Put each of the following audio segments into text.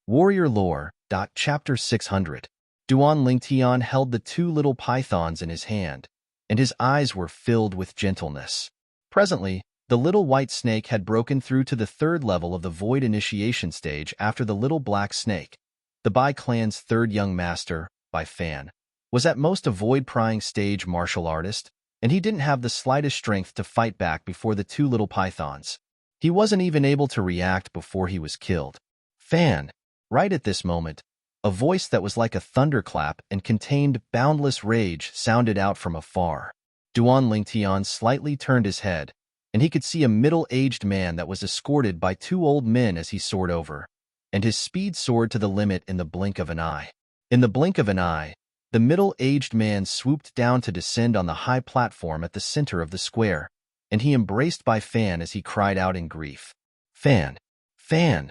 Warrior Lore. Chapter 600. Duan Lingtian held the two little pythons in his hand, and his eyes were filled with gentleness. Presently, the little white snake had broken through to the third level of the void initiation stage after the little black snake. The Bai clan's third young master, Bai Fan, was at most a void-prying stage martial artist, and he didn't have the slightest strength to fight back before the two little pythons. He wasn't even able to react before he was killed. Fan! Right at this moment, a voice that was like a thunderclap and contained boundless rage sounded out from afar. Duan Lingtian slightly turned his head, and he could see a middle-aged man that was escorted by two old men as he soared over, and his speed soared to the limit in the blink of an eye. In the blink of an eye, the middle-aged man swooped down to descend on the high platform at the center of the square, and he embraced Bai Fan as he cried out in grief. Fan! Fan!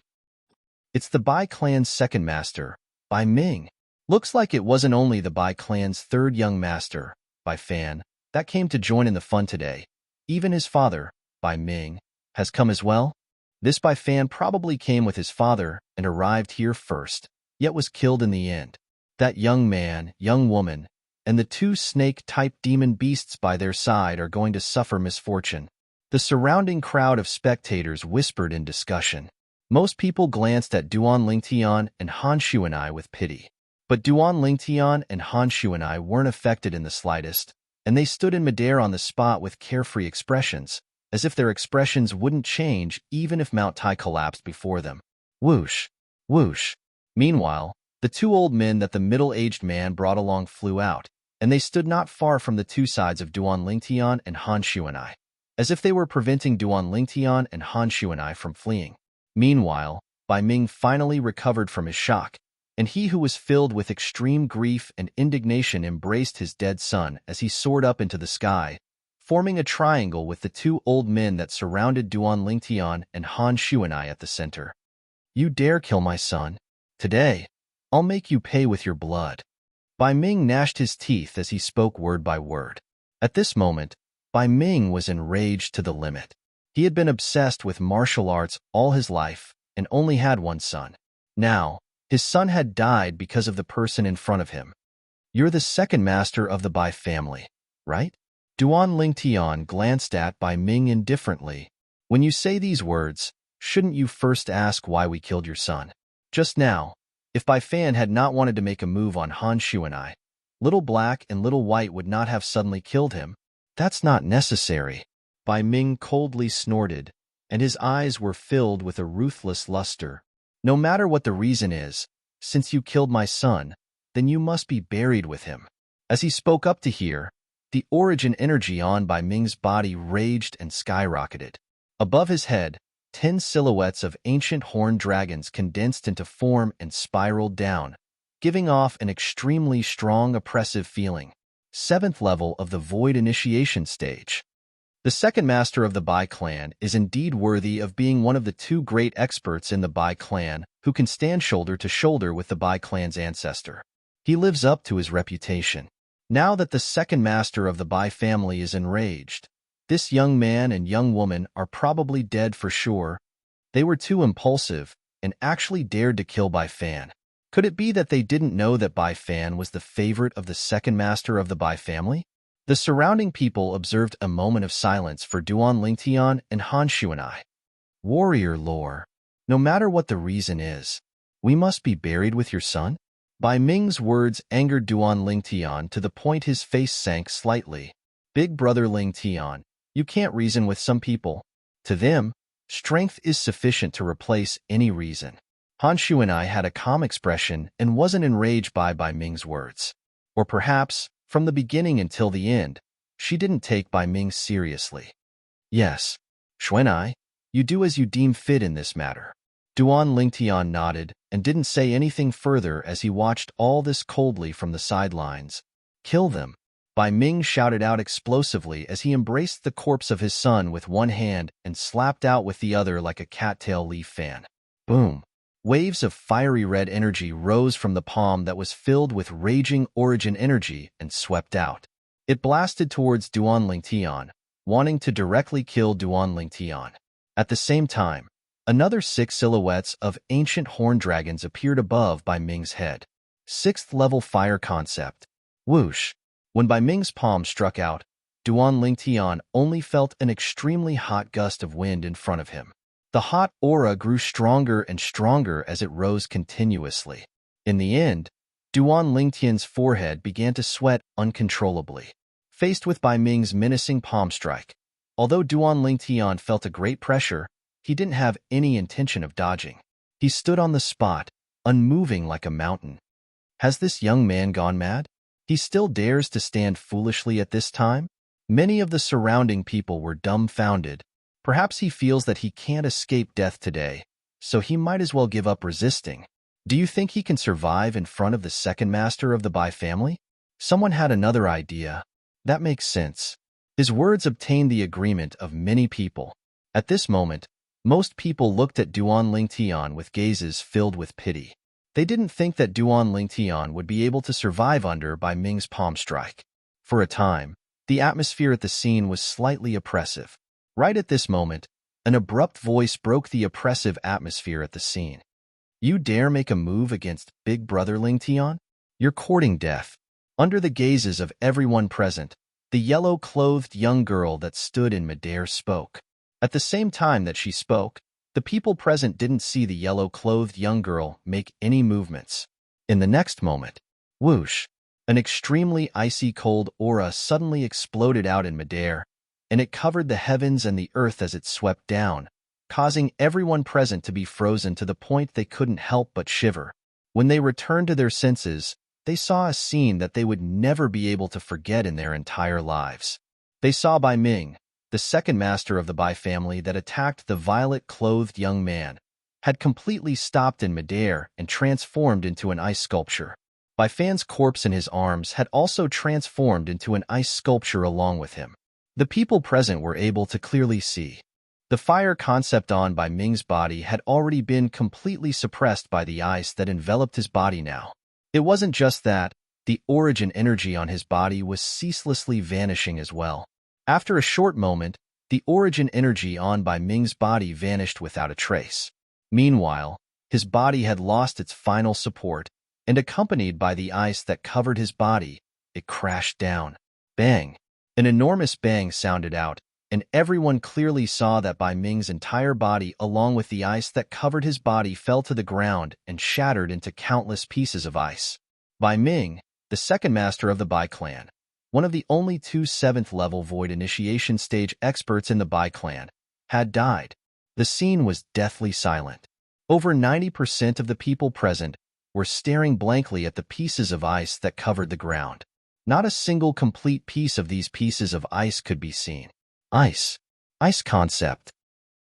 It's the Bai clan's second master, Bai Ming. Looks like it wasn't only the Bai clan's third young master, Bai Fan, that came to join in the fun today. Even his father, Bai Ming, has come as well. This Bai Fan probably came with his father and arrived here first, yet was killed in the end. That young man, young woman, and the two snake-type demon beasts by their side are going to suffer misfortune. The surrounding crowd of spectators whispered in discussion. Most people glanced at Duan Lingtian and Han Shuanai with pity. But Duan Lingtian and Han Shuanai weren't affected in the slightest, and they stood in midair on the spot with carefree expressions, as if their expressions wouldn't change even if Mount Tai collapsed before them. Whoosh! Whoosh! Meanwhile, the two old men that the middle-aged man brought along flew out, and they stood not far from the two sides of Duan Lingtian and Han Shuanai, as if they were preventing Duan Lingtian and Han Shuanai from fleeing. Meanwhile, Bai Ming finally recovered from his shock, and he who was filled with extreme grief and indignation embraced his dead son as he soared up into the sky, forming a triangle with the two old men that surrounded Duan Lingtian and Han Shuanai at the center. You dare kill my son? Today, I'll make you pay with your blood. Bai Ming gnashed his teeth as he spoke word by word. At this moment, Bai Ming was enraged to the limit. He had been obsessed with martial arts all his life and only had one son. Now, his son had died because of the person in front of him. You're the second master of the Bai family, right? Duan Lingtian glanced at Bai Ming indifferently. When you say these words, shouldn't you first ask why we killed your son? Just now, if Bai Fan had not wanted to make a move on Han Shuanai, Little Black and Little White would not have suddenly killed him. That's not necessary. Bai Ming coldly snorted, and his eyes were filled with a ruthless luster. No matter what the reason is, since you killed my son, then you must be buried with him. As he spoke up to here, the origin energy on Bai Ming's body raged and skyrocketed. Above his head, 10 silhouettes of ancient horned dragons condensed into form and spiraled down, giving off an extremely strong oppressive feeling. 7th level of the void initiation stage. The second master of the Bai clan is indeed worthy of being one of the two great experts in the Bai clan who can stand shoulder to shoulder with the Bai clan's ancestor. He lives up to his reputation. Now that the second master of the Bai family is enraged, this young man and young woman are probably dead for sure. They were too impulsive and actually dared to kill Bai Fan. Could it be that they didn't know that Bai Fan was the favorite of the second master of the Bai family? The surrounding people observed a moment of silence for Duan Lingtian and Han Shuanai. Warrior Lore. No matter what the reason is, we must be buried with your son? Bai Ming's words angered Duan Lingtian to the point his face sank slightly. Big brother Lingtian, you can't reason with some people. To them, strength is sufficient to replace any reason. Han Shuanai had a calm expression and wasn't enraged by Bai Ming's words. Or perhaps, from the beginning until the end, she didn't take Bai Ming seriously. Yes, Shuanai, you do as you deem fit in this matter. Duan Lingtian nodded and didn't say anything further as he watched all this coldly from the sidelines. Kill them. Bai Ming shouted out explosively as he embraced the corpse of his son with one hand and slapped out with the other like a cattail leaf fan. Boom. Waves of fiery red energy rose from the palm that was filled with raging origin energy and swept out. It blasted towards Duan Lingtian, wanting to directly kill Duan Lingtian. At the same time, Another 6 silhouettes of ancient horn dragons appeared above Bai Ming's head. 6th level fire concept. Whoosh. When Bai Ming's palm struck out, Duan Lingtian only felt an extremely hot gust of wind in front of him. The hot aura grew stronger and stronger as it rose continuously. In the end, Duan Lingtian's forehead began to sweat uncontrollably. Faced with Bai Ming's menacing palm strike, although Duan Lingtian felt a great pressure, he didn't have any intention of dodging. He stood on the spot, unmoving like a mountain. Has this young man gone mad? He still dares to stand foolishly at this time? Many of the surrounding people were dumbfounded. Perhaps he feels that he can't escape death today, so he might as well give up resisting. Do you think he can survive in front of the second master of the Bai family? Someone had another idea. That makes sense. His words obtained the agreement of many people. At this moment, most people looked at Duan Lingtian with gazes filled with pity. They didn't think that Duan Lingtian would be able to survive under Bai Ming's palm strike. For a time, the atmosphere at the scene was slightly oppressive. Right at this moment, an abrupt voice broke the oppressive atmosphere at the scene. You dare make a move against Big Brother Lingtian? You're courting death. Under the gazes of everyone present, the yellow-clothed young girl that stood in midair spoke. At the same time that she spoke, the people present didn't see the yellow-clothed young girl make any movements. In the next moment, whoosh, an extremely icy cold aura suddenly exploded out in midair, and it covered the heavens and the earth as it swept down, causing everyone present to be frozen to the point they couldn't help but shiver. When they returned to their senses, they saw a scene that they would never be able to forget in their entire lives. They saw Bai Ming, the second master of the Bai family that attacked the violet-clothed young man, had completely stopped in midair and transformed into an ice sculpture. Bai Fan's corpse in his arms had also transformed into an ice sculpture along with him. The people present were able to clearly see. The fire concept on Bai Ming's body had already been completely suppressed by the ice that enveloped his body now. It wasn't just that, the origin energy on his body was ceaselessly vanishing as well. After a short moment, the origin energy on Bai Ming's body vanished without a trace. Meanwhile, his body had lost its final support, and accompanied by the ice that covered his body, it crashed down. Bang! An enormous bang sounded out, and everyone clearly saw that Bai Ming's entire body along with the ice that covered his body fell to the ground and shattered into countless pieces of ice. Bai Ming, the second master of the Bai clan, one of the only 2 7th-level Void Initiation Stage experts in the Bai clan, had died. The scene was deathly silent. Over 90% of the people present were staring blankly at the pieces of ice that covered the ground. Not a single complete piece of these pieces of ice could be seen. Ice concept.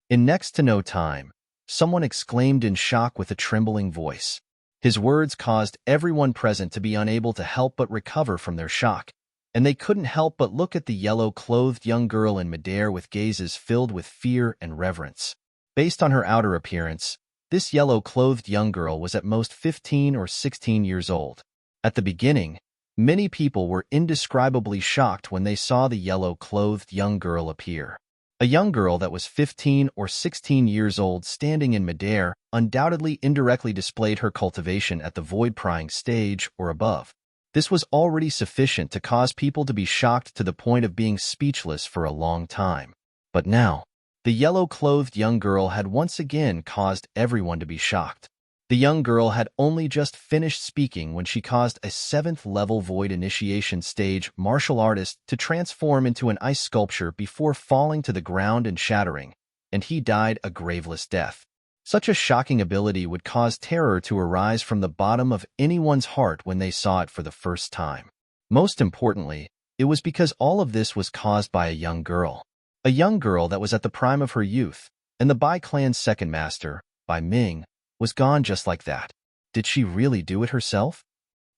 In next to no time, someone exclaimed in shock with a trembling voice. His words caused everyone present to be unable to help but recover from their shock, and they couldn't help but look at the yellow-clothed young girl in midair with gazes filled with fear and reverence. Based on her outer appearance, this yellow-clothed young girl was at most 15 or 16 years old. At the beginning, many people were indescribably shocked when they saw the yellow-clothed young girl appear. A young girl that was 15 or 16 years old standing in midair undoubtedly indirectly displayed her cultivation at the void-prying stage or above. This was already sufficient to cause people to be shocked to the point of being speechless for a long time. But now, the yellow-clothed young girl had once again caused everyone to be shocked. The young girl had only just finished speaking when she caused a 7th-level Void Initiation Stage martial artist to transform into an ice sculpture before falling to the ground and shattering, and he died a graveless death. Such a shocking ability would cause terror to arise from the bottom of anyone's heart when they saw it for the first time. Most importantly, it was because all of this was caused by a young girl. A young girl that was at the prime of her youth, and the Bai clan's second master, Bai Ming, was gone just like that. Did she really do it herself?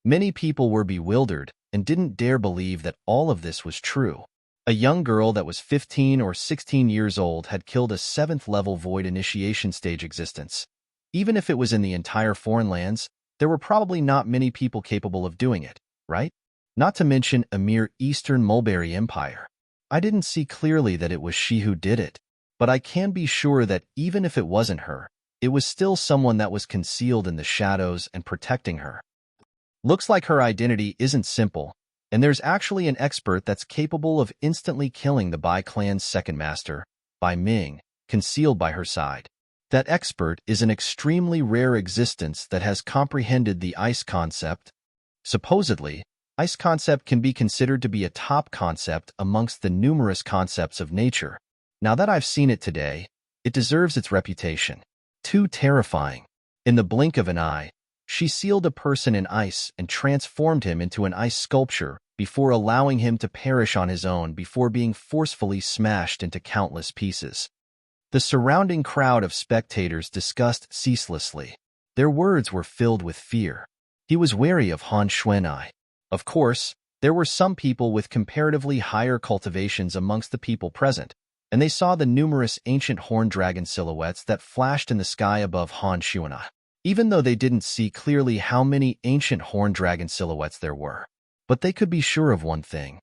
Many people were bewildered and didn't dare believe that all of this was true. A young girl that was 15 or 16 years old had killed a 7th-level Void Initiation Stage existence. Even if it was in the entire foreign lands, there were probably not many people capable of doing it, right? Not to mention a mere Eastern Mulberry Empire. I didn't see clearly that it was she who did it. but I can be sure that even if it wasn't her, it was still someone that was concealed in the shadows and protecting her. Looks like her identity isn't simple, and there's actually an expert that's capable of instantly killing the Bai clan's second master, Bai Ming, concealed by her side. That expert is an extremely rare existence that has comprehended the ice concept. Supposedly, ice concept can be considered to be a top concept amongst the numerous concepts of nature. Now that I've seen it today, it deserves its reputation. Too terrifying. In the blink of an eye, she sealed a person in ice and transformed him into an ice sculpture before allowing him to perish on his own before being forcefully smashed into countless pieces. The surrounding crowd of spectators discussed ceaselessly. Their words were filled with fear. He was wary of Han Xuanai. Of course, there were some people with comparatively higher cultivations amongst the people present, and they saw the numerous ancient horned dragon silhouettes that flashed in the sky above Han Xuanai, even though they didn't see clearly how many ancient horned dragon silhouettes there were. But they could be sure of one thing.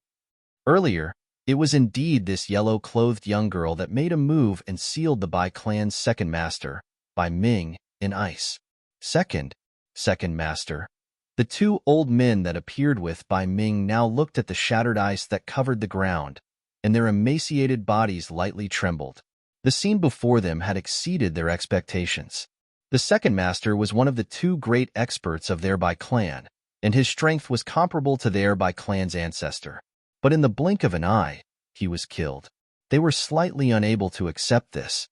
Earlier, it was indeed this yellow-clothed young girl that made a move and sealed the Bai clan's second master, Bai Ming, in ice. Second master. The two old men that appeared with Bai Ming now looked at the shattered ice that covered the ground, and their emaciated bodies lightly trembled. The scene before them had exceeded their expectations. The second master was one of the two great experts of their Bai clan, and his strength was comparable to their Bai clan's ancestor. But in the blink of an eye, he was killed. They were slightly unable to accept this.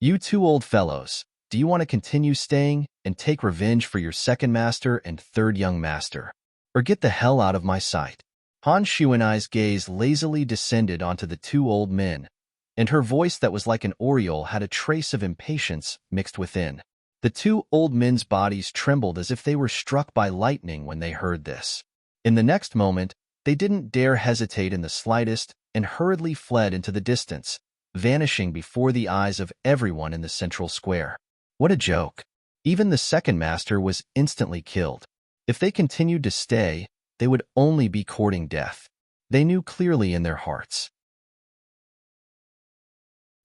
You two old fellows, do you want to continue staying and take revenge for your second master and third young master? Or get the hell out of my sight? Han Xuanai's gaze lazily descended onto the two old men, and her voice that was like an aureole had a trace of impatience mixed within. The two old men's bodies trembled as if they were struck by lightning when they heard this. In the next moment, they didn't dare hesitate in the slightest and hurriedly fled into the distance, vanishing before the eyes of everyone in the central square. What a joke. Even the second master was instantly killed. If they continued to stay, they would only be courting death. They knew clearly in their hearts.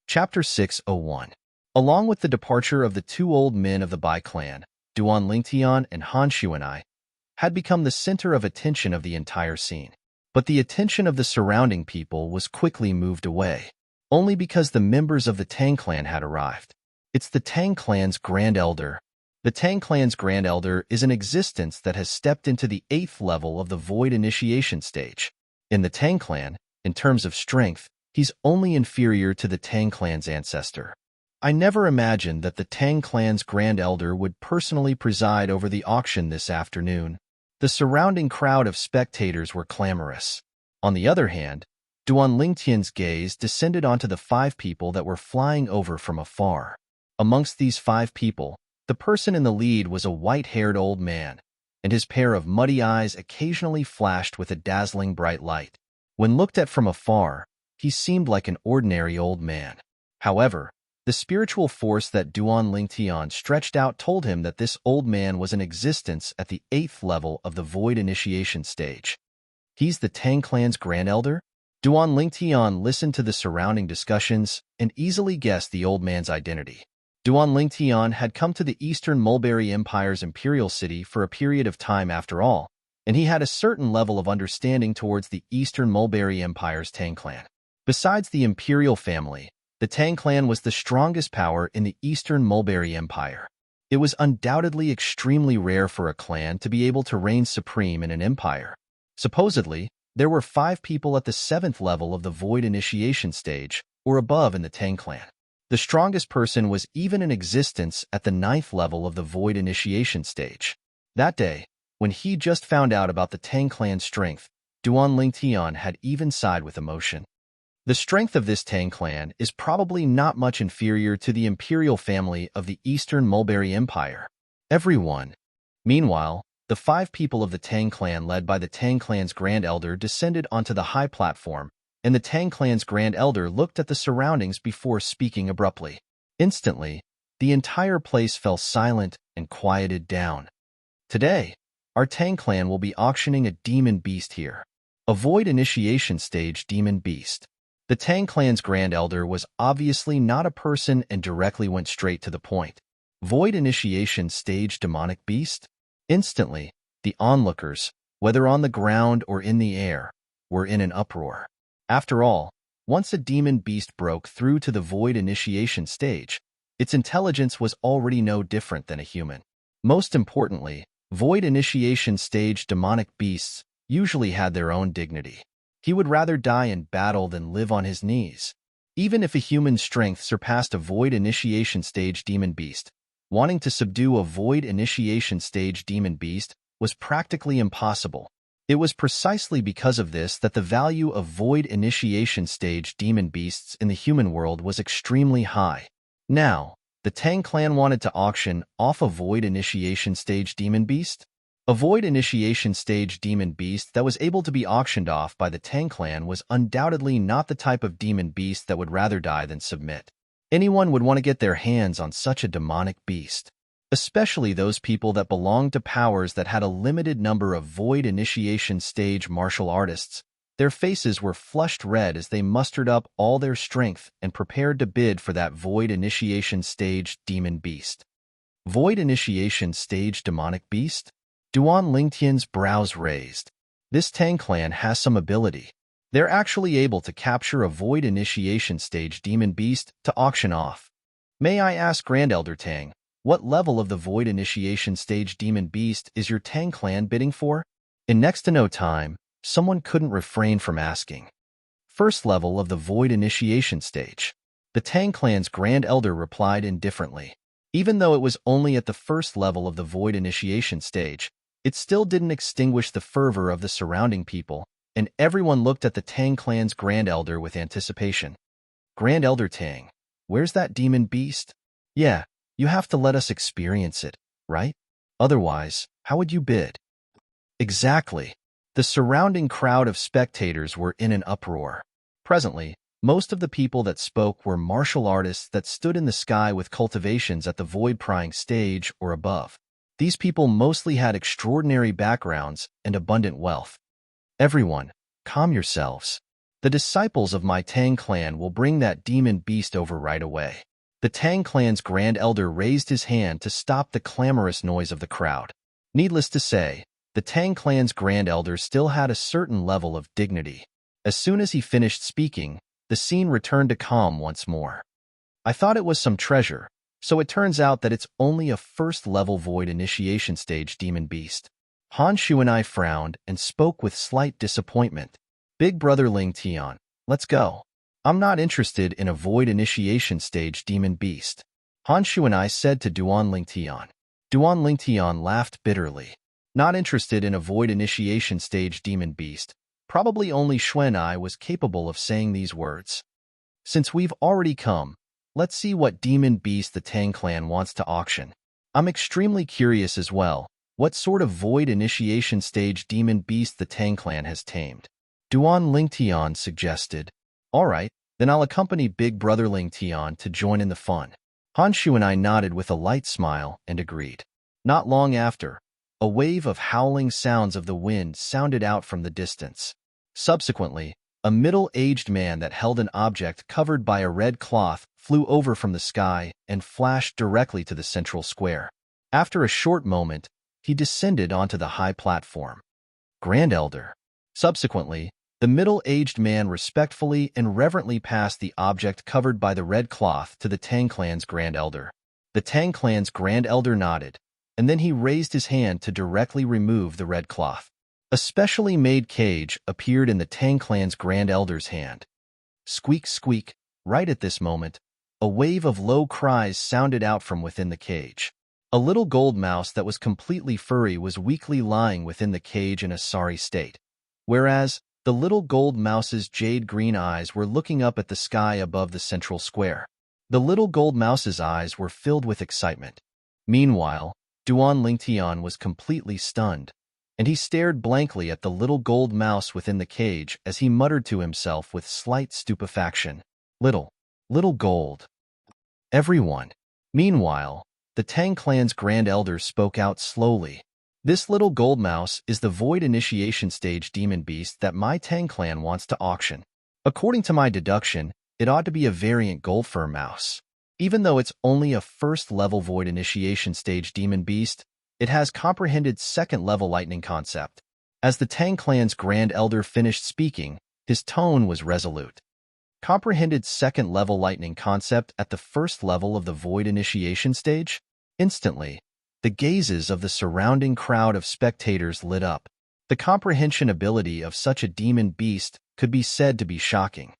Chapter 601. Along with the departure of the two old men of the Bai clan, Duan Lingtian and Han Xuanai, had become the center of attention of the entire scene. But the attention of the surrounding people was quickly moved away, only because the members of the Tang clan had arrived. It's the Tang clan's Grand Elder. The Tang clan's Grand Elder is an existence that has stepped into the 8th level of the Void Initiation stage. In the Tang clan, in terms of strength, he's only inferior to the Tang clan's ancestor. I never imagined that the Tang clan's Grand Elder would personally preside over the auction this afternoon. The surrounding crowd of spectators were clamorous. On the other hand, Duan Lingtian's gaze descended onto the 5 people that were flying over from afar. Amongst these 5 people, the person in the lead was a white-haired old man, and his pair of muddy eyes occasionally flashed with a dazzling bright light. When looked at from afar, he seemed like an ordinary old man. However, the spiritual force that Duan Lingtian stretched out told him that this old man was an existence at the 8th level of the Void Initiation stage. He's the Tang clan's Grand Elder? Duan Lingtian listened to the surrounding discussions and easily guessed the old man's identity. Duan Lingtian had come to the Eastern Mulberry Empire's imperial city for a period of time after all, and he had a certain level of understanding towards the Eastern Mulberry Empire's Tang clan. Besides the imperial family, the Tang clan was the strongest power in the Eastern Mulberry Empire. It was undoubtedly extremely rare for a clan to be able to reign supreme in an empire. Supposedly, there were 5 people at the 7th level of the Void Initiation stage, or above in the Tang clan. The strongest person was even in existence at the 9th level of the Void Initiation stage. That day, when he just found out about the Tang clan's strength, Duan Lingtian had even sighed with emotion. The strength of this Tang clan is probably not much inferior to the imperial family of the Eastern Mulberry Empire. Everyone. Meanwhile, the 5 people of the Tang clan led by the Tang clan's Grand Elder descended onto the high platform, and the Tang clan's Grand Elder looked at the surroundings before speaking abruptly. Instantly, the entire place fell silent and quieted down. Today, our Tang clan will be auctioning a demon beast here. A Void Initiation stage demon beast. The Tang clan's Grand Elder was obviously not a person and directly went straight to the point. Void initiation stage demonic beast? Instantly, the onlookers, whether on the ground or in the air, were in an uproar. After all, once a demon beast broke through to the void initiation stage, its intelligence was already no different than a human. Most importantly, void initiation stage demonic beasts usually had their own dignity. He would rather die in battle than live on his knees. Even if a human's strength surpassed a void initiation stage demon beast, wanting to subdue a void initiation stage demon beast was practically impossible. It was precisely because of this that the value of void initiation stage demon beasts in the human world was extremely high. Now, the Tang clan wanted to auction off a void initiation stage demon beast? A void initiation stage demon beast that was able to be auctioned off by the Tang clan was undoubtedly not the type of demon beast that would rather die than submit. Anyone would want to get their hands on such a demonic beast, especially those people that belonged to powers that had a limited number of void initiation stage martial artists. Their faces were flushed red as they mustered up all their strength and prepared to bid for that void initiation stage demon beast. Void initiation stage demonic beast? Duan Lingtian's brows raised. This Tang clan has some ability. They're actually able to capture a void initiation stage demon beast to auction off. May I ask Grand Elder Tang, what level of the void initiation stage demon beast is your Tang clan bidding for? In next to no time, someone couldn't refrain from asking. First level of the void initiation stage. The Tang clan's Grand Elder replied indifferently. Even though it was only at the first level of the void initiation stage, it still didn't extinguish the fervor of the surrounding people, and everyone looked at the Tang clan's Grand Elder with anticipation. Grand Elder Tang, where's that demon beast? Yeah, you have to let us experience it, right? Otherwise, how would you bid? Exactly. The surrounding crowd of spectators were in an uproar. Presently, most of the people that spoke were martial artists that stood in the sky with cultivations at the void-prying stage or above. These people mostly had extraordinary backgrounds and abundant wealth. Everyone, calm yourselves. The disciples of my Tang clan will bring that demon beast over right away. The Tang clan's Grand Elder raised his hand to stop the clamorous noise of the crowd. Needless to say, the Tang clan's Grand Elder still had a certain level of dignity. As soon as he finished speaking, the scene returned to calm once more. I thought it was some treasure, so it turns out that it's only a first-level void initiation stage demon beast. Han Shu and I frowned and spoke with slight disappointment. Big brother Ling Tian, let's go. I'm not interested in a void initiation stage demon beast. Han Shu and I said to Duan Ling Tian. Duan Ling Tian laughed bitterly. Not interested in a void initiation stage demon beast. Probably only Xuan I was capable of saying these words. Since we've already come, let's see what demon beast the Tang clan wants to auction. I'm extremely curious as well, what sort of void initiation stage demon beast the Tang clan has tamed. Duan Lingtian suggested. Alright, then I'll accompany Big Brother Lingtian to join in the fun. Han Shu and I nodded with a light smile and agreed. Not long after, a wave of howling sounds of the wind sounded out from the distance. Subsequently, a middle-aged man that held an object covered by a red cloth flew over from the sky and flashed directly to the central square. After a short moment, he descended onto the high platform. Grand Elder. Subsequently, the middle-aged man respectfully and reverently passed the object covered by the red cloth to the Tang clan's Grand Elder. The Tang clan's Grand Elder nodded, and then he raised his hand to directly remove the red cloth. A specially made cage appeared in the Tang clan's Grand Elder's hand. Squeak, squeak. Right at this moment, a wave of low cries sounded out from within the cage. A little gold mouse that was completely furry was weakly lying within the cage in a sorry state, whereas the little gold mouse's jade-green eyes were looking up at the sky above the central square. The little gold mouse's eyes were filled with excitement. Meanwhile, Duan Lingtian was completely stunned, and he stared blankly at the little gold mouse within the cage as he muttered to himself with slight stupefaction. Little gold. Everyone. Meanwhile, the Tang clan's Grand Elder spoke out slowly. This little gold mouse is the void initiation stage demon beast that my Tang clan wants to auction. According to my deduction, it ought to be a variant Goldfur mouse. Even though it's only a first-level Void Initiation stage demon beast, it has comprehended second-level lightning concept. As the Tang clan's Grand Elder finished speaking, his tone was resolute. Comprehended second-level lightning concept at the first level of the Void Initiation stage? Instantly, the gazes of the surrounding crowd of spectators lit up. The comprehension ability of such a demon beast could be said to be shocking.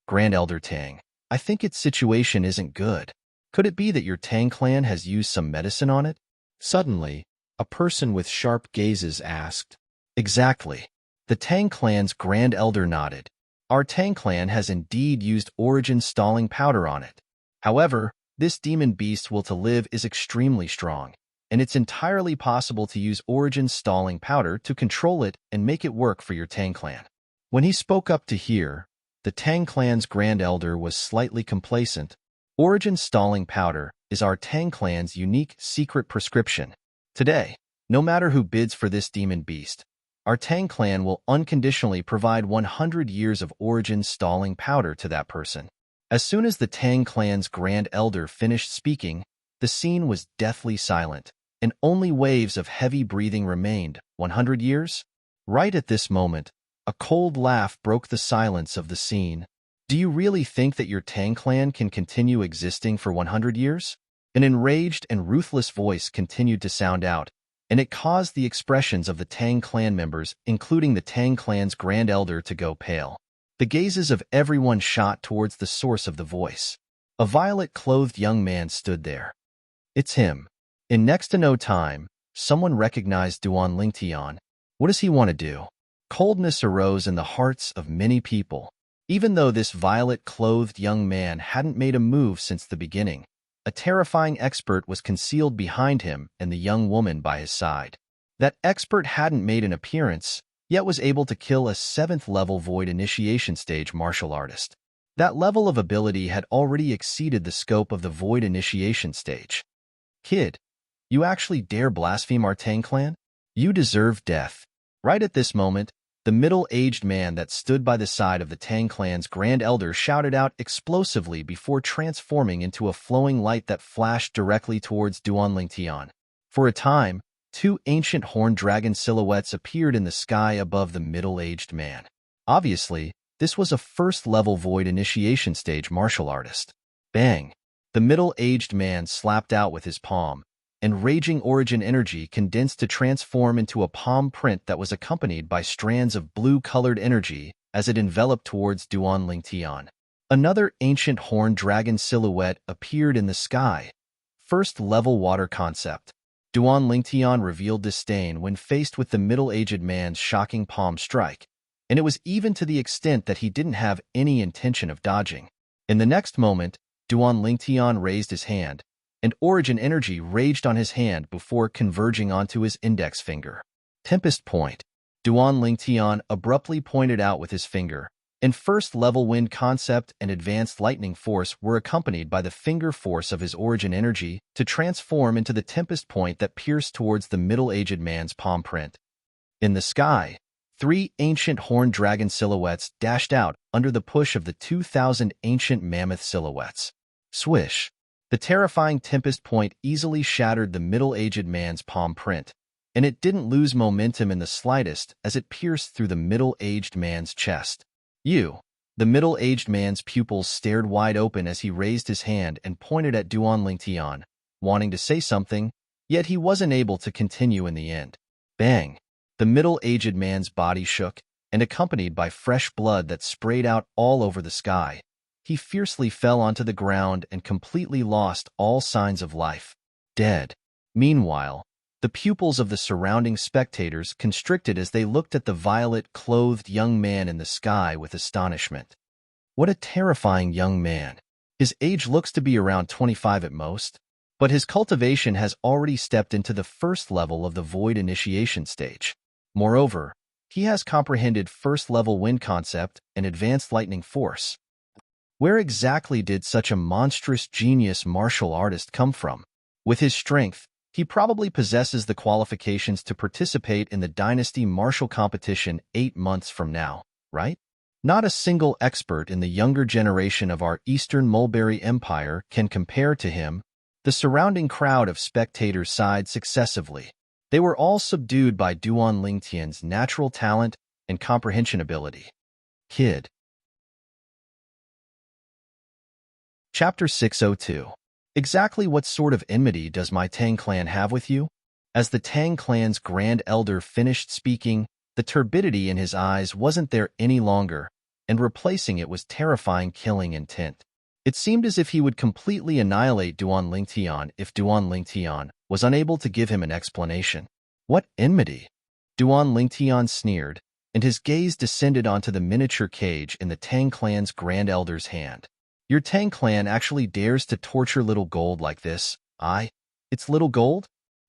Grand Elder Tang, I think its situation isn't good. Could it be that your Tang clan has used some medicine on it? Suddenly, a person with sharp gazes asked. Exactly. The Tang clan's Grand Elder nodded. Our Tang clan has indeed used origin stalling powder on it. However, this demon beast's will to live is extremely strong, and it's entirely possible to use origin stalling powder to control it and make it work for your Tang clan. When he spoke up to hear, the Tang clan's Grand Elder was slightly complacent. Origin stalling powder is our Tang clan's unique secret prescription. Today, no matter who bids for this demon beast, our Tang clan will unconditionally provide 100 years of origin stalling powder to that person. As soon as the Tang clan's Grand Elder finished speaking, the scene was deathly silent, and only waves of heavy breathing remained. 100 years? Right at this moment, a cold laugh broke the silence of the scene. Do you really think that your Tang clan can continue existing for 100 years? An enraged and ruthless voice continued to sound out, and it caused the expressions of the Tang clan members, including the Tang clan's Grand Elder, to go pale. The gazes of everyone shot towards the source of the voice. A violet-clothed young man stood there. It's him. In next to no time, someone recognized Duan Lingtian. What does he want to do? Coldness arose in the hearts of many people. Even though this violet-clothed young man hadn't made a move since the beginning, a terrifying expert was concealed behind him and the young woman by his side. That expert hadn't made an appearance, yet was able to kill a 7th-level Void Initiation stage martial artist. That level of ability had already exceeded the scope of the Void Initiation stage. Kid, you actually dare blaspheme our Tang clan? You deserve death. Right at this moment, the middle-aged man that stood by the side of the Tang clan's Grand Elder shouted out explosively before transforming into a flowing light that flashed directly towards Duan Lingtian. For a time, 2 ancient horned dragon silhouettes appeared in the sky above the middle-aged man. Obviously, this was a first-level Void Initiation stage martial artist. Bang! The middle-aged man slapped out with his palm, and raging origin energy condensed to transform into a palm print that was accompanied by strands of blue-colored energy as it enveloped towards Duan Lingtian. Another ancient horned dragon silhouette appeared in the sky. First-level water concept. Duan Lingtian revealed disdain when faced with the middle-aged man's shocking palm strike, and it was even to the extent that he didn't have any intention of dodging. In the next moment, Duan Lingtian raised his hand, and origin energy raged on his hand before converging onto his index finger. Tempest Point. Duan Lingtian abruptly pointed out with his finger, and first-level wind concept and advanced lightning force were accompanied by the finger force of his origin energy to transform into the Tempest Point that pierced towards the middle-aged man's palm print. In the sky, 3 ancient horned dragon silhouettes dashed out under the push of the 2,000 ancient mammoth silhouettes. Swish! The terrifying Tempest Point easily shattered the middle-aged man's palm print, and it didn't lose momentum in the slightest as it pierced through the middle-aged man's chest. The middle-aged man's pupils stared wide open as he raised his hand and pointed at Duan Lingtian, wanting to say something, yet he wasn't able to continue in the end. Bang! The middle-aged man's body shook, and accompanied by fresh blood that sprayed out all over the sky, he fiercely fell onto the ground and completely lost all signs of life. Dead. Meanwhile, the pupils of the surrounding spectators constricted as they looked at the violet-clothed young man in the sky with astonishment. What a terrifying young man. His age looks to be around 25 at most, but his cultivation has already stepped into the first level of the Void Initiation stage. Moreover, he has comprehended first-level wind concept and advanced lightning force. Where exactly did such a monstrous genius martial artist come from? With his strength, he probably possesses the qualifications to participate in the Dynasty Martial Competition 8 months from now, right? Not a single expert in the younger generation of our Eastern Mulberry Empire can compare to him. The surrounding crowd of spectators sighed successively. They were all subdued by Duan Lingtian's natural talent and comprehension ability. Kid. Chapter 602. Exactly what sort of enmity does my Tang clan have with you? As the Tang clan's grand elder finished speaking, the turbidity in his eyes wasn't there any longer, and replacing it was terrifying killing intent. It seemed as if he would completely annihilate Duan Lingtian if Duan Lingtian was unable to give him an explanation. What enmity? Duan Lingtian sneered, and his gaze descended onto the miniature cage in the Tang clan's grand elder's hand. Your Tang clan actually dares to torture little gold like this? It's little gold?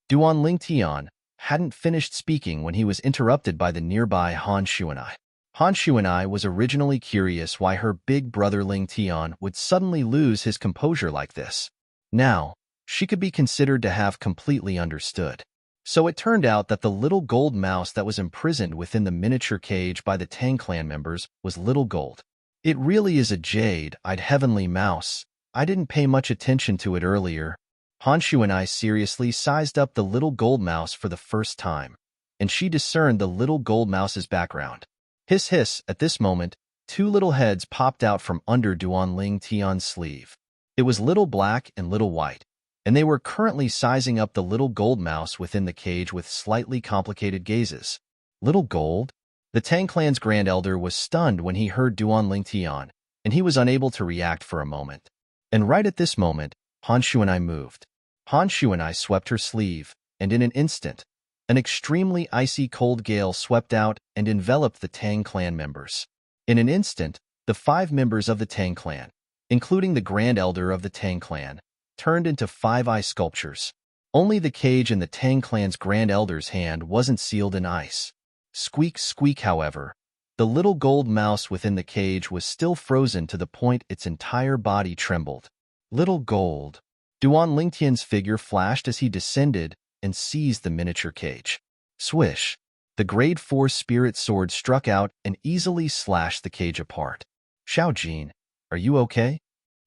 Duan Lingtian hadn't finished speaking when he was interrupted by the nearby Han Xuanai. Han Xuanai was originally curious why her big brother Lingtian would suddenly lose his composure like this. Now, she could be considered to have completely understood. So it turned out that the little gold mouse that was imprisoned within the miniature cage by the Tang clan members was little gold. It really is a jade-eyed heavenly mouse. I didn't pay much attention to it earlier. Han Xuanai seriously sized up the little gold mouse for the first time, and she discerned the little gold mouse's background. Hiss hiss, at this moment, two little heads popped out from under Duan Lingtian's sleeve. It was little black and little white, and they were currently sizing up the little gold mouse within the cage with slightly complicated gazes. Little gold? The Tang clan's grand elder was stunned when he heard Duan Lingtian, and he was unable to react for a moment. And right at this moment, Han Xuanai moved. Han Xuanai swept her sleeve, and in an instant, an extremely icy cold gale swept out and enveloped the Tang clan members. In an instant, the 5 members of the Tang clan, including the grand elder of the Tang clan, turned into 5 ice sculptures. Only the cage in the Tang clan's grand elder's hand wasn't sealed in ice. Squeak, squeak, however. The little gold mouse within the cage was still frozen to the point its entire body trembled. Little gold. Duan Lingtian's figure flashed as he descended and seized the miniature cage. Swish. The grade 4 spirit sword struck out and easily slashed the cage apart. Xiaojin, are you okay?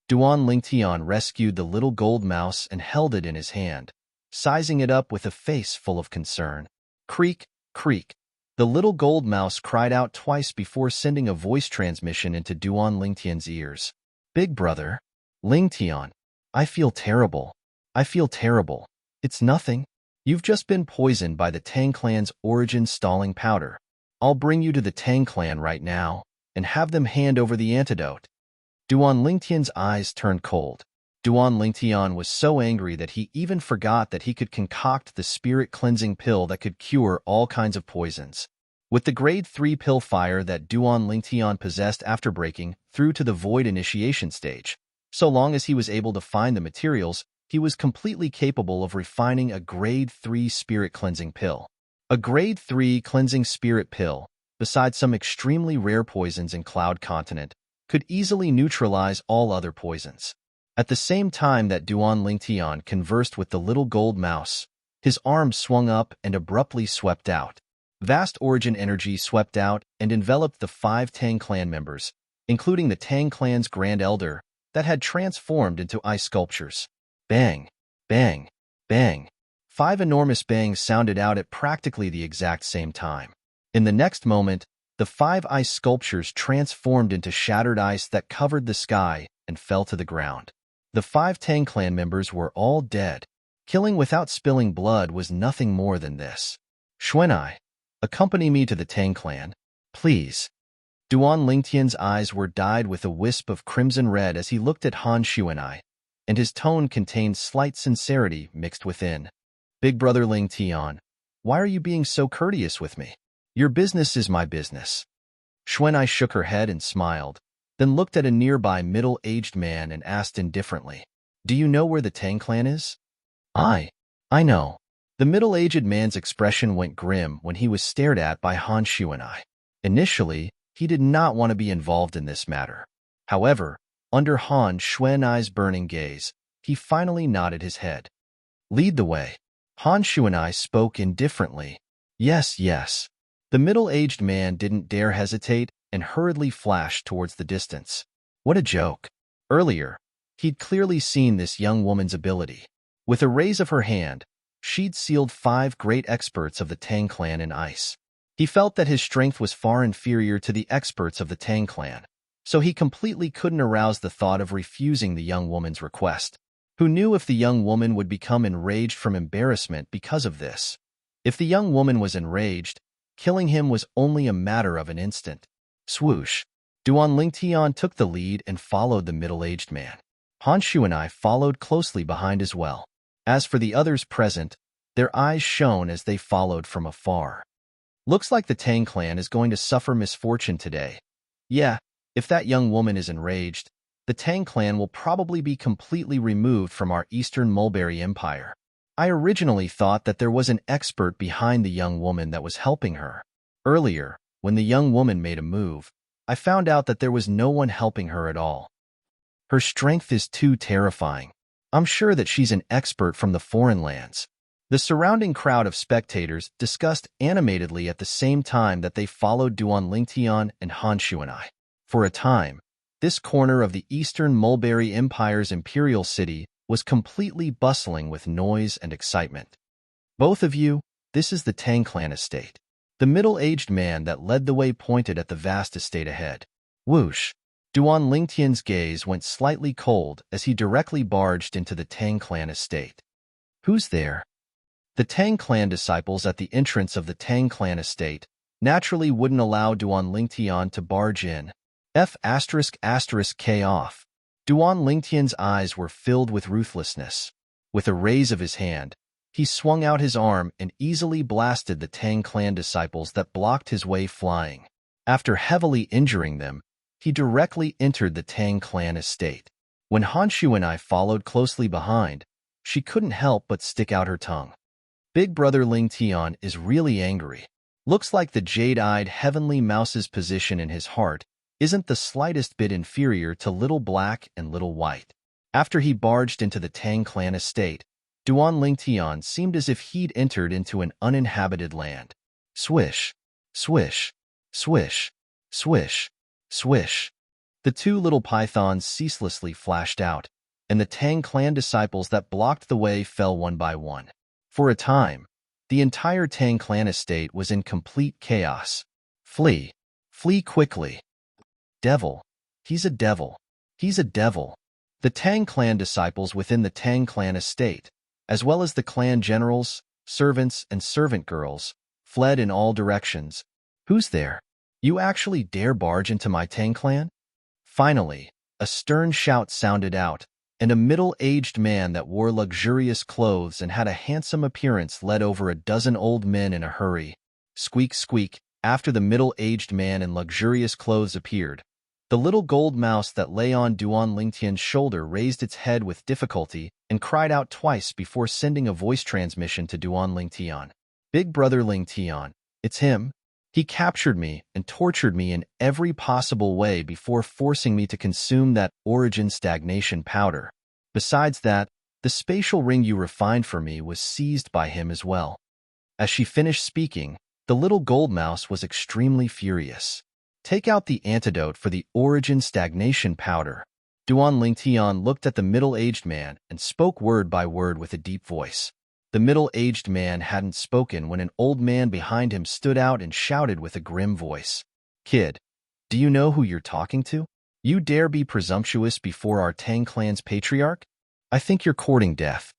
Duan Lingtian rescued the little gold mouse and held it in his hand, sizing it up with a face full of concern. Creak, creak. The little gold mouse cried out twice before sending a voice transmission into Duan Lingtian's ears. Big brother. Lingtian. I feel terrible. I feel terrible. It's nothing. You've just been poisoned by the Tang clan's origin stalling powder. I'll bring you to the Tang clan right now and have them hand over the antidote. Duan Lingtian's eyes turned cold. Duan Lingtian was so angry that he even forgot that he could concoct the spirit cleansing pill that could cure all kinds of poisons. With the grade 3 pill fire that Duan Lingtian possessed after breaking through to the void initiation stage, so long as he was able to find the materials, he was completely capable of refining a grade 3 spirit cleansing pill. A grade 3 cleansing spirit pill, besides some extremely rare poisons in Cloud Continent, could easily neutralize all other poisons. At the same time that Duan Lingtian conversed with the little gold mouse, his arm swung up and abruptly swept out. Vast origin energy swept out and enveloped the 5 Tang clan members, including the Tang clan's grand elder, that had transformed into ice sculptures. Bang, bang, bang. 5 enormous bangs sounded out at practically the exact same time. In the next moment, the 5 ice sculptures transformed into shattered ice that covered the sky and fell to the ground. The 5 Tang clan members were all dead. Killing without spilling blood was nothing more than this. Xuanai, accompany me to the Tang clan, please. Duan Lingtian's eyes were dyed with a wisp of crimson red as he looked at Han Xuanai, and his tone contained slight sincerity mixed within. Big brother Lingtian, why are you being so courteous with me? Your business is my business. Xuanai shook her head and smiled, then looked at a nearby middle-aged man and asked indifferently, do you know where the Tang clan is? I know. The middle-aged man's expression went grim when he was stared at by Han Xuanai. Initially, he did not want to be involved in this matter. However, under Han Xuanai's burning gaze, he finally nodded his head. Lead the way. Han Xuanai spoke indifferently. Yes, yes. The middle-aged man didn't dare hesitate and hurriedly flashed towards the distance. What a joke. Earlier, he'd clearly seen this young woman's ability. With a raise of her hand, she'd sealed 5 great experts of the Tang clan in ice. He felt that his strength was far inferior to the experts of the Tang clan, so he completely couldn't arouse the thought of refusing the young woman's request. Who knew if the young woman would become enraged from embarrassment because of this? If the young woman was enraged, killing him was only a matter of an instant. Swoosh! Duan Lingtian took the lead and followed the middle-aged man. Han Shu and I followed closely behind as well. As for the others present, their eyes shone as they followed from afar. Looks like the Tang clan is going to suffer misfortune today. Yeah, if that young woman is enraged, the Tang clan will probably be completely removed from our Eastern Mulberry Empire. I originally thought that there was an expert behind the young woman that was helping her. Earlier, when the young woman made a move, I found out that there was no one helping her at all. Her strength is too terrifying. I'm sure that she's an expert from the foreign lands. The surrounding crowd of spectators discussed animatedly at the same time that they followed Duan Lingtian and Han Shu and I. For a time, this corner of the Eastern Mulberry Empire's imperial city was completely bustling with noise and excitement. Both of you, this is the Tang clan estate. The middle-aged man that led the way pointed at the vast estate ahead. Whoosh! Duan Lingtian's gaze went slightly cold as he directly barged into the Tang clan estate. Who's there? The Tang clan disciples at the entrance of the Tang clan estate naturally wouldn't allow Duan Lingtian to barge in. K off. Duan Lingtian's eyes were filled with ruthlessness. With a raise of his hand, he swung out his arm and easily blasted the Tang clan disciples that blocked his way flying. After heavily injuring them, he directly entered the Tang clan estate. When Han Shu and I followed closely behind, she couldn't help but stick out her tongue. Big Brother Lingtian is really angry. Looks like the jade-eyed heavenly mouse's position in his heart isn't the slightest bit inferior to Little Black and Little White. After he barged into the Tang clan estate, Duan Lingtian seemed as if he'd entered into an uninhabited land. Swish, swish, swish, swish, swish. The 2 little pythons ceaselessly flashed out, and the Tang clan disciples that blocked the way fell one by one. For a time, the entire Tang clan estate was in complete chaos. Flee. Flee quickly. Devil. He's a devil. He's a devil. The Tang clan disciples within the Tang clan estate, as well as the clan generals, servants, and servant girls, fled in all directions. Who's there? You actually dare barge into my Tang clan? Finally, a stern shout sounded out, and a middle-aged man that wore luxurious clothes and had a handsome appearance led over a dozen old men in a hurry. Squeak, squeak. After the middle-aged man in luxurious clothes appeared, the little gold mouse that lay on Duan Lingtian's shoulder raised its head with difficulty and cried out twice before sending a voice transmission to Duan Lingtian. Big Brother Lingtian, it's him. He captured me and tortured me in every possible way before forcing me to consume that origin stagnation powder. Besides that, the spatial ring you refined for me was seized by him as well. As she finished speaking, the little gold mouse was extremely furious. Take out the antidote for the origin stagnation powder. Duan Lingtian looked at the middle-aged man and spoke word by word with a deep voice. The middle-aged man hadn't spoken when an old man behind him stood out and shouted with a grim voice. Kid, do you know who you're talking to? You dare be presumptuous before our Tang clan's patriarch? I think you're courting death.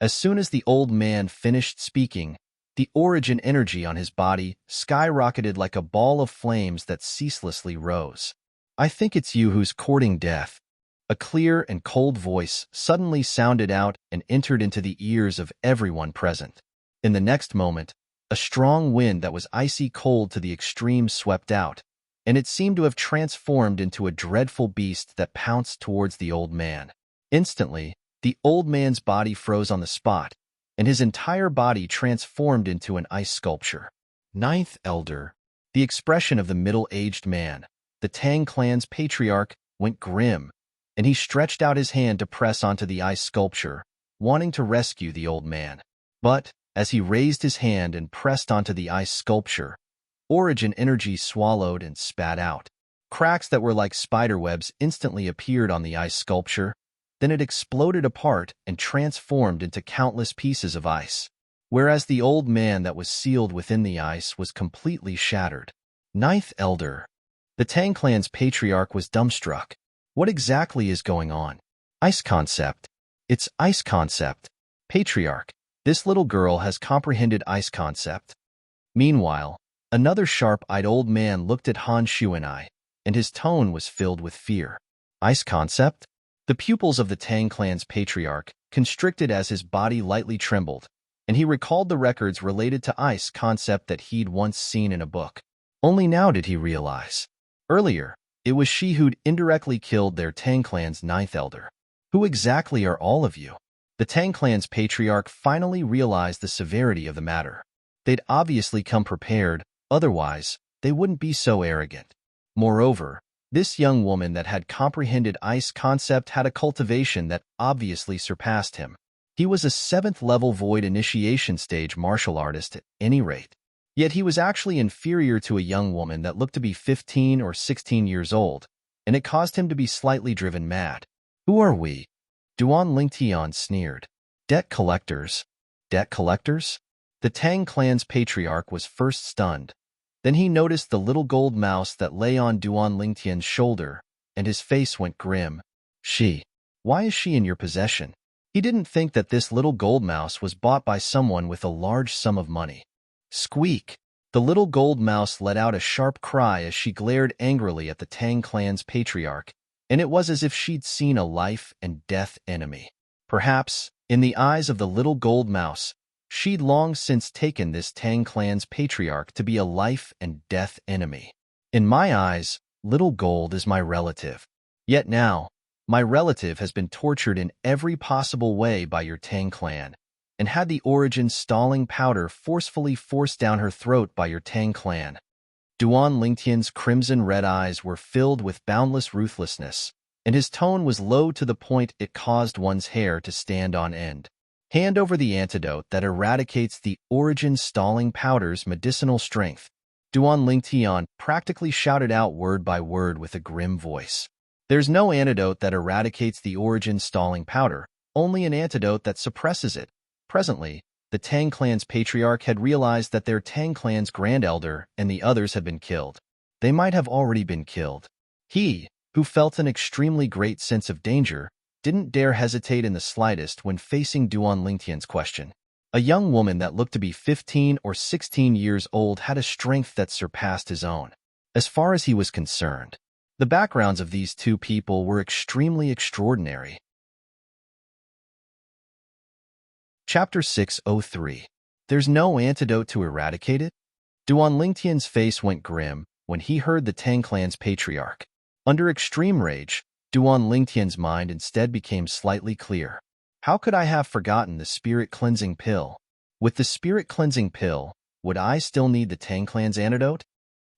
As soon as the old man finished speaking, the origin energy on his body skyrocketed like a ball of flames that ceaselessly rose. I think it's you who's courting death. A clear and cold voice suddenly sounded out and entered into the ears of everyone present. In the next moment, a strong wind that was icy cold to the extreme swept out, and it seemed to have transformed into a dreadful beast that pounced towards the old man. Instantly, the old man's body froze on the spot, and his entire body transformed into an ice sculpture. Ninth Elder. The expression of the middle-aged man, the Tang clan's patriarch, went grim, and he stretched out his hand to press onto the ice sculpture, wanting to rescue the old man. But, as he raised his hand and pressed onto the ice sculpture, origin energy swallowed and spat out. Cracks that were like spiderwebs instantly appeared on the ice sculpture. Then it exploded apart and transformed into countless pieces of ice, whereas the old man that was sealed within the ice was completely shattered. Ninth Elder. The Tang clan's patriarch was dumbstruck. What exactly is going on? Ice concept. It's ice concept. Patriarch. This little girl has comprehended ice concept. Meanwhile, another sharp-eyed old man looked at Han Shuanai, and his tone was filled with fear. Ice concept? The pupils of the Tang clan's patriarch constricted as his body lightly trembled, and he recalled the records related to ice concept that he'd once seen in a book. Only now did he realize. Earlier, it was she who'd indirectly killed their Tang clan's ninth elder. Who exactly are all of you? The Tang clan's patriarch finally realized the severity of the matter. They'd obviously come prepared, otherwise, they wouldn't be so arrogant. Moreover, this young woman that had comprehended ice concept had a cultivation that obviously surpassed him. He was a 7th-level void initiation stage martial artist at any rate. Yet he was actually inferior to a young woman that looked to be 15 or 16 years old, and it caused him to be slightly driven mad. Who are we? Duan Lingtian sneered. Debt collectors. Debt collectors? The Tang clan's patriarch was first stunned. Then he noticed the little gold mouse that lay on Duan Lingtian's shoulder, and his face went grim. Why is she in your possession? He didn't think that this little gold mouse was bought by someone with a large sum of money. Squeak! The little gold mouse let out a sharp cry as she glared angrily at the Tang clan's patriarch, and it was as if she'd seen a life and death enemy. Perhaps, in the eyes of the little gold mouse, she'd long since taken this Tang clan's patriarch to be a life and death enemy. In my eyes, little gold is my relative. Yet now, my relative has been tortured in every possible way by your Tang clan, and had the origin stalling powder forcefully forced down her throat by your Tang clan. Duan Lingtian's crimson-red eyes were filled with boundless ruthlessness, and his tone was low to the point it caused one's hair to stand on end. Hand over the antidote that eradicates the origin stalling powder's medicinal strength. Duan Lingtian practically shouted out word by word with a grim voice. There's no antidote that eradicates the origin stalling powder, only an antidote that suppresses it. Presently, the Tang clan's patriarch had realized that their Tang clan's grand elder and the others had been killed. They might have already been killed. He, who felt an extremely great sense of danger, didn't dare hesitate in the slightest when facing Duan Lingtian's question. A young woman that looked to be 15 or 16 years old had a strength that surpassed his own. As far as he was concerned, the backgrounds of these two people were extremely extraordinary. Chapter 603. There's no antidote to eradicate it? Duan Lingtian's face went grim when he heard the Tang clan's patriarch. Under extreme rage, Duan Lingtian's mind instead became slightly clear. How could I have forgotten the spirit-cleansing pill? With the spirit-cleansing pill, would I still need the Tang clan's antidote?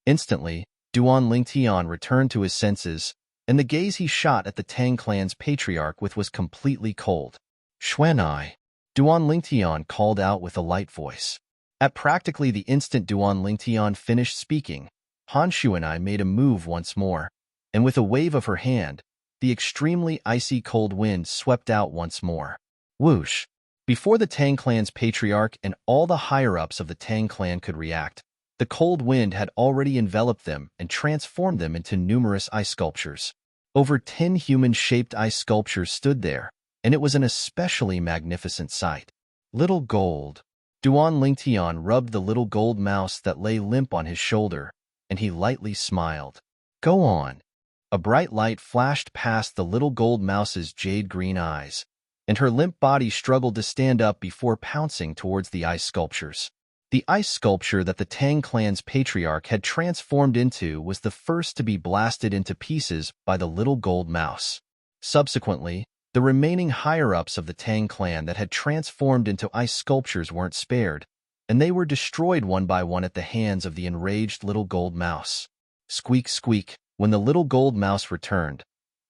Instantly, Duan Lingtian returned to his senses, and the gaze he shot at the Tang clan's patriarch with was completely cold. Xuanai. Duan Lingtian called out with a light voice. At practically the instant Duan Lingtian finished speaking, Han Shuanai made a move once more, and with a wave of her hand, the extremely icy cold wind swept out once more. Whoosh! Before the Tang clan's patriarch and all the higher-ups of the Tang clan could react, the cold wind had already enveloped them and transformed them into numerous ice sculptures. Over 10 human-shaped ice sculptures stood there, and it was an especially magnificent sight. Little gold. Duan Lingtian rubbed the little gold mouse that lay limp on his shoulder, and he lightly smiled. Go on. A bright light flashed past the little gold mouse's jade-green eyes, and her limp body struggled to stand up before pouncing towards the ice sculptures. The ice sculpture that the Tang clan's patriarch had transformed into was the first to be blasted into pieces by the little gold mouse. Subsequently, the remaining higher-ups of the Tang clan that had transformed into ice sculptures weren't spared, and they were destroyed one by one at the hands of the enraged little gold mouse. Squeak, squeak. When the little gold mouse returned,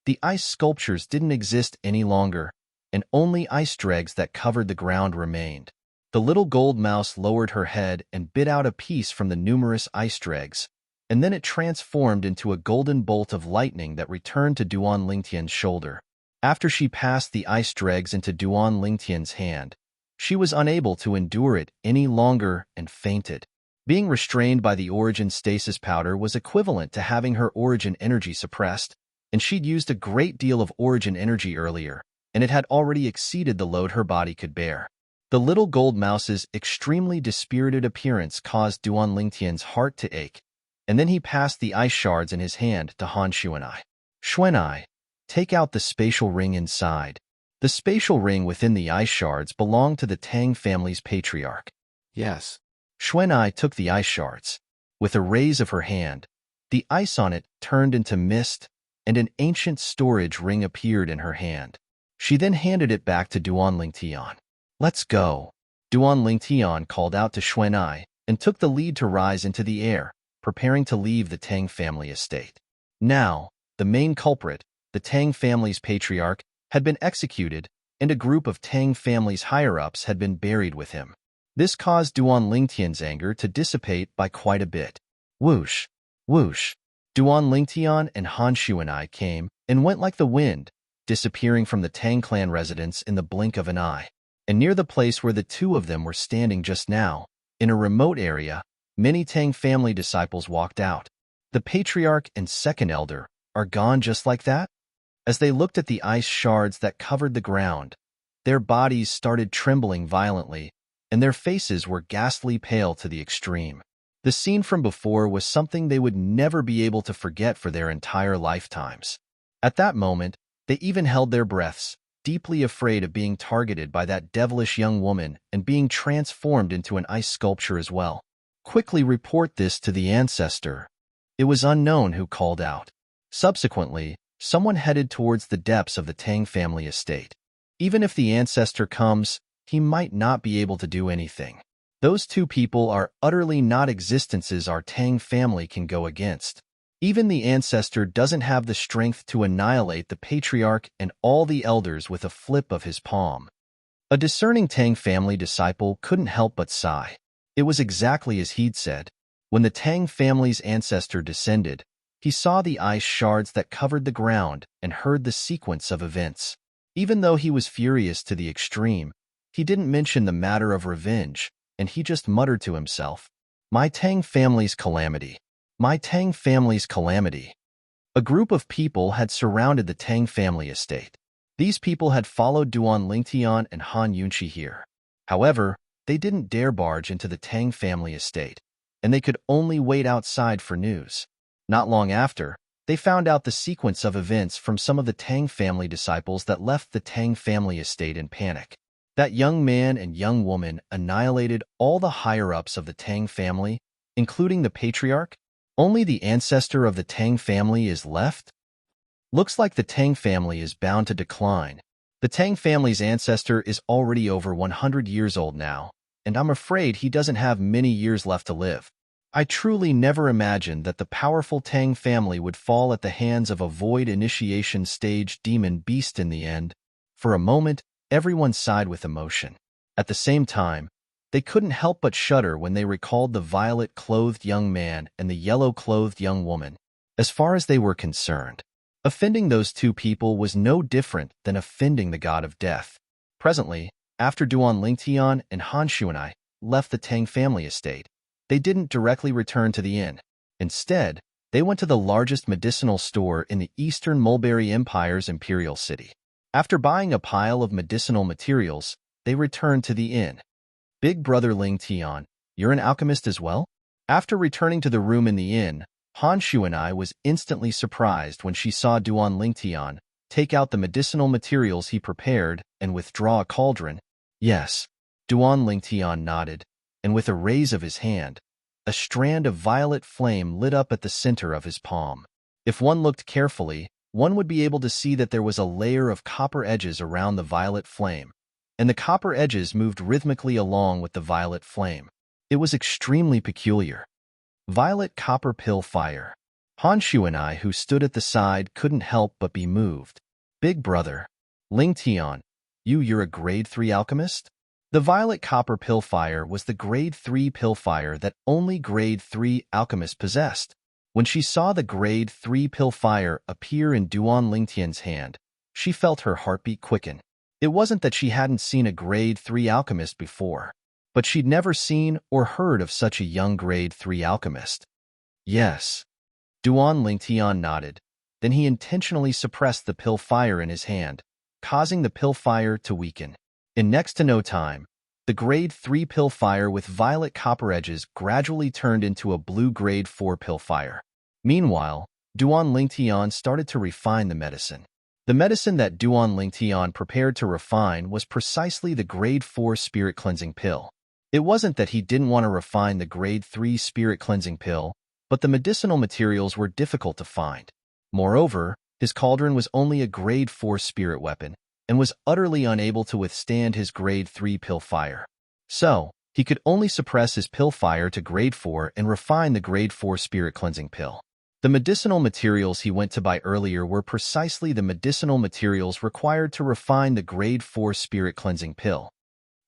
the ice sculptures didn't exist any longer, and only ice dregs that covered the ground remained. The little gold mouse lowered her head and bit out a piece from the numerous ice dregs, and then it transformed into a golden bolt of lightning that returned to Duan Lingtian's shoulder. After she passed the ice dregs into Duan Lingtian's hand, she was unable to endure it any longer and fainted. Being restrained by the origin stasis powder was equivalent to having her origin energy suppressed, and she'd used a great deal of origin energy earlier, and it had already exceeded the load her body could bear. The little gold mouse's extremely dispirited appearance caused Duan Lingtian's heart to ache, and then he passed the ice shards in his hand to Han Xuanai. Xuanai, take out the spatial ring inside. The spatial ring within the ice shards belonged to the Tang family's patriarch. Yes. Xuanai took the ice shards. With a raise of her hand, the ice on it turned into mist, and an ancient storage ring appeared in her hand. She then handed it back to Duan Lingtian. Let's go. Duan Lingtian called out to Xuanai and took the lead to rise into the air, preparing to leave the Tang family estate. Now, the main culprit, the Tang family's patriarch, had been executed, and a group of Tang family's higher-ups had been buried with him. This caused Duan Lingtian's anger to dissipate by quite a bit. Whoosh, whoosh. Duan Lingtian and Han Xuanai came and went like the wind, disappearing from the Tang clan residence in the blink of an eye. And near the place where the two of them were standing just now, in a remote area, many Tang family disciples walked out. The patriarch and second elder are gone just like that? As they looked at the ice shards that covered the ground, their bodies started trembling violently, and their faces were ghastly pale to the extreme. The scene from before was something they would never be able to forget for their entire lifetimes. At that moment, they even held their breaths, deeply afraid of being targeted by that devilish young woman and being transformed into an ice sculpture as well. Quickly report this to the ancestor. It was unknown who called out. Subsequently, someone headed towards the depths of the Tang family estate. Even if the ancestor comes, he might not be able to do anything. Those two people are utterly not existences our Tang family can go against. Even the ancestor doesn't have the strength to annihilate the patriarch and all the elders with a flip of his palm. A discerning Tang family disciple couldn't help but sigh. It was exactly as he'd said. When the Tang family's ancestor descended, he saw the ice shards that covered the ground and heard the sequence of events. Even though he was furious to the extreme, he didn't mention the matter of revenge, and he just muttered to himself, "My Tang family's calamity. My Tang family's calamity." A group of people had surrounded the Tang family estate. These people had followed Duan Lingtian and Han Yunqi here. However, they didn't dare barge into the Tang family estate, and they could only wait outside for news. Not long after, they found out the sequence of events from some of the Tang family disciples that left the Tang family estate in panic. That young man and young woman annihilated all the higher-ups of the Tang family, including the patriarch. Only the ancestor of the Tang family is left? Looks like the Tang family is bound to decline. The Tang family's ancestor is already over 100 years old now, and I'm afraid he doesn't have many years left to live. I truly never imagined that the powerful Tang family would fall at the hands of a void initiation stage demon beast in the end. For a moment, everyone sighed with emotion. At the same time, they couldn't help but shudder when they recalled the violet-clothed young man and the yellow-clothed young woman. As far as they were concerned, offending those two people was no different than offending the god of death. Presently, after Duan Lingtian and Han Xuanai left the Tang family estate, they didn't directly return to the inn. Instead, they went to the largest medicinal store in the Eastern Mulberry Empire's imperial city. After buying a pile of medicinal materials, they returned to the inn. Big brother Lingtian, you're an alchemist as well? After returning to the room in the inn, Han Xuanai was instantly surprised when she saw Duan Lingtian take out the medicinal materials he prepared and withdraw a cauldron. Yes. Duan Lingtian nodded, and with a raise of his hand, a strand of violet flame lit up at the center of his palm. If one looked carefully, one would be able to see that there was a layer of copper edges around the violet flame, and the copper edges moved rhythmically along with the violet flame. It was extremely peculiar. Violet copper pill fire. Han Xuanai, who stood at the side, couldn't help but be moved. Big brother, Lingtian, you're a grade 3 alchemist? The violet copper pill fire was the grade 3 pill fire that only grade 3 alchemists possessed. When she saw the grade 3 pill fire appear in Duan Lingtian's hand, she felt her heartbeat quicken. It wasn't that she hadn't seen a grade 3 alchemist before, but she'd never seen or heard of such a young grade 3 alchemist. Yes. Duan Lingtian nodded. Then he intentionally suppressed the pill fire in his hand, causing the pill fire to weaken. In next to no time, the grade 3 pill fire with violet copper edges gradually turned into a blue grade 4 pill fire. Meanwhile, Duan Lingtian started to refine the medicine. The medicine that Duan Lingtian prepared to refine was precisely the grade 4 spirit cleansing pill. It wasn't that he didn't want to refine the grade 3 spirit cleansing pill, but the medicinal materials were difficult to find. Moreover, his cauldron was only a grade 4 spirit weapon and was utterly unable to withstand his grade 3 pill fire. So, he could only suppress his pill fire to grade 4 and refine the grade 4 spirit cleansing pill. The medicinal materials he went to buy earlier were precisely the medicinal materials required to refine the grade 4 spirit cleansing pill.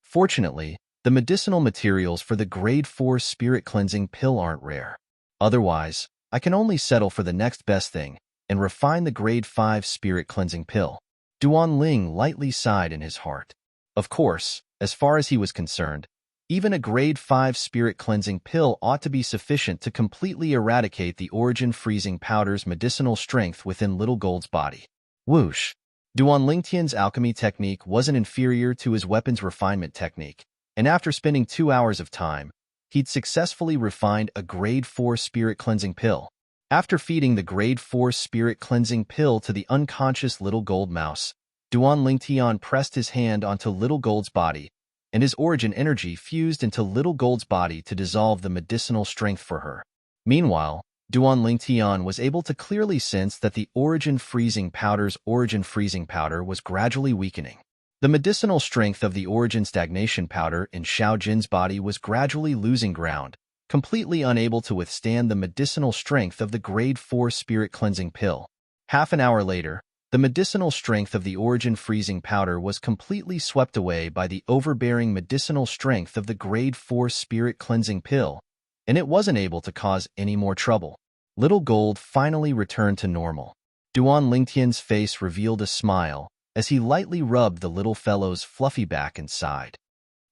Fortunately, the medicinal materials for the grade 4 spirit cleansing pill aren't rare. Otherwise, I can only settle for the next best thing and refine the grade 5 spirit cleansing pill. Duan Ling lightly sighed in his heart. Of course, as far as he was concerned, even a grade 5 spirit cleansing pill ought to be sufficient to completely eradicate the origin freezing powder's medicinal strength within Little Gold's body. Whoosh! Duan Lingtian's alchemy technique wasn't inferior to his weapon's refinement technique, and after spending 2 hours of time, he'd successfully refined a grade 4 spirit cleansing pill. After feeding the grade 4 spirit cleansing pill to the unconscious Little Gold mouse, Duan Lingtian pressed his hand onto Little Gold's body, and his origin energy fused into Little Gold's body to dissolve the medicinal strength for her. Meanwhile, Duan Lingtian was able to clearly sense that the origin freezing powder was gradually weakening. The medicinal strength of the origin stagnation powder in Xiao Jin's body was gradually losing ground, completely unable to withstand the medicinal strength of the grade 4 spirit cleansing pill. Half an hour later, the medicinal strength of the origin freezing powder was completely swept away by the overbearing medicinal strength of the grade 4 spirit cleansing pill, and it wasn't able to cause any more trouble. Little Gold finally returned to normal. Duan Lingtian's face revealed a smile as he lightly rubbed the little fellow's fluffy back and sighed.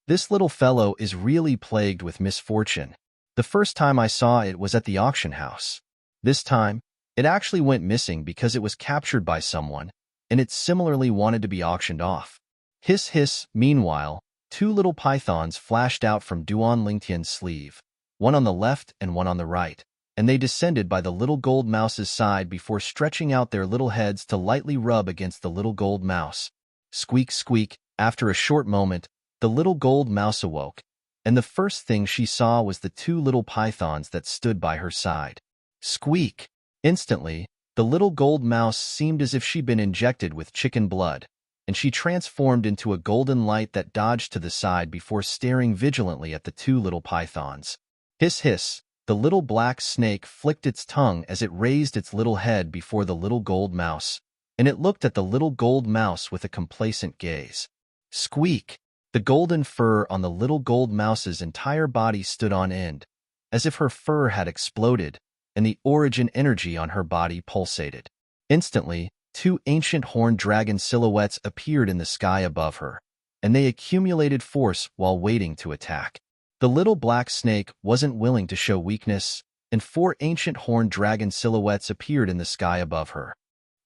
This little fellow is really plagued with misfortune. The first time I saw it was at the auction house. This time, it actually went missing because it was captured by someone, and it similarly wanted to be auctioned off. Hiss hiss. Meanwhile, 2 little pythons flashed out from Duan Lingtian's sleeve, one on the left and one on the right, and they descended by the Little Gold mouse's side before stretching out their little heads to lightly rub against the Little Gold mouse. Squeak squeak. After a short moment, the Little Gold mouse awoke, and the first thing she saw was the 2 little pythons that stood by her side. Squeak! Instantly, the Little Gold mouse seemed as if she'd been injected with chicken blood, and she transformed into a golden light that dodged to the side before staring vigilantly at the 2 little pythons. Hiss hiss! The little black snake flicked its tongue as it raised its little head before the Little Gold mouse, and it looked at the Little Gold mouse with a complacent gaze. Squeak! The golden fur on the Little Gold mouse's entire body stood on end, as if her fur had exploded, and the origin energy on her body pulsated. Instantly, 2 ancient horned dragon silhouettes appeared in the sky above her, and they accumulated force while waiting to attack. The little black snake wasn't willing to show weakness, and 4 ancient horned dragon silhouettes appeared in the sky above her.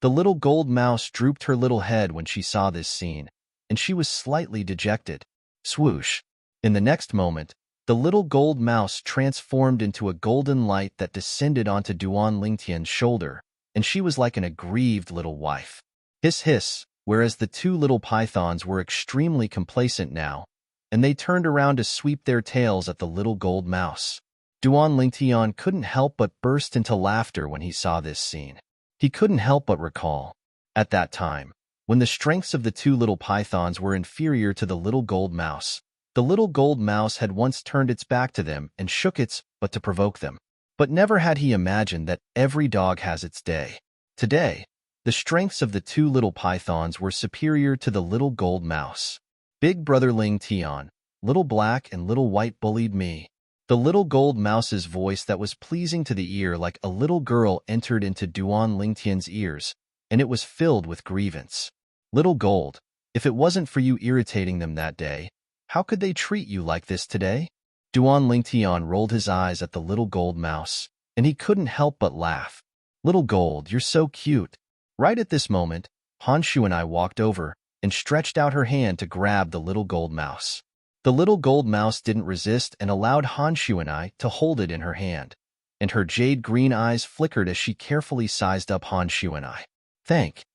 The Little Gold mouse drooped her little head when she saw this scene, and she was slightly dejected. Swoosh! In the next moment, the Little Gold mouse transformed into a golden light that descended onto Duan Lingtian's shoulder, and she was like an aggrieved little wife. Hiss hiss! Whereas the 2 little pythons were extremely complacent now, and they turned around to sweep their tails at the Little Gold mouse. Duan Lingtian couldn't help but burst into laughter when he saw this scene. He couldn't help but recall, at that time, when the strengths of the 2 little pythons were inferior to the Little Gold mouse, the Little Gold mouse had once turned its back to them and shook its butt to provoke them. But never had he imagined that every dog has its day. Today, the strengths of the 2 little pythons were superior to the Little Gold mouse. Big brother Ling Tian, little black and little white bullied me. The little gold mouse's voice that was pleasing to the ear like a little girl entered into Duan Lingtian's ears, and it was filled with grievance. Little gold, if it wasn't for you irritating them that day, how could they treat you like this today? Duan Lingtian rolled his eyes at the little gold mouse, and he couldn't help but laugh. Little gold, you're so cute. Right at this moment, Han Shu and I walked over and stretched out her hand to grab the little gold mouse. The little gold mouse didn't resist and allowed Han Shu and I to hold it in her hand, and her jade green eyes flickered as she carefully sized up Han Shu and I. Thank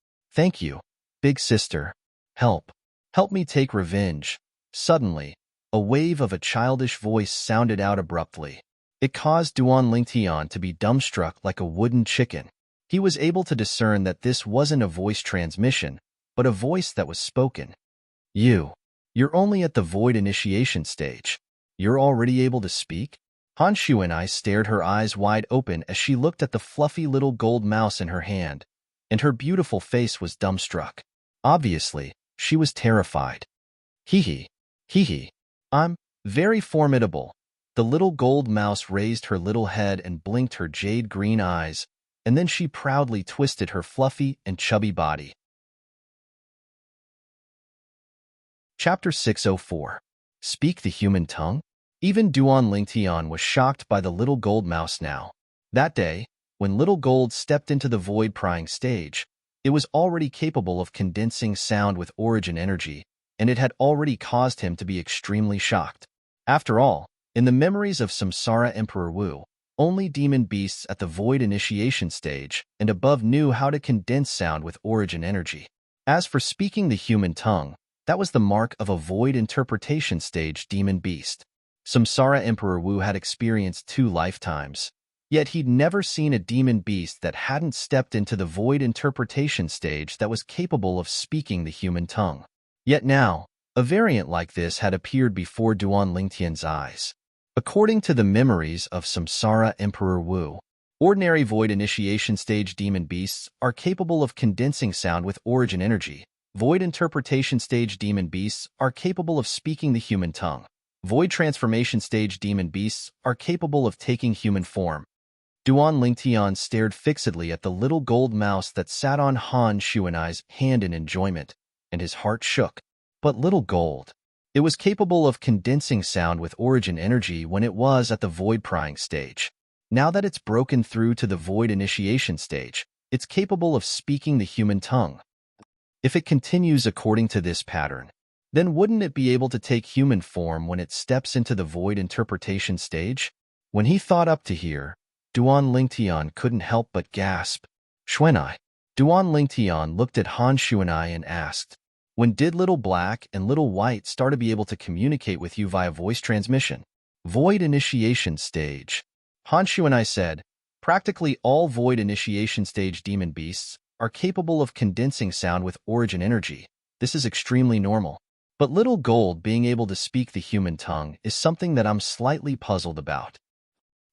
you, big sister. Help me take revenge. Suddenly, a wave of a childish voice sounded out abruptly. It caused Duan Lingtian to be dumbstruck like a wooden chicken. He was able to discern that this wasn't a voice transmission, but a voice that was spoken. You're only at the void initiation stage. You're already able to speak? Han Shu and I stared her eyes wide open as she looked at the fluffy little gold mouse in her hand, and her beautiful face was dumbstruck. Obviously, she was terrified. Hee hee. I'm very formidable. The little gold mouse raised her little head and blinked her jade green eyes, and then she proudly twisted her fluffy and chubby body. Chapter 604. Speak the Human Tongue? Even Duan Lingtian was shocked by the little gold mouse now. That day, when little gold stepped into the void prying stage, it was already capable of condensing sound with origin energy, and it had already caused him to be extremely shocked. After all, in the memories of Samsara Emperor Wu, only demon beasts at the void initiation stage and above knew how to condense sound with origin energy. As for speaking the human tongue, that was the mark of a void interpretation stage demon beast. Samsara Emperor Wu had experienced 2 lifetimes, yet he'd never seen a demon beast that hadn't stepped into the void interpretation stage that was capable of speaking the human tongue. Yet now, a variant like this had appeared before Duan Lingtian's eyes. According to the memories of Samsara Emperor Wu, ordinary void initiation stage demon beasts are capable of condensing sound with origin energy. Void interpretation stage demon beasts are capable of speaking the human tongue. Void transformation stage demon beasts are capable of taking human form. Duan Lingtian stared fixedly at the little gold mouse that sat on Han Shu and I's hand in enjoyment, and his heart shook. But little gold. It was capable of condensing sound with origin energy when it was at the void prying stage. Now that it's broken through to the void initiation stage, it's capable of speaking the human tongue. If it continues according to this pattern, then wouldn't it be able to take human form when it steps into the void interpretation stage? When he thought up to here, Duan Lingtian couldn't help but gasp. Xuanai. Duan Lingtian looked at Han Shu and I and asked, when did little black and little white start to be able to communicate with you via voice transmission? Void initiation stage. Han Shu and I said, practically all void initiation stage demon beasts are capable of condensing sound with origin energy. This is extremely normal. But little gold being able to speak the human tongue is something that I'm slightly puzzled about.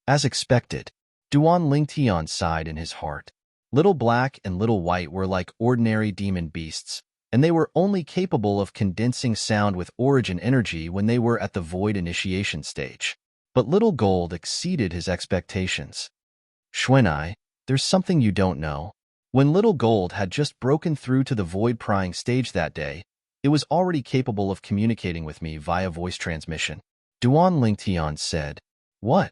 As expected, Duan Lingtian sighed in his heart. Little black and little white were like ordinary demon beasts, and they were only capable of condensing sound with origin energy when they were at the void initiation stage. But little gold exceeded his expectations. Xuanai, there's something you don't know. When little gold had just broken through to the void prying stage that day, it was already capable of communicating with me via voice transmission. Duan Lingtian said, What?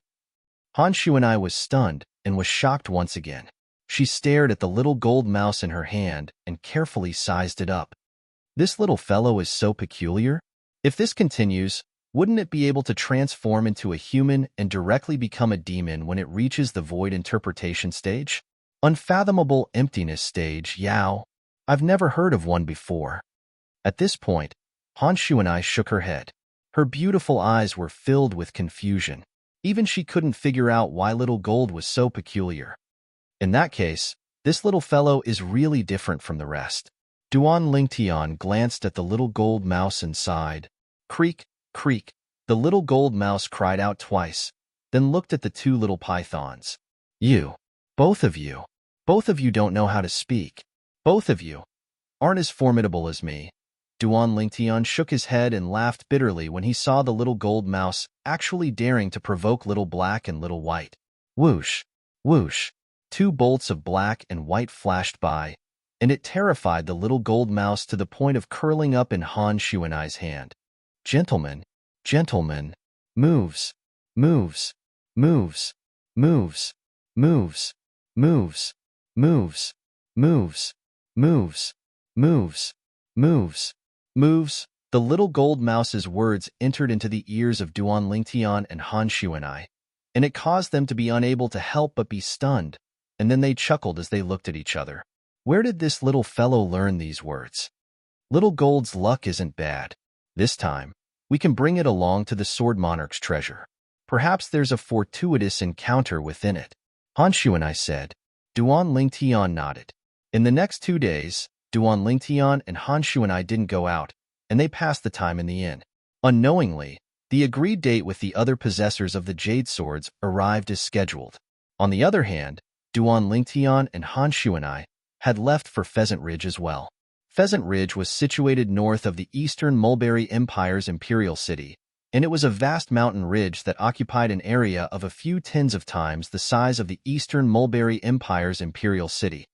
Han Shu and I was stunned and was shocked once again. She stared at the little gold mouse in her hand and carefully sized it up. This little fellow is so peculiar. If this continues, wouldn't it be able to transform into a human and directly become a demon when it reaches the void interpretation stage? Unfathomable emptiness stage, Yao. I've never heard of one before. At this point, Han Shu and I shook her head. Her beautiful eyes were filled with confusion. Even she couldn't figure out why little gold was so peculiar. In that case, this little fellow is really different from the rest. Duan Lingtian glanced at the little gold mouse and sighed. Creak, creak. The little gold mouse cried out twice, then looked at the 2 little pythons. Both of you don't know how to speak. Both of you aren't as formidable as me. Duan Lingtian shook his head and laughed bitterly when he saw the little gold mouse actually daring to provoke Little Black and Little White. Whoosh! Whoosh! 2 bolts of black and white flashed by, and it terrified the little gold mouse to the point of curling up in Han Shuanai's hand. Gentlemen, gentlemen, moves, moves, moves, moves, moves, moves, moves, moves, moves, moves, moves, moves. The little gold mouse's words entered into the ears of Duan Lingtian and Han Shuanai, and it caused them to be unable to help but be stunned, and then they chuckled as they looked at each other. Where did this little fellow learn these words? Little Gold's luck isn't bad. This time, we can bring it along to the Sword Monarch's treasure. Perhaps there's a fortuitous encounter within it. Han Shuanai said. Duan Lingtian nodded. In the next 2 days, Duan Lingtian and Han Shuanai didn't go out, and they passed the time in the inn. Unknowingly, the agreed date with the other possessors of the Jade Swords arrived as scheduled. On the other hand, Duan Lingtian and Han Shuanai had left for Pheasant Ridge as well. Pheasant Ridge was situated north of the Eastern Mulberry Empire's imperial city, and it was a vast mountain ridge that occupied an area of a few tens of times the size of the Eastern Mulberry Empire's imperial city.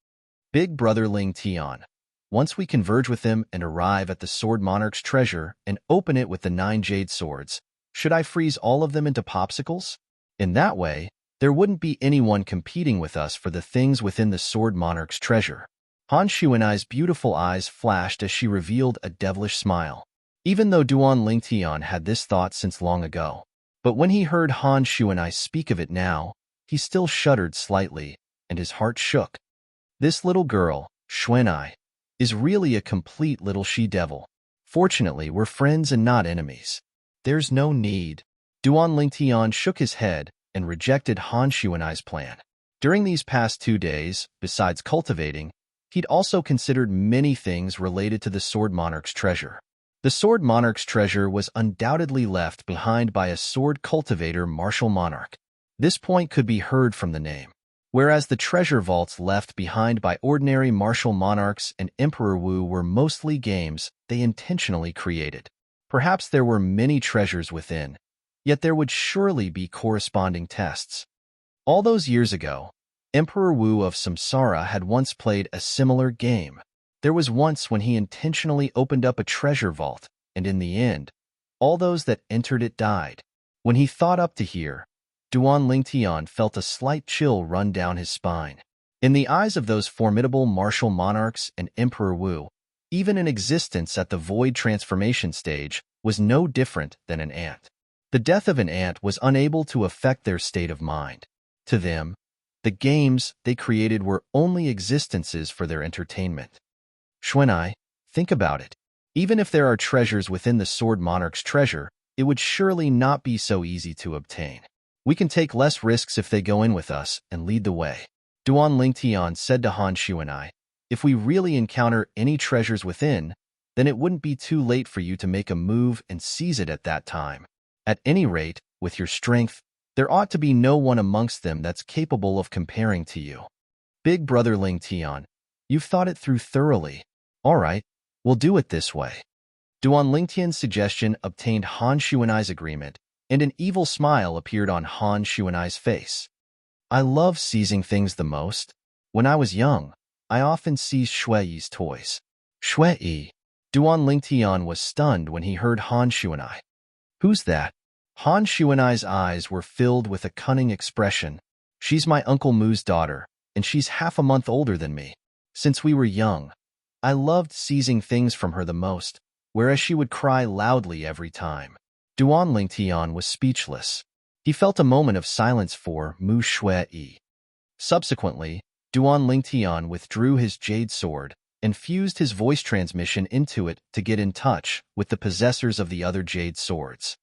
Big Brother Ling Tian. Once we converge with him and arrive at the Sword Monarch's treasure and open it with the 9 jade swords, should I freeze all of them into popsicles? In that way, there wouldn't be anyone competing with us for the things within the Sword Monarch's treasure. Han Shuanai's beautiful eyes flashed as she revealed a devilish smile. Even though Duan Lingtian had this thought since long ago, but when he heard Han Shuanai speak of it now, he still shuddered slightly, and his heart shook. This little girl, Shuanai, is really a complete little she-devil. Fortunately, we're friends and not enemies. There's no need. Duan Lingtian shook his head and rejected Han Shuanai's plan. During these past 2 days, besides cultivating, he'd also considered many things related to the Sword Monarch's treasure. The Sword Monarch's treasure was undoubtedly left behind by a sword cultivator martial monarch. This point could be heard from the name. Whereas the treasure vaults left behind by ordinary martial monarchs and Emperor Wu were mostly games they intentionally created. Perhaps there were many treasures within, yet there would surely be corresponding tests. All those years ago, Emperor Wu of Samsara had once played a similar game. There was once when he intentionally opened up a treasure vault, and in the end, all those that entered it died. When he thought up to here, Duan Lingtian felt a slight chill run down his spine. In the eyes of those formidable martial monarchs and Emperor Wu, even an existence at the void transformation stage was no different than an ant. The death of an ant was unable to affect their state of mind. To them, the games they created were only existences for their entertainment. Shuanai, think about it. Even if there are treasures within the Sword Monarch's treasure, it would surely not be so easy to obtain. We can take less risks if they go in with us and lead the way. Duan Lingtian said to Han Shuanai, if we really encounter any treasures within, then it wouldn't be too late for you to make a move and seize it at that time. At any rate, with your strength, there ought to be no one amongst them that's capable of comparing to you. Big Brother Lingtian, you've thought it through thoroughly. All right, we'll do it this way. Duan Lingtian's suggestion obtained Han Shuanai's agreement, and an evil smile appeared on Han Shuanai's face. I love seizing things the most. When I was young, I often seized Shui's toys. Shui. Duan Lingtian was stunned when he heard Han Shuanai. Who's that? Han Shuanai's eyes were filled with a cunning expression. She's my Uncle Mu's daughter, and she's half a month older than me. Since we were young, I loved seizing things from her the most, whereas she would cry loudly every time. Duan Lingtian was speechless. He felt a moment of silence for Mu Shui. Subsequently, Duan Lingtian withdrew his jade sword and fused his voice transmission into it to get in touch with the possessors of the other jade swords.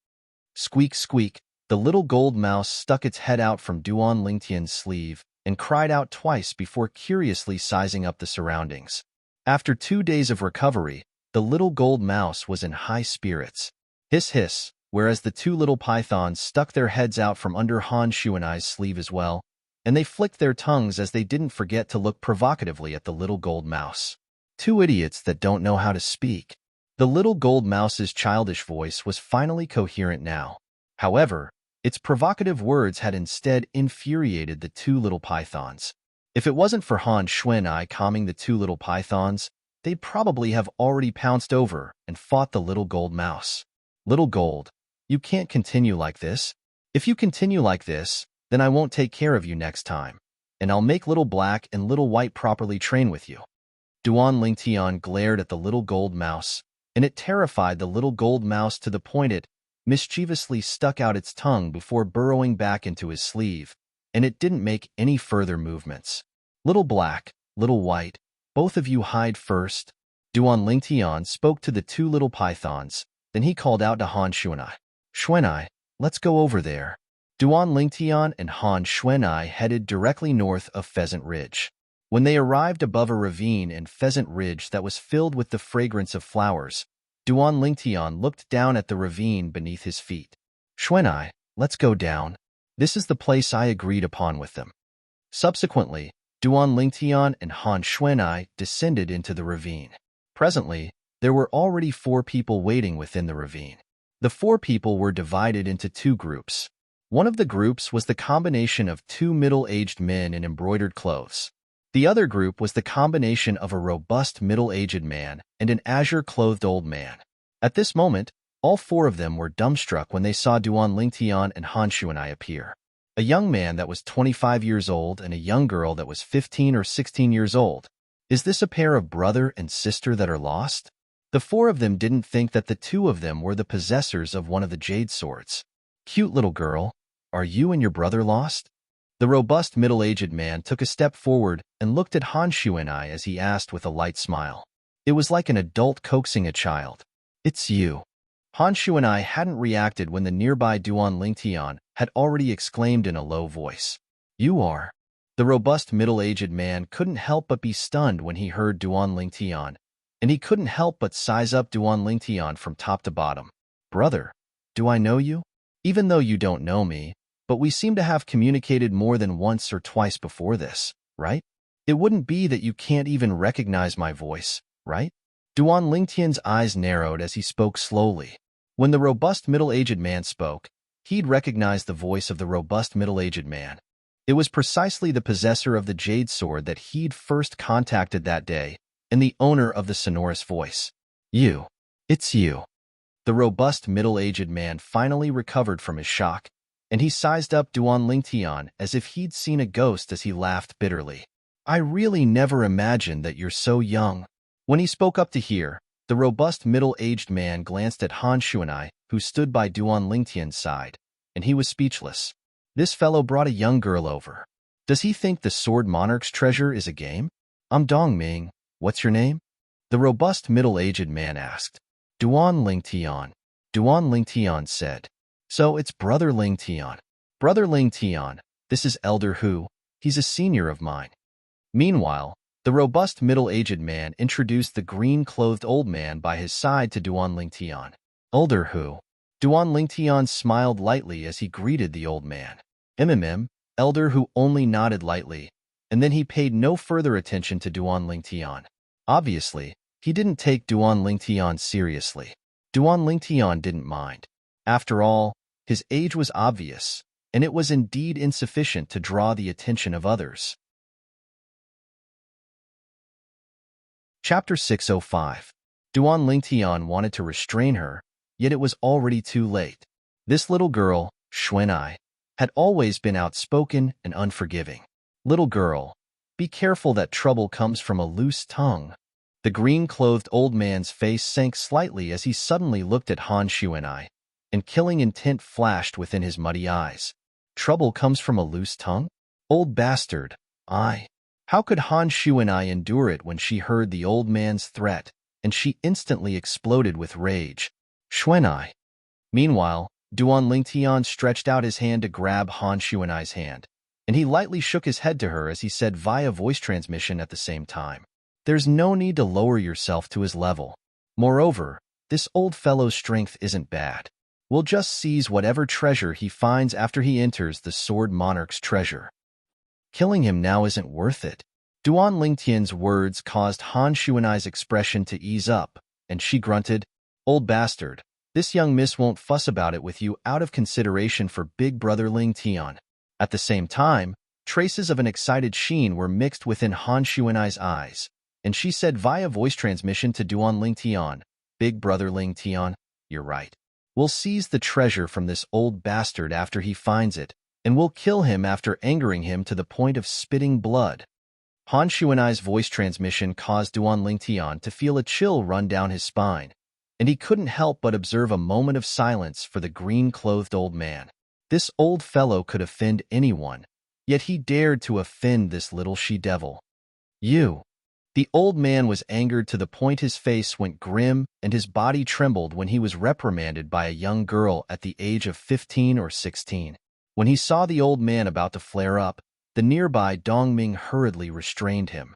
Squeak, squeak, the little gold mouse stuck its head out from Duan Lingtian's sleeve and cried out twice before curiously sizing up the surroundings. After 2 days of recovery, the little gold mouse was in high spirits. Hiss, hiss, whereas the 2 little pythons stuck their heads out from under Han Shuanai's sleeve as well, and they flicked their tongues as they didn't forget to look provocatively at the little gold mouse. 2 idiots that don't know how to speak. The little gold mouse's childish voice was finally coherent now. However, its provocative words had instead infuriated the two little pythons. If it wasn't for Han Xuanai calming the two little pythons, they'd probably have already pounced over and fought the little gold mouse. Little gold, you can't continue like this. If you continue like this, then I won't take care of you next time, and I'll make little black and little white properly train with you. Duan Lingtian glared at the little gold mouse, and it terrified the little gold mouse to the point it mischievously stuck out its tongue before burrowing back into his sleeve, and it didn't make any further movements. Little black, little white, both of you hide first. Duan Lingtian spoke to the two little pythons, then he called out to Han Xuanai. Xuanai, let's go over there. Duan Lingtian and Han Xuanai headed directly north of Pheasant Ridge. When they arrived above a ravine in Pheasant Ridge that was filled with the fragrance of flowers, Duan Lingtian looked down at the ravine beneath his feet. Xuanai, let's go down. This is the place I agreed upon with them. Subsequently, Duan Lingtian and Han Xuanai descended into the ravine. Presently, there were already 4 people waiting within the ravine. The 4 people were divided into 2 groups. One of the groups was the combination of 2 middle-aged men in embroidered clothes. The other group was the combination of a robust middle-aged man and an azure-clothed old man. At this moment, all 4 of them were dumbstruck when they saw Duan Lingtian and Han Xuanai appear. A young man that was 25 years old and a young girl that was 15 or 16 years old. Is this a pair of brother and sister that are lost? The 4 of them didn't think that the 2 of them were the possessors of one of the jade swords. Cute little girl, are you and your brother lost? The robust middle-aged man took a step forward and looked at Han Xuanai as he asked with a light smile. It was like an adult coaxing a child. It's you. Han Xuanai hadn't reacted when the nearby Duan Lingtian had already exclaimed in a low voice. You are. The robust middle-aged man couldn't help but be stunned when he heard Duan Lingtian, and he couldn't help but size up Duan Lingtian from top to bottom. Brother, do I know you? Even though you don't know me, but we seem to have communicated more than once or twice before this, right? It wouldn't be that you can't even recognize my voice, right? Duan Lingtian's eyes narrowed as he spoke slowly. When the robust middle-aged man spoke, he'd recognized the voice of the robust middle-aged man. It was precisely the possessor of the jade sword that he'd first contacted that day, and the owner of the sonorous voice. You. It's you. The robust middle-aged man finally recovered from his shock, and he sized up Duan Lingtian as if he'd seen a ghost as he laughed bitterly. I really never imagined that you're so young. When he spoke up to hear, the robust middle-aged man glanced at Han Xuanai, who stood by Duan Lingtian's side, and he was speechless. This fellow brought a young girl over. Does he think the Sword Monarch's treasure is a game? I'm Dong Ming. What's your name? The robust middle-aged man asked. Duan Lingtian. Duan Lingtian said. So it's Brother Lingtian. Brother Lingtian, this is Elder Hu. He's a senior of mine. Meanwhile, the robust middle-aged man introduced the green-clothed old man by his side to Duan Lingtian. Elder Hu. Duan Lingtian smiled lightly as he greeted the old man. Elder Hu only nodded lightly, and then he paid no further attention to Duan Lingtian. Obviously, he didn't take Duan Lingtian seriously. Duan Lingtian didn't mind. After all, his age was obvious, and it was indeed insufficient to draw the attention of others. Chapter 605. Duan Lingtian wanted to restrain her, yet it was already too late. This little girl, Xuanai, had always been outspoken and unforgiving. Little girl, be careful that trouble comes from a loose tongue. The green-clothed old man's face sank slightly as he suddenly looked at Han Xuanai, and killing intent flashed within his muddy eyes. Trouble comes from a loose tongue? Old bastard, I. How could Han Xuanai endure it when she heard the old man's threat, and she instantly exploded with rage. Xuanai. Meanwhile, Duan Lingtian stretched out his hand to grab Han Xuanai's hand, and he lightly shook his head to her as he said via voice transmission at the same time. There's no need to lower yourself to his level. Moreover, this old fellow's strength isn't bad. We'll just seize whatever treasure he finds after he enters the Sword Monarch's treasure. Killing him now isn't worth it. Duan Lingtian's words caused Han Xuanai's expression to ease up, and she grunted, "Old bastard, this young miss won't fuss about it with you out of consideration for big brother Ling Tian." At the same time, traces of an excited sheen were mixed within Han Xuanai's eyes, and she said via voice transmission to Duan Ling Tian, "Big brother Ling Tian, you're right. We'll seize the treasure from this old bastard after he finds it, and we'll kill him after angering him to the point of spitting blood." Han Xuanai's voice transmission caused Duan Ling Tian to feel a chill run down his spine, and he couldn't help but observe a moment of silence for the green-clothed old man. This old fellow could offend anyone, yet he dared to offend this little she-devil. "You." The old man was angered to the point his face went grim and his body trembled when he was reprimanded by a young girl at the age of 15 or 16. When he saw the old man about to flare up, the nearby Dongming hurriedly restrained him.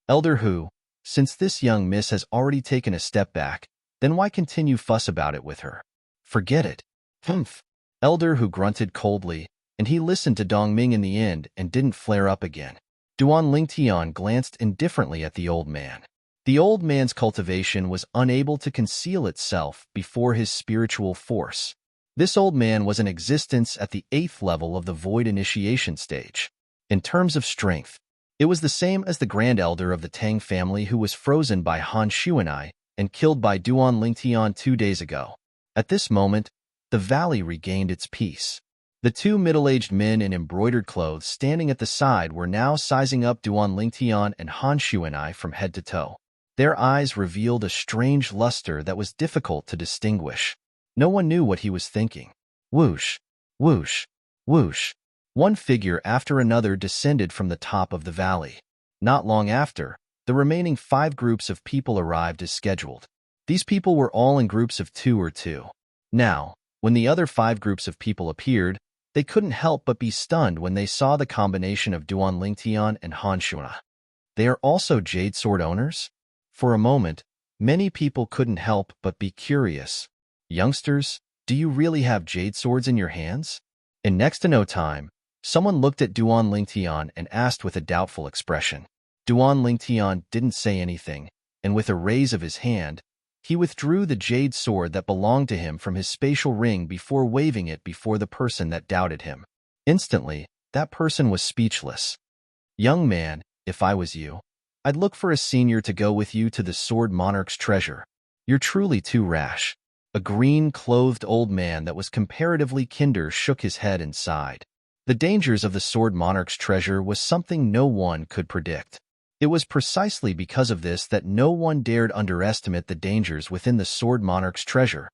"Elder Hu, since this young miss has already taken a step back, then why continue fuss about it with her? Forget it." "Humph." Elder Hu grunted coldly, and he listened to Dongming in the end and didn't flare up again. Duan Ling Tian glanced indifferently at the old man. The old man's cultivation was unable to conceal itself before his spiritual force. This old man was in existence at the 8th level of the Void Initiation stage. In terms of strength, it was the same as the Grand Elder of the Tang family who was frozen by Han Xuanai and killed by Duan Ling Tian 2 days ago. At this moment, the valley regained its peace. The two middle-aged men in embroidered clothes standing at the side were now sizing up Duan Ling Tian and Han Xuanai from head to toe. Their eyes revealed a strange luster that was difficult to distinguish. No one knew what he was thinking. Whoosh, whoosh, whoosh. One figure after another descended from the top of the valley. Not long after, the remaining 5 groups of people arrived as scheduled. These people were all in groups of 2 or 2. Now, when the other 5 groups of people appeared, they couldn't help but be stunned when they saw the combination of Duan Ling Tian and Han Xuanai. They are also Jade Sword owners? For a moment, many people couldn't help but be curious. "Youngsters, do you really have Jade Swords in your hands?" In next to no time, someone looked at Duan Ling Tian and asked with a doubtful expression. Duan Ling Tian didn't say anything, and with a raise of his hand, he withdrew the jade sword that belonged to him from his spatial ring before waving it before the person that doubted him. Instantly, that person was speechless. "Young man, if I was you, I'd look for a senior to go with you to the Sword Monarch's treasure. You're truly too rash." A green-clothed old man that was comparatively kinder shook his head and sighed. The dangers of the Sword Monarch's treasure was something no one could predict. It was precisely because of this that no one dared underestimate the dangers within the Sword Monarch's treasure.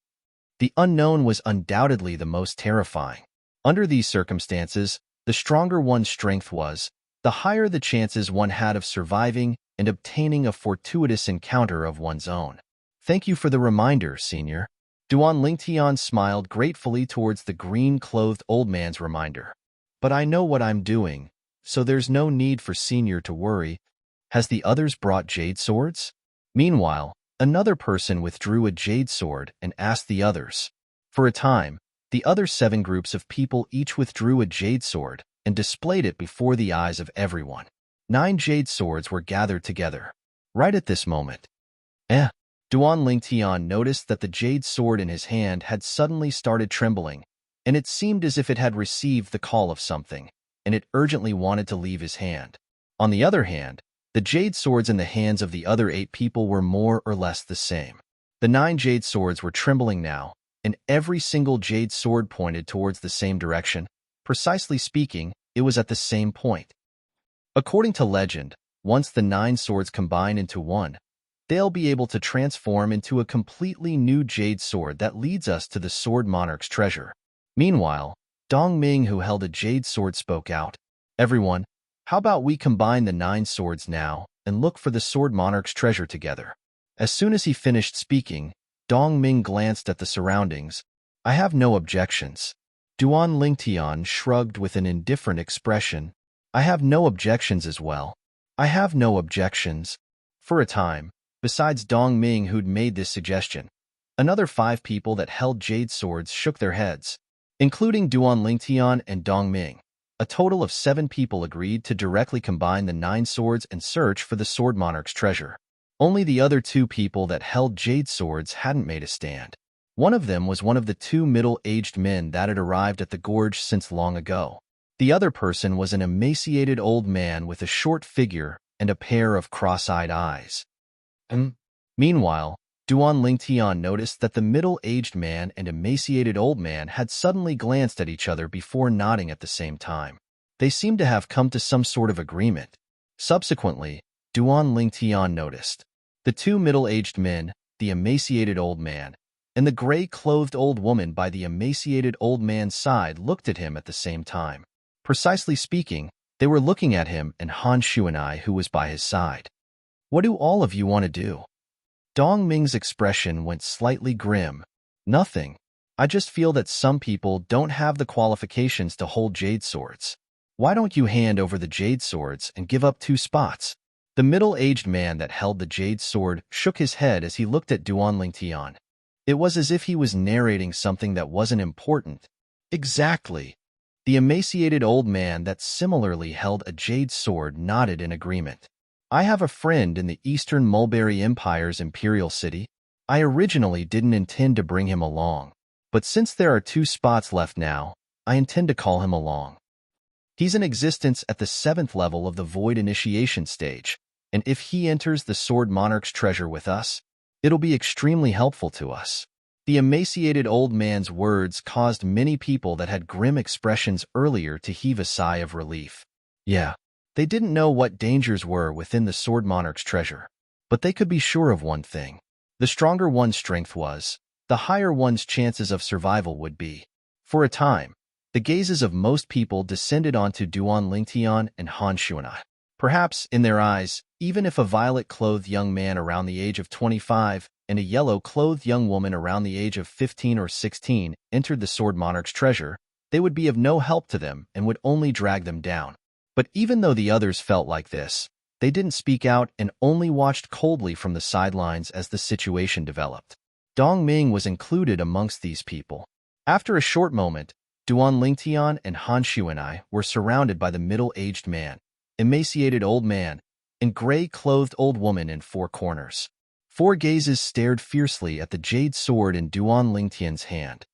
The unknown was undoubtedly the most terrifying. Under these circumstances, the stronger one's strength was, the higher the chances one had of surviving and obtaining a fortuitous encounter of one's own. "Thank you for the reminder, senior." Duan Ling Tian smiled gratefully towards the green-clothed old man's reminder. "But I know what I'm doing, so there's no need for senior to worry. Has the others brought jade swords?" Meanwhile, another person withdrew a jade sword and asked the others. For a time, the other 7 groups of people each withdrew a jade sword and displayed it before the eyes of everyone. 9 jade swords were gathered together. Right at this moment, Duan Ling Tian noticed that the jade sword in his hand had suddenly started trembling, and it seemed as if it had received the call of something, and it urgently wanted to leave his hand. On the other hand, the jade swords in the hands of the other 8 people were more or less the same. The 9 jade swords were trembling now, and every single jade sword pointed towards the same direction. Precisely speaking, it was at the same point. According to legend, once the 9 swords combine into one, they'll be able to transform into a completely new jade sword that leads us to the Sword Monarch's treasure. Meanwhile, Dong Ming, who held a jade sword, spoke out. "Everyone, how about we combine the 9 swords now and look for the Sword Monarch's treasure together?" As soon as he finished speaking, Dong Ming glanced at the surroundings. "I have no objections." Duan Ling Tian shrugged with an indifferent expression. "I have no objections as well." "I have no objections." For a time, besides Dong Ming, who'd made this suggestion, another 5 people that held jade swords shook their heads, including Duan Ling Tian and Dong Ming. A total of 7 people agreed to directly combine the 9 swords and search for the Sword Monarch's treasure. Only the other two people that held jade swords hadn't made a stand. One of them was one of the two middle-aged men that had arrived at the gorge since long ago. The other person was an emaciated old man with a short figure and a pair of cross-eyed eyes. Meanwhile, Duan Lingtian noticed that the middle-aged man and emaciated old man had suddenly glanced at each other before nodding at the same time. They seemed to have come to some sort of agreement. Subsequently, Duan Lingtian noticed the two middle-aged men, the emaciated old man, and the gray-clothed old woman by the emaciated old man's side looked at him at the same time. Precisely speaking, they were looking at him and Han Shuanai, who was by his side. "What do all of you want to do?" Dong Ming's expression went slightly grim. "Nothing. I just feel that some people don't have the qualifications to hold jade swords. Why don't you hand over the jade swords and give up 2 spots?" The middle-aged man that held the jade sword shook his head as he looked at Duan Lingtian. It was as if he was narrating something that wasn't important. "Exactly." The emaciated old man that similarly held a jade sword nodded in agreement. "I have a friend in the Eastern Mulberry Empire's imperial city. I originally didn't intend to bring him along, but since there are 2 spots left now, I intend to call him along. He's in existence at the 7th level of the Void Initiation stage, and if he enters the Sword Monarch's treasure with us, it'll be extremely helpful to us." The emaciated old man's words caused many people that had grim expressions earlier to heave a sigh of relief. Yeah, they didn't know what dangers were within the Sword Monarch's treasure, but they could be sure of one thing. The stronger one's strength was, the higher one's chances of survival would be. For a time, the gazes of most people descended onto Duan Lingtian and Han Shuanai. Perhaps, in their eyes, even if a violet-clothed young man around the age of 25 and a yellow-clothed young woman around the age of 15 or 16 entered the Sword Monarch's treasure, they would be of no help to them and would only drag them down. But even though the others felt like this, they didn't speak out and only watched coldly from the sidelines as the situation developed. Dong Ming was included amongst these people. After a short moment, Duan Lingtian and Han Shuanai were surrounded by the middle-aged man, emaciated old man, and gray-clothed old woman in 4 corners. 4 gazes stared fiercely at the jade sword in Duan Lingtian's hand.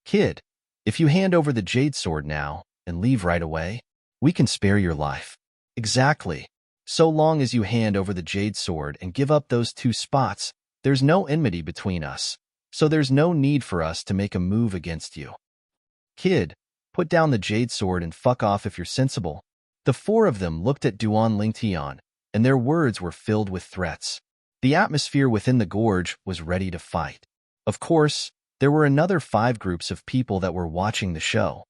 "Kid, if you hand over the jade sword now and leave right away, we can spare your life." "Exactly. So long as you hand over the jade sword and give up those 2 spots, there's no enmity between us, so there's no need for us to make a move against you. Kid, put down the jade sword and fuck off if you're sensible." The 4 of them looked at Duan Lingtian, and their words were filled with threats. The atmosphere within the gorge was ready to fight. Of course, there were another 5 groups of people that were watching the show.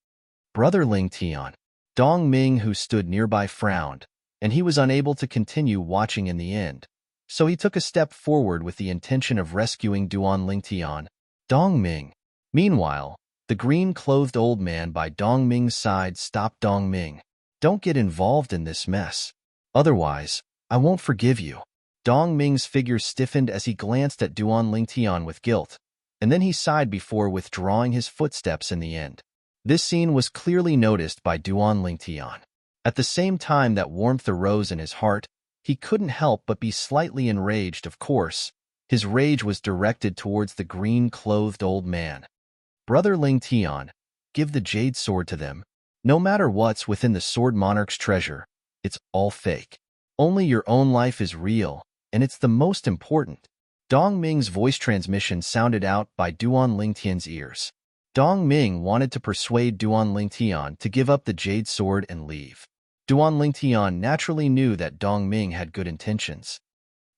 Brother Lingtian. Dong Ming, who stood nearby, frowned, and he was unable to continue watching in the end. So he took a step forward with the intention of rescuing Duan Lingtian. Dong Ming. Meanwhile, the green-clothed old man by Dong Ming's side stopped Dong Ming. "Don't get involved in this mess. Otherwise, I won't forgive you." Dong Ming's figure stiffened as he glanced at Duan Lingtian with guilt, and then he sighed before withdrawing his footsteps in the end. This scene was clearly noticed by Duan Lingtian. At the same time that warmth arose in his heart, he couldn't help but be slightly enraged. Of course, his rage was directed towards the green-clothed old man. "Brother Lingtian, give the jade sword to them. No matter what's within the Sword Monarch's treasure, it's all fake. Only your own life is real, and it's the most important." Dong Ming's voice transmission sounded out by Duan Lingtian's ears. Dong Ming wanted to persuade Duan Lingtian to give up the jade sword and leave. Duan Lingtian naturally knew that Dong Ming had good intentions.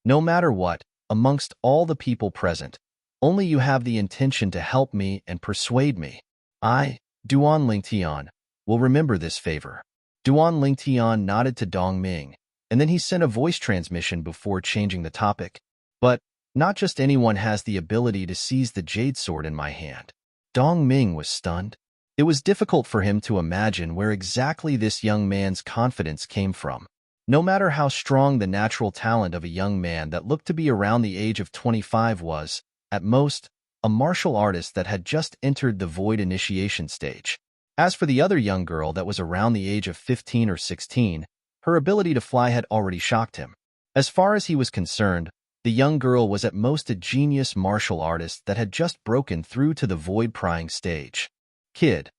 "No matter what, amongst all the people present, only you have the intention to help me and persuade me. I, Duan Lingtian, will remember this favor." Duan Lingtian nodded to Dong Ming, and then he sent a voice transmission before changing the topic. "But not just anyone has the ability to seize the jade sword in my hand." Dong Ming was stunned. It was difficult for him to imagine where exactly this young man's confidence came from. No matter how strong the natural talent of a young man that looked to be around the age of 25 was, at most, a martial artist that had just entered the Void Initiation stage. As for the other young girl that was around the age of 15 or 16, her ability to fly had already shocked him. As far as he was concerned, The young girl was at most a genius martial artist that had just broken through to the void-prying stage. Kid,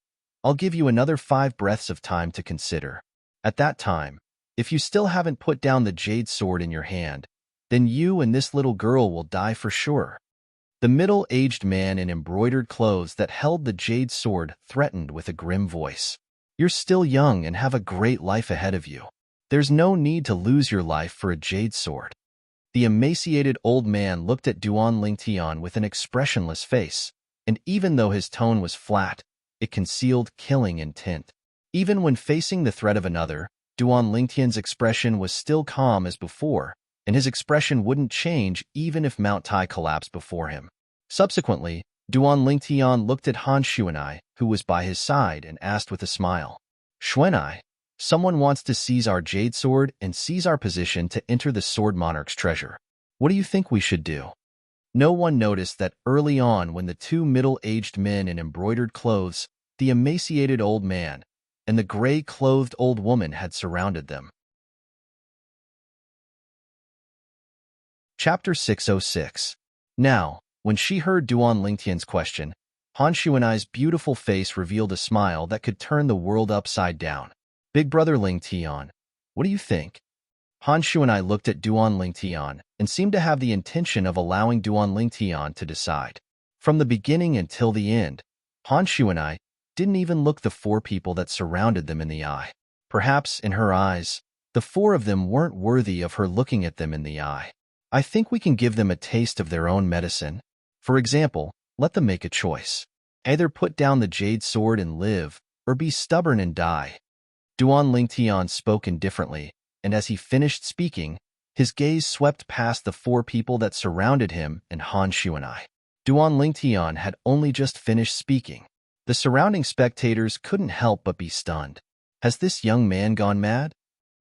I'll give you another 5 breaths of time to consider. At that time, if you still haven't put down the jade sword in your hand, then you and this little girl will die for sure. The middle-aged man in embroidered clothes that held the jade sword threatened with a grim voice. You're still young and have a great life ahead of you. There's no need to lose your life for a jade sword. The emaciated old man looked at Duan Lingtian with an expressionless face, and even though his tone was flat, it concealed killing intent. Even when facing the threat of another, Duan Lingtian's expression was still calm as before, and his expression wouldn't change even if Mount Tai collapsed before him. Subsequently, Duan Lingtian looked at Han Xuanai, who was by his side, and asked with a smile, Xuanai, someone wants to seize our jade sword and seize our position to enter the Sword Monarch's treasure. What do you think we should do? No one noticed that early on when the 2 middle-aged men in embroidered clothes, the emaciated old man, and the gray-clothed old woman had surrounded them. Chapter 606. Now, when she heard Duan Lingtian's question, Han Xuanai's beautiful face revealed a smile that could turn the world upside down. Big brother Lingtian, what do you think? Han Xuanai looked at Duan Lingtian and seemed to have the intention of allowing Duan Lingtian to decide. From the beginning until the end, Han Xuanai didn't even look the 4 people that surrounded them in the eye. Perhaps, in her eyes, the 4 of them weren't worthy of her looking at them in the eye. I think we can give them a taste of their own medicine. For example, let them make a choice. Either put down the jade sword and live, or be stubborn and die. Duan Lingtian spoke indifferently, and as he finished speaking, his gaze swept past the 4 people that surrounded him and Han Xuanai. Duan Lingtian had only just finished speaking. The surrounding spectators couldn't help but be stunned. Has this young man gone mad?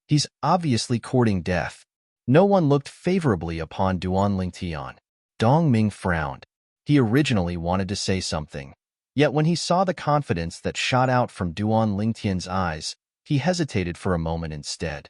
He's obviously courting death. No one looked favorably upon Duan Lingtian. Dong Ming frowned. He originally wanted to say something. Yet when he saw the confidence that shot out from Duan Lingtian's eyes, he hesitated for a moment instead.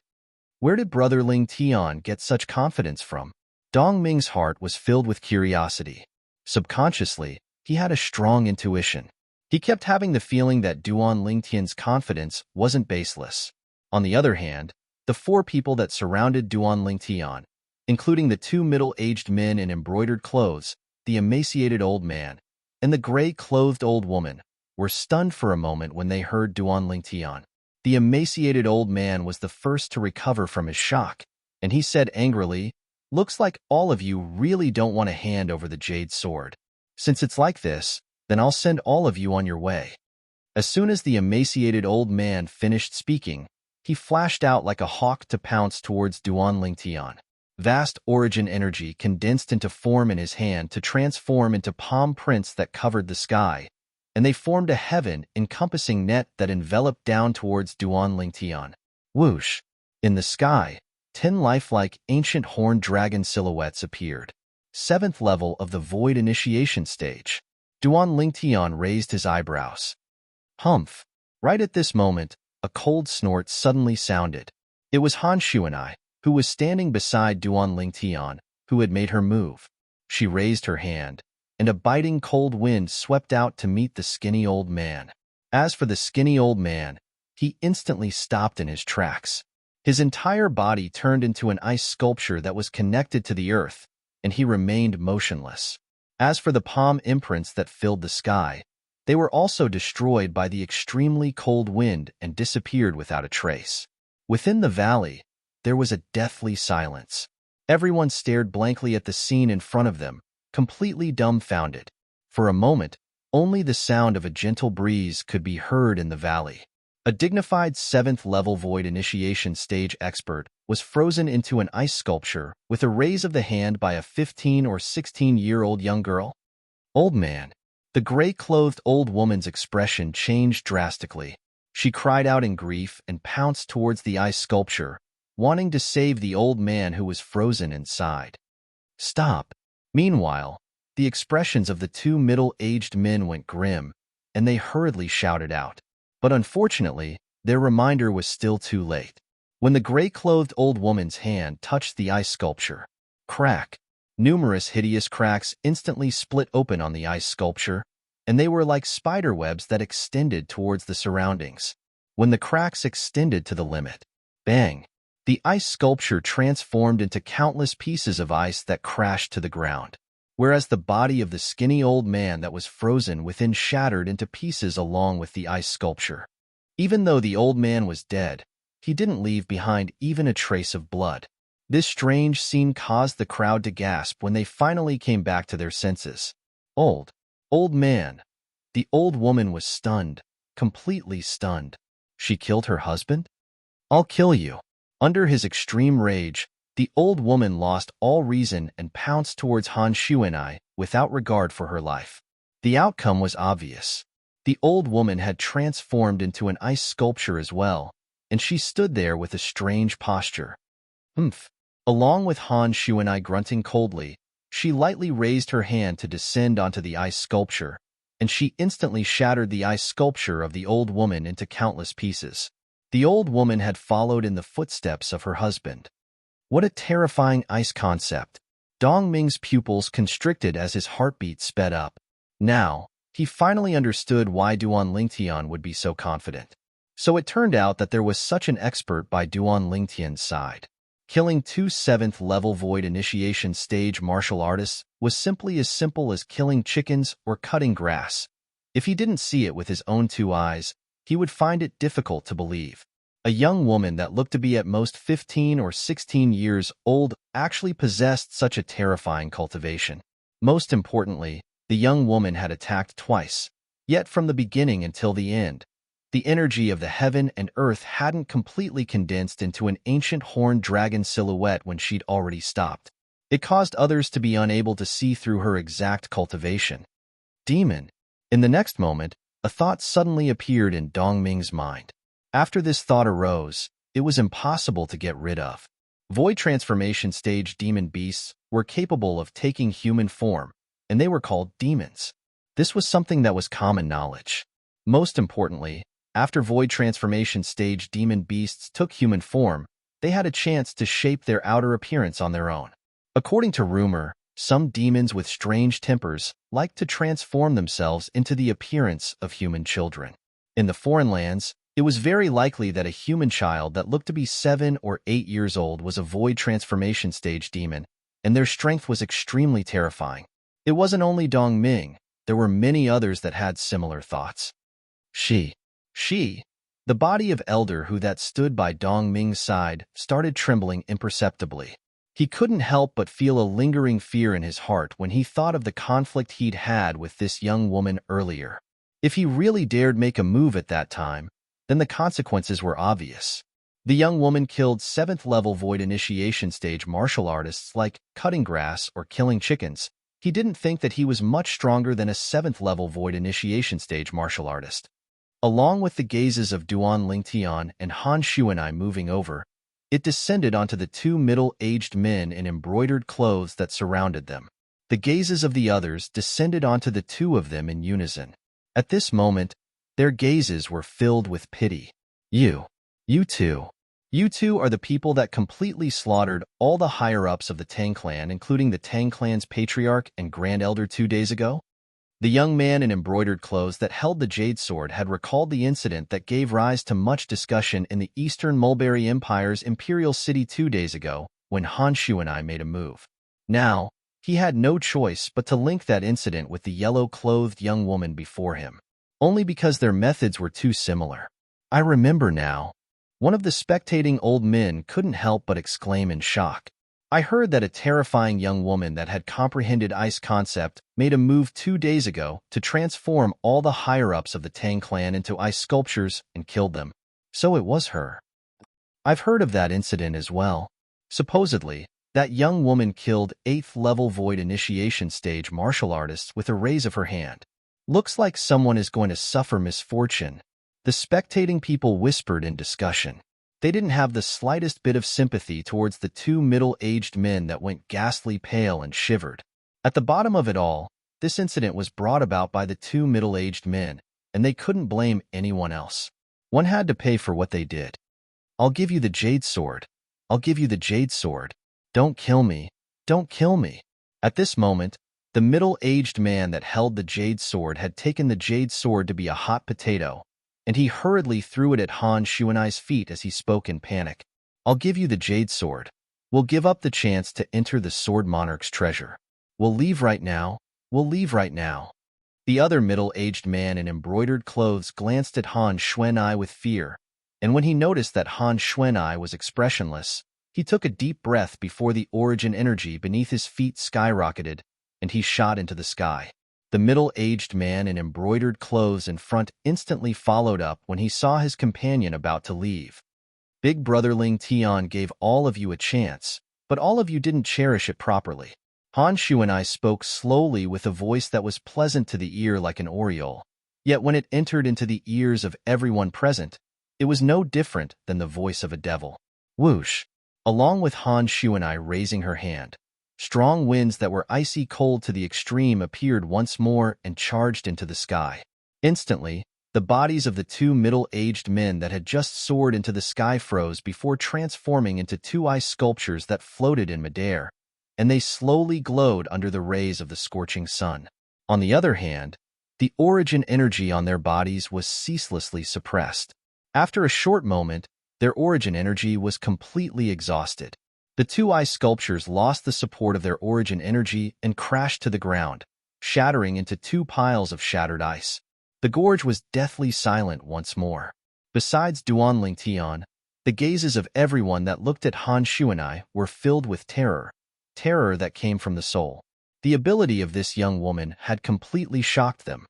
Where did brother Lingtian get such confidence from? Dong Ming's heart was filled with curiosity. Subconsciously, he had a strong intuition. He kept having the feeling that Duan Lingtian's confidence wasn't baseless. On the other hand, the 4 people that surrounded Duan Lingtian, including the 2 middle-aged men in embroidered clothes, the emaciated old man, and the gray-clothed old woman, were stunned for a moment when they heard Duan Lingtian. The emaciated old man was the first to recover from his shock, and he said angrily, Looks like all of you really don't want to hand over the jade sword. Since it's like this, then I'll send all of you on your way. As soon as the emaciated old man finished speaking, he flashed out like a hawk to pounce towards Duan Lingtian. Vast origin energy condensed into form in his hand to transform into palm prints that covered the sky, and they formed a heaven-encompassing net that enveloped down towards Duan Lingtian. Whoosh! In the sky, 10 lifelike ancient horned dragon silhouettes appeared. 7th level of the Void Initiation stage. Duan Lingtian raised his eyebrows. Humph! Right at this moment, a cold snort suddenly sounded. It was Han Xuanai, who was standing beside Duan Lingtian, who had made her move. She raised her hand, and a biting cold wind swept out to meet the skinny old man. As for the skinny old man, he instantly stopped in his tracks. His entire body turned into an ice sculpture that was connected to the earth, and he remained motionless. As for the palm imprints that filled the sky, they were also destroyed by the extremely cold wind and disappeared without a trace. Within the valley, there was a deathly silence. Everyone stared blankly at the scene in front of them, completely dumbfounded. For a moment, only the sound of a gentle breeze could be heard in the valley. A dignified 7th level Void Initiation stage expert was frozen into an ice sculpture with a raise of the hand by a 15 or 16-year-old young girl. Old man. The gray-clothed old woman's expression changed drastically. She cried out in grief and pounced towards the ice sculpture, wanting to save the old man who was frozen inside. Stop! Meanwhile, the expressions of the 2 middle-aged men went grim, and they hurriedly shouted out. But unfortunately, their reminder was still too late. When the gray-clothed old woman's hand touched the ice sculpture, crack! Numerous hideous cracks instantly split open on the ice sculpture, and they were like spider webs that extended towards the surroundings. When the cracks extended to the limit, bang! The ice sculpture transformed into countless pieces of ice that crashed to the ground, whereas the body of the skinny old man that was frozen within shattered into pieces along with the ice sculpture. Even though the old man was dead, he didn't leave behind even a trace of blood. This strange scene caused the crowd to gasp when they finally came back to their senses. Old man. The old woman was stunned, completely stunned. She killed her husband? I'll kill you. Under his extreme rage, the old woman lost all reason and pounced towards Han Shuenai without regard for her life. The outcome was obvious. The old woman had transformed into an ice sculpture as well, and she stood there with a strange posture. Humph. Along with Han Shuenai grunting coldly, she lightly raised her hand to descend onto the ice sculpture, and she instantly shattered the ice sculpture of the old woman into countless pieces. The old woman had followed in the footsteps of her husband. What a terrifying ice concept. Dong Ming's pupils constricted as his heartbeat sped up. Now, he finally understood why Duan Lingtian would be so confident. So it turned out that there was such an expert by Duan Lingtian's side. Killing two 7th-level Void Initiation stage martial artists was simply as simple as killing chickens or cutting grass. If he didn't see it with his own 2 eyes, he would find it difficult to believe. A young woman that looked to be at most 15 or 16 years old actually possessed such a terrifying cultivation. Most importantly, the young woman had attacked twice, yet from the beginning until the end, the energy of the heaven and earth hadn't completely condensed into an ancient horned dragon silhouette when she'd already stopped. It caused others to be unable to see through her exact cultivation. Demon. In the next moment, a thought suddenly appeared in Dong Ming's mind. After this thought arose, it was impossible to get rid of. Void transformation stage demon beasts were capable of taking human form, and they were called demons. This was something that was common knowledge. Most importantly, after Void Transformation stage demon beasts took human form, they had a chance to shape their outer appearance on their own. According to rumor, some demons with strange tempers like to transform themselves into the appearance of human children. In the foreign lands, it was very likely that a human child that looked to be 7 or 8 years old was a Void Transformation stage demon, and their strength was extremely terrifying. It wasn't only Dong Ming, there were many others that had similar thoughts. The body of Elder Hu that stood by Dong Ming's side started trembling imperceptibly. He couldn't help but feel a lingering fear in his heart when he thought of the conflict he'd had with this young woman earlier. If he really dared make a move at that time, then the consequences were obvious. The young woman killed 7th-level Void Initiation stage martial artists like cutting grass or killing chickens. He didn't think that he was much stronger than a 7th-level Void Initiation stage martial artist. Along with the gazes of Duan Lingtian and Han Shuenai moving over, it descended onto the 2 middle-aged men in embroidered clothes that surrounded them. The gazes of the others descended onto the 2 of them in unison. At this moment, their gazes were filled with pity. You two are the people that completely slaughtered all the higher-ups of the Tang clan, including the Tang clan's patriarch and grand elder 2 days ago? The young man in embroidered clothes that held the jade sword had recalled the incident that gave rise to much discussion in the Eastern Mulberry Empire's Imperial City 2 days ago when Han Shuenai made a move. Now, he had no choice but to link that incident with the yellow-clothed young woman before him, only because their methods were too similar. I remember now. One of the spectating old men couldn't help but exclaim in shock. I heard that a terrifying young woman that had comprehended ice concept made a move 2 days ago to transform all the higher-ups of the Tang clan into ice sculptures and killed them. So it was her. I've heard of that incident as well. Supposedly, that young woman killed 8th-level Void Initiation stage martial artists with a raise of her hand. Looks like someone is going to suffer misfortune. The spectating people whispered in discussion. They didn't have the slightest bit of sympathy towards the 2 middle-aged men that went ghastly pale and shivered. At the bottom of it all, this incident was brought about by the 2 middle-aged men, and they couldn't blame anyone else. One had to pay for what they did. I'll give you the jade sword. I'll give you the jade sword. Don't kill me. Don't kill me. At this moment, the middle-aged man that held the jade sword had taken the jade sword to be a hot potato, and he hurriedly threw it at Han Shuanai's feet as he spoke in panic. I'll give you the jade sword. We'll give up the chance to enter the Sword Monarch's treasure. We'll leave right now. We'll leave right now. The other middle-aged man in embroidered clothes glanced at Han Shuanai with fear, and when he noticed that Han Shuanai was expressionless, he took a deep breath before the origin energy beneath his feet skyrocketed, and he shot into the sky. The middle-aged man in embroidered clothes in front instantly followed up when he saw his companion about to leave. Big Brother Ling Tian gave all of you a chance, but all of you didn't cherish it properly. Han Shuanai spoke slowly with a voice that was pleasant to the ear like an oriole, yet when it entered into the ears of everyone present, it was no different than the voice of a devil. Whoosh! Along with Han Shuanai raising her hand, strong winds that were icy cold to the extreme appeared once more and charged into the sky. Instantly, the bodies of the two middle-aged men that had just soared into the sky froze before transforming into two ice sculptures that floated in midair, and they slowly glowed under the rays of the scorching sun. On the other hand, the origin energy on their bodies was ceaselessly suppressed. After a short moment, their origin energy was completely exhausted. The two ice sculptures lost the support of their origin energy and crashed to the ground, shattering into two piles of shattered ice. The gorge was deathly silent once more. Besides Duan Ling Tian, the gazes of everyone that looked at Han Shuanai were filled with terror that came from the soul. The ability of this young woman had completely shocked them.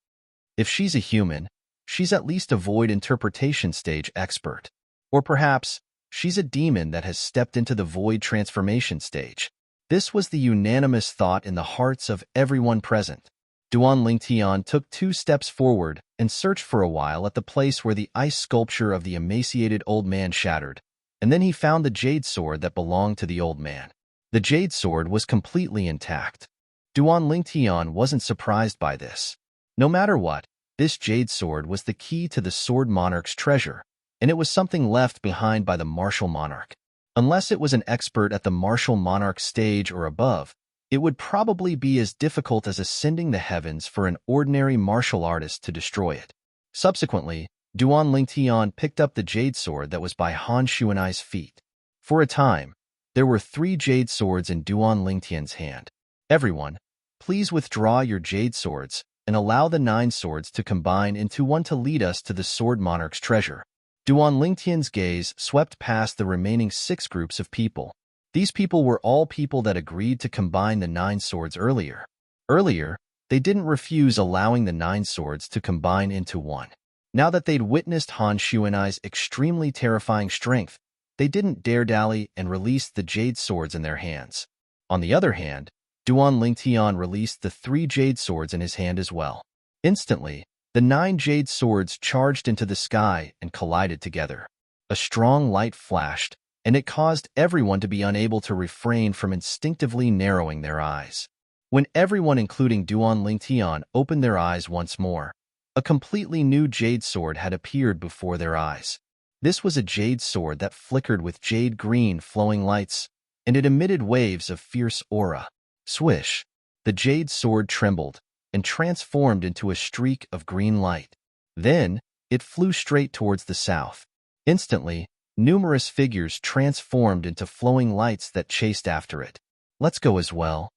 If she's a human, she's at least a void interpretation stage expert. Or perhaps, she's a demon that has stepped into the void transformation stage. This was the unanimous thought in the hearts of everyone present. Duan Ling Tian took 2 steps forward and searched for a while at the place where the ice sculpture of the emaciated old man shattered, and then he found the jade sword that belonged to the old man. The jade sword was completely intact. Duan Ling Tian wasn't surprised by this. No matter what, this jade sword was the key to the Sword Monarch's treasure, and it was something left behind by the martial monarch. Unless it was an expert at the martial monarch stage or above, it would probably be as difficult as ascending the heavens for an ordinary martial artist to destroy it. Subsequently, Duan Ling Tian picked up the jade sword that was by Han Shuanai's feet. For a time, there were 3 jade swords in Duan Ling Tian's hand. Everyone, please withdraw your jade swords and allow the 9 swords to combine into one to lead us to the Sword Monarch's treasure. Duan Ling Tian's gaze swept past the remaining 6 groups of people. These people were all people that agreed to combine the 9 swords earlier. Earlier, they didn't refuse allowing the 9 swords to combine into one. Now that they'd witnessed Han Shuanai's extremely terrifying strength, they didn't dare dally and released the jade swords in their hands. On the other hand, Duan Ling Tian released the 3 jade swords in his hand as well. Instantly, the 9 jade swords charged into the sky and collided together. A strong light flashed, and it caused everyone to be unable to refrain from instinctively narrowing their eyes. When everyone including Duan Ling Tian opened their eyes once more, a completely new jade sword had appeared before their eyes. This was a jade sword that flickered with jade green flowing lights, and it emitted waves of fierce aura. Swish! The jade sword trembled and transformed into a streak of green light. Then, it flew straight towards the south. Instantly, numerous figures transformed into flowing lights that chased after it. Let's go as well.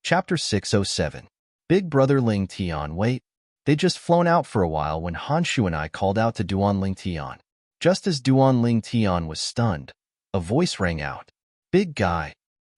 Chapter 607. Big Brother Ling Tian. Wait. They'd just flown out for a while when Han Shuanai called out to Duan Ling Tian. Just as Duan Ling Tian was stunned, a voice rang out. Big guy.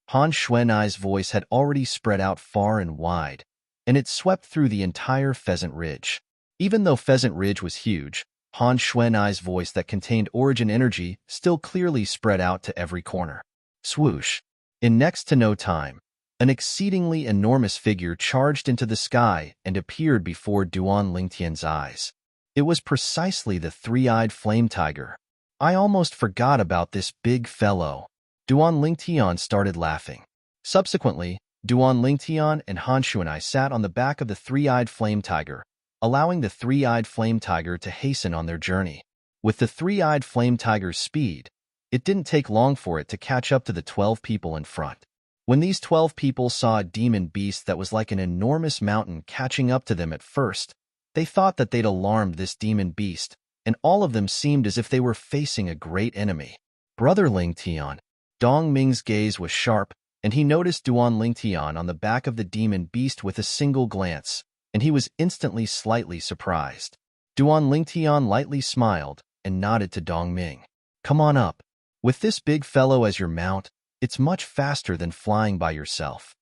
Han Shuanai's voice had already spread out far and wide, and it swept through the entire Pheasant Ridge. Even though Pheasant Ridge was huge, Han Shuanai's voice that contained origin energy still clearly spread out to every corner. Swoosh! In next to no time, an exceedingly enormous figure charged into the sky and appeared before Duan Ling Tian's eyes. It was precisely the 3-eyed flame tiger. I almost forgot about this big fellow. Duan Ling Tian started laughing. Subsequently, Duan Ling Tian and Han Shuanai sat on the back of the 3-eyed flame tiger, allowing the 3-eyed flame tiger to hasten on their journey. With the 3-eyed flame tiger's speed, It didn't take long for it to catch up to the 12 people in front. When these 12 people saw a demon beast that was like an enormous mountain catching up to them at first, they thought that they'd alarmed this demon beast, and all of them seemed as if they were facing a great enemy. Brother Ling Tian. Dong Ming's gaze was sharp, and he noticed Duan Ling Tian on the back of the demon beast with a single glance, and he was instantly slightly surprised. Duan Ling Tian lightly smiled and nodded to Dong Ming. Come on up. With this big fellow as your mount, it's much faster than flying by yourself.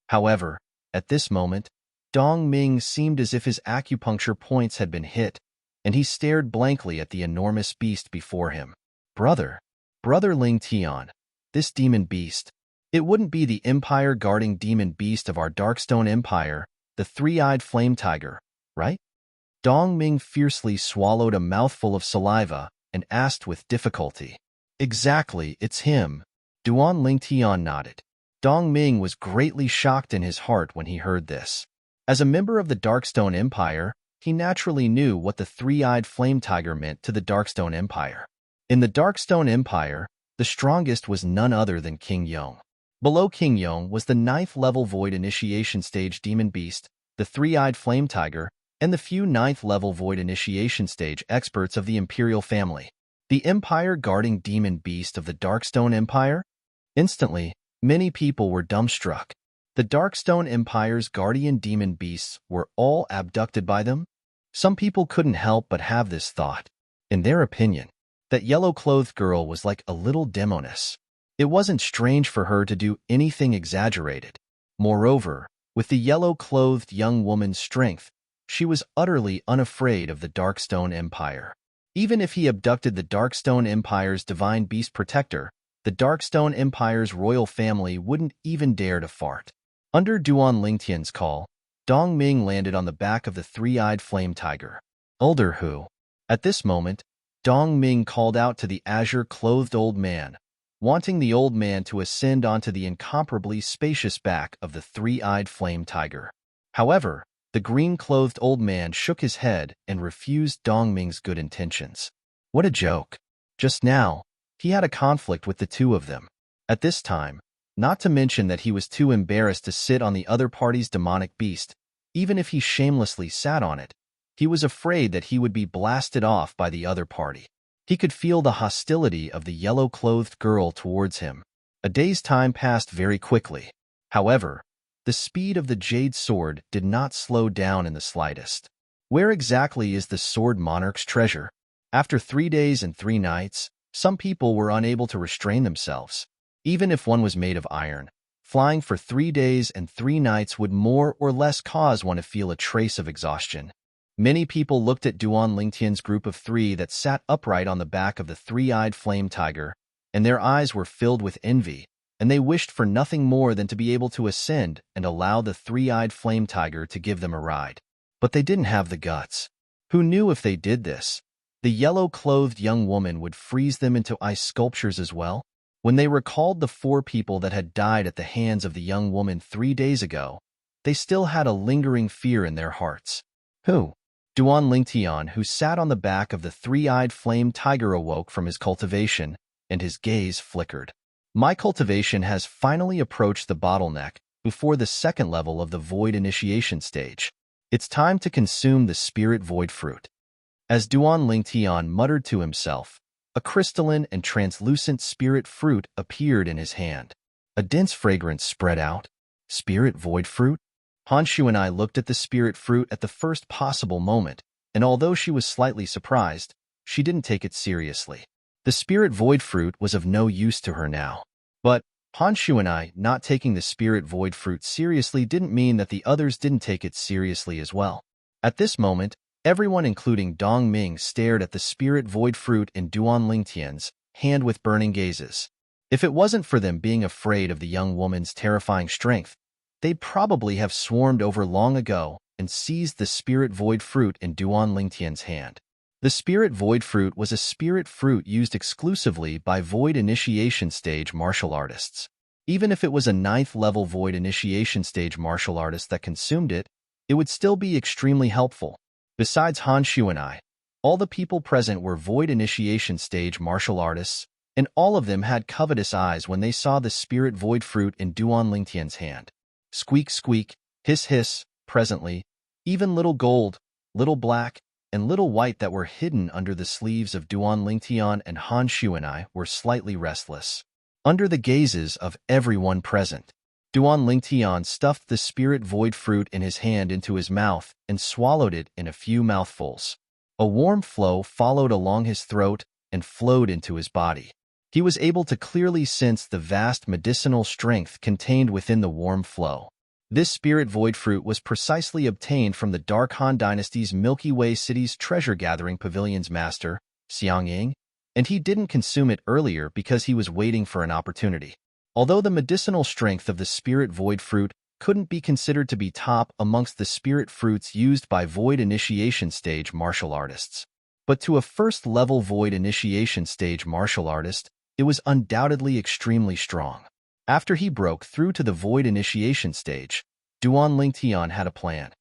However, at this moment, Dong Ming seemed as if his acupuncture points had been hit, and he stared blankly at the enormous beast before him. Brother Ling Tian, this demon beast, it wouldn't be the empire-guarding demon beast of our Darkstone Empire, the three-eyed flame tiger, right? Dong Ming fiercely swallowed a mouthful of saliva and asked with difficulty. Exactly, it's him. Duan Ling Tian nodded. Dong Ming was greatly shocked in his heart when he heard this. As a member of the Darkstone Empire, he naturally knew what the three-eyed flame tiger meant to the Darkstone Empire. In the Darkstone Empire, the strongest was none other than King Yong. Below King Yong was the 9th level Void Initiation Stage Demon Beast, the three-eyed flame tiger, and the few 9th level Void Initiation Stage experts of the Imperial family. The Empire-guarding demon beast of the Darkstone Empire? Instantly, many people were dumbstruck. The Darkstone Empire's guardian demon beasts were all abducted by them? Some people couldn't help but have this thought. In their opinion, that yellow-clothed girl was like a little demoness. It wasn't strange for her to do anything exaggerated. Moreover, with the yellow-clothed young woman's strength, she was utterly unafraid of the Darkstone Empire. Even if he abducted the Darkstone Empire's divine beast protector, the Darkstone Empire's royal family wouldn't even dare to fart. Under Duan Lingtian's call, Dong Ming landed on the back of the three-eyed flame tiger. Elder Hu. At this moment, Dong Ming called out to the azure-clothed old man, wanting the old man to ascend onto the incomparably spacious back of the three-eyed flame tiger. However, the green-clothed old man shook his head and refused Dong Ming's good intentions. What a joke. Just now, he had a conflict with the two of them. At this time, not to mention that he was too embarrassed to sit on the other party's demonic beast, even if he shamelessly sat on it, he was afraid that he would be blasted off by the other party. He could feel the hostility of the yellow-clothed girl towards him. A day's time passed very quickly. However, the speed of the jade sword did not slow down in the slightest. Where exactly is the Sword Monarch's treasure? After 3 days and 3 nights, some people were unable to restrain themselves. Even if one was made of iron, flying for 3 days and 3 nights would more or less cause one to feel a trace of exhaustion. Many people looked at Duan Lingtian's group of 3 that sat upright on the back of the three-eyed flame tiger, and their eyes were filled with envy, and they wished for nothing more than to be able to ascend and allow the three-eyed flame tiger to give them a ride. But they didn't have the guts. Who knew if they did this, the yellow-clothed young woman would freeze them into ice sculptures as well? When they recalled the 4 people that had died at the hands of the young woman 3 days ago, they still had a lingering fear in their hearts. Who? Duan Lingtian, who sat on the back of the three-eyed flame tiger, awoke from his cultivation, and his gaze flickered. My cultivation has finally approached the bottleneck before the 2nd level of the Void Initiation stage. It's time to consume the Spirit Void Fruit. As Duan Lingtian muttered to himself, a crystalline and translucent spirit fruit appeared in his hand. A dense fragrance spread out. Spirit Void Fruit? Han Shu and I looked at the spirit fruit at the first possible moment, and although she was slightly surprised, she didn't take it seriously. The spirit void fruit was of no use to her now. But Han Shu and I not taking the spirit void fruit seriously didn't mean that the others didn't take it seriously as well. At this moment, everyone including Dong Ming stared at the spirit void fruit in Duan Lingtian's hand with burning gazes. If it wasn't for them being afraid of the young woman's terrifying strength, they'd probably have swarmed over long ago and seized the spirit void fruit in Duan Lingtian's hand. The spirit void fruit was a spirit fruit used exclusively by Void Initiation Stage martial artists. Even if it was a 9th level Void Initiation Stage martial artist that consumed it, it would still be extremely helpful. Besides Han Shu and I, all the people present were Void Initiation Stage martial artists, and all of them had covetous eyes when they saw the spirit void fruit in Duan Lingtian's hand. Squeak, squeak, hiss, hiss, presently, even little gold, little black, and little white that were hidden under the sleeves of Duan Lingtian and Han Shuanai were slightly restless. Under the gazes of everyone present, Duan Lingtian stuffed the spirit void fruit in his hand into his mouth and swallowed it in a few mouthfuls. A warm flow followed along his throat and flowed into his body. He was able to clearly sense the vast medicinal strength contained within the warm flow. This spirit void fruit was precisely obtained from the Dark Han Dynasty's Milky Way City's treasure-gathering pavilion's master, Xiangying, and he didn't consume it earlier because he was waiting for an opportunity. Although the medicinal strength of the spirit void fruit couldn't be considered to be top amongst the spirit fruits used by void initiation stage martial artists, but to a first-level void initiation stage martial artist, it was undoubtedly extremely strong. After he broke through to the void initiation stage, Duan Lingtian had a plan.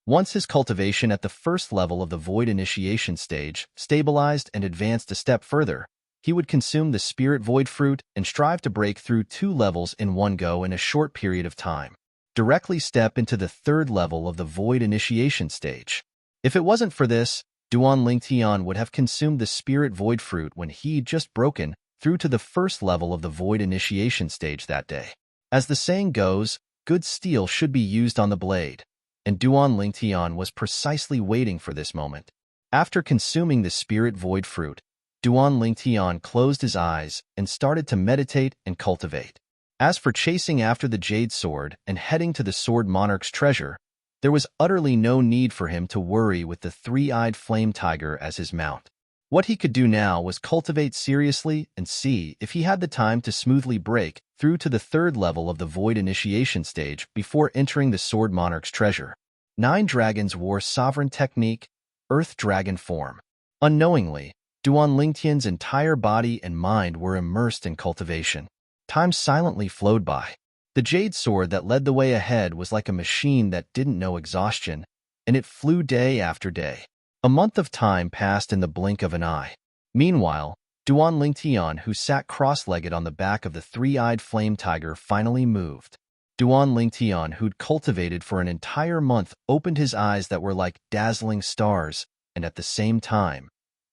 Once his cultivation at the first level of the void initiation stage stabilized and advanced a step further, he would consume the spirit void fruit and strive to break through 2 levels in one go in a short period of time. Directly step into the third level of the void initiation stage. If it wasn't for this, Duan Lingtian would have consumed the spirit void fruit when he'd just broken through to the first level of the void initiation stage that day. As the saying goes, good steel should be used on the blade, and Duan Lingtian was precisely waiting for this moment. After consuming the spirit void fruit, Duan Lingtian closed his eyes and started to meditate and cultivate. As for chasing after the jade sword and heading to the sword monarch's treasure, there was utterly no need for him to worry with the three-eyed flame tiger as his mount. What he could do now was cultivate seriously and see if he had the time to smoothly break through to the third level of the void initiation stage before entering the sword monarch's treasure. 9 dragons wore sovereign technique, earth dragon form. Unknowingly, Duan Lingtian's entire body and mind were immersed in cultivation. Time silently flowed by. The jade sword that led the way ahead was like a machine that didn't know exhaustion, and it flew day after day. A month of time passed in the blink of an eye. Meanwhile, Duan Lingtian, who sat cross-legged on the back of the three-eyed flame tiger, finally moved. Duan Lingtian, who'd cultivated for an entire month, opened his eyes that were like dazzling stars, and at the same time,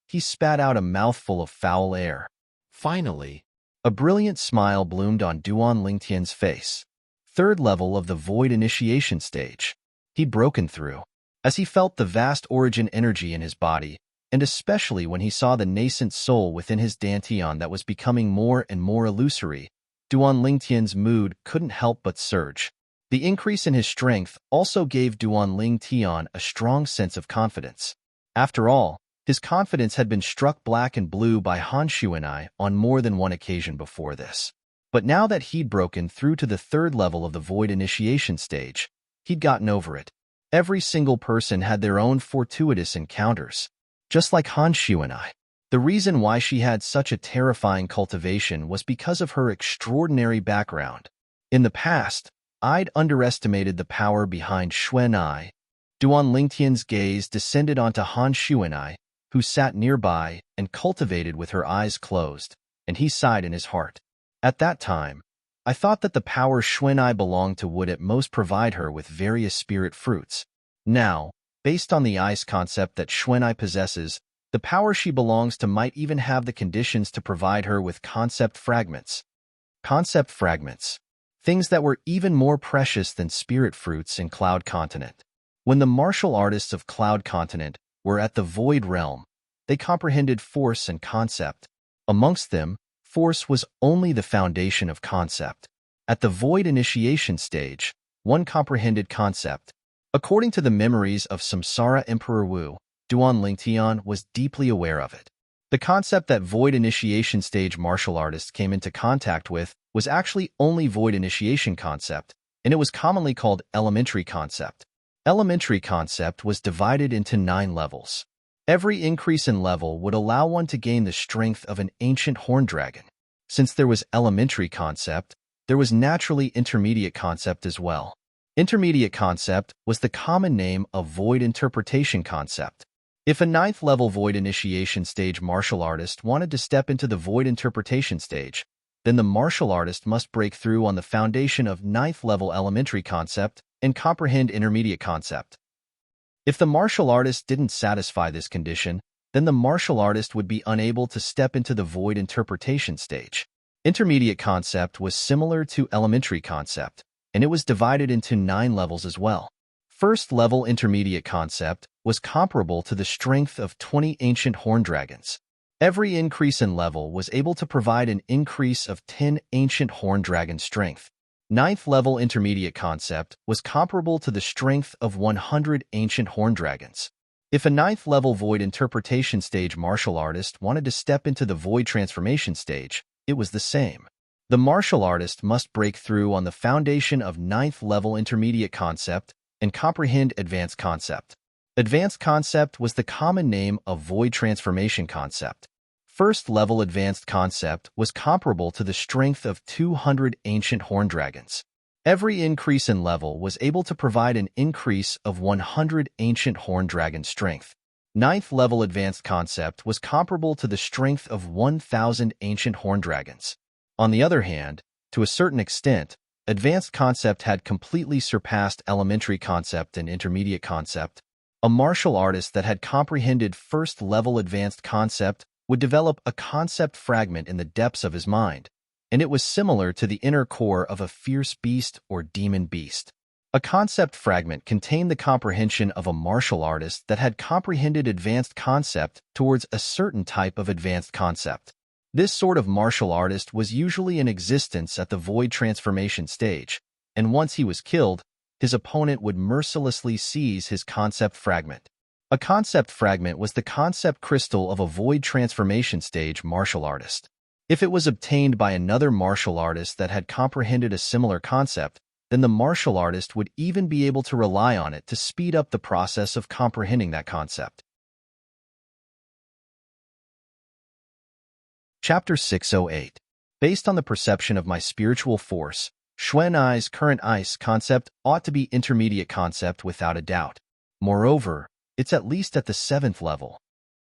he spat out a mouthful of foul air. Finally, a brilliant smile bloomed on Duan Lingtian's face. Third level of the void initiation stage. He'd broken through. As he felt the vast origin energy in his body, and especially when he saw the nascent soul within his dantian that was becoming more and more illusory, Duan Lingtian's mood couldn't help but surge. The increase in his strength also gave Duan Lingtian a strong sense of confidence. After all, his confidence had been struck black and blue by Han Shuanai on more than one occasion before this. But now that he'd broken through to the third level of the void initiation stage, he'd gotten over it. Every single person had their own fortuitous encounters. Just like Han Shuanai. The reason why she had such a terrifying cultivation was because of her extraordinary background. In the past, I'd underestimated the power behind Xuanai. Duan Lingtian's gaze descended onto Han Shuanai, who sat nearby and cultivated with her eyes closed, and he sighed in his heart. At that time, I thought that the power Xuanai belonged to would at most provide her with various spirit fruits. Now, based on the ice concept that Xuanai possesses, the power she belongs to might even have the conditions to provide her with concept fragments. Concept fragments. Things that were even more precious than spirit fruits in Cloud Continent. When the martial artists of Cloud Continent were at the Void Realm, they comprehended force and concept. Amongst them, force was only the foundation of concept. At the Void Initiation stage, one comprehended concept. According to the memories of Samsara Emperor Wu, Duan Lingtian was deeply aware of it. The concept that Void Initiation stage martial artists came into contact with was actually only Void Initiation concept, and it was commonly called Elementary concept. Elementary concept was divided into 9 levels. Every increase in level would allow one to gain the strength of an ancient horn dragon. Since there was elementary concept, there was naturally intermediate concept as well. Intermediate concept was the common name of void interpretation concept. If a ninth-level Void Initiation Stage martial artist wanted to step into the Void Interpretation Stage, then the martial artist must break through on the foundation of ninth-level Elementary Concept and comprehend Intermediate Concept. If the martial artist didn't satisfy this condition, then the martial artist would be unable to step into the Void Interpretation Stage. Intermediate Concept was similar to Elementary Concept, and it was divided into 9 levels as well. First-level Intermediate Concept was comparable to the strength of 20 ancient horn dragons. Every increase in level was able to provide an increase of 10 ancient horn dragon strength. Ninth-level Intermediate Concept was comparable to the strength of 100 ancient horn dragons. If a ninth-level Void Interpretation Stage martial artist wanted to step into the Void Transformation Stage, it was the same. The martial artist must break through on the foundation of ninth-level Intermediate Concept and comprehend Advanced Concept. Advanced Concept was the common name of Void Transformation Concept. First-level Advanced Concept was comparable to the strength of 200 ancient horn dragons. Every increase in level was able to provide an increase of 100 ancient horn dragon strength. Ninth-level Advanced Concept was comparable to the strength of 1,000 ancient horn dragons. On the other hand, to a certain extent, Advanced Concept had completely surpassed Elementary Concept and Intermediate Concept. A martial artist that had comprehended first-level Advanced Concept would develop a concept fragment in the depths of his mind, and it was similar to the inner core of a fierce beast or demon beast. A concept fragment contained the comprehension of a martial artist that had comprehended Advanced Concept towards a certain type of Advanced Concept. This sort of martial artist was usually in existence at the Void Transformation Stage, and once he was killed, his opponent would mercilessly seize his concept fragment. A concept fragment was the concept crystal of a Void Transformation Stage martial artist. If it was obtained by another martial artist that had comprehended a similar concept, then the martial artist would even be able to rely on it to speed up the process of comprehending that concept. Chapter 608. Based on the perception of my spiritual force, Xuan Ai's current ice concept ought to be intermediate concept without a doubt. Moreover, it's at least at the 7th level.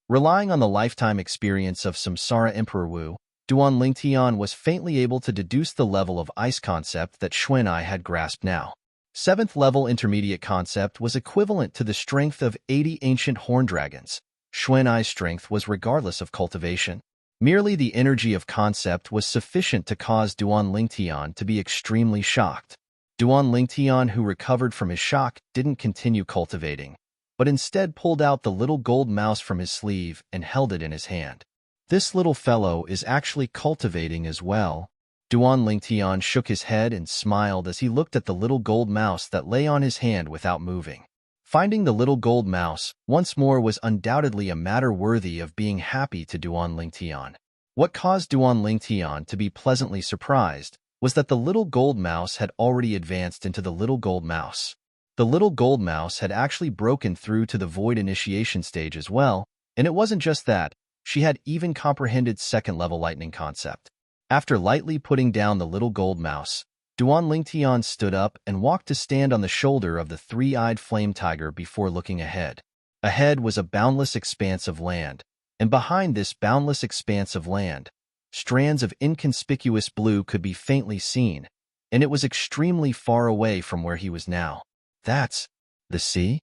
Relying on the lifetime experience of Samsara Emperor Wu, Duan Lingtian was faintly able to deduce the level of ice concept that Xuan Ai had grasped now. 7th level intermediate concept was equivalent to the strength of 80 ancient horn dragons. Xuan Ai's strength was regardless of cultivation. Merely the energy of concept was sufficient to cause Duan Lingtian to be extremely shocked. Duan Lingtian, who recovered from his shock, didn't continue cultivating, but instead pulled out the little gold mouse from his sleeve and held it in his hand. This little fellow is actually cultivating as well. Duan Lingtian shook his head and smiled as he looked at the little gold mouse that lay on his hand without moving. Finding the little gold mouse once more was undoubtedly a matter worthy of being happy to Duan Lingtian. What caused Duan Lingtian to be pleasantly surprised was that the little gold mouse had already advanced into the little gold mouse. The little gold mouse had actually broken through to the Void Initiation Stage as well, and it wasn't just that, she had even comprehended 2nd level lightning concept. After lightly putting down the little gold mouse, Duan Lingtian stood up and walked to stand on the shoulder of the three-eyed flame tiger before looking ahead. Ahead was a boundless expanse of land, and behind this boundless expanse of land, strands of inconspicuous blue could be faintly seen, and it was extremely far away from where he was now. That's the sea?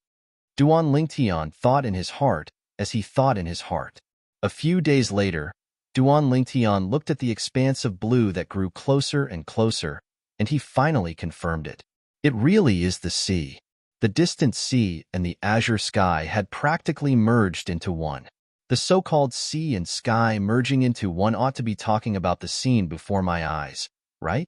Duan Lingtian thought in his heart as he thought in his heart. A few days later, Duan Lingtian looked at the expanse of blue that grew closer and closer, and he finally confirmed it. It really is the sea. The distant sea and the azure sky had practically merged into one. The so-called sea and sky merging into one ought to be talking about the scene before my eyes, right?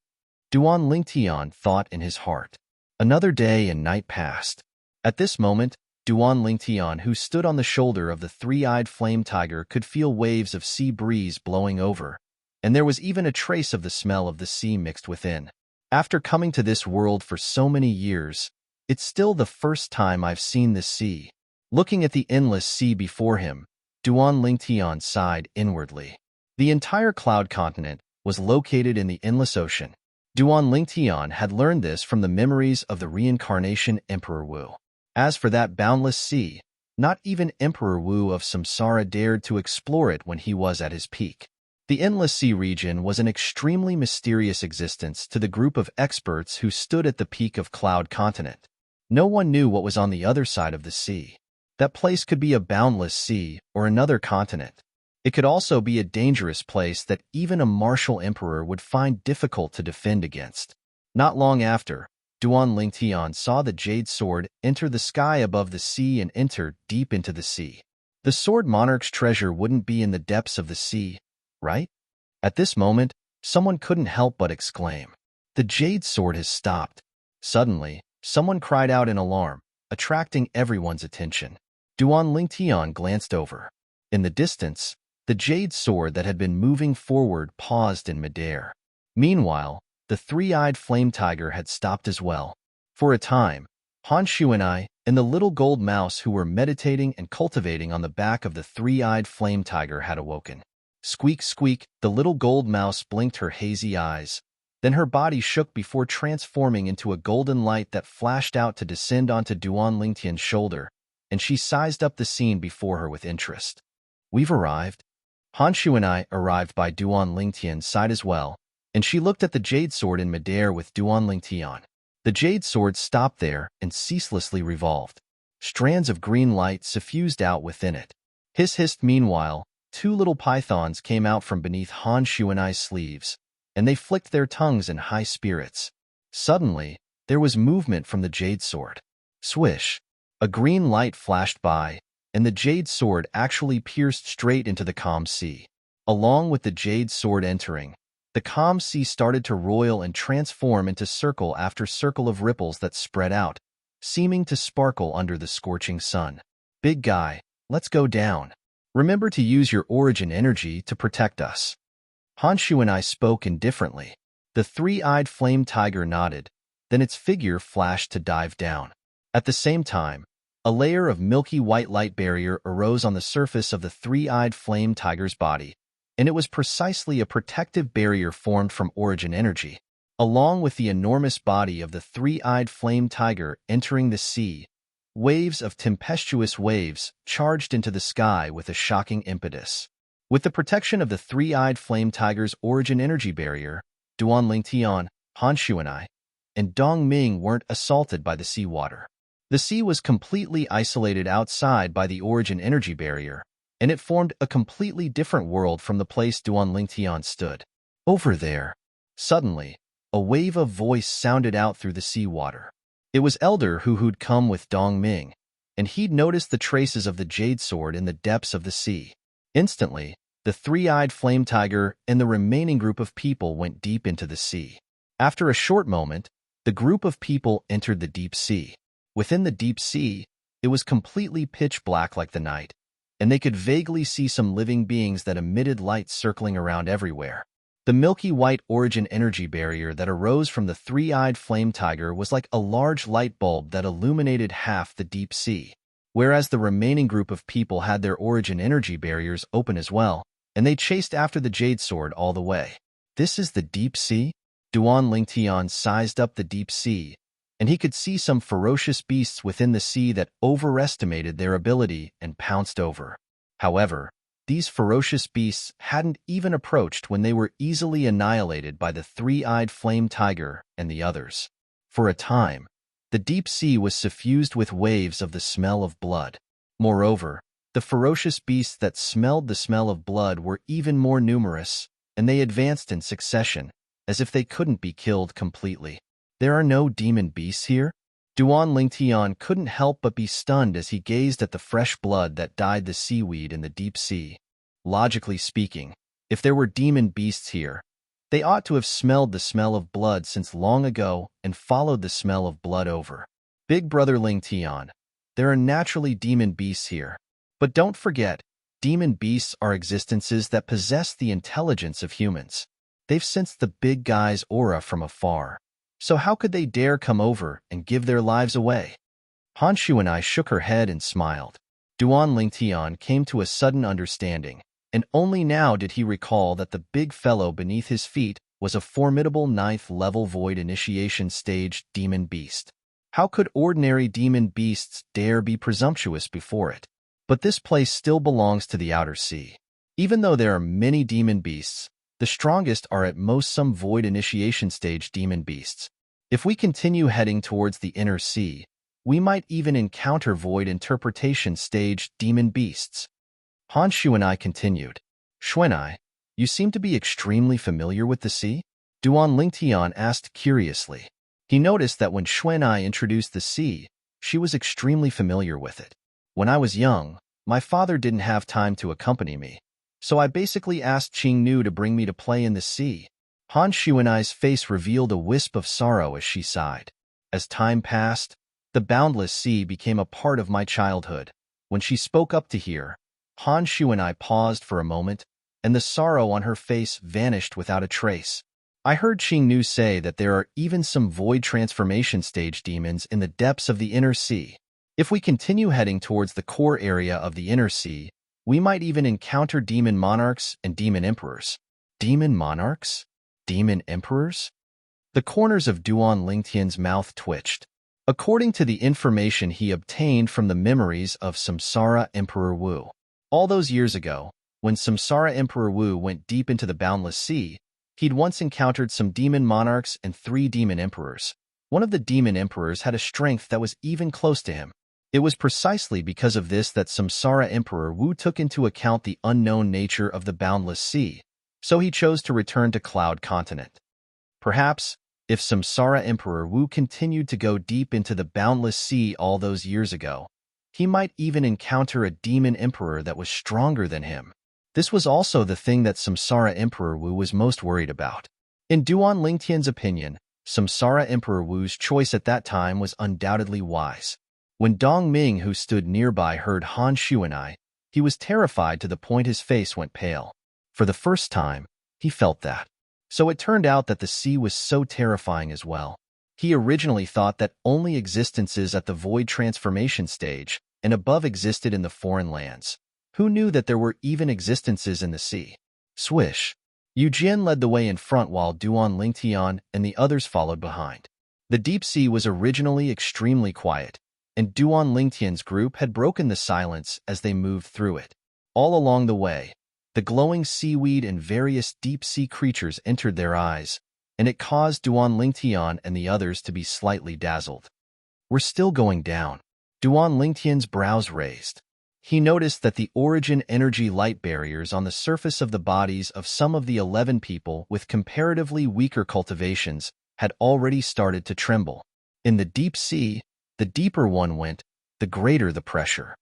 Duan Lingtian thought in his heart. Another day and night passed. At this moment, Duan Lingtian, who stood on the shoulder of the three-eyed flame tiger, could feel waves of sea breeze blowing over, and there was even a trace of the smell of the sea mixed within. After coming to this world for so many years, it's still the first time I've seen this sea. Looking at the endless sea before him, Duan Lingtian sighed inwardly. The entire cloud continent was located in the endless ocean. Duan Lingtian had learned this from the memories of the reincarnation Emperor Wu. As for that boundless sea, Not even Emperor Wu of Samsara dared to explore it when he was at his peak. The Endless Sea region was an extremely mysterious existence to the group of experts who stood at the peak of Cloud Continent. No one knew what was on the other side of the sea. That place could be a boundless sea or another continent. It could also be a dangerous place that even a martial emperor would find difficult to defend against. Not long after, Duan Lingtian saw the jade sword enter the sky above the sea and enter deep into the sea. The sword monarch's treasure wouldn't be in the depths of the sea, right? At this moment, someone couldn't help but exclaim, "The jade sword has stopped." Suddenly, someone cried out in alarm, attracting everyone's attention. Duan Lingtian glanced over. In the distance, the jade sword that had been moving forward paused in midair. Meanwhile, the three-eyed flame tiger had stopped as well. For a time, Han Shuanai and the little gold mouse who were meditating and cultivating on the back of the three-eyed flame tiger had awoken. Squeak, squeak, the little gold mouse blinked her hazy eyes. Then her body shook before transforming into a golden light that flashed out to descend onto Duan Lingtian's shoulder, and she sized up the scene before her with interest. "We've arrived." Han Shuanai arrived by Duan Lingtian's side as well, and she looked at the jade sword in midair with Duan Lingtian. The jade sword stopped there and ceaselessly revolved. Strands of green light suffused out within it. Hiss hissed. Meanwhile, two little pythons came out from beneath Han Shuanai's sleeves, and they flicked their tongues in high spirits. Suddenly, there was movement from the jade sword. Swish! A green light flashed by, and the jade sword actually pierced straight into the calm sea. Along with the jade sword entering, the calm sea started to roil and transform into circle after circle of ripples that spread out, seeming to sparkle under the scorching sun. "Big guy, let's go down. Remember to use your origin energy to protect us." Han Shuanai spoke indifferently. The three-eyed flame tiger nodded, then its figure flashed to dive down. At the same time, a layer of milky white light barrier arose on the surface of the three-eyed flame tiger's body, and it was precisely a protective barrier formed from origin energy. Along with the enormous body of the three-eyed flame tiger entering the sea, waves of tempestuous waves charged into the sky with a shocking impetus. With the protection of the three-eyed flame tiger's origin energy barrier, Duan Lingtian, Han Shuanai, and Dong Ming weren't assaulted by the seawater. The sea was completely isolated outside by the origin energy barrier, and it formed a completely different world from the place Duan Lingtian stood. Over there. Suddenly, a wave of voice sounded out through the seawater. It was Elder who'd come with Dong Ming, and he'd noticed the traces of the jade sword in the depths of the sea. Instantly, the three-eyed flame tiger and the remaining group of people went deep into the sea. After a short moment, the group of people entered the deep sea. Within the deep sea, it was completely pitch black like the night, and they could vaguely see some living beings that emitted light circling around everywhere. The milky white origin energy barrier that arose from the three-eyed flame tiger was like a large light bulb that illuminated half the deep sea, whereas the remaining group of people had their origin energy barriers open as well, and they chased after the jade sword all the way. "This is the deep sea?" Duan Lingtian sized up the deep sea, and he could see some ferocious beasts within the sea that overestimated their ability and pounced over. However, these ferocious beasts hadn't even approached when they were easily annihilated by the three-eyed flame tiger and the others. For a time, the deep sea was suffused with waves of the smell of blood. Moreover, the ferocious beasts that smelled the smell of blood were even more numerous, and they advanced in succession, as if they couldn't be killed completely. "There are no demon beasts here?" Duan Lingtian couldn't help but be stunned as he gazed at the fresh blood that dyed the seaweed in the deep sea. Logically speaking, if there were demon beasts here, they ought to have smelled the smell of blood since long ago and followed the smell of blood over. "Big brother Lingtian, there are naturally demon beasts here. But don't forget, demon beasts are existences that possess the intelligence of humans. They've sensed the big guy's aura from afar. So how could they dare come over and give their lives away?" Han Shuanai shook her head and smiled. Duan Lingtian came to a sudden understanding, and only now did he recall that the big fellow beneath his feet was a formidable 9th-level Void Initiation Stage demon beast. How could ordinary demon beasts dare be presumptuous before it? But this place still belongs to the outer sea. Even though there are many demon beasts, the strongest are at most some void initiation stage demon beasts. If we continue heading towards the inner sea, we might even encounter void interpretation stage demon beasts. Han Shuanai continued. Xuanai, you seem to be extremely familiar with the sea? Duan Lingtian asked curiously. He noticed that when Xuanai introduced the sea, she was extremely familiar with it. When I was young, my father didn't have time to accompany me, so I basically asked Qing Nu to bring me to play in the sea. Han Shuanai's face revealed a wisp of sorrow as she sighed. As time passed, the boundless sea became a part of my childhood. When she spoke up to hear, Han Shuanai paused for a moment, and the sorrow on her face vanished without a trace. I heard Qing Nu say that there are even some void transformation stage demons in the depths of the inner sea. If we continue heading towards the core area of the inner sea, we might even encounter demon monarchs and demon emperors. Demon monarchs? Demon emperors? The corners of Duan Lingtian's mouth twitched. According to the information he obtained from the memories of Samsara Emperor Wu. All those years ago, when Samsara Emperor Wu went deep into the boundless sea, he'd once encountered some demon monarchs and 3 demon emperors. One of the demon emperors had a strength that was even close to him. It was precisely because of this that Samsara Emperor Wu took into account the unknown nature of the boundless sea, so he chose to return to Cloud Continent. Perhaps, if Samsara Emperor Wu continued to go deep into the boundless sea all those years ago, he might even encounter a demon emperor that was stronger than him. This was also the thing that Samsara Emperor Wu was most worried about. In Duan Lingtian's opinion, Samsara Emperor Wu's choice at that time was undoubtedly wise. When Dong Ming, who stood nearby, heard Han Shuanai, he was terrified to the point his face went pale. For the first time, he felt that. So it turned out that the sea was so terrifying as well. He originally thought that only existences at the void transformation stage and above existed in the foreign lands. Who knew that there were even existences in the sea? Swish. Yu Jian led the way in front while Duan Lingtian and the others followed behind. The deep sea was originally extremely quiet, and Duan Lingtian's group had broken the silence as they moved through it. All along the way, the glowing seaweed and various deep-sea creatures entered their eyes, and it caused Duan Lingtian and the others to be slightly dazzled. We're still going down. Duan Lingtian's brows raised. He noticed that the origin energy light barriers on the surface of the bodies of some of the 11 people with comparatively weaker cultivations had already started to tremble. In the deep sea, the deeper one went, the greater the pressure.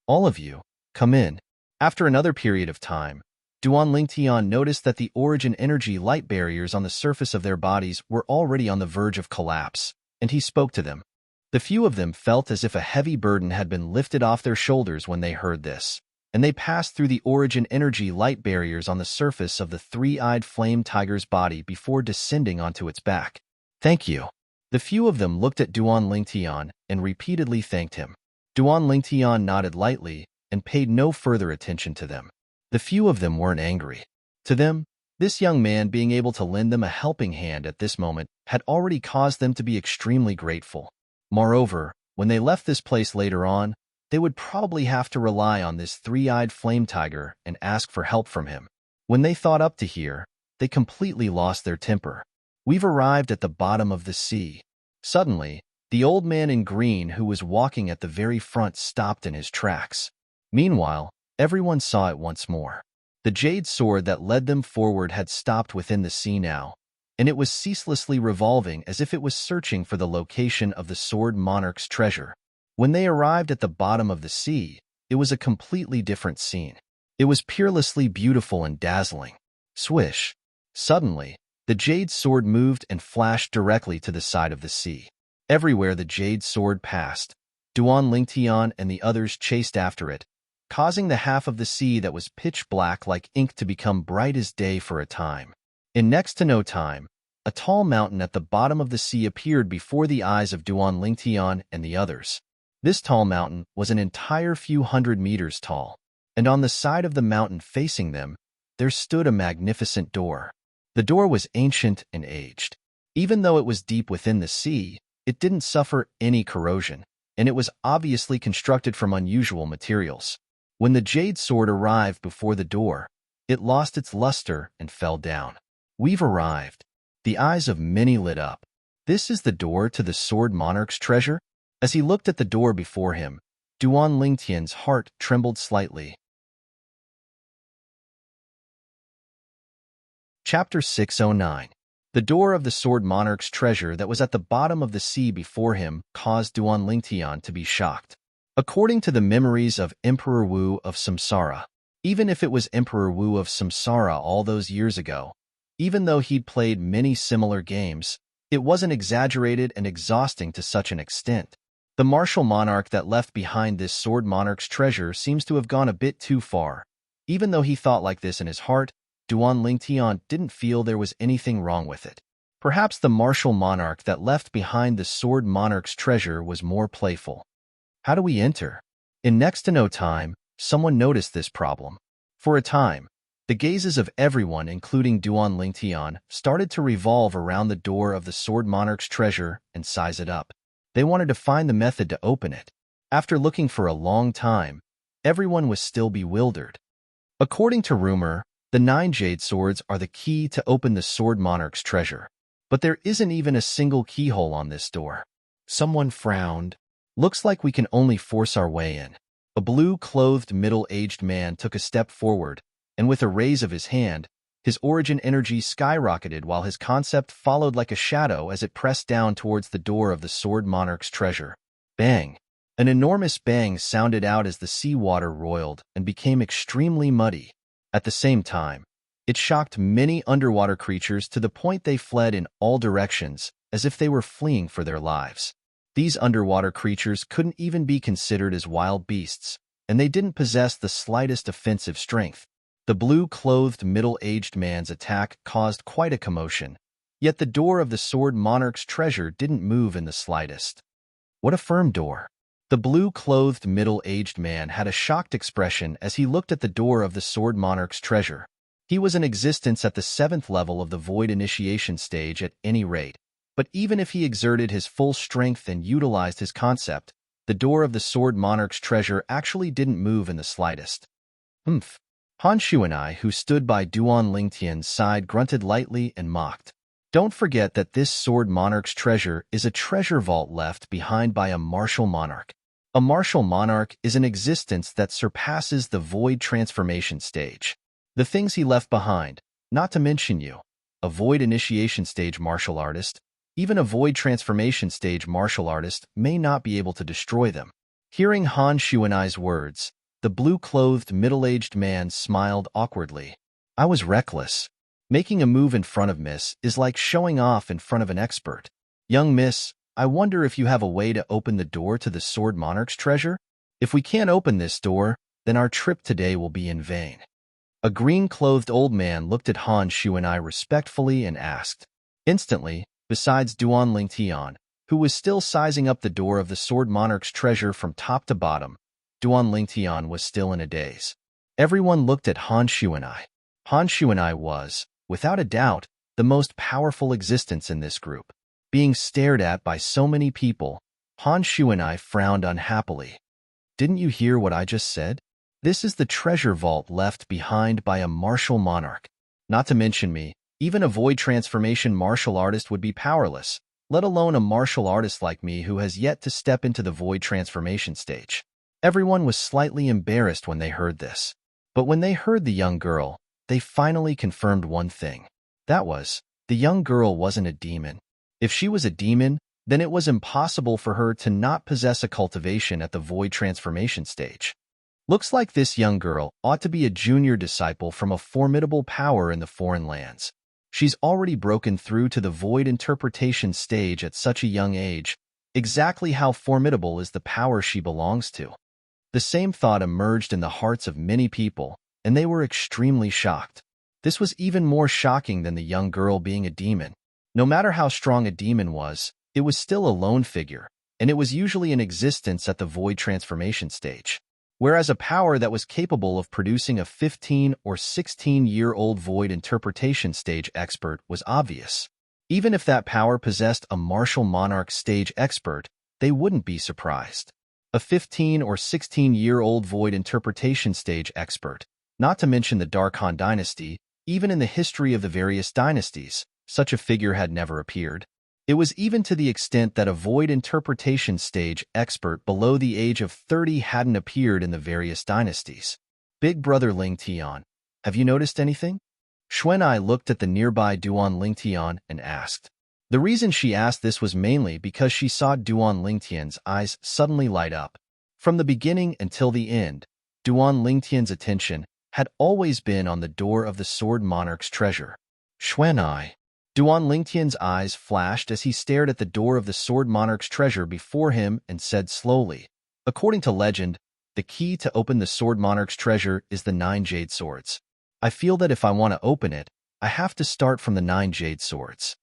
All of you, come in. After another period of time, Duan Lingtian noticed that the origin energy light barriers on the surface of their bodies were already on the verge of collapse, and he spoke to them. The few of them felt as if a heavy burden had been lifted off their shoulders when they heard this, and they passed through the origin energy light barriers on the surface of the 3-eyed flame tiger's body before descending onto its back. Thank you. The few of them looked at Duan Lingtian and repeatedly thanked him. Duan Lingtian nodded lightly and paid no further attention to them. The few of them weren't angry. To them, this young man being able to lend them a helping hand at this moment had already caused them to be extremely grateful. Moreover, when they left this place later on, they would probably have to rely on this 3-eyed flame tiger and ask for help from him. When they thought up to here, they completely lost their temper. We've arrived at the bottom of the sea. Suddenly, the old man in green who was walking at the very front stopped in his tracks. Meanwhile, everyone saw it once more. The jade sword that led them forward had stopped within the sea now, and it was ceaselessly revolving as if it was searching for the location of the sword monarch's treasure. When they arrived at the bottom of the sea, it was a completely different scene. It was peerlessly beautiful and dazzling. Swish! Suddenly, the jade sword moved and flashed directly to the side of the sea. Everywhere the jade sword passed, Duan Lingtian and the others chased after it, causing the half of the sea that was pitch black like ink to become bright as day for a time. In next to no time, a tall mountain at the bottom of the sea appeared before the eyes of Duan Lingtian and the others. This tall mountain was an entire few hundred meters tall, and on the side of the mountain facing them, there stood a magnificent door. The door was ancient and aged. Even though it was deep within the sea, It didn't suffer any corrosion, and it was obviously constructed from unusual materials. When the jade sword arrived before the door, it lost its luster and fell down. We've arrived. The eyes of many lit up. This is the door to the Sword Monarch's treasure? As he looked at the door before him, Duan Lingtian's heart trembled slightly. Chapter 609. The door of the Sword Monarch's treasure that was at the bottom of the sea before him caused Duan Lingtian to be shocked. According to the memories of Emperor Wu of Samsara, even if it was Emperor Wu of Samsara all those years ago, even though he'd played many similar games, it wasn't exaggerated and exhausting to such an extent. The martial monarch that left behind this Sword Monarch's treasure seems to have gone a bit too far. Even though he thought like this in his heart, Duan Lingtian didn't feel there was anything wrong with it. Perhaps the martial monarch that left behind the Sword Monarch's treasure was more playful. How do we enter? In next to no time, someone noticed this problem. For a time, the gazes of everyone, including Duan Lingtian, started to revolve around the door of the Sword Monarch's treasure and size it up. They wanted to find the method to open it. After looking for a long time, everyone was still bewildered. According to rumor, the 9 jade swords are the key to open the Sword Monarch's treasure. But there isn't even a single keyhole on this door. Someone frowned. Looks like we can only force our way in. A blue-clothed middle-aged man took a step forward, and with a raise of his hand, his origin energy skyrocketed while his concept followed like a shadow as it pressed down towards the door of the Sword Monarch's treasure. Bang! An enormous bang sounded out as the seawater roiled and became extremely muddy. At the same time, it shocked many underwater creatures to the point they fled in all directions, as if they were fleeing for their lives. These underwater creatures couldn't even be considered as wild beasts, and they didn't possess the slightest offensive strength. The blue-clothed middle-aged man's attack caused quite a commotion, yet the door of the Sword Monarch's treasure didn't move in the slightest. What a firm door! The blue-clothed middle-aged man had a shocked expression as he looked at the door of the Sword Monarch's treasure. He was in existence at the 7th level of the Void Initiation stage at any rate, but even if he exerted his full strength and utilized his concept, the door of the Sword Monarch's treasure actually didn't move in the slightest. Humph. Han Shuanai, who stood by Duan Lingtian's side, grunted lightly and mocked. Don't forget that this Sword Monarch's treasure is a treasure vault left behind by a martial monarch. A martial monarch is an existence that surpasses the Void Transformation stage. The things he left behind, not to mention you, a Void Initiation stage martial artist, even a Void Transformation stage martial artist may not be able to destroy them. Hearing Han Shuanai's words, the blue-clothed middle-aged man smiled awkwardly. I was reckless. Making a move in front of Miss is like showing off in front of an expert. Young Miss, I wonder if you have a way to open the door to the Sword Monarch's treasure? If we can't open this door, then our trip today will be in vain. A green-clothed old man looked at Han Shuanai respectfully and asked. Instantly, besides Duan Lingtian, who was still sizing up the door of the Sword Monarch's treasure from top to bottom, Duan Lingtian was still in a daze. Everyone looked at Han Shuanai. Han Shuanai was, without a doubt, the most powerful existence in this group. Being stared at by so many people, Han Shuanai frowned unhappily. Didn't you hear what I just said? This is the treasure vault left behind by a martial monarch. Not to mention me, even a Void Transformation martial artist would be powerless, let alone a martial artist like me who has yet to step into the Void Transformation stage. Everyone was slightly embarrassed when they heard this. But when they heard the young girl, they finally confirmed one thing. That was, the young girl wasn't a demon. If she was a demon, then it was impossible for her to not possess a cultivation at the Void Transformation stage. Looks like this young girl ought to be a junior disciple from a formidable power in the foreign lands. She's already broken through to the Void Interpretation stage at such a young age. Exactly how formidable is the power she belongs to? The same thought emerged in the hearts of many people, and they were extremely shocked. This was even more shocking than the young girl being a demon. No matter how strong a demon was, it was still a lone figure, and it was usually in existence at the Void Transformation stage. Whereas a power that was capable of producing a 15 or 16-year-old Void Interpretation stage expert was obvious. Even if that power possessed a martial monarch stage expert, they wouldn't be surprised. A 15 or 16-year-old void interpretation stage expert, not to mention the Dark Han dynasty, even in the history of the various dynasties, such a figure had never appeared. It was even to the extent that a void interpretation stage expert below the age of 30 hadn't appeared in the various dynasties. Big brother Ling Tian, have you noticed anything? Xuanai looked at the nearby Duan Lingtian and asked. The reason she asked this was mainly because she saw Duan Lingtian's eyes suddenly light up. From the beginning until the end, Duan Lingtian's attention had always been on the door of the Sword Monarch's treasure. Xuanai. Duan Lingtian's eyes flashed as he stared at the door of the Sword Monarch's treasure before him and said slowly, according to legend, the key to open the Sword Monarch's treasure is the 9 jade swords. I feel that if I want to open it, I have to start from the 9 jade swords.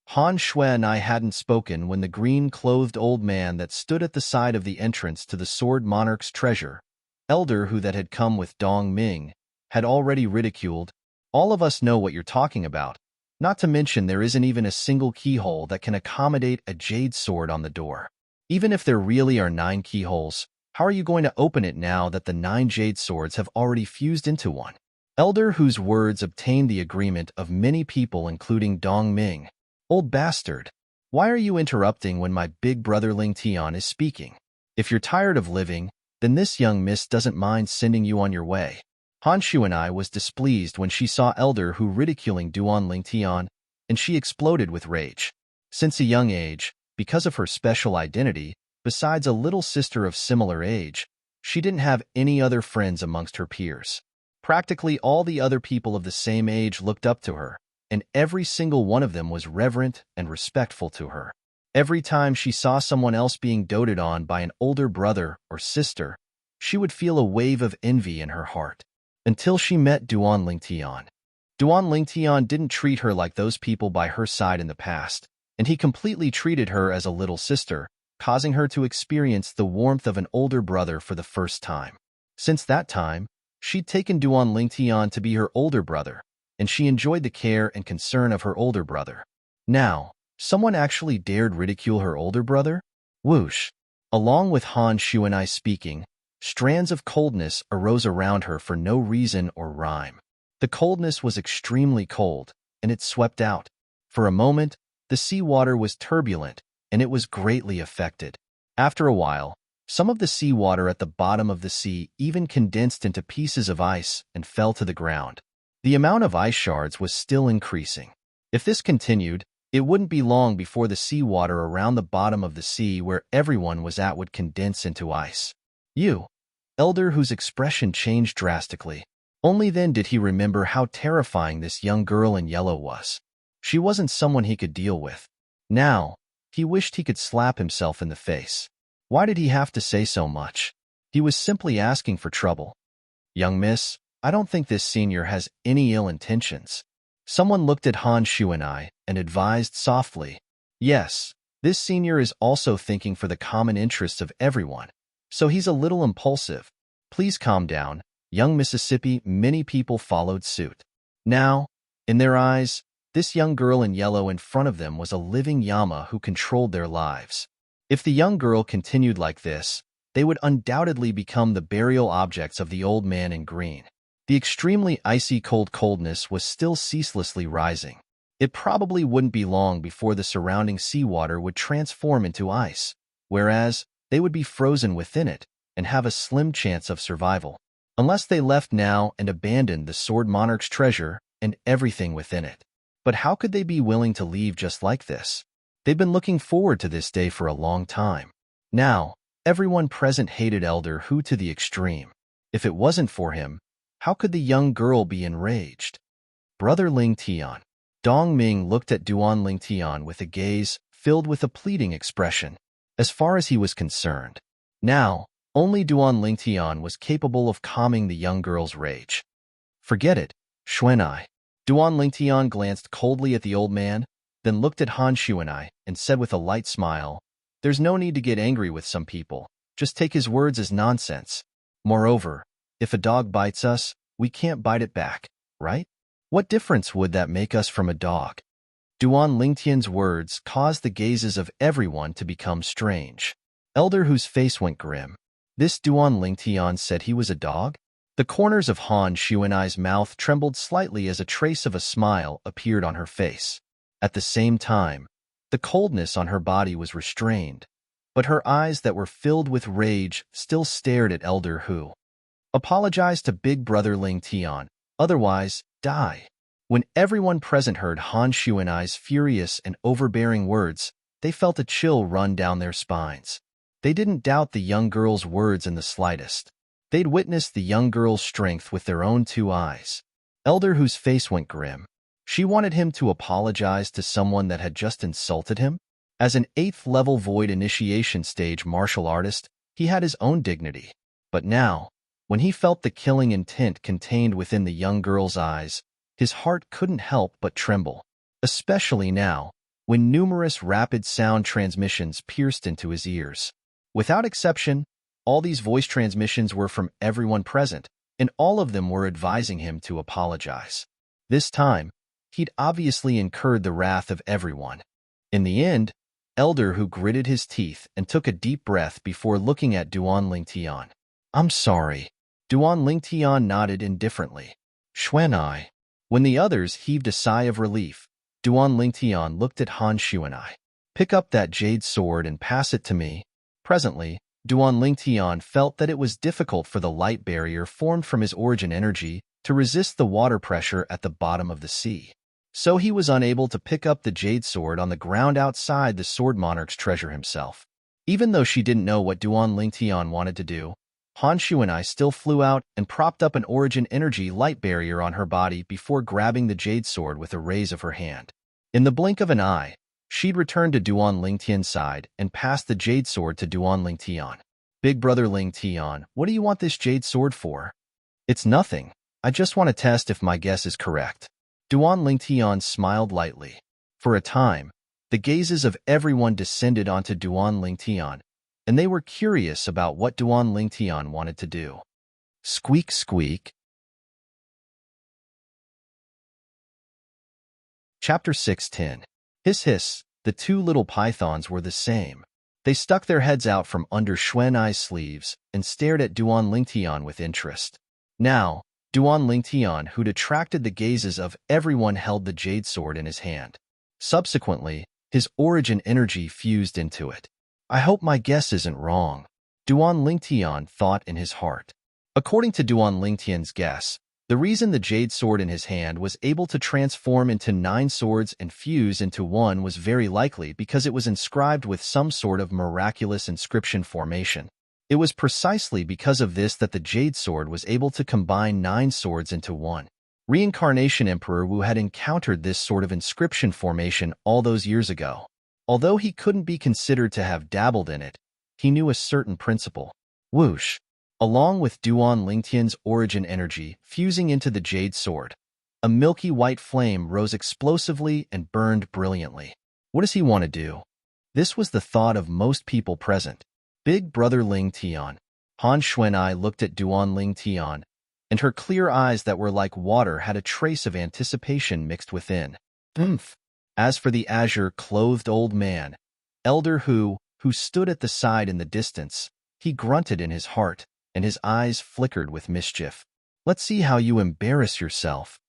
Han Shui and I hadn't spoken when the green-clothed old man that stood at the side of the entrance to the Sword Monarch's treasure, elder who that had come with Dong Ming, had already ridiculed. All of us know what you're talking about. Not to mention there isn't even a single keyhole that can accommodate a jade sword on the door. Even if there really are 9 keyholes, how are you going to open it now that the 9 jade swords have already fused into one? Elder whose words obtained the agreement of many people including Dong Ming. Old bastard, why are you interrupting when my big brother Ling Tian is speaking? If you're tired of living, then this young miss doesn't mind sending you on your way. Han Shu and I was displeased when she saw Elder Hu ridiculing Duan Ling Tian, and she exploded with rage. Since a young age, because of her special identity, besides a little sister of similar age, she didn't have any other friends amongst her peers. Practically all the other people of the same age looked up to her, and every single one of them was reverent and respectful to her. Every time she saw someone else being doted on by an older brother or sister, she would feel a wave of envy in her heart. Until she met Duan Lingtian. Duan Lingtian didn't treat her like those people by her side in the past, and he completely treated her as a little sister, causing her to experience the warmth of an older brother for the first time. Since that time, she'd taken Duan Lingtian to be her older brother, and she enjoyed the care and concern of her older brother. Now, someone actually dared ridicule her older brother? Whoosh! Along with Han Shu and I speaking, strands of coldness arose around her for no reason or rhyme. The coldness was extremely cold, and it swept out. For a moment, the seawater was turbulent, and it was greatly affected. After a while, some of the seawater at the bottom of the sea even condensed into pieces of ice and fell to the ground. The amount of ice shards was still increasing. If this continued, it wouldn't be long before the seawater around the bottom of the sea where everyone was at would condense into ice. Elder whose expression changed drastically. Only then did he remember how terrifying this young girl in yellow was. She wasn't someone he could deal with. Now, he wished he could slap himself in the face. Why did he have to say so much? He was simply asking for trouble. Young miss, I don't think this senior has any ill intentions. Someone looked at Han Shu and I and advised softly. Yes, this senior is also thinking for the common interests of everyone. So he's a little impulsive. Please calm down, young Mississippi. Many people followed suit. Now, in their eyes, this young girl in yellow in front of them was a living Yama who controlled their lives. If the young girl continued like this, they would undoubtedly become the burial objects of the old man in green. The extremely icy coldness was still ceaselessly rising. It probably wouldn't be long before the surrounding seawater would transform into ice, whereas they would be frozen within it and have a slim chance of survival, unless they left now and abandoned the Sword Monarch's treasure and everything within it. But how could they be willing to leave just like this? They'd been looking forward to this day for a long time. Now, everyone present hated Elder Hu to the extreme. If it wasn't for him, how could the young girl be enraged? Brother Ling Tian. Dong Ming looked at Duan Ling Tian with a gaze filled with a pleading expression. As far as he was concerned, now, only Duan Ling Tian was capable of calming the young girl's rage. Forget it, Xuanai. Duan Ling Tian glanced coldly at the old man, then looked at Han Shu and I and said with a light smile, there's no need to get angry with some people. Just take his words as nonsense. Moreover, if a dog bites us, we can't bite it back, right? What difference would that make us from a dog? Duan Lingtian's words caused the gazes of everyone to become strange. Elder Hu's face went grim. This Duan Lingtian said he was a dog? The corners of Han Xuanai's mouth trembled slightly as a trace of a smile appeared on her face. At the same time, the coldness on her body was restrained, but her eyes that were filled with rage still stared at Elder Hu. Apologize to Big Brother Ling Tian, otherwise, die. When everyone present heard Han Xuanai's furious and overbearing words, they felt a chill run down their spines. They didn't doubt the young girl's words in the slightest. They'd witnessed the young girl's strength with their own two eyes. Elder Hu's face went grim. She wanted him to apologize to someone that had just insulted him. As an 8th-level Void Initiation Stage martial artist, he had his own dignity. But now, when he felt the killing intent contained within the young girl's eyes, his heart couldn't help but tremble, especially now, when numerous rapid sound transmissions pierced into his ears. Without exception, all these voice transmissions were from everyone present, and all of them were advising him to apologize. This time, he'd obviously incurred the wrath of everyone. In the end, Elder Hu gritted his teeth and took a deep breath before looking at Duan Lingtian. I'm sorry. Duan Lingtian nodded indifferently. Xuanai. When the others heaved a sigh of relief, Duan Lingtian looked at Han Xuanai. Pick up that jade sword and pass it to me. Presently, Duan Lingtian felt that it was difficult for the light barrier formed from his origin energy to resist the water pressure at the bottom of the sea. So he was unable to pick up the jade sword on the ground outside the Sword Monarch's treasure himself. Even though she didn't know what Duan Lingtian wanted to do, Han Xuanai still flew out and propped up an origin energy light barrier on her body before grabbing the jade sword with a raise of her hand. In the blink of an eye, she'd returned to Duan Lingtian's side and passed the jade sword to Duan Lingtian. Big Brother Lingtian, what do you want this jade sword for? It's nothing. I just want to test if my guess is correct. Duan Lingtian smiled lightly. For a time, the gazes of everyone descended onto Duan Lingtian, and they were curious about what Duan Lingtian wanted to do. Squeak, squeak. Chapter 610. Hiss, hiss. The two little pythons were the same. They stuck their heads out from under Xuanai's sleeves and stared at Duan Lingtian with interest. Now, Duan Lingtian, who'd attracted the gazes of everyone, held the jade sword in his hand. Subsequently, his origin energy fused into it. I hope my guess isn't wrong, Duan Lingtian thought in his heart. According to Duan Lingtian's guess, the reason the jade sword in his hand was able to transform into 9 swords and fuse into one was very likely because it was inscribed with some sort of miraculous inscription formation. It was precisely because of this that the jade sword was able to combine 9 swords into one. Reincarnation Emperor Wu had encountered this sort of inscription formation all those years ago. Although he couldn't be considered to have dabbled in it, he knew a certain principle. Whoosh! Along with Duan Lingtian's origin energy fusing into the jade sword, a milky white flame rose explosively and burned brilliantly. What does he want to do? This was the thought of most people present. Big Brother Lingtian. Han Xuanai looked at Duan Lingtian, and her clear eyes that were like water had a trace of anticipation mixed within. Oomph! As for the azure-clothed old man, Elder Hu, who stood at the side in the distance, he grunted in his heart, and his eyes flickered with mischief. Let's see how you embarrass yourself.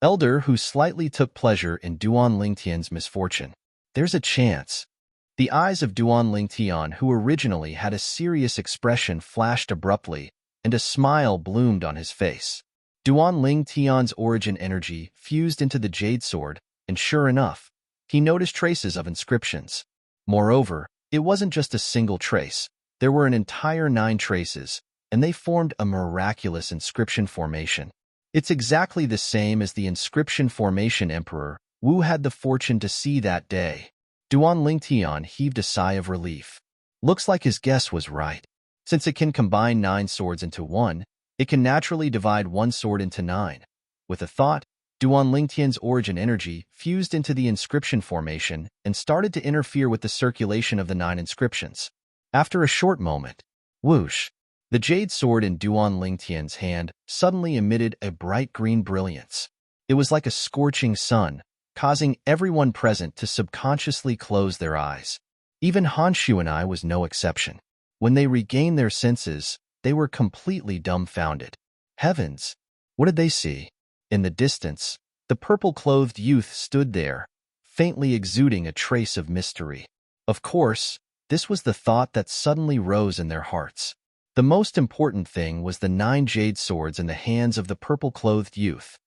Elder Hu slightly took pleasure in Duan Lingtian's misfortune. There's a chance. The eyes of Duan Lingtian, who originally had a serious expression, flashed abruptly, and a smile bloomed on his face. Duan Lingtian's origin energy fused into the jade sword, and sure enough, he noticed traces of inscriptions. Moreover, it wasn't just a single trace. There were an entire 9 traces, and they formed a miraculous inscription formation. It's exactly the same as the inscription formation Emperor Wu had the fortune to see that day. Duan Lingtian heaved a sigh of relief. Looks like his guess was right. Since it can combine 9 swords into one, it can naturally divide one sword into 9. With a thought, Duan Lingtian's origin energy fused into the inscription formation and started to interfere with the circulation of the 9 inscriptions. After a short moment, whoosh! The jade sword in Duan Lingtian's hand suddenly emitted a bright green brilliance. It was like a scorching sun, causing everyone present to subconsciously close their eyes. Even Honshu and I was no exception. When they regained their senses, they were completely dumbfounded. Heavens! What did they see? In the distance, the purple-clothed youth stood there, faintly exuding a trace of mystery. Of course, this was the thought that suddenly rose in their hearts. The most important thing was the 9 jade swords in the hands of the purple-clothed youth.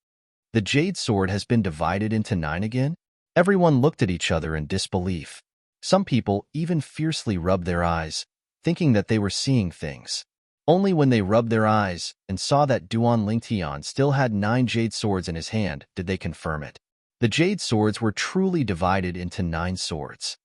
The jade sword has been divided into 9 again? Everyone looked at each other in disbelief. Some people even fiercely rubbed their eyes, thinking that they were seeing things. Only when they rubbed their eyes and saw that Duan Lingtian still had 9 jade swords in his hand did they confirm it. The jade swords were truly divided into 9 swords.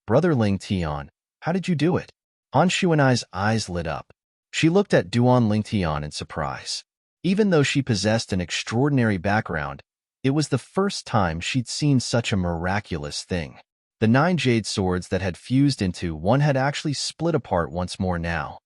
Brother Lingtian, how did you do it? Honshu and I's eyes lit up. She looked at Duan Lingtian in surprise. Even though she possessed an extraordinary background, it was the first time she'd seen such a miraculous thing. The 9 jade swords that had fused into one had actually split apart once more now.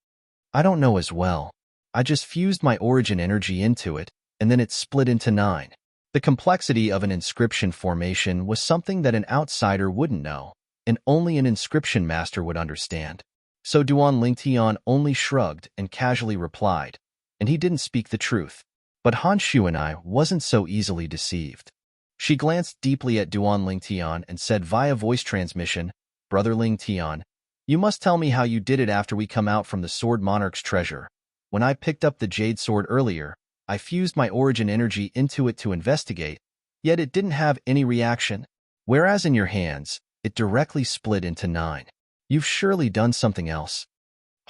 I don't know as well. I just fused my origin energy into it, and then it split into 9. The complexity of an inscription formation was something that an outsider wouldn't know, and only an inscription master would understand. So Duan Lingtian only shrugged and casually replied, and he didn't speak the truth. But Honshu and I wasn't so easily deceived. She glanced deeply at Duan Lingtian and said via voice transmission, Brother Lingtian, you must tell me how you did it after we come out from the Sword Monarch's treasure. When I picked up the jade sword earlier, I fused my origin energy into it to investigate, yet it didn't have any reaction. Whereas in your hands, it directly split into 9. You've surely done something else.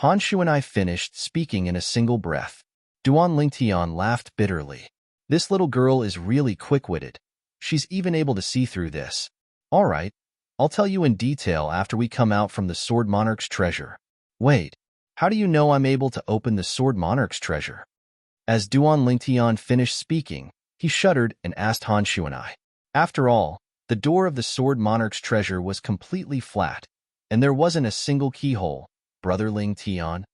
Honshu and I finished speaking in a single breath. Duan Lingtian laughed bitterly. This little girl is really quick-witted. She's even able to see through this. All right, I'll tell you in detail after we come out from the Sword Monarch's treasure. Wait, how do you know I'm able to open the Sword Monarch's treasure? As Duan Lingtian finished speaking, he shuddered and asked Honshu and I. After all, the door of the Sword Monarch's treasure was completely flat, and there wasn't a single keyhole. Brother Lingtian,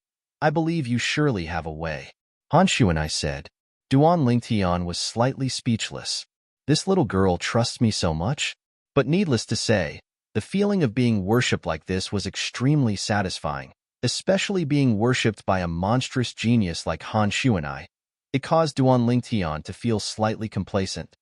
I believe you surely have a way. Honshu and I said. Duan Lingtian was slightly speechless. This little girl trusts me so much? But needless to say, the feeling of being worshipped like this was extremely satisfying, especially being worshipped by a monstrous genius like Honshu and I. It caused Duan Lingtian to feel slightly complacent.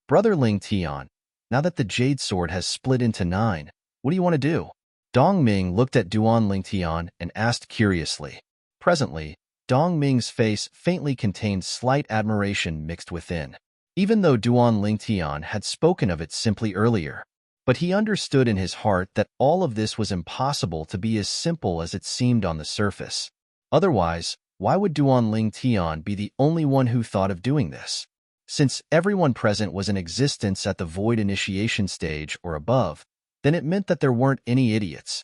Brother Lingtian, now that the jade sword has split into 9, what do you want to do? Dongming looked at Duan Lingtian and asked curiously. Presently, Dongming's face faintly contained slight admiration mixed within. Even though Duan Lingtian had spoken of it simply earlier, but he understood in his heart that all of this was impossible to be as simple as it seemed on the surface. Otherwise, why would Duan Lingtian be the only one who thought of doing this? Since everyone present was in existence at the void initiation stage or above, then it meant that there weren't any idiots.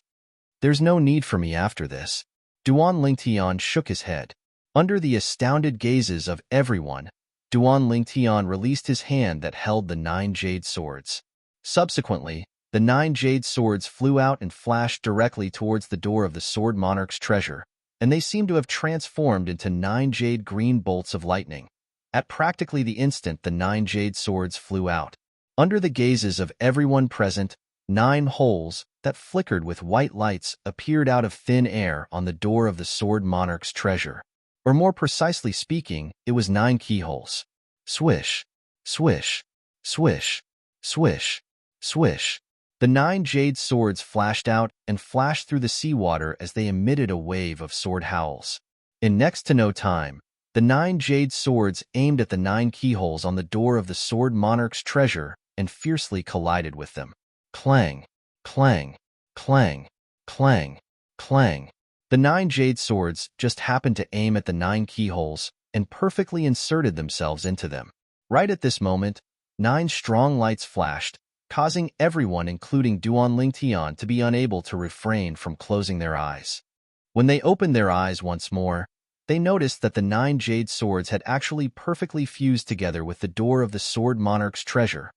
There's no need for me after this. Duan Lingtian shook his head. Under the astounded gazes of everyone, Duan Lingtian released his hand that held the 9 jade swords. Subsequently, the 9 jade swords flew out and flashed directly towards the door of the Sword Monarch's treasure, and they seemed to have transformed into 9 jade green bolts of lightning. At practically the instant the 9 jade swords flew out, under the gazes of everyone present, 9 holes that flickered with white lights appeared out of thin air on the door of the Sword Monarch's treasure. Or more precisely speaking, it was 9 keyholes. Swish, swish, swish, swish, swish. The 9 jade swords flashed out and flashed through the seawater as they emitted a wave of sword howls. In next to no time, the 9 jade swords aimed at the 9 keyholes on the door of the Sword Monarch's treasure and fiercely collided with them. Clang, clang, clang, clang, clang. The 9 jade swords just happened to aim at the 9 keyholes and perfectly inserted themselves into them. Right at this moment, 9 strong lights flashed, causing everyone, including Duan Lingtian, to be unable to refrain from closing their eyes. When they opened their eyes once more, they noticed that the 9 jade swords had actually perfectly fused together with the door of the Sword Monarch's treasure.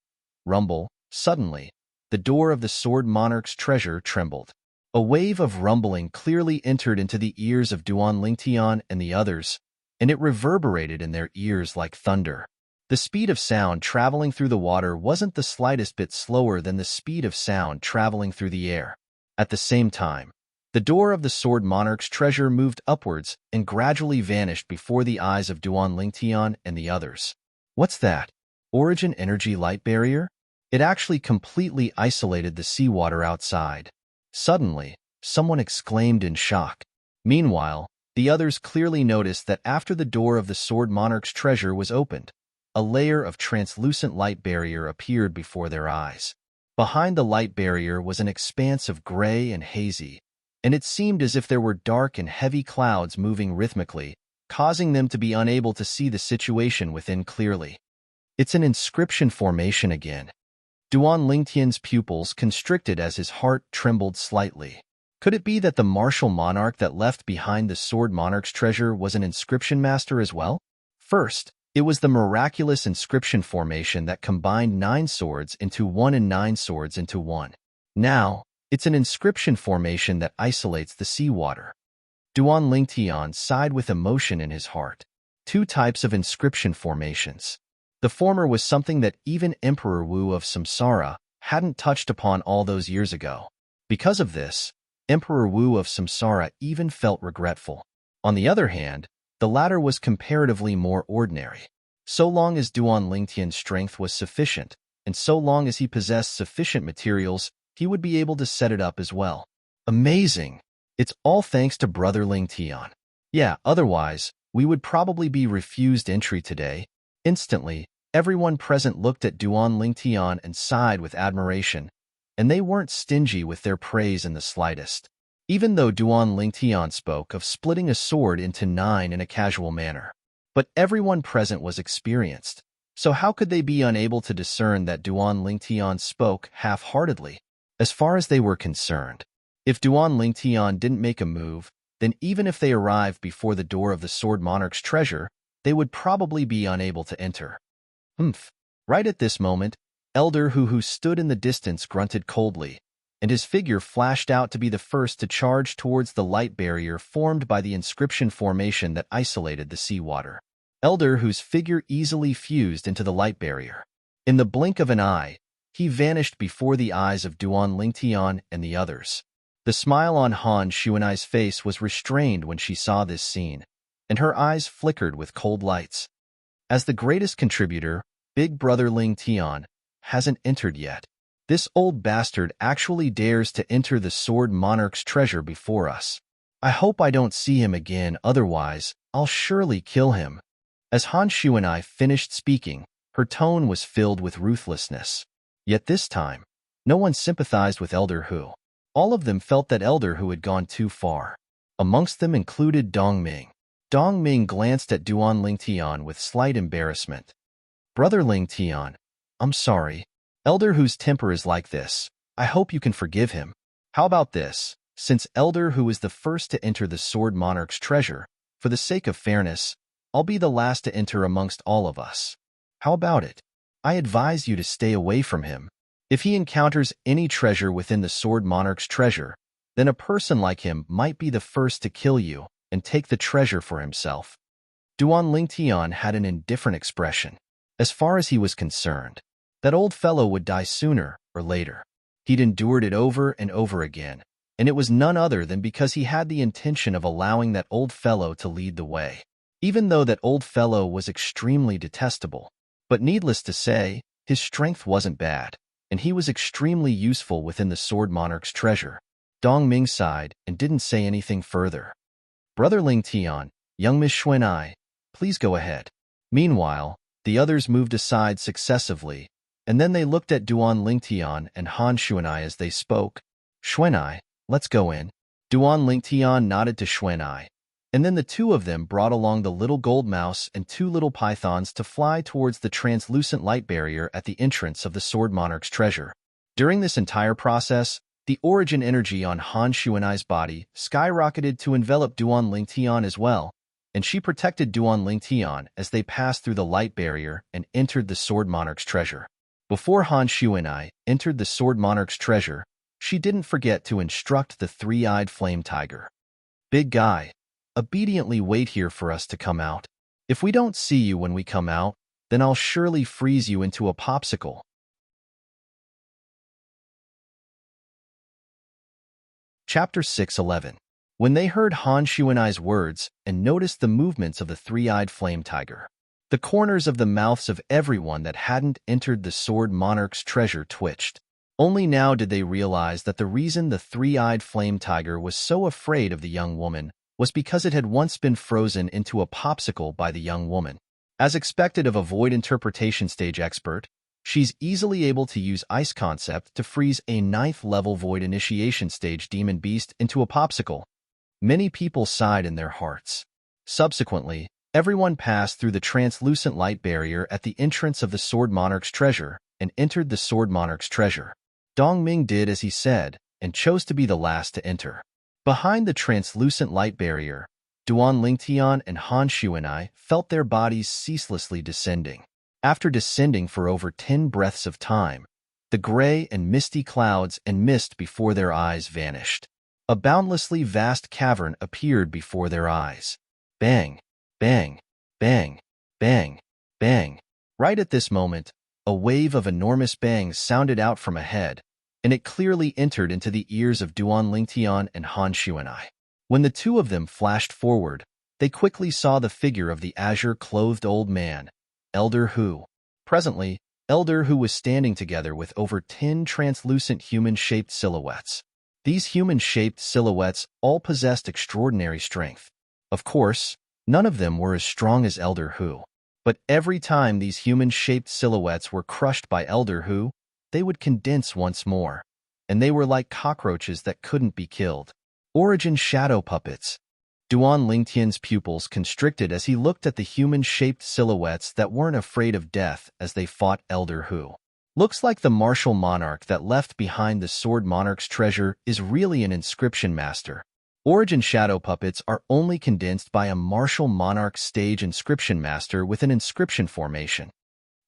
Rumble, suddenly, the door of the Sword Monarch's treasure trembled. A wave of rumbling clearly entered into the ears of Duan Lingtian and the others, and it reverberated in their ears like thunder. The speed of sound traveling through the water wasn't the slightest bit slower than the speed of sound traveling through the air. At the same time, the door of the Sword Monarch's treasure moved upwards and gradually vanished before the eyes of Duan Lingtian and the others. What's that? Origin Energy Light Barrier? It actually completely isolated the seawater outside. Suddenly, someone exclaimed in shock. Meanwhile, the others clearly noticed that after the door of the Sword Monarch's treasure was opened, a layer of translucent light barrier appeared before their eyes. Behind the light barrier was an expanse of gray and hazy, and it seemed as if there were dark and heavy clouds moving rhythmically, causing them to be unable to see the situation within clearly. It's an inscription formation again. Duan Lingtian's pupils constricted as his heart trembled slightly. Could it be that the martial monarch that left behind the Sword Monarch's treasure was an inscription master as well? First, it was the miraculous inscription formation that combined 9 swords into one and 9 swords into one. Now, it's an inscription formation that isolates the seawater. Duan Lingtian sighed with emotion in his heart. 2 types of inscription formations. The former was something that even Emperor Wu of Samsara hadn't touched upon all those years ago. Because of this, Emperor Wu of Samsara even felt regretful. On the other hand, the latter was comparatively more ordinary. So long as Duan Lingtian's strength was sufficient, and so long as he possessed sufficient materials, he would be able to set it up as well. Amazing! It's all thanks to Brother Lingtian. Yeah, otherwise, we would probably be refused entry today. Instantly, everyone present looked at Duan Lingtian and sighed with admiration, and they weren't stingy with their praise in the slightest. Even though Duan Lingtian spoke of splitting a sword into 9 in a casual manner. But everyone present was experienced, so how could they be unable to discern that Duan Lingtian spoke half-heartedly? As far as they were concerned, if Duan Lingtian didn't make a move, then even if they arrived before the door of the Sword Monarch's treasure, they would probably be unable to enter. Right at this moment, Elder Hu stood in the distance grunted coldly, and his figure flashed out to be the first to charge towards the light barrier formed by the inscription formation that isolated the seawater. Elder Hu's figure easily fused into the light barrier. In the blink of an eye, he vanished before the eyes of Duan Lingtian and the others. The smile on Han Xuanai's face was restrained when she saw this scene, and her eyes flickered with cold lights. As the greatest contributor, Big Brother Lingtian hasn't entered yet. This old bastard actually dares to enter the Sword Monarch's treasure before us. I hope I don't see him again, otherwise I'll surely kill him. As Han Xuanai finished speaking, her tone was filled with ruthlessness. Yet this time, no one sympathized with Elder Hu. All of them felt that Elder Hu had gone too far. Amongst them included Dong Ming. Dong Ming glanced at Duan Lingtian with slight embarrassment. Brother Lingtian, I'm sorry. Elder Hu's temper is like this. I hope you can forgive him. How about this? Since Elder Hu is the first to enter the Sword Monarch's treasure, for the sake of fairness, I'll be the last to enter amongst all of us. How about it? I advise you to stay away from him. If he encounters any treasure within the Sword Monarch's treasure, then a person like him might be the first to kill you and take the treasure for himself. Duan Lingtian had an indifferent expression. As far as he was concerned, that old fellow would die sooner or later. He'd endured it over and over again, and it was none other than because he had the intention of allowing that old fellow to lead the way. Even though that old fellow was extremely detestable. But needless to say, his strength wasn't bad, and he was extremely useful within the Sword Monarch's treasure. Dong Ming sighed and didn't say anything further. Brother Lingtian, young Miss Xuanai, please go ahead. Meanwhile, the others moved aside successively, and then they looked at Duan Lingtian and Han Xuanai as they spoke. Xuanai, let's go in. Duan Lingtian nodded to Xuanai, and then the two of them brought along the little gold mouse and 2 little pythons to fly towards the translucent light barrier at the entrance of the Sword Monarch's treasure. During this entire process, the origin energy on Han Xuanai's body skyrocketed to envelop Duan Lingtian as well, and she protected Duan Lingtian as they passed through the light barrier and entered the Sword Monarch's treasure. Before Han Xuanai entered the Sword Monarch's treasure, she didn't forget to instruct the 3-eyed flame tiger. Big guy, obediently wait here for us to come out. If we don't see you when we come out, then I'll surely freeze you into a popsicle. Chapter 611. When they heard Han Shuanai's words and noticed the movements of the three-eyed flame tiger, the corners of the mouths of everyone that hadn't entered the Sword Monarch's treasure twitched. Only now did they realize that the reason the three-eyed flame tiger was so afraid of the young woman was because it had once been frozen into a popsicle by the young woman. As expected of a void interpretation stage expert, she's easily able to use ice concept to freeze a 9th-level void initiation stage demon beast into a popsicle. Many people sighed in their hearts. Subsequently, everyone passed through the translucent light barrier at the entrance of the Sword Monarch's treasure and entered the Sword Monarch's treasure. Dongming did as he said and chose to be the last to enter. Behind the translucent light barrier, Duan Lingtian and Han Shuanai felt their bodies ceaselessly descending. After descending for over 10 breaths of time, the gray and misty clouds and mist before their eyes vanished. A boundlessly vast cavern appeared before their eyes. Bang, bang, bang, bang, bang. Right at this moment, a wave of enormous bangs sounded out from ahead, and it clearly entered into the ears of Duan Lingtian and Han Shuanai. When the two of them flashed forward, they quickly saw the figure of the azure-clothed old man, Elder Hu. Presently, Elder Hu was standing together with over 10 translucent human-shaped silhouettes. These human-shaped silhouettes all possessed extraordinary strength. Of course, none of them were as strong as Elder Hu. But every time these human-shaped silhouettes were crushed by Elder Hu, they would condense once more, and they were like cockroaches that couldn't be killed. Origin shadow puppets. Duan Lingtian's pupils constricted as he looked at the human-shaped silhouettes that weren't afraid of death as they fought Elder Hu. Looks like the martial monarch that left behind the Sword Monarch's treasure is really an inscription master. Origin shadow puppets are only condensed by a martial monarch stage inscription master with an inscription formation.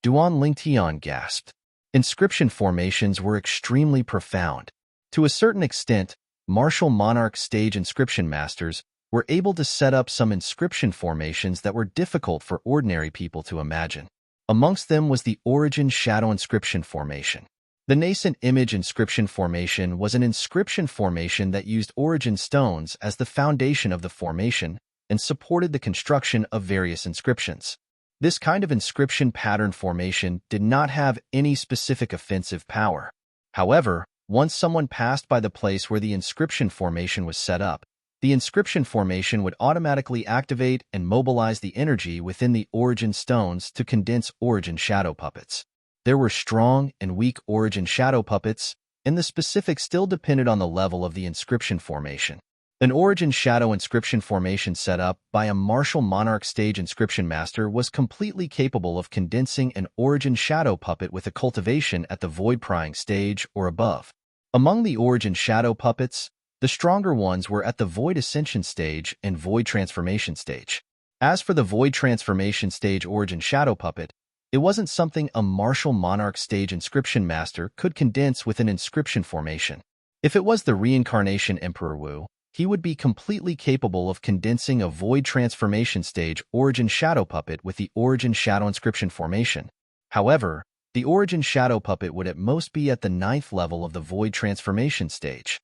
Duan Lingtian gasped. Inscription formations were extremely profound. To a certain extent, martial monarch stage inscription masters were able to set up some inscription formations that were difficult for ordinary people to imagine. Amongst them was the Origin Shadow Inscription Formation. The nascent image inscription formation was an inscription formation that used origin stones as the foundation of the formation and supported the construction of various inscriptions. This kind of inscription pattern formation did not have any specific offensive power. However, once someone passed by the place where the inscription formation was set up, the inscription formation would automatically activate and mobilize the energy within the origin stones to condense origin shadow puppets. There were strong and weak origin shadow puppets, and the specifics still depended on the level of the inscription formation. An origin shadow inscription formation set up by a martial monarch stage inscription master was completely capable of condensing an origin shadow puppet with a cultivation at the void prying stage or above. Among the origin shadow puppets, the stronger ones were at the void ascension stage and void transformation stage. As for the void transformation stage origin shadow puppet, it wasn't something a martial monarch stage inscription master could condense with an inscription formation. If it was the reincarnation Emperor Wu, he would be completely capable of condensing a void transformation stage origin shadow puppet with the origin shadow inscription formation. However, the origin shadow puppet would at most be at the 9th level of the void transformation stage.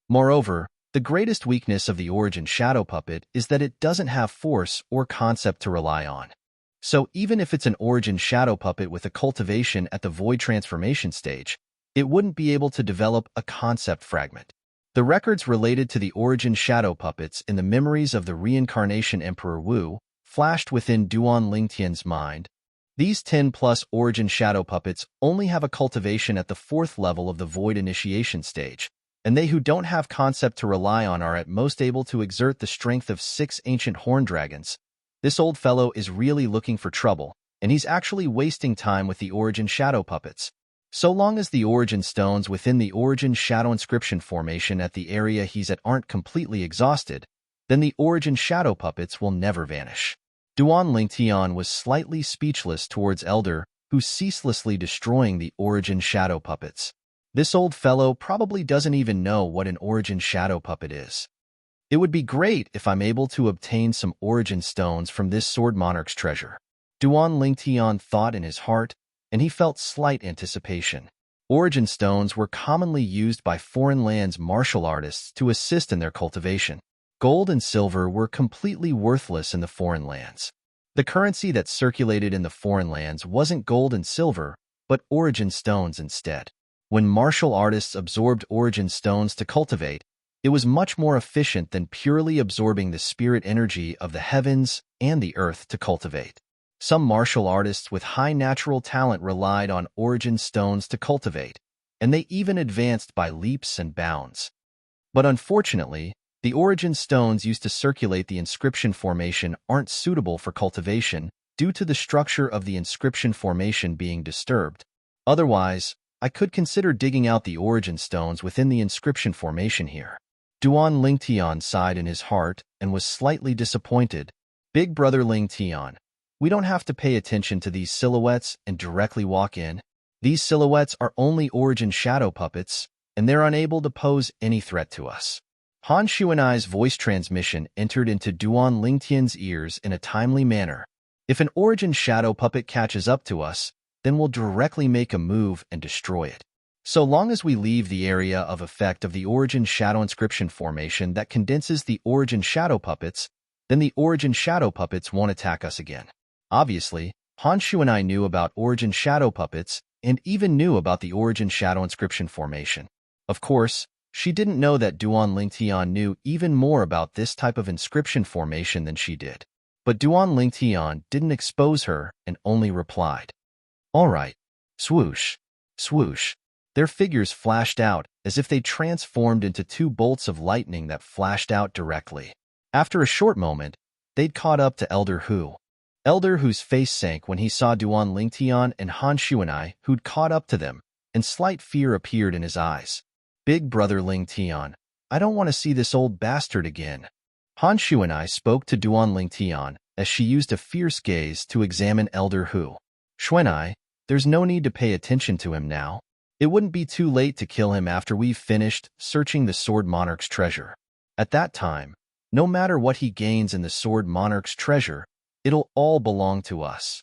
Moreover, the greatest weakness of the origin shadow puppet is that it doesn't have force or concept to rely on. So even if it's an origin shadow puppet with a cultivation at the void transformation stage, it wouldn't be able to develop a concept fragment. The records related to the origin shadow puppets in the memories of the reincarnation Emperor Wu flashed within Duan Lingtian's mind. These 10+ origin shadow puppets only have a cultivation at the 4th level of the void initiation stage, and they who don't have concept to rely on are at most able to exert the strength of 6 ancient horn dragons. This old fellow is really looking for trouble, and he's actually wasting time with the origin shadow puppets. So long as the origin stones within the origin shadow inscription formation at the area he's at aren't completely exhausted, then the origin shadow puppets will never vanish. Duan Lingtian was slightly speechless towards Elder, who's ceaselessly destroying the origin shadow puppets. This old fellow probably doesn't even know what an origin shadow puppet is. It would be great if I'm able to obtain some origin stones from this Sword Monarch's treasure. Duan Lingtian thought in his heart, and he felt slight anticipation. Origin stones were commonly used by foreign lands martial artists to assist in their cultivation. Gold and silver were completely worthless in the foreign lands. The currency that circulated in the foreign lands wasn't gold and silver, but origin stones instead. When martial artists absorbed origin stones to cultivate, it was much more efficient than purely absorbing the spirit energy of the heavens and the earth to cultivate. Some martial artists with high natural talent relied on origin stones to cultivate, and they even advanced by leaps and bounds. But unfortunately, the origin stones used to circulate the inscription formation aren't suitable for cultivation due to the structure of the inscription formation being disturbed. Otherwise, I could consider digging out the origin stones within the inscription formation here. Duan Lingtian sighed in his heart and was slightly disappointed. Big brother Lingtian, we don't have to pay attention to these silhouettes and directly walk in. These silhouettes are only origin shadow puppets, and they're unable to pose any threat to us. Han Shuanai's voice transmission entered into Duan Lingtian's ears in a timely manner. If an origin shadow puppet catches up to us, then we'll directly make a move and destroy it. So long as we leave the area of effect of the origin shadow inscription formation that condenses the origin shadow puppets, then the origin shadow puppets won't attack us again. Obviously, Han Shuanai knew about origin shadow puppets and even knew about the origin shadow inscription formation. Of course, she didn't know that Duan Lingtian knew even more about this type of inscription formation than she did. But Duan Lingtian didn't expose her and only replied, "All right." Swoosh, swoosh. Their figures flashed out as if they transformed into two bolts of lightning that flashed out directly. After a short moment, they'd caught up to Elder Hu. Elder Hu's face sank when he saw Duan Lingtian and Han Shuanai who'd caught up to them, and slight fear appeared in his eyes. Big brother Lingtian, I don't want to see this old bastard again. Han Shuanai spoke to Duan Lingtian as she used a fierce gaze to examine Elder Hu. Shuanai, there's no need to pay attention to him now. It wouldn't be too late to kill him after we've finished searching the Sword Monarch's treasure. At that time, no matter what he gains in the Sword Monarch's treasure, it'll all belong to us.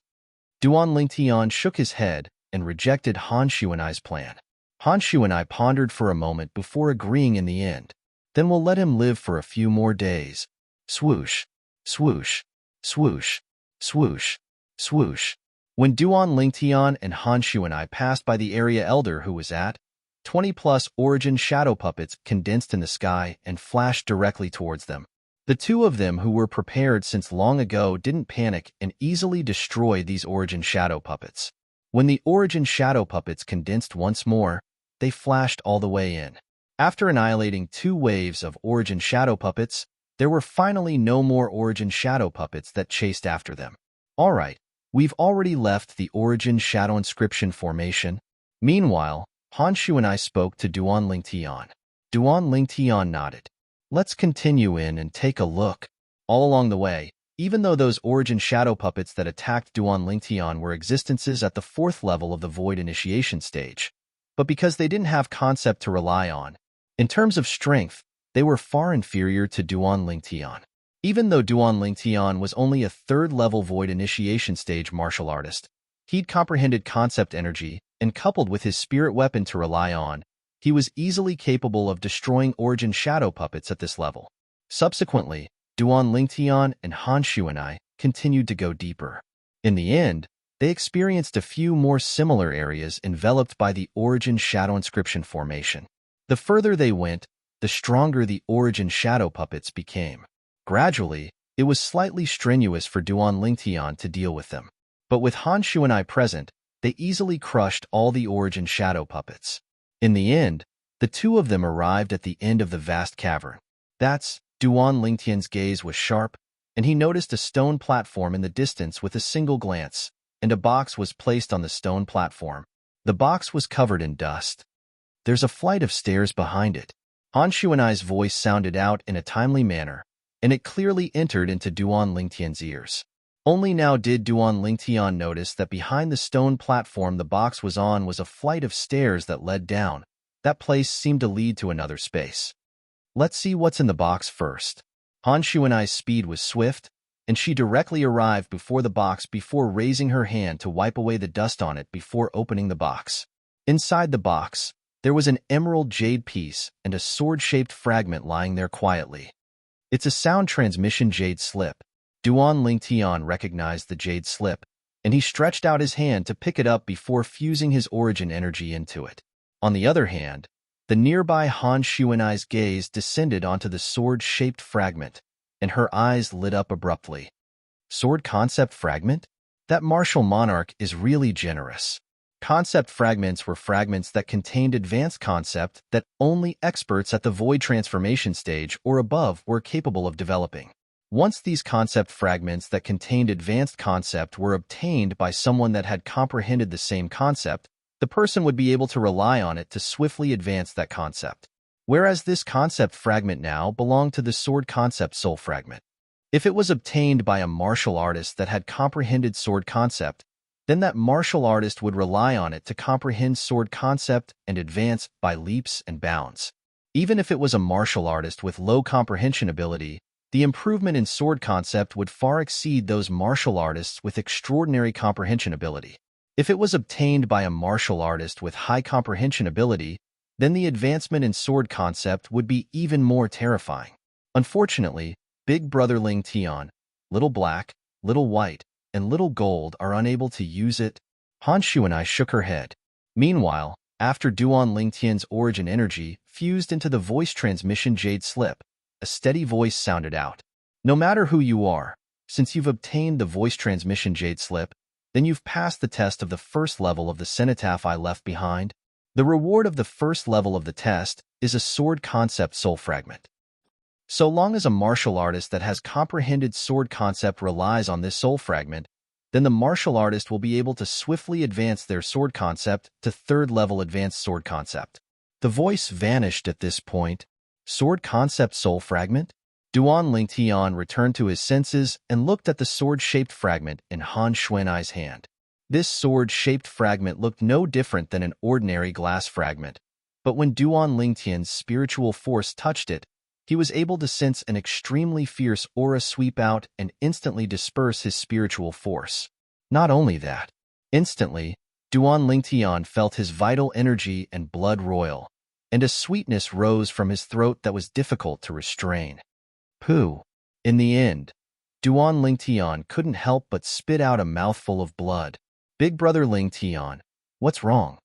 Duan Lingtian shook his head and rejected Han Shuanai's plan. Han Shuanai pondered for a moment before agreeing in the end. Then we'll let him live for a few more days. Swoosh, swoosh, swoosh, swoosh, swoosh. When Duan Lingtian and Han Shuanai passed by the area Elder Hu was at, 20+ origin shadow puppets condensed in the sky and flashed directly towards them. The two of them who were prepared since long ago didn't panic and easily destroyed these origin shadow puppets. When the origin shadow puppets condensed once more, they flashed all the way in. After annihilating 2 waves of origin shadow puppets, there were finally no more origin shadow puppets that chased after them. All right, we've already left the origin shadow inscription formation. Meanwhile, Han Shuanai spoke to Duan Lingtian. Duan Lingtian nodded. Let's continue in and take a look. All along the way, even though those origin shadow puppets that attacked Duan Lingtian were existences at the 4th level of the Void Initiation stage, but because they didn't have concept to rely on, in terms of strength, they were far inferior to Duan Lingtian. Even though Duan Lingtian was only a 3rd level Void Initiation stage martial artist, he'd comprehended concept energy, and coupled with his spirit weapon to rely on, he was easily capable of destroying origin shadow puppets at this level. Subsequently, Duan Lingtian and Han Shuanai continued to go deeper. In the end, they experienced a few more similar areas enveloped by the origin shadow inscription formation. The further they went, the stronger the origin shadow puppets became. Gradually, it was slightly strenuous for Duan Lingtian to deal with them. But with Han Shuanai present, they easily crushed all the origin shadow puppets. In the end, the two of them arrived at the end of the vast cavern. Duan Lingtian's gaze was sharp, and he noticed a stone platform in the distance with a single glance, and a box was placed on the stone platform. The box was covered in dust. There's a flight of stairs behind it. Han Shuanai's voice sounded out in a timely manner, and it clearly entered into Duan Lingtian's ears. Only now did Duan Lingtian notice that behind the stone platform the box was on was a flight of stairs that led down. That place seemed to lead to another space. Let's see what's in the box first. Han Shuanai's speed was swift, and she directly arrived before the box before raising her hand to wipe away the dust on it before opening the box. Inside the box, there was an emerald jade piece and a sword-shaped fragment lying there quietly. It's a sound transmission jade slip. Duan Lingtian recognized the jade slip, and he stretched out his hand to pick it up before fusing his origin energy into it. On the other hand, the nearby Han Shuanai's gaze descended onto the sword-shaped fragment, and her eyes lit up abruptly. Sword concept fragment? That martial monarch is really generous. Concept fragments were fragments that contained advanced concept that only experts at the void transformation stage or above were capable of developing. Once these concept fragments that contained advanced concept were obtained by someone that had comprehended the same concept, the person would be able to rely on it to swiftly advance that concept. Whereas this concept fragment now belonged to the sword concept soul fragment. If it was obtained by a martial artist that had comprehended sword concept, then that martial artist would rely on it to comprehend sword concept and advance by leaps and bounds. Even if it was a martial artist with low comprehension ability, the improvement in sword concept would far exceed those martial artists with extraordinary comprehension ability. If it was obtained by a martial artist with high comprehension ability, then the advancement in sword concept would be even more terrifying. Unfortunately, Big Brother Ling Tian, Little Black, Little White, and Little Gold are unable to use it. Han Shuanai shook her head. Meanwhile, after Duan Lingtian's origin energy fused into the voice transmission jade slip, a steady voice sounded out. No matter who you are, since you've obtained the voice transmission jade slip, then you've passed the test of the first level of the cenotaph I left behind. The reward of the first level of the test is a sword concept soul fragment. So long as a martial artist that has comprehended sword concept relies on this soul fragment, then the martial artist will be able to swiftly advance their sword concept to third level advanced sword concept. The voice vanished at this point. Sword concept soul fragment? Duan Lingtian returned to his senses and looked at the sword-shaped fragment in Han Shuanai's hand. This sword-shaped fragment looked no different than an ordinary glass fragment, but when Duan Lingtian's spiritual force touched it, he was able to sense an extremely fierce aura sweep out and instantly disperse his spiritual force. Not only that, instantly, Duan Lingtian felt his vital energy and blood roil, and a sweetness rose from his throat that was difficult to restrain. Pooh. In the end, Duan Lingtian couldn't help but spit out a mouthful of blood. Big Brother Lingtian, what's wrong?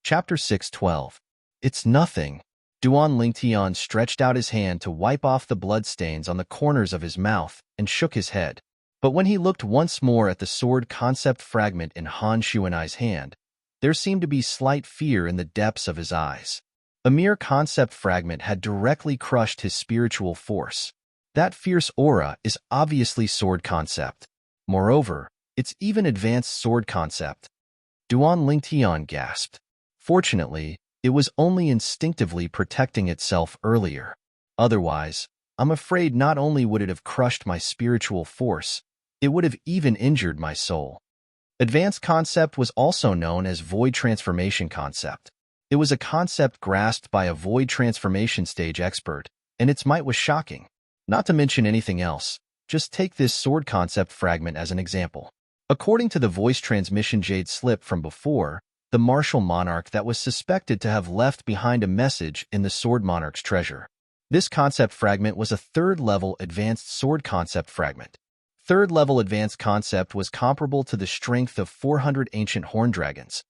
Chapter 612. It's nothing. Duan Lingtian stretched out his hand to wipe off the bloodstains on the corners of his mouth and shook his head. But when he looked once more at the sword concept fragment in Han Shuanai's hand, there seemed to be slight fear in the depths of his eyes. A mere concept fragment had directly crushed his spiritual force. That fierce aura is obviously sword concept. Moreover, it's even advanced sword concept. Duan Lingtian gasped. Fortunately, it was only instinctively protecting itself earlier. Otherwise, I'm afraid not only would it have crushed my spiritual force, it would have even injured my soul. Advanced concept was also known as void transformation concept. It was a concept grasped by a void transformation stage expert, and its might was shocking. Not to mention anything else, just take this sword concept fragment as an example. According to the voice transmission jade slip from before, the martial monarch that was suspected to have left behind a message in the sword monarch's treasure. This concept fragment was a third-level advanced sword concept fragment. Third-level advanced concept was comparable to the strength of 400 ancient horn dragons.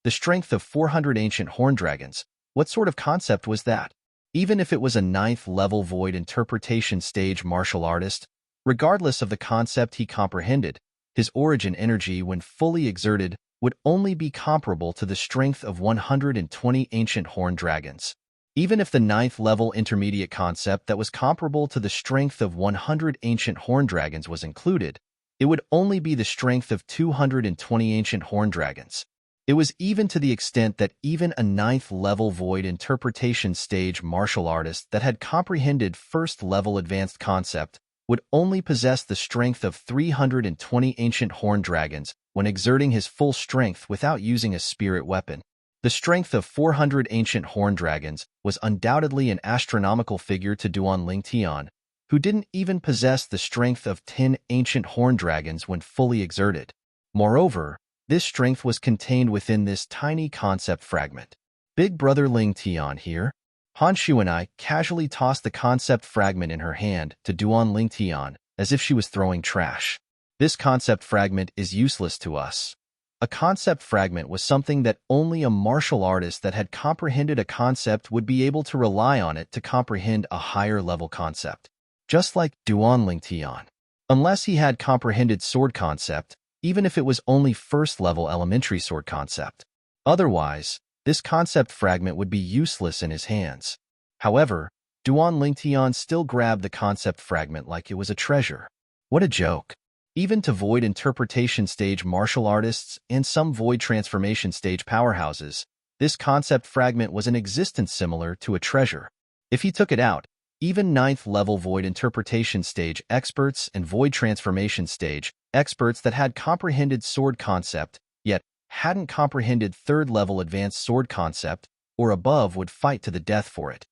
The strength of 400 ancient horn dragons, what sort of concept was that? Even if it was a 9th-level void interpretation stage martial artist, regardless of the concept he comprehended, his origin energy when fully exerted would only be comparable to the strength of 120 ancient horn dragons. Even if the 9th-level intermediate concept that was comparable to the strength of 100 ancient horn dragons was included, it would only be the strength of 220 ancient horn dragons. It was even to the extent that even a 9th-level void interpretation stage martial artist that had comprehended 1st-level advanced concept would only possess the strength of 320 ancient horn dragons when exerting his full strength without using a spirit weapon. The strength of 400 ancient horn dragons was undoubtedly an astronomical figure to Duan Lingtian, who didn't even possess the strength of 10 ancient horn dragons when fully exerted. Moreover, this strength was contained within this tiny concept fragment. Big Brother Lingtian here. Han Shuanai casually tossed the concept fragment in her hand to Duan Lingtian as if she was throwing trash. This concept fragment is useless to us. A concept fragment was something that only a martial artist that had comprehended a concept would be able to rely on it to comprehend a higher level concept. Just like Duan Lingtian. Unless he had comprehended sword concept, even if it was only first level elementary sword concept. Otherwise, this concept fragment would be useless in his hands. However, Duan Lingtian still grabbed the concept fragment like it was a treasure. What a joke. Even to void interpretation stage martial artists and some void transformation stage powerhouses, this concept fragment was an existence similar to a treasure. If he took it out, even 9th level void interpretation stage experts and void transformation stage experts that had comprehended sword concept, yet hadn't comprehended 3rd level advanced sword concept or above would fight to the death for it.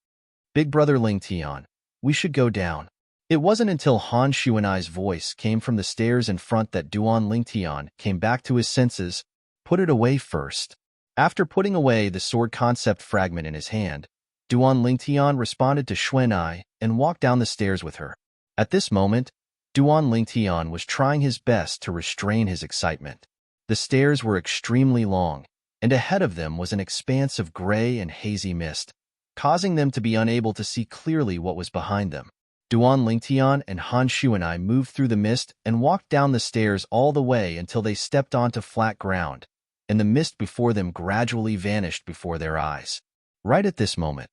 Big Brother Lingtian, we should go down. It wasn't until Han Shuanai's voice came from the stairs in front that Duan Lingtian came back to his senses. Put it away first. After putting away the sword concept fragment in his hand, Duan Lingtian responded to Shuanai and walked down the stairs with her. At this moment, Duan Lingtian was trying his best to restrain his excitement. The stairs were extremely long, and ahead of them was an expanse of gray and hazy mist, causing them to be unable to see clearly what was behind them. Duan Lingtian and Han Shuanai moved through the mist and walked down the stairs all the way until they stepped onto flat ground, and the mist before them gradually vanished before their eyes. Right at this moment,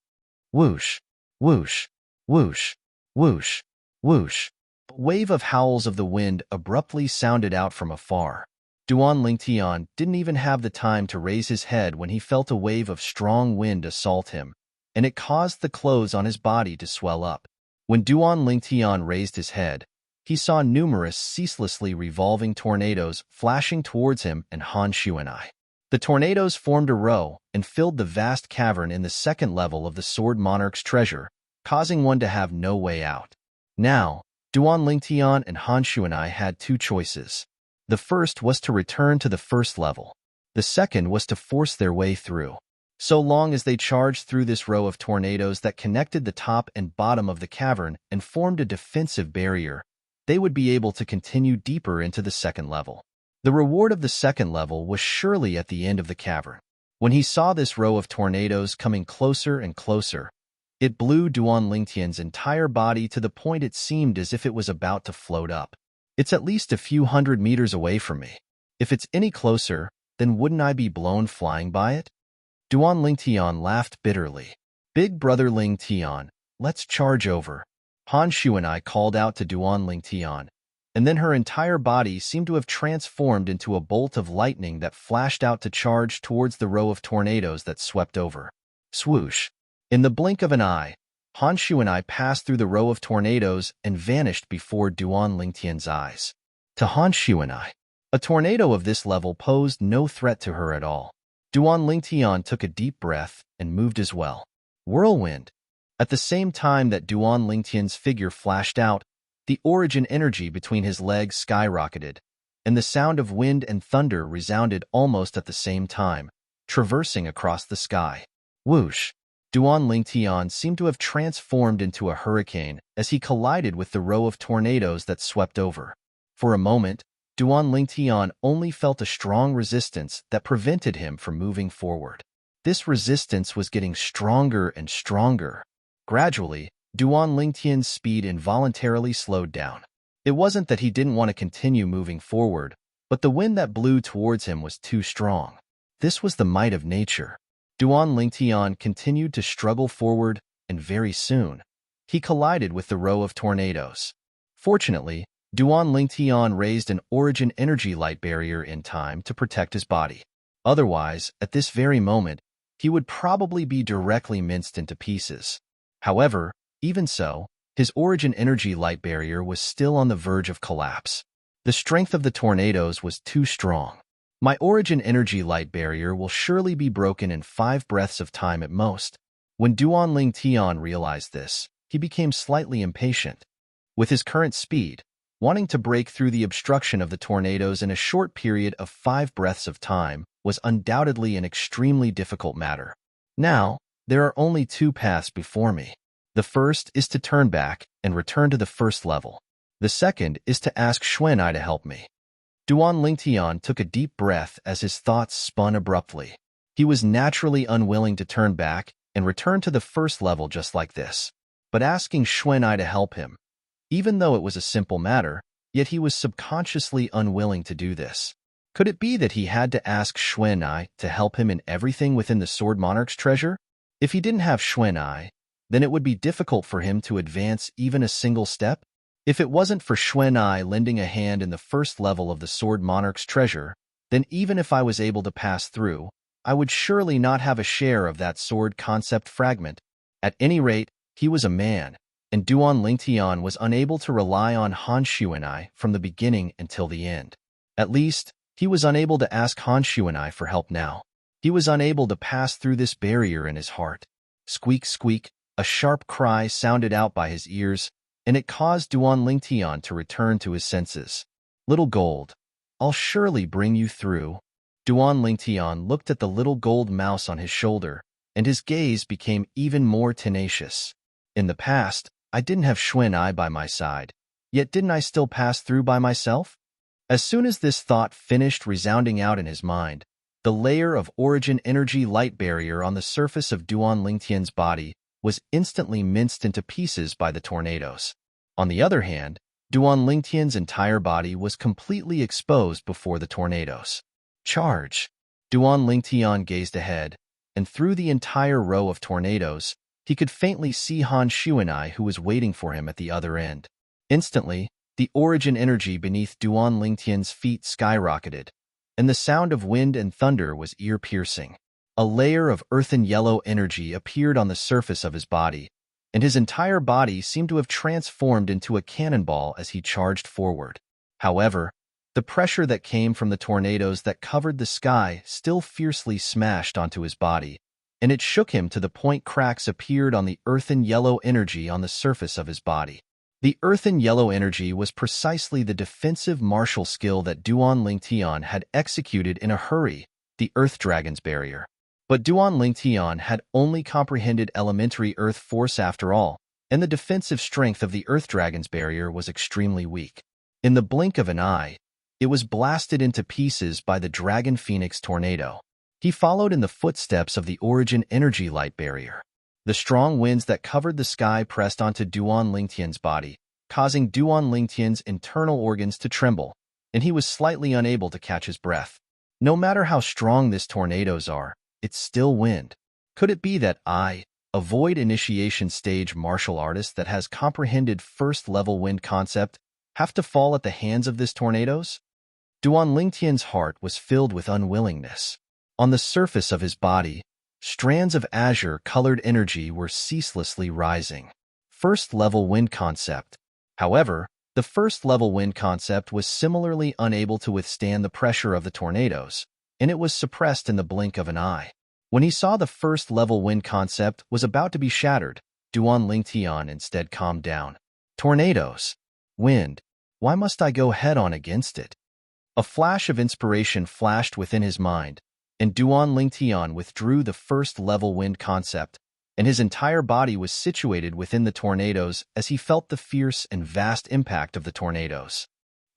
whoosh, whoosh, whoosh, whoosh, whoosh, a wave of howls of the wind abruptly sounded out from afar. Duan Lingtian didn't even have the time to raise his head when he felt a wave of strong wind assault him, and it caused the clothes on his body to swell up. When Duan Lingtian raised his head, he saw numerous ceaselessly revolving tornadoes flashing towards him and Han Shuanai. The tornadoes formed a row and filled the vast cavern in the 2nd level of the Sword Monarch's treasure, causing one to have no way out. Now, Duan Lingtian and Han Shuanai had 2 choices. The first was to return to the 1st level. The second was to force their way through. So long as they charged through this row of tornadoes that connected the top and bottom of the cavern and formed a defensive barrier, they would be able to continue deeper into the 2nd level. The reward of the 2nd level was surely at the end of the cavern. When he saw this row of tornadoes coming closer and closer, it blew Duan Lingtian's entire body to the point it seemed as if it was about to float up. It's at least a few hundred meters away from me. If it's any closer, then wouldn't I be blown flying by it? Duan Lingtian laughed bitterly. Big Brother Lingtian, let's charge over. Han Shuanai called out to Duan Lingtian, and then her entire body seemed to have transformed into a bolt of lightning that flashed out to charge towards the row of tornadoes that swept over. Swoosh! In the blink of an eye, Han Shuanai passed through the row of tornadoes and vanished before Duan Lingtian's eyes. To Han Shuanai, a tornado of this level posed no threat to her at all. Duan Lingtian took a deep breath and moved as well. Whirlwind. At the same time that Duan Lingtian's figure flashed out, the origin energy between his legs skyrocketed, and the sound of wind and thunder resounded almost at the same time, traversing across the sky. Whoosh! Duan Lingtian seemed to have transformed into a hurricane as he collided with the row of tornadoes that swept over. For a moment, Duan Lingtian only felt a strong resistance that prevented him from moving forward. This resistance was getting stronger and stronger. Gradually, Duan Lingtian's speed involuntarily slowed down. It wasn't that he didn't want to continue moving forward, but the wind that blew towards him was too strong. This was the might of nature. Duan Lingtian continued to struggle forward, and very soon, he collided with the row of tornadoes. Fortunately, Duan Lingtian raised an origin energy light barrier in time to protect his body. Otherwise, at this very moment, he would probably be directly minced into pieces. However, even so, his origin energy light barrier was still on the verge of collapse. The strength of the tornadoes was too strong. My origin energy light barrier will surely be broken in 5 breaths of time at most. When Duan Tian realized this, he became slightly impatient. With his current speed, wanting to break through the obstruction of the tornadoes in a short period of 5 breaths of time was undoubtedly an extremely difficult matter. Now, there are only 2 paths before me. The first is to turn back and return to the first level. The second is to ask Xuanai to help me. Duan Tian took a deep breath as his thoughts spun abruptly. He was naturally unwilling to turn back and return to the first level just like this. But asking Xuanai to help him, even though it was a simple matter, yet he was subconsciously unwilling to do this. Could it be that he had to ask Xuanai to help him in everything within the Sword Monarch's treasure? If he didn't have Xuanai, then it would be difficult for him to advance even a single step. If it wasn't for Xuanai lending a hand in the first level of the Sword Monarch's treasure, then even if I was able to pass through, I would surely not have a share of that sword concept fragment. At any rate, he was a man, and Duan Tian was unable to rely on Han Xuanai from the beginning until the end. At least, he was unable to ask Han Xuanai for help now. He was unable to pass through this barrier in his heart. Squeak, squeak, a sharp cry sounded out by his ears, and it caused Duan Tian to return to his senses. Little gold, I'll surely bring you through. Duan Tian looked at the little gold mouse on his shoulder, and his gaze became even more tenacious. In the past, I didn't have Xuanai by my side, yet didn't I still pass through by myself? As soon as this thought finished resounding out in his mind, the layer of origin energy light barrier on the surface of Duan Tian's body was instantly minced into pieces by the tornadoes. On the other hand, Duan Tian's entire body was completely exposed before the tornadoes. Charge! Duan Tian gazed ahead, and through the entire row of tornadoes, he could faintly see Han Xuanai who was waiting for him at the other end. Instantly, the origin energy beneath Duan Tian's feet skyrocketed, and the sound of wind and thunder was ear-piercing. A layer of earthen yellow energy appeared on the surface of his body, and his entire body seemed to have transformed into a cannonball as he charged forward. However, the pressure that came from the tornadoes that covered the sky still fiercely smashed onto his body, and it shook him to the point cracks appeared on the earthen yellow energy on the surface of his body. The earthen yellow energy was precisely the defensive martial skill that Duan Tian had executed in a hurry, the Earth Dragon's barrier. But Duan Tian had only comprehended elementary earth force after all, and the defensive strength of the Earth Dragon's barrier was extremely weak. In the blink of an eye, it was blasted into pieces by the Dragon Phoenix tornado. He followed in the footsteps of the origin energy light barrier. The strong winds that covered the sky pressed onto Duan Tian's body, causing Duan Tian's internal organs to tremble, and he was slightly unable to catch his breath. No matter how strong these tornadoes are, it's still wind. Could it be that I, a void initiation stage martial artist that has comprehended first-level wind concept, have to fall at the hands of these tornadoes? Duan Tian's heart was filled with unwillingness. On the surface of his body, strands of azure-colored energy were ceaselessly rising. First-level wind concept. However, the first-level wind concept was similarly unable to withstand the pressure of the tornadoes, and it was suppressed in the blink of an eye. When he saw the first-level wind concept was about to be shattered, Duan Tian instead calmed down. Tornadoes. Wind. Why must I go head-on against it? A flash of inspiration flashed within his mind, and Duan Tian withdrew the first-level wind concept, and his entire body was situated within the tornadoes as he felt the fierce and vast impact of the tornadoes.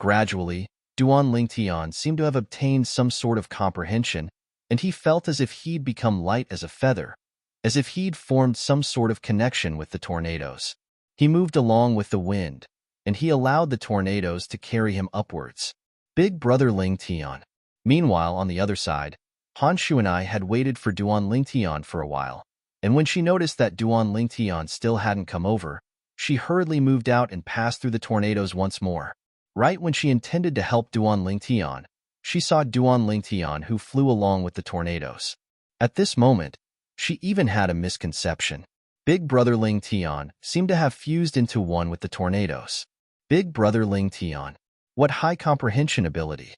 Gradually, Duan Tian seemed to have obtained some sort of comprehension, and he felt as if he'd become light as a feather, as if he'd formed some sort of connection with the tornadoes. He moved along with the wind, and he allowed the tornadoes to carry him upwards. Big Brother Tian. Meanwhile, on the other side, Han Xuanai had waited for Duan Tian for a while, and when she noticed that Duan Tian still hadn't come over, she hurriedly moved out and passed through the tornadoes once more. Right when she intended to help Duan Tian, she saw Duan Tian who flew along with the tornadoes. At this moment, she even had a misconception. Big Brother Tian seemed to have fused into one with the tornadoes. Big Brother Tian. What high comprehension ability!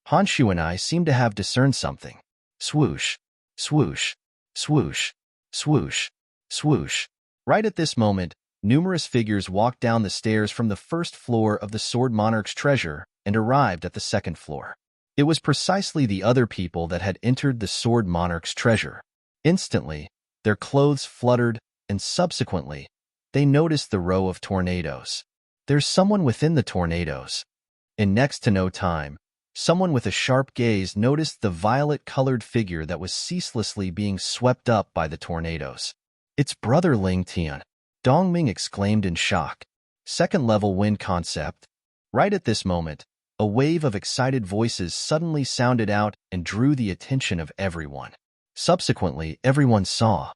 Han Shu and I seem to have discerned something. Swoosh, swoosh, swoosh, swoosh, swoosh. Right at this moment, numerous figures walked down the stairs from the first floor of the Sword Monarch's treasure and arrived at the second floor. It was precisely the other people that had entered the Sword Monarch's treasure. Instantly, their clothes fluttered, and subsequently, they noticed the row of tornadoes. There's someone within the tornadoes. In next to no time, someone with a sharp gaze noticed the violet-colored figure that was ceaselessly being swept up by the tornadoes. It's Brother Ling Tian, Dongming exclaimed in shock. Second-level wind concept. Right at this moment, a wave of excited voices suddenly sounded out and drew the attention of everyone. Subsequently, everyone saw.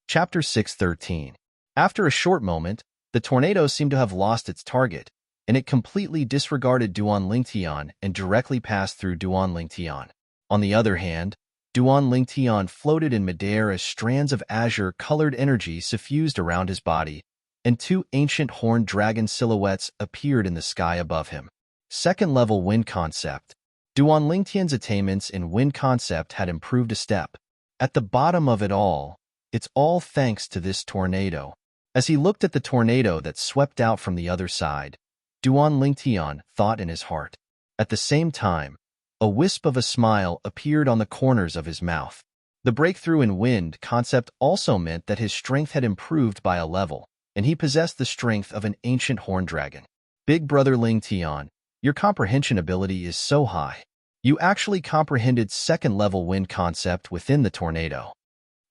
Chapter 613. After a short moment, the tornado seemed to have lost its target, and it completely disregarded Duan Lingtian and directly passed through Duan Lingtian. On the other hand, Duan Lingtian floated in midair as strands of azure-colored energy suffused around his body, and two ancient horned dragon silhouettes appeared in the sky above him. Second-level wind concept. Duan Lingtian's attainments in wind concept had improved a step. At the bottom of it all, it's all thanks to this tornado. As he looked at the tornado that swept out from the other side, Duan Lingtian thought in his heart. At the same time, a wisp of a smile appeared on the corners of his mouth. The breakthrough in wind concept also meant that his strength had improved by a level, and he possessed the strength of an ancient horned dragon. Big Brother Lingtian, your comprehension ability is so high. You actually comprehended second-level wind concept within the tornado.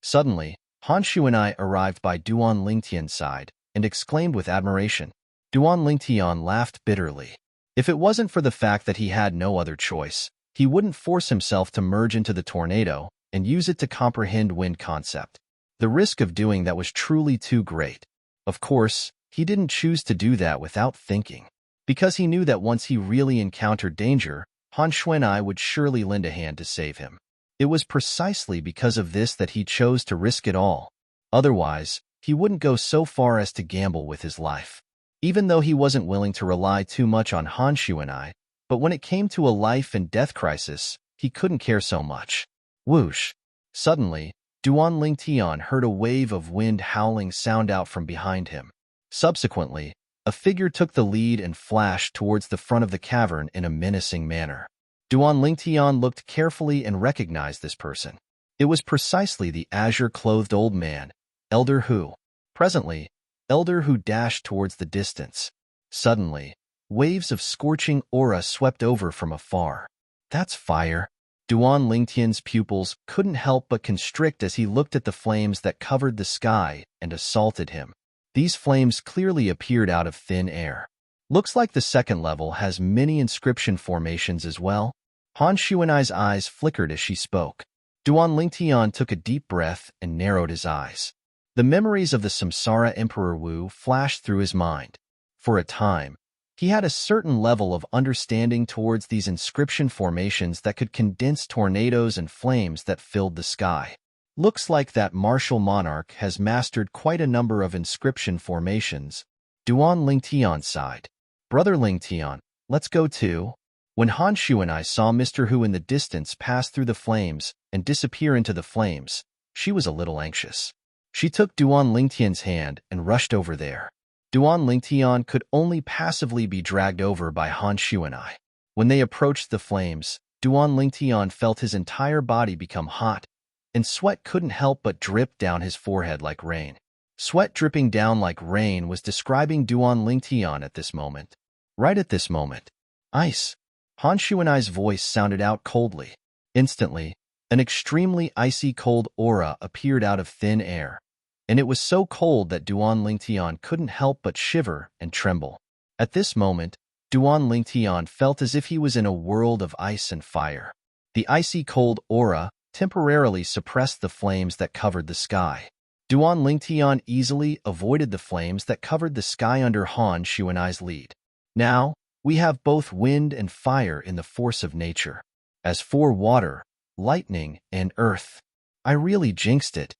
Suddenly, Han Shu and I arrived by Duan Lingtian's side and exclaimed with admiration. Duan Lingtian laughed bitterly. If it wasn't for the fact that he had no other choice, he wouldn't force himself to merge into the tornado and use it to comprehend wind concept. The risk of doing that was truly too great. Of course, he didn't choose to do that without thinking, because he knew that once he really encountered danger, Han Shu and I would surely lend a hand to save him. It was precisely because of this that he chose to risk it all. Otherwise, he wouldn't go so far as to gamble with his life. Even though he wasn't willing to rely too much on Han Shu and I, but when it came to a life and death crisis, he couldn't care so much. Whoosh! Suddenly, Duan Lingtian heard a wave of wind howling sound out from behind him. Subsequently, a figure took the lead and flashed towards the front of the cavern in a menacing manner. Duan Lingtian looked carefully and recognized this person. It was precisely the azure-clothed old man, Elder Hu. Presently, Elder Hu dashed towards the distance. Suddenly, waves of scorching aura swept over from afar. That's fire. Duan Lingtian's pupils couldn't help but constrict as he looked at the flames that covered the sky and assaulted him. These flames clearly appeared out of thin air. Looks like the second level has many inscription formations as well. Han Shu and I's eyes flickered as she spoke. Duan Lingtian took a deep breath and narrowed his eyes. The memories of the Samsara Emperor Wu flashed through his mind. For a time, he had a certain level of understanding towards these inscription formations that could condense tornadoes and flames that filled the sky. Looks like that martial monarch has mastered quite a number of inscription formations. Duan Lingtian sighed. Brother Lingtian, let's go too. When Han Shu and I saw Mr. Hu in the distance pass through the flames and disappear into the flames, she was a little anxious. She took Duan Lingtian's hand and rushed over there. Duan Lingtian could only passively be dragged over by Han Shu and I. When they approached the flames, Duan Lingtian felt his entire body become hot, and sweat couldn't help but drip down his forehead like rain. Sweat dripping down like rain was describing Duan Lingtian at this moment. Right at this moment. Ice. Han Shu and I's voice sounded out coldly. Instantly, an extremely icy cold aura appeared out of thin air, and it was so cold that Duan Lingtian couldn't help but shiver and tremble. At this moment, Duan Lingtian felt as if he was in a world of ice and fire. The icy cold aura temporarily suppressed the flames that covered the sky. Duan Lingtian easily avoided the flames that covered the sky under Han Shu and I's lead. Now, we have both wind and fire in the force of nature. As for water, lightning, and earth, I really jinxed it.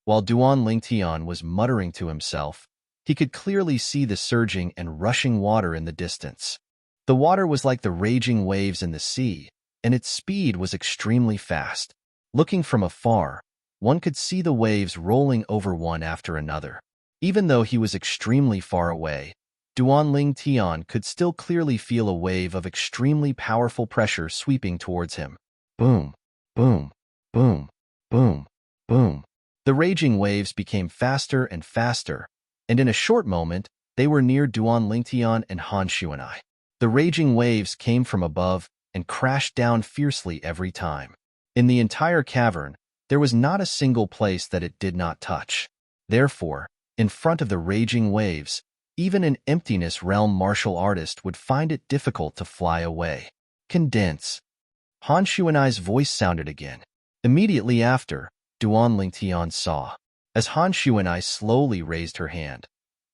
While Duan Lingtian was muttering to himself, He could clearly see the surging and rushing water in the distance. The water was like the raging waves in the sea, and its speed was extremely fast. Looking from afar, one could see the waves rolling over one after another. Even though he was extremely far away, Duan Tian could still clearly feel a wave of extremely powerful pressure sweeping towards him. Boom, boom, boom, boom, boom. The raging waves became faster and faster, and in a short moment, they were near Duan Tian and Han Xuanai. The raging waves came from above and crashed down fiercely every time. In the entire cavern, there was not a single place that it did not touch. Therefore, in front of the raging waves, even an emptiness realm martial artist would find it difficult to fly away. Condense. Han Xuanai's voice sounded again. Immediately after, Duan Tian saw. As Han Xuanai slowly raised her hand,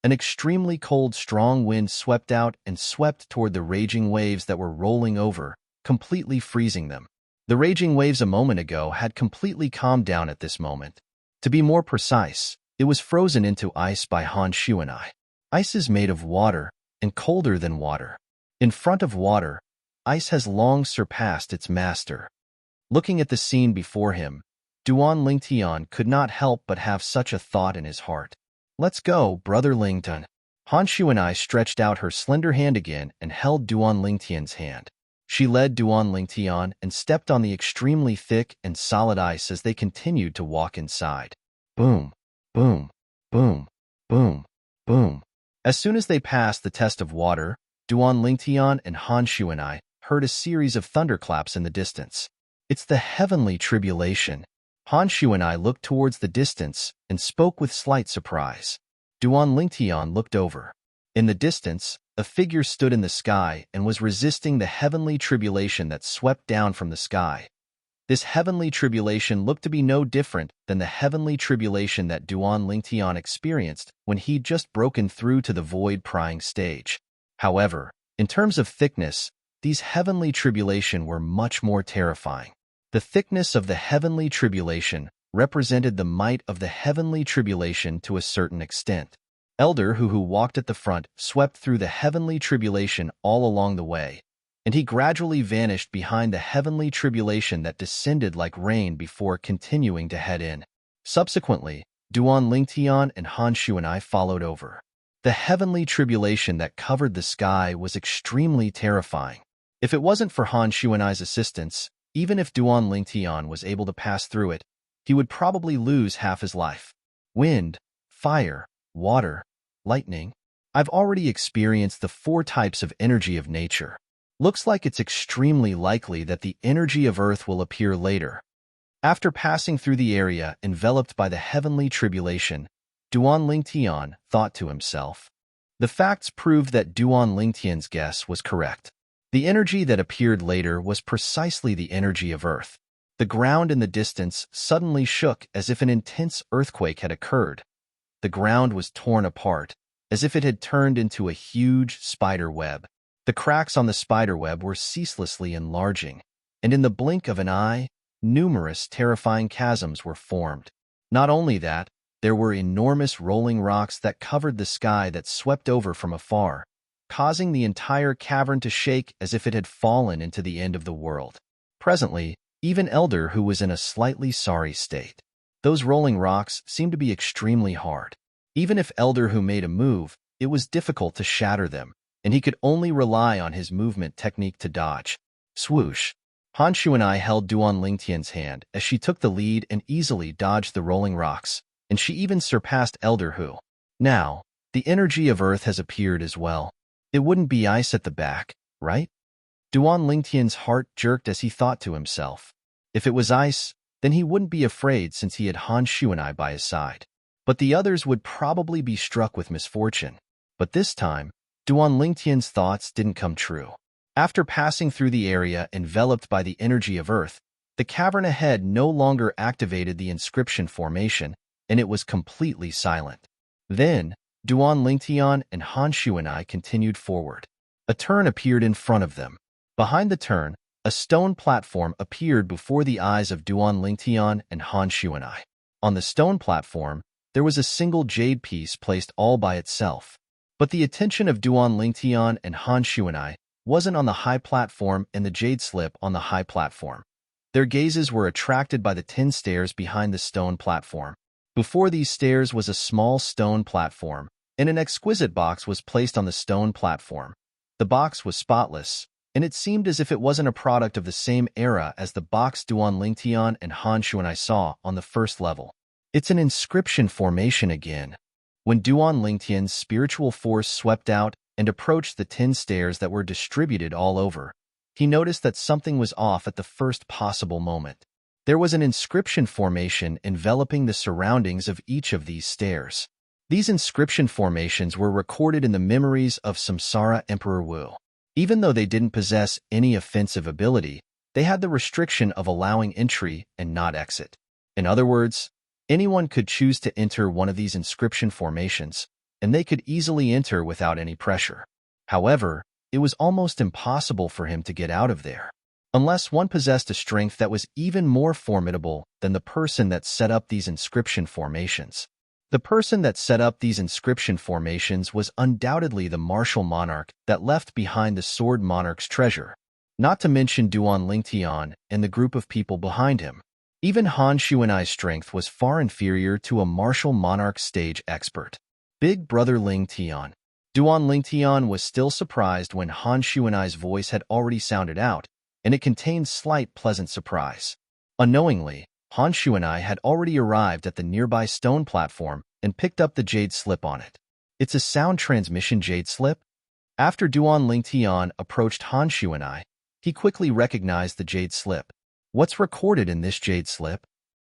an extremely cold, strong wind swept out and swept toward the raging waves that were rolling over, completely freezing them. The raging waves a moment ago had completely calmed down at this moment. To be more precise, it was frozen into ice by Han Xuanai. Ice is made of water and colder than water. In front of water, ice has long surpassed its master. Looking at the scene before him, Duan Tian could not help but have such a thought in his heart. Let's go, brother Lington. Han Xuanai stretched out her slender hand again and held Duan Tian's hand. She led Duan Tian and stepped on the extremely thick and solid ice as they continued to walk inside. Boom, boom, boom, boom, boom. As soon as they passed the test of water, Duan Tian and Han Xuanai heard a series of thunderclaps in the distance. It's the heavenly tribulation. Han Xuanai looked towards the distance and spoke with slight surprise. Duan Tian looked over. In the distance, a figure stood in the sky and was resisting the heavenly tribulation that swept down from the sky. This heavenly tribulation looked to be no different than the heavenly tribulation that Duan Tian experienced when he'd just broken through to the void prying stage. However, in terms of thickness, these heavenly tribulation were much more terrifying. The thickness of the heavenly tribulation represented the might of the heavenly tribulation to a certain extent. Elder who walked at the front swept through the heavenly tribulation all along the way, and he gradually vanished behind the heavenly tribulation that descended like rain before continuing to head in. Subsequently, Duan Tian and Han Xuanai followed over. The heavenly tribulation that covered the sky was extremely terrifying. If it wasn't for Han Xuanai's assistance, even if Duan Tian was able to pass through it, he would probably lose half his life. Wind, fire, water, lightning. I've already experienced the 4 types of energy of nature. Looks like it's extremely likely that the energy of Earth will appear later. After passing through the area enveloped by the heavenly tribulation, Duan Tian thought to himself. The facts proved that Duan Tian's guess was correct. The energy that appeared later was precisely the energy of Earth. The ground in the distance suddenly shook as if an intense earthquake had occurred. The ground was torn apart, as if it had turned into a huge spider web. The cracks on the spider web were ceaselessly enlarging, and in the blink of an eye, numerous terrifying chasms were formed. Not only that, there were enormous rolling rocks that covered the sky that swept over from afar, causing the entire cavern to shake as if it had fallen into the end of the world. Presently, even Elder, who was in a slightly sorry state. Those rolling rocks seemed to be extremely hard. Even if Elder who made a move, it was difficult to shatter them, and he could only rely on his movement technique to dodge. Swoosh! Han Xuanai held Duan Tian's hand as she took the lead and easily dodged the rolling rocks, and she even surpassed Elder who. Now, the energy of Earth has appeared as well. It wouldn't be ice at the back, right? Duan Tian's heart jerked as he thought to himself. If it was ice, then he wouldn't be afraid since he had Han Xuanai by his side. But the others would probably be struck with misfortune. But this time, Duan Tian's thoughts didn't come true. After passing through the area enveloped by the energy of Earth, the cavern ahead no longer activated the inscription formation, and it was completely silent. Then, Duan Tian and Han Xuanai continued forward. A turn appeared in front of them. Behind the turn, a stone platform appeared before the eyes of Duan Tian and Han Xuanai. On the stone platform, there was a single jade piece placed all by itself. But the attention of Duan Lingtian and Han Shuanai wasn't on the high platform and the jade slip on the high platform. Their gazes were attracted by the tin stairs behind the stone platform. Before these stairs was a small stone platform, and an exquisite box was placed on the stone platform. The box was spotless, and it seemed as if it wasn't a product of the same era as the box Duan Lingtian and Han Shuanai saw on the first level. It's an inscription formation again. When Duan Lingtian's spiritual force swept out and approached the tin stairs that were distributed all over, he noticed that something was off at the first possible moment. There was an inscription formation enveloping the surroundings of each of these stairs. These inscription formations were recorded in the memories of Samsara Emperor Wu. Even though they didn't possess any offensive ability, they had the restriction of allowing entry and not exit. In other words, anyone could choose to enter one of these inscription formations, and they could easily enter without any pressure. However, it was almost impossible for him to get out of there, unless one possessed a strength that was even more formidable than the person that set up these inscription formations. The person that set up these inscription formations was undoubtedly the martial monarch that left behind the sword monarch's treasure, not to mention Duan Lingtian and the group of people behind him. Even Han Shuanai's strength was far inferior to a martial monarch stage expert. Big Brother Lingtian. Duan Lingtian was still surprised when Han Shuanai's voice had already sounded out, and it contained slight pleasant surprise. Unknowingly, Han Shuanai had already arrived at the nearby stone platform and picked up the jade slip on it. It's a sound transmission jade slip? After Duan Lingtian approached Han Shuanai, he quickly recognized the jade slip. What's recorded in this jade slip?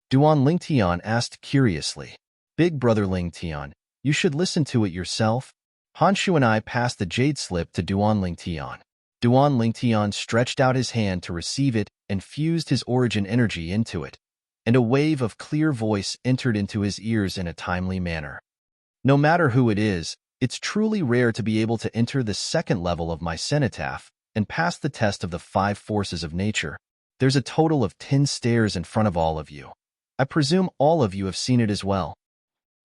Duan Lingtian asked curiously. Big Brother Lingtian, you should listen to it yourself. Han Shuanai passed the jade slip to Duan Lingtian. Duan Lingtian stretched out his hand to receive it and fused his origin energy into it, and a wave of clear voice entered into his ears in a timely manner. No matter who it is, it's truly rare to be able to enter the second level of my cenotaph and pass the test of the 5 forces of nature. There's a total of 10 stairs in front of all of you. I presume all of you have seen it as well.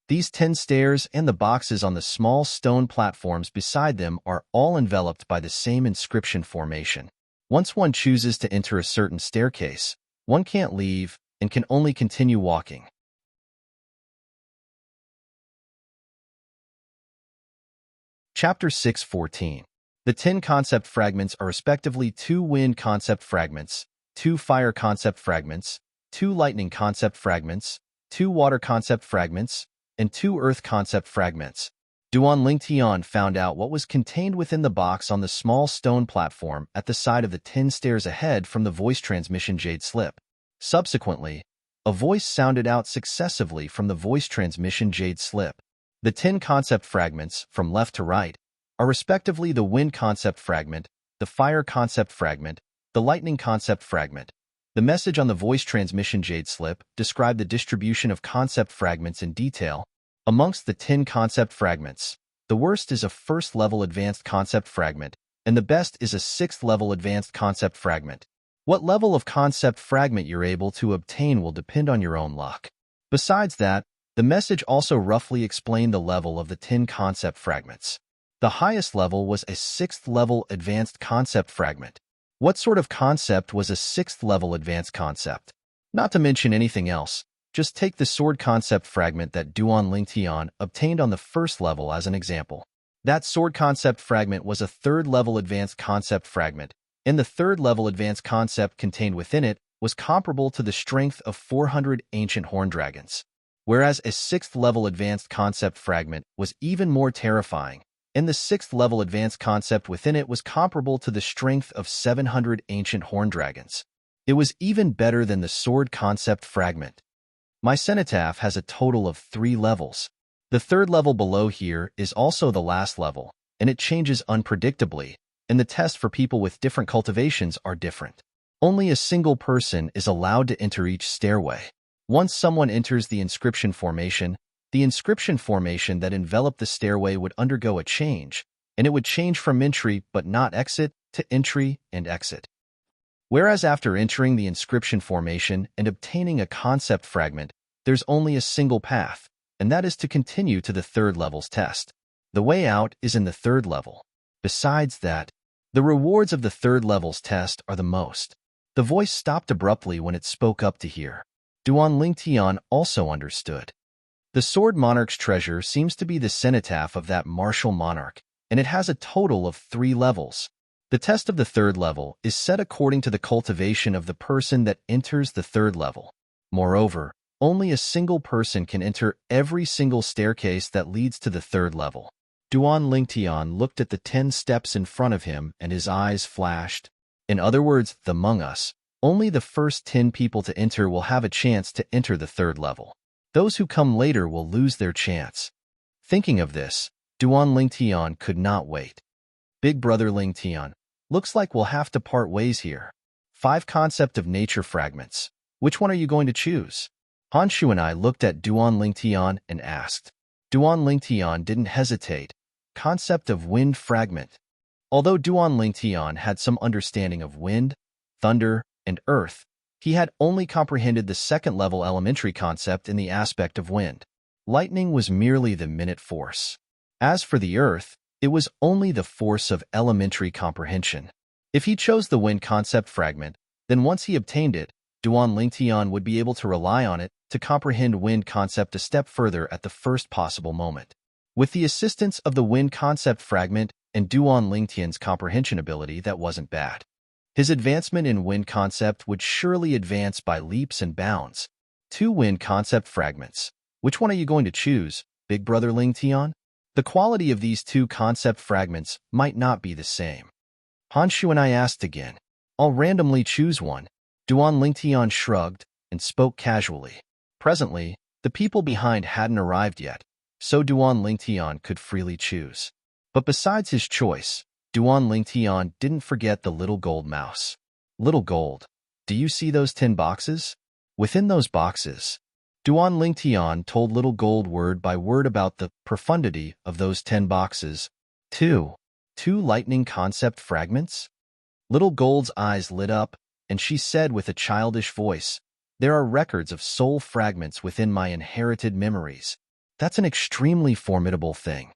These 10 stairs and the boxes on the small stone platforms beside them are all enveloped by the same inscription formation. Once one chooses to enter a certain staircase, one can't leave and can only continue walking. Chapter 6:14. The 10 concept fragments are respectively 2 wind concept fragments, 2 fire concept fragments, 2 lightning concept fragments, 2 water concept fragments, and 2 earth concept fragments. Duan Lingtian found out what was contained within the box on the small stone platform at the side of the 10 stairs ahead from the voice transmission jade slip. Subsequently, a voice sounded out successively from the voice transmission jade slip. The 10 concept fragments, from left to right, are respectively the wind concept fragment, the fire concept fragment, the lightning concept fragment. The message on the voice transmission jade slip described the distribution of concept fragments in detail. Amongst the 10 concept fragments, the worst is a first-level advanced concept fragment, and the best is a 6th-level advanced concept fragment. What level of concept fragment you're able to obtain will depend on your own luck. Besides that, the message also roughly explained the level of the 10 concept fragments. The highest level was a 6th-level advanced concept fragment. What sort of concept was a 6th-level advanced concept? Not to mention anything else, just take the sword concept fragment that Duan Lingtian obtained on the 1st level as an example. That sword concept fragment was a 3rd-level advanced concept fragment, and the 3rd-level advanced concept contained within it was comparable to the strength of 400 ancient horn dragons. Whereas a 6th-level advanced concept fragment was even more terrifying, and the 6th-level advanced concept within it was comparable to the strength of 700 ancient horn dragons. It was even better than the sword concept fragment. My cenotaph has a total of 3 levels. The 3rd level below here is also the last level, and it changes unpredictably, and the tests for people with different cultivations are different. Only a single person is allowed to enter each stairway. Once someone enters the inscription formation that enveloped the stairway would undergo a change, and it would change from entry but not exit to entry and exit. Whereas after entering the inscription formation and obtaining a concept fragment, there's only a single path, and that is to continue to the third level's test. The way out is in the third level. Besides that, the rewards of the third level's test are the most. The voice stopped abruptly when it spoke up to hear. Duan Lingtian also understood. The Sword Monarch's treasure seems to be the cenotaph of that martial monarch, and it has a total of 3 levels. The test of the third level is set according to the cultivation of the person that enters the third level. Moreover, only a single person can enter every single staircase that leads to the third level. Duan Lingtian looked at the 10 steps in front of him and his eyes flashed. In other words, among us, only the first 10 people to enter will have a chance to enter the third level. Those who come later will lose their chance. Thinking of this, Duan Lingtian could not wait. Big brother Lingtian, looks like we'll have to part ways here. 5 concept of nature fragments. Which one are you going to choose? Han Shu and I looked at Duan Lingtian and asked. Duan Lingtian didn't hesitate. Concept of wind fragment. Although Duan Lingtian had some understanding of wind, thunder, and earth, he had only comprehended the second-level elementary concept in the aspect of wind. Lightning was merely the minute force. As for the earth, it was only the force of elementary comprehension. If he chose the wind concept fragment, then once he obtained it, Duan Lingtian would be able to rely on it to comprehend wind concept a step further at the first possible moment. With the assistance of the wind concept fragment and Duan Lingtian's comprehension ability, that wasn't bad. His advancement in wind concept would surely advance by leaps and bounds. 2 wind concept fragments. Which one are you going to choose, big brother Lingtian? The quality of these 2 concept fragments might not be the same. Han Shu and I asked again. I'll randomly choose one. Duan Lingtian shrugged and spoke casually. Presently, the people behind hadn't arrived yet, so Duan Lingtian could freely choose. But besides his choice, Duan Lingtian didn't forget the little gold mouse. Little gold, do you see those 10 boxes? Within those boxes, Duan Lingtian told little gold word by word about the profundity of those 10 boxes. 2 lightning concept fragments? Little gold's eyes lit up, and she said with a childish voice, there are records of soul fragments within my inherited memories. That's an extremely formidable thing.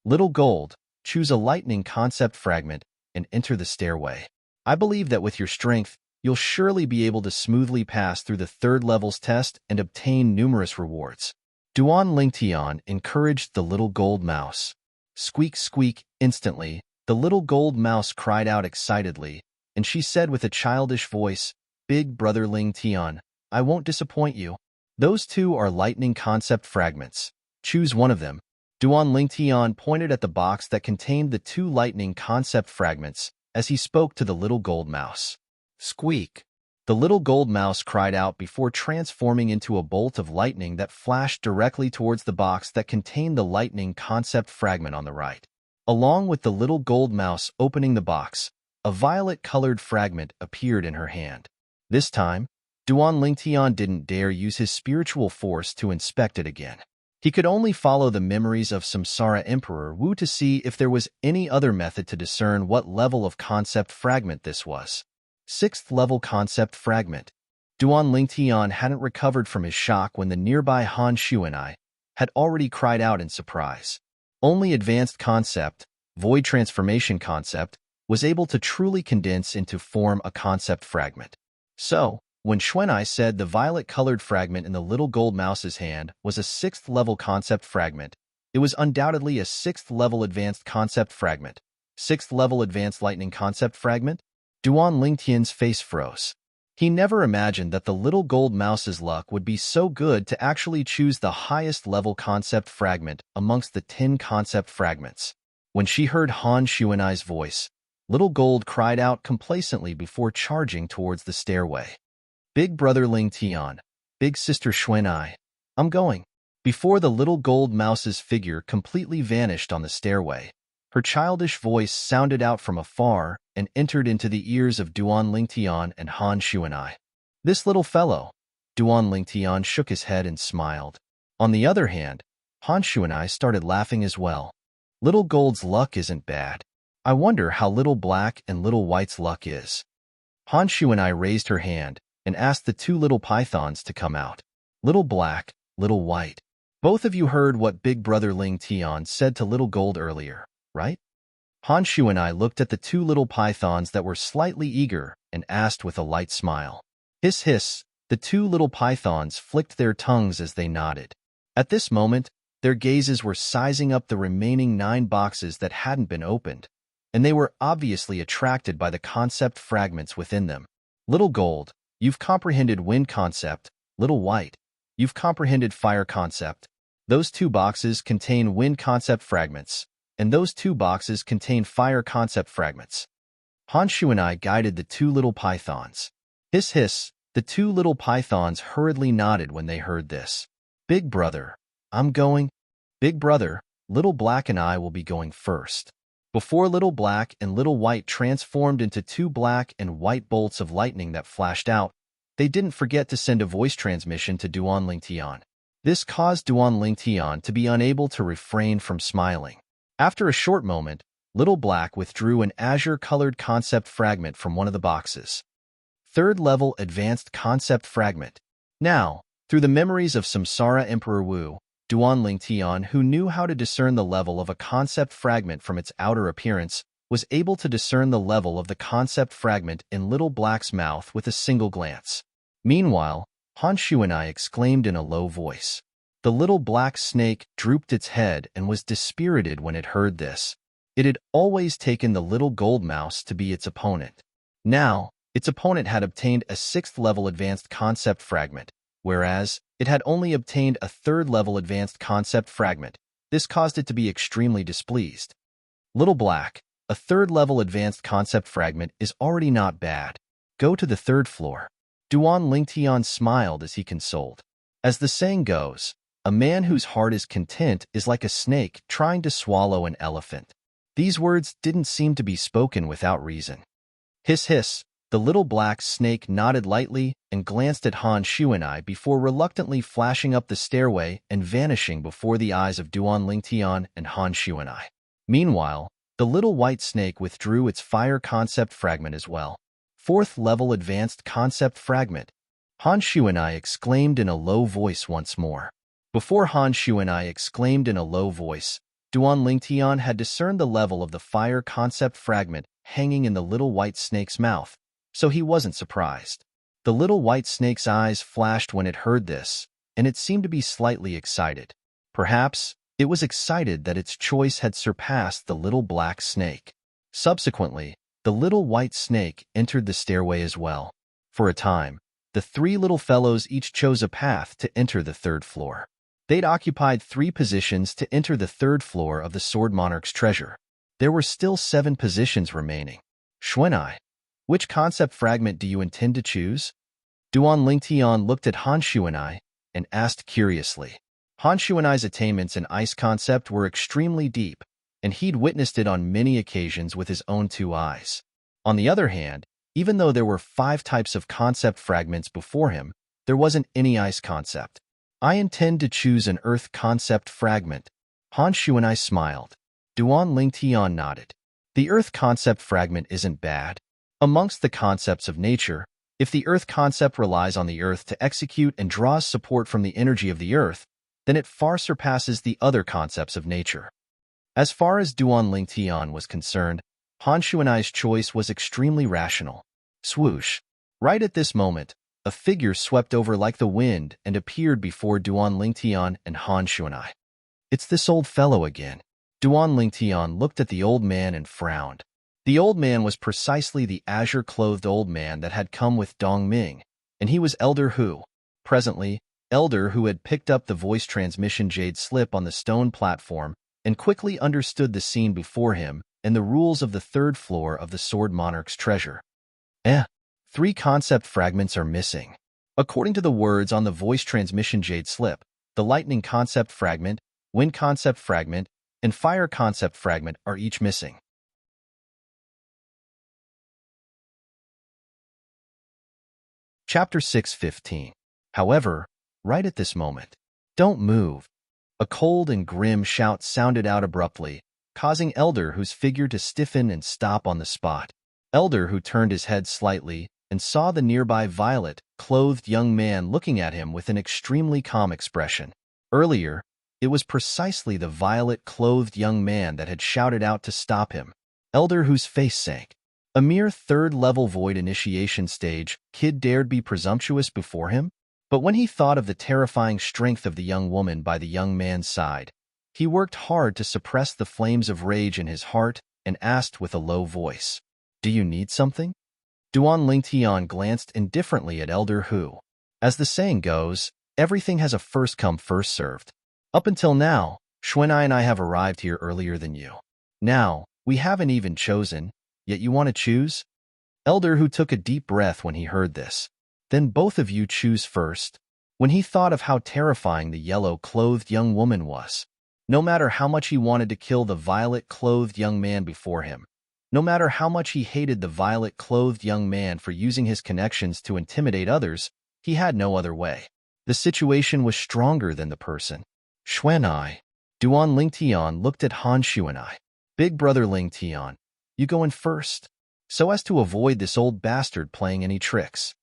Little gold, choose a lightning concept fragment and enter the stairway. I believe that with your strength, you'll surely be able to smoothly pass through the third level's test and obtain numerous rewards. Duan Lingtian encouraged the little gold mouse. Squeak, squeak, instantly, the little gold mouse cried out excitedly, and she said with a childish voice, Big brother Lingtian, I won't disappoint you. Those 2 are lightning concept fragments. Choose one of them. Duan Lingtian pointed at the box that contained the 2 lightning concept fragments as he spoke to the little gold mouse. Squeak! The little gold mouse cried out before transforming into a bolt of lightning that flashed directly towards the box that contained the lightning concept fragment on the right. Along with the little gold mouse opening the box, a violet-colored fragment appeared in her hand. This time, Duan Lingtian didn't dare use his spiritual force to inspect it again. He could only follow the memories of Samsara Emperor Wu to see if there was any other method to discern what level of concept fragment this was. 6th level concept fragment. Duan Lingtian hadn't recovered from his shock when the nearby Han Shu and I had already cried out in surprise. Only advanced concept, void transformation concept, was able to truly condense into form a concept fragment. So, when Xuanai said the violet-colored fragment in the little gold mouse's hand was a 6th level concept fragment, it was undoubtedly a 6th level advanced concept fragment. 6th level advanced lightning concept fragment? Duan Lingtian's face froze. He never imagined that the little gold mouse's luck would be so good to actually choose the highest level concept fragment amongst the 10 concept fragments. When she heard Han Xuanai's voice, little gold cried out complacently before charging towards the stairway. Big brother Lingtian, big sister Xuanai, I'm going. Before the little gold mouse's figure completely vanished on the stairway, her childish voice sounded out from afar and entered into the ears of Duan Lingtian and Han Xuanai. This little fellow. Duan Lingtian shook his head and smiled. On the other hand, Han Xuanai started laughing as well. Little gold's luck isn't bad. I wonder how little black and little white's luck is. Han Xuanai raised her hand and asked the 2 little pythons to come out. Little black, little white. Both of you heard what Big Brother Ling Tian said to Little Gold earlier, right? Han Shu and I looked at the two little pythons that were slightly eager and asked with a light smile. Hiss hiss, the two little pythons flicked their tongues as they nodded. At this moment, their gazes were sizing up the remaining 9 boxes that hadn't been opened, and they were obviously attracted by the concept fragments within them. Little Gold, you've comprehended wind concept. Little White, you've comprehended fire concept. Those 2 boxes contain wind concept fragments, and those 2 boxes contain fire concept fragments. Han Shu and I guided the 2 little pythons. Hiss hiss, the 2 little pythons hurriedly nodded when they heard this. Big Brother, I'm going. Big Brother, Little Black and I will be going first. Before Little Black and Little White transformed into 2 black and white bolts of lightning that flashed out, they didn't forget to send a voice transmission to Duan Ling Tian. This caused Duan Ling Tian to be unable to refrain from smiling. After a short moment, Little Black withdrew an azure-colored concept fragment from one of the boxes. 3rd level advanced concept fragment. Now, through the memories of Samsara Emperor Wu, Duan Ling Tian, who knew how to discern the level of a concept fragment from its outer appearance, was able to discern the level of the concept fragment in Little Black's mouth with a single glance. Meanwhile, Han Shu and I exclaimed in a low voice. The little black snake drooped its head and was dispirited when it heard this. It had always taken the little gold mouse to be its opponent. Now, its opponent had obtained a 6th-level advanced concept fragment, whereas it had only obtained a 3rd-level advanced concept fragment. This caused it to be extremely displeased. Little Black, a 3rd-level advanced concept fragment is already not bad. Go to the 3rd floor. Duan Ling Tian smiled as he consoled. As the saying goes, a man whose heart is content is like a snake trying to swallow an elephant. These words didn't seem to be spoken without reason. Hiss hiss, the little black snake nodded lightly and glanced at Han Shu and I before reluctantly flashing up the stairway and vanishing before the eyes of Duan Ling Tian and Han Shu and I. Meanwhile, the little white snake withdrew its fire concept fragment as well. 4th-level advanced concept fragment. Han Shu and I exclaimed in a low voice once more. Before Han Shu and I exclaimed in a low voice, Duan Ling Tian had discerned the level of the fire concept fragment hanging in the little white snake's mouth, so he wasn't surprised. The little white snake's eyes flashed when it heard this, and it seemed to be slightly excited. Perhaps it was excited that its choice had surpassed the little black snake. Subsequently, the little white snake entered the stairway as well. For a time, the 3 little fellows each chose a path to enter the 3rd floor. They'd occupied 3 positions to enter the 3rd floor of the Sword Monarch's treasure. There were still 7 positions remaining. Xuanai, which concept fragment do you intend to choose? Duan Ling Tian looked at Han Shu and I and asked curiously. Han Shu and I's attainments in ice concept were extremely deep, and he'd witnessed it on many occasions with his own 2 eyes. On the other hand, even though there were 5 types of concept fragments before him, there wasn't any ice concept. I intend to choose an earth concept fragment. Han Shu and I smiled. Duan Ling Tian nodded. The earth concept fragment isn't bad. Amongst the concepts of nature, if the earth concept relies on the earth to execute and draws support from the energy of the earth, then it far surpasses the other concepts of nature. As far as Duan Ling Tian was concerned, Han Shu and I's choice was extremely rational. Swoosh! Right at this moment, a figure swept over like the wind and appeared before Duan Ling Tian and Han Shu and I. It's this old fellow again. Duan Ling Tian looked at the old man and frowned. The old man was precisely the azure-clothed old man that had come with Dong Ming, and he was Elder Hu. Presently, Elder Hu had picked up the voice transmission jade slip on the stone platform and quickly understood the scene before him and the rules of the 3rd floor of the Sword Monarch's treasure. 3 concept fragments are missing. According to the words on the voice transmission jade slip, the lightning concept fragment, wind concept fragment, and fire concept fragment are each missing. Chapter 6:15. However, right at this moment, don't move. A cold and grim shout sounded out abruptly, causing Elder Hu's figure to stiffen and stop on the spot. Elder Hu turned his head slightly and saw the nearby violet-clothed young man looking at him with an extremely calm expression. Earlier, It was precisely the violet-clothed young man that had shouted out to stop him. Elder Hu's face sank. A mere third-level void initiation stage, kid dared be presumptuous before him? But when he thought of the terrifying strength of the young woman by the young man's side, he worked hard to suppress the flames of rage in his heart and asked with a low voice, "Do you need something?" Duan Lingtian glanced indifferently at Elder Hu. As the saying goes, everything has a first come, first served. Up until now, Xuanai and I have arrived here earlier than you. Now, we haven't even chosen, yet you want to choose? Elder Hu took a deep breath when he heard this. Then both of you choose first. When he thought of how terrifying the yellow-clothed young woman was, no matter how much he wanted to kill the violet-clothed young man before him, no matter how much he hated the violet-clothed young man for using his connections to intimidate others, he had no other way. The situation was stronger than the person. Xuanai. Duan Lingtian looked at Han Xuanai. Big brother Lingtian, you go in first, so as to avoid this old bastard playing any tricks.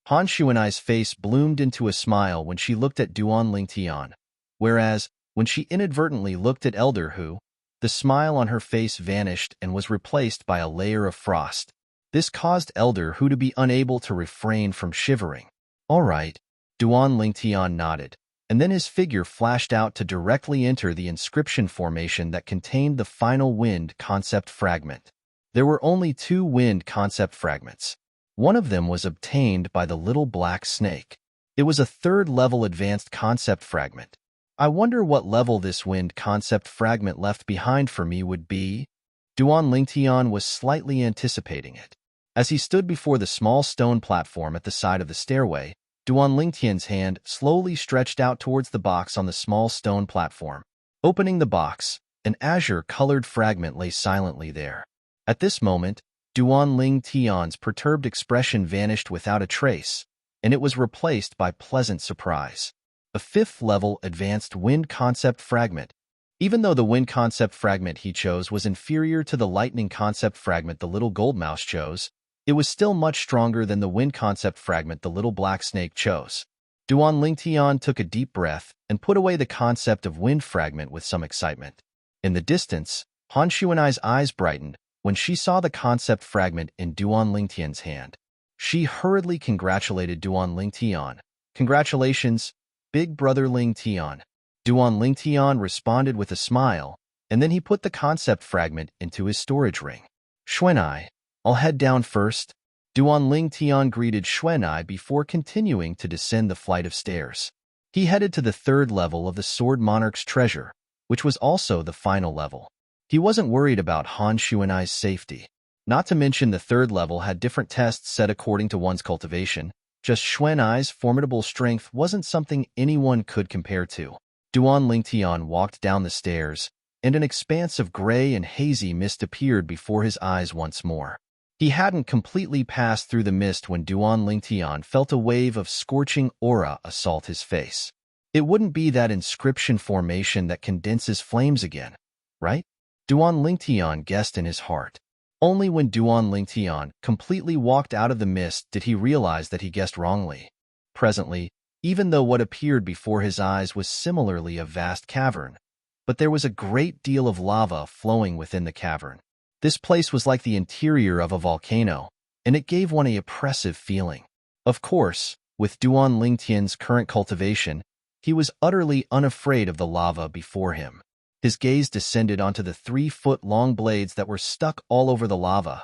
Han Xuanai's face bloomed into a smile when she looked at Duan Lingtian, whereas, when she inadvertently looked at Elder Hu, the smile on her face vanished and was replaced by a layer of frost. This caused Elder Hu to be unable to refrain from shivering. All right, Duan Lingtian nodded, and then his figure flashed out to directly enter the inscription formation that contained the final wind concept fragment. There were only 2 wind concept fragments. One of them was obtained by the little black snake. It was a 3rd-level advanced concept fragment. I wonder what level this wind concept fragment left behind for me would be? Duan Lingtian was slightly anticipating it. As he stood before the small stone platform at the side of the stairway, Duan Lingtian's hand slowly stretched out towards the box on the small stone platform. Opening the box, an azure-colored fragment lay silently there. At this moment, Duan Lingtian's perturbed expression vanished without a trace, and it was replaced by pleasant surprise. A 5th-level advanced wind concept fragment. Even though the wind concept fragment he chose was inferior to the lightning concept fragment the little gold mouse chose, it was still much stronger than the wind concept fragment the little black snake chose. Duan Lingtian took a deep breath and put away the concept of wind fragment with some excitement. In the distance, Han Xuanai's eyes brightened when she saw the concept fragment in Duan Lingtian's hand. She hurriedly congratulated Duan Lingtian. Congratulations, big brother Lingtian. Duan Lingtian responded with a smile, and then he put the concept fragment into his storage ring. Xuanai, I'll head down first. Duan Lingtian greeted Xuanai before continuing to descend the flight of stairs. He headed to the 3rd level of the Sword Monarch's treasure, which was also the final level. He wasn't worried about Han Xuanai's safety. Not to mention the 3rd level had different tests set according to one's cultivation. Just Xuanai's formidable strength wasn't something anyone could compare to. Duan Lingtian walked down the stairs, and an expanse of gray and hazy mist appeared before his eyes once more. He hadn't completely passed through the mist when Duan Lingtian felt a wave of scorching aura assault his face. It wouldn't be that inscription formation that condenses flames again, right? Duan Lingtian guessed in his heart. Only when Duan Lingtian completely walked out of the mist did he realize that he guessed wrongly. Presently, even though what appeared before his eyes was similarly a vast cavern, but there was a great deal of lava flowing within the cavern. This place was like the interior of a volcano, and it gave one an oppressive feeling. Of course, with Duan Lingtian's current cultivation, he was utterly unafraid of the lava before him. His gaze descended onto the 3-foot-long blades that were stuck all over the lava.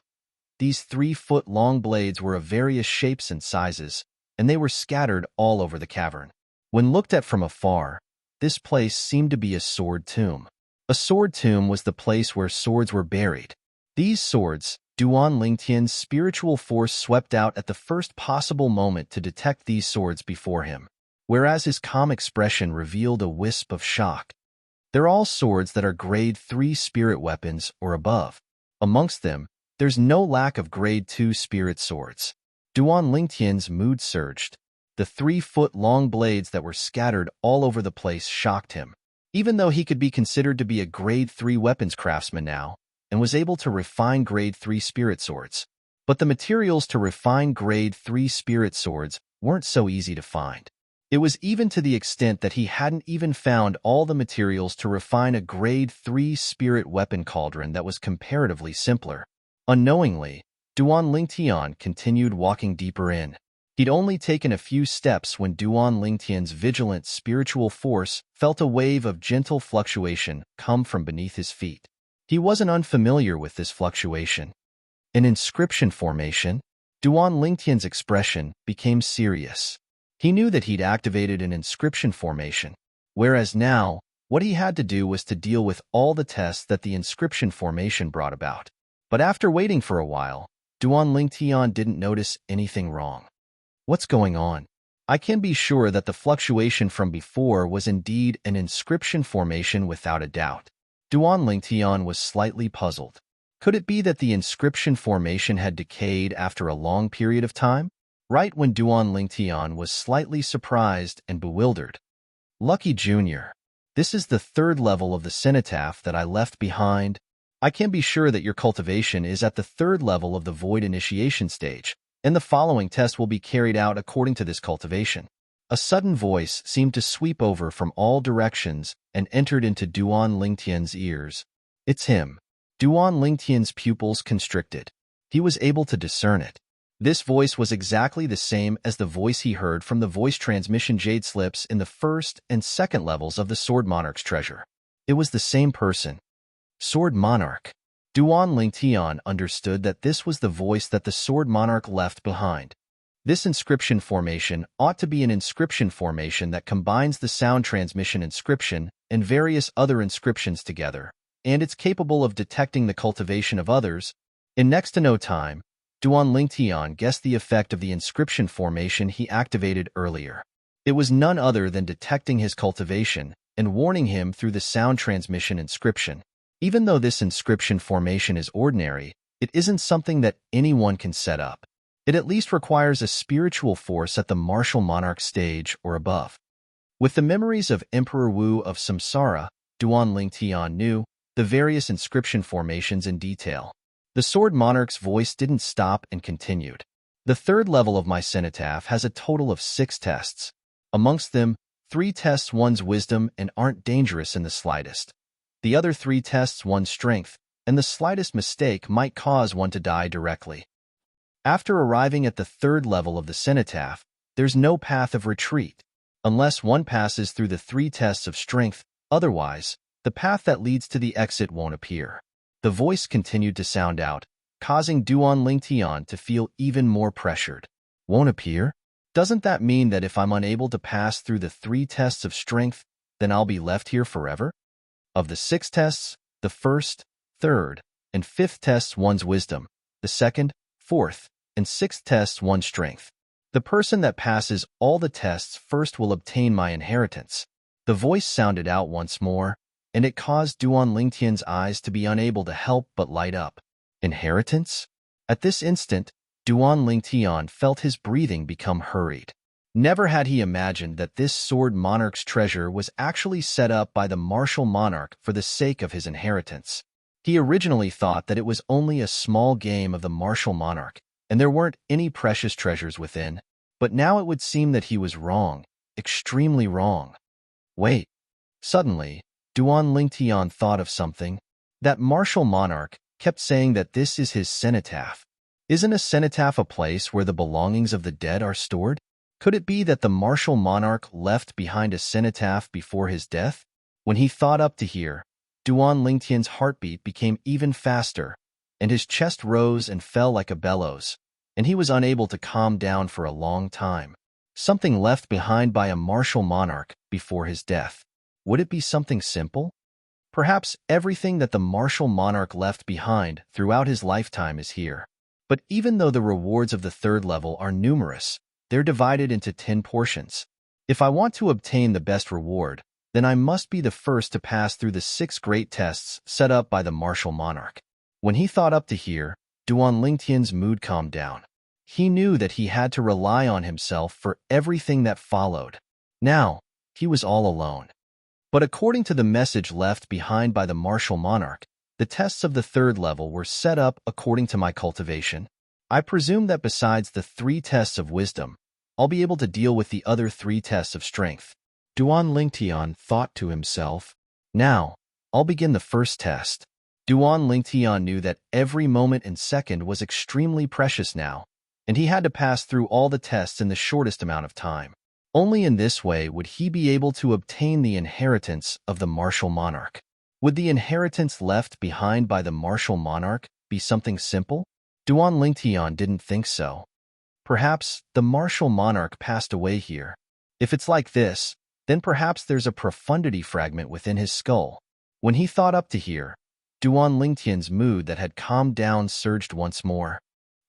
These 3-foot-long blades were of various shapes and sizes, and they were scattered all over the cavern. When looked at from afar, this place seemed to be a sword tomb. A sword tomb was the place where swords were buried. These swords, Duan Lingtian's spiritual force swept out at the first possible moment to detect these swords before him, whereas his calm expression revealed a wisp of shock. They're all swords that are grade 3 spirit weapons or above. Amongst them, there's no lack of grade 2 spirit swords. Duan Lingtian's mood surged. The 3-foot-long blades that were scattered all over the place shocked him. Even though he could be considered to be a grade 3 weapons craftsman now, and was able to refine grade 3 spirit swords, but the materials to refine grade 3 spirit swords weren't so easy to find. It was even to the extent that he hadn't even found all the materials to refine a grade 3 spirit weapon cauldron that was comparatively simpler. Unknowingly, Duan Lingtian continued walking deeper in. He'd only taken a few steps when Duan Lingtian's vigilant spiritual force felt a wave of gentle fluctuation come from beneath his feet. He wasn't unfamiliar with this fluctuation. An inscription formation? Duan Lingtian's expression became serious. He knew that he'd activated an inscription formation, whereas now, what he had to do was to deal with all the tests that the inscription formation brought about. But after waiting for a while, Duan Lingtian didn't notice anything wrong. What's going on? I can be sure that the fluctuation from before was indeed an inscription formation without a doubt. Duan Lingtian was slightly puzzled. Could it be that the inscription formation had decayed after a long period of time? Right when Duan Lingtian was slightly surprised and bewildered. Lucky Jr., this is the 3rd level of the cenotaph that I left behind. I can be sure that your cultivation is at the 3rd level of the void initiation stage, and the following test will be carried out according to this cultivation. A sudden voice seemed to sweep over from all directions and entered into Duan Lingtian's ears. It's him. Duan Lingtian's pupils constricted. He was able to discern it. This voice was exactly the same as the voice he heard from the voice transmission jade slips in the 1st and 2nd levels of the Sword Monarch's treasure. It was the same person. Sword Monarch. Duan Lingtian understood that this was the voice that the Sword Monarch left behind. This inscription formation ought to be an inscription formation that combines the sound transmission inscription and various other inscriptions together, and it's capable of detecting the cultivation of others. In next to no time, Duan Lingtian guessed the effect of the inscription formation he activated earlier. It was none other than detecting his cultivation and warning him through the sound transmission inscription. Even though this inscription formation is ordinary, it isn't something that anyone can set up. It at least requires a spiritual force at the martial monarch stage or above. With the memories of Emperor Wu of Samsara, Duan Lingtian knew the various inscription formations in detail. The Sword Monarch's voice didn't stop and continued. The 3rd level of my cenotaph has a total of 6 tests. Amongst them, 3 tests one's wisdom and aren't dangerous in the slightest. The other 3 tests one's strength, and the slightest mistake might cause one to die directly. After arriving at the 3rd level of the cenotaph, there's no path of retreat, unless one passes through the 3 tests of strength. Otherwise, the path that leads to the exit won't appear. The voice continued to sound out, causing Duan Lingtian to feel even more pressured. Won't appear? Doesn't that mean that if I'm unable to pass through the 3 tests of strength, then I'll be left here forever? Of the 6 tests, the 1st, 3rd, and 5th tests one's wisdom, the 2nd, 4th, and 6th tests one's strength. The person that passes all the tests first will obtain my inheritance. The voice sounded out once more, and it caused Duan Lingtian's eyes to be unable to help but light up. Inheritance? At this instant, Duan Lingtian felt his breathing become hurried. Never had he imagined that this Sword Monarch's treasure was actually set up by the martial monarch for the sake of his inheritance. He originally thought that it was only a small game of the martial monarch, and there weren't any precious treasures within, but now it would seem that he was wrong, extremely wrong. Wait. Suddenly, Duan Lingtian thought of something. That martial monarch kept saying that this is his cenotaph. Isn't a cenotaph a place where the belongings of the dead are stored? Could it be that the martial monarch left behind a cenotaph before his death? When he thought up to here, Duan Lingtian's heartbeat became even faster, and his chest rose and fell like a bellows, and he was unable to calm down for a long time. Something left behind by a martial monarch before his death. Would it be something simple? Perhaps everything that the martial monarch left behind throughout his lifetime is here. But even though the rewards of the 3rd level are numerous, they're divided into 10 portions. If I want to obtain the best reward, then I must be the first to pass through the 6 great tests set up by the martial monarch. When he thought up to here, Duan Lingtian's mood calmed down. He knew that he had to rely on himself for everything that followed. Now, he was all alone. But according to the message left behind by the martial monarch, the tests of the 3rd level were set up according to my cultivation. I presume that besides the 3 tests of wisdom, I'll be able to deal with the other 3 tests of strength. Duan Lingtian thought to himself. Now, I'll begin the first test. Duan Lingtian knew that every moment and second was extremely precious now, and he had to pass through all the tests in the shortest amount of time. Only in this way would he be able to obtain the inheritance of the martial monarch. Would the inheritance left behind by the martial monarch be something simple? Duan Lingtian didn't think so. Perhaps the martial monarch passed away here. If it's like this, then perhaps there's a profundity fragment within his skull. When he thought up to here, Duan Lingtian's mood that had calmed down surged once more.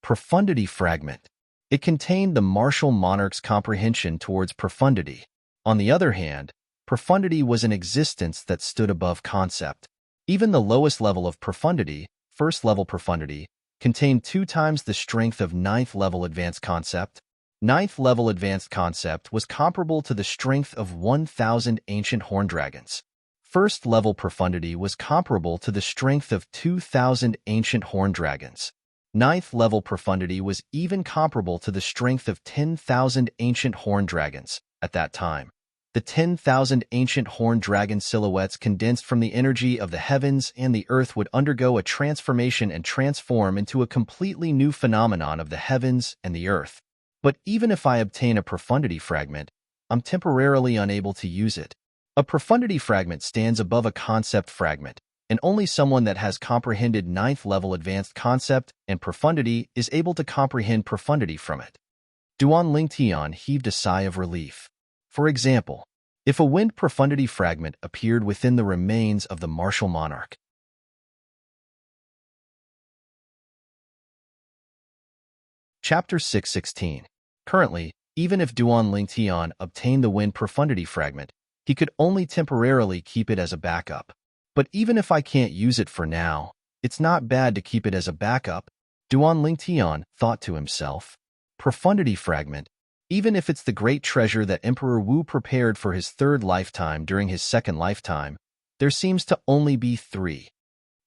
Profundity fragment. It contained the martial monarch's comprehension towards profundity. On the other hand, profundity was an existence that stood above concept. Even the lowest level of profundity, first level profundity, contained 2 times the strength of 9th level advanced concept. 9th level advanced concept was comparable to the strength of 1,000 ancient horn dragons. First level profundity was comparable to the strength of 2,000 ancient horn dragons. 9th level profundity was even comparable to the strength of 10,000 ancient horn dragons at that time. The 10,000 ancient horn dragon silhouettes condensed from the energy of the heavens and the earth would undergo a transformation and transform into a completely new phenomenon of the heavens and the earth. But even if I obtain a profundity fragment, I'm temporarily unable to use it. A profundity fragment stands above a concept fragment, and only someone that has comprehended 9th level advanced concept and profundity is able to comprehend profundity from it. Duan Lingtian heaved a sigh of relief. For example, if a wind profundity fragment appeared within the remains of the martial monarch. Chapter 616. Currently, even if Duan Lingtian obtained the wind profundity fragment, he could only temporarily keep it as a backup. But even if I can't use it for now, it's not bad to keep it as a backup, Duan Lingtian thought to himself. Profundity fragment. Even if it's the great treasure that Emperor Wu prepared for his 3rd lifetime during his 2nd lifetime, there seems to only be 3.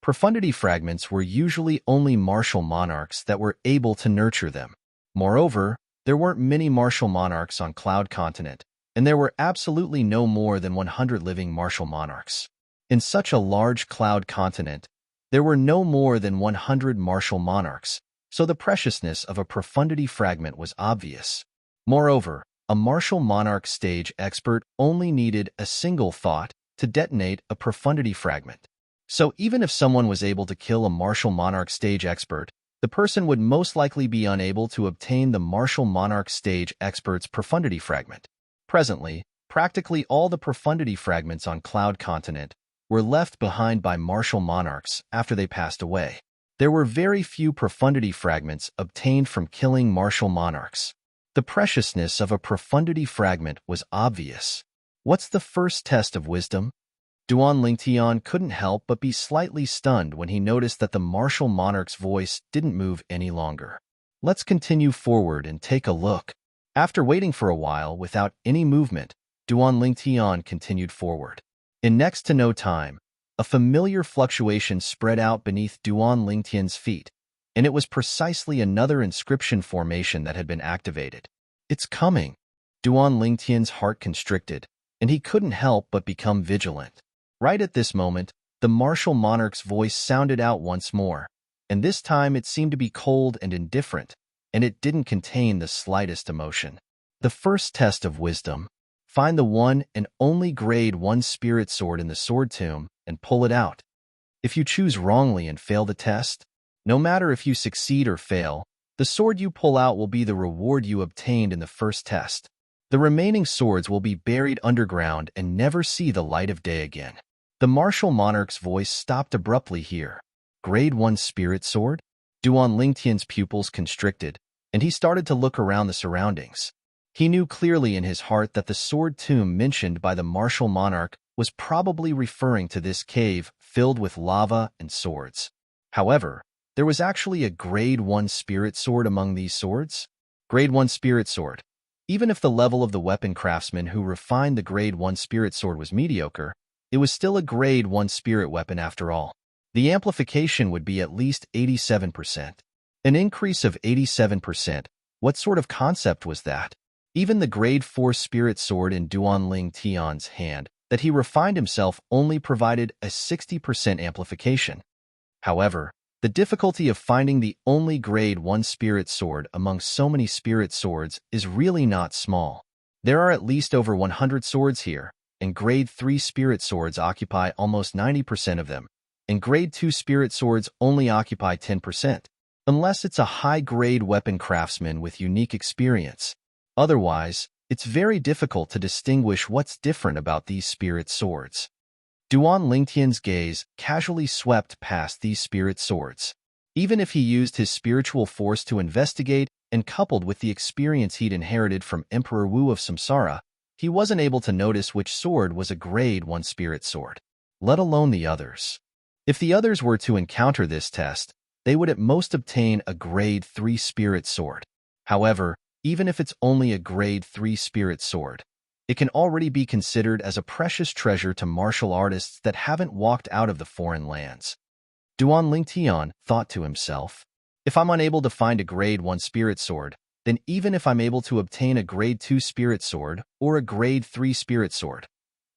Profundity fragments were usually only martial monarchs that were able to nurture them. Moreover, there weren't many martial monarchs on Cloud Continent, and there were absolutely no more than 100 living martial monarchs. In such a large cloud continent, there were no more than 100 martial monarchs, so the preciousness of a profundity fragment was obvious. Moreover, a martial monarch stage expert only needed a single thought to detonate a profundity fragment. So even if someone was able to kill a martial monarch stage expert, the person would most likely be unable to obtain the martial monarch stage expert's profundity fragment. Presently, practically all the profundity fragments on Cloud Continent were left behind by martial monarchs after they passed away. There were very few profundity fragments obtained from killing martial monarchs. The preciousness of a profundity fragment was obvious. What's the first test of wisdom? Duan Lingtian couldn't help but be slightly stunned when he noticed that the martial monarch's voice didn't move any longer. Let's continue forward and take a look. After waiting for a while without any movement, Duan Lingtian continued forward. In next to no time, a familiar fluctuation spread out beneath Duan Lingtian's feet, and it was precisely another inscription formation that had been activated. It's coming. Duan Lingtian's heart constricted, and he couldn't help but become vigilant. Right at this moment, the martial monarch's voice sounded out once more, and this time it seemed to be cold and indifferent, and it didn't contain the slightest emotion. The first test of wisdom. Find the one and only grade 1 spirit sword in the sword tomb and pull it out. If you choose wrongly and fail the test, no matter if you succeed or fail, the sword you pull out will be the reward you obtained in the first test. The remaining swords will be buried underground and never see the light of day again. The martial monarch's voice stopped abruptly here. Grade 1 spirit sword? Duan Lingtian's pupils constricted, and he started to look around the surroundings. He knew clearly in his heart that the sword tomb mentioned by the martial monarch was probably referring to this cave filled with lava and swords. However, there was actually a grade 1 spirit sword among these swords. Grade 1 spirit sword. Even if the level of the weapon craftsman who refined the grade 1 spirit sword was mediocre, it was still a grade 1 spirit weapon after all. The amplification would be at least 87%. An increase of 87%. What sort of concept was that? Even the grade 4 spirit sword in Duan Tian's hand that he refined himself only provided a 60% amplification. However, the difficulty of finding the only grade 1 spirit sword among so many spirit swords is really not small. There are at least over 100 swords here, and grade 3 spirit swords occupy almost 90% of them, and grade 2 spirit swords only occupy 10%, unless it's a high-grade weapon craftsman with unique experience. Otherwise, it's very difficult to distinguish what's different about these spirit swords. Duan Lingtian's gaze casually swept past these spirit swords. Even if he used his spiritual force to investigate and coupled with the experience he'd inherited from Emperor Wu of Samsara, he wasn't able to notice which sword was a grade 1 spirit sword, let alone the others. If the others were to encounter this test, they would at most obtain a grade 3 spirit sword. However, even if it's only a grade 3 spirit sword, it can already be considered as a precious treasure to martial artists that haven't walked out of the foreign lands. Duan Lingtian thought to himself, if I'm unable to find a grade 1 spirit sword, then even if I'm able to obtain a grade 2 spirit sword or a grade 3 spirit sword,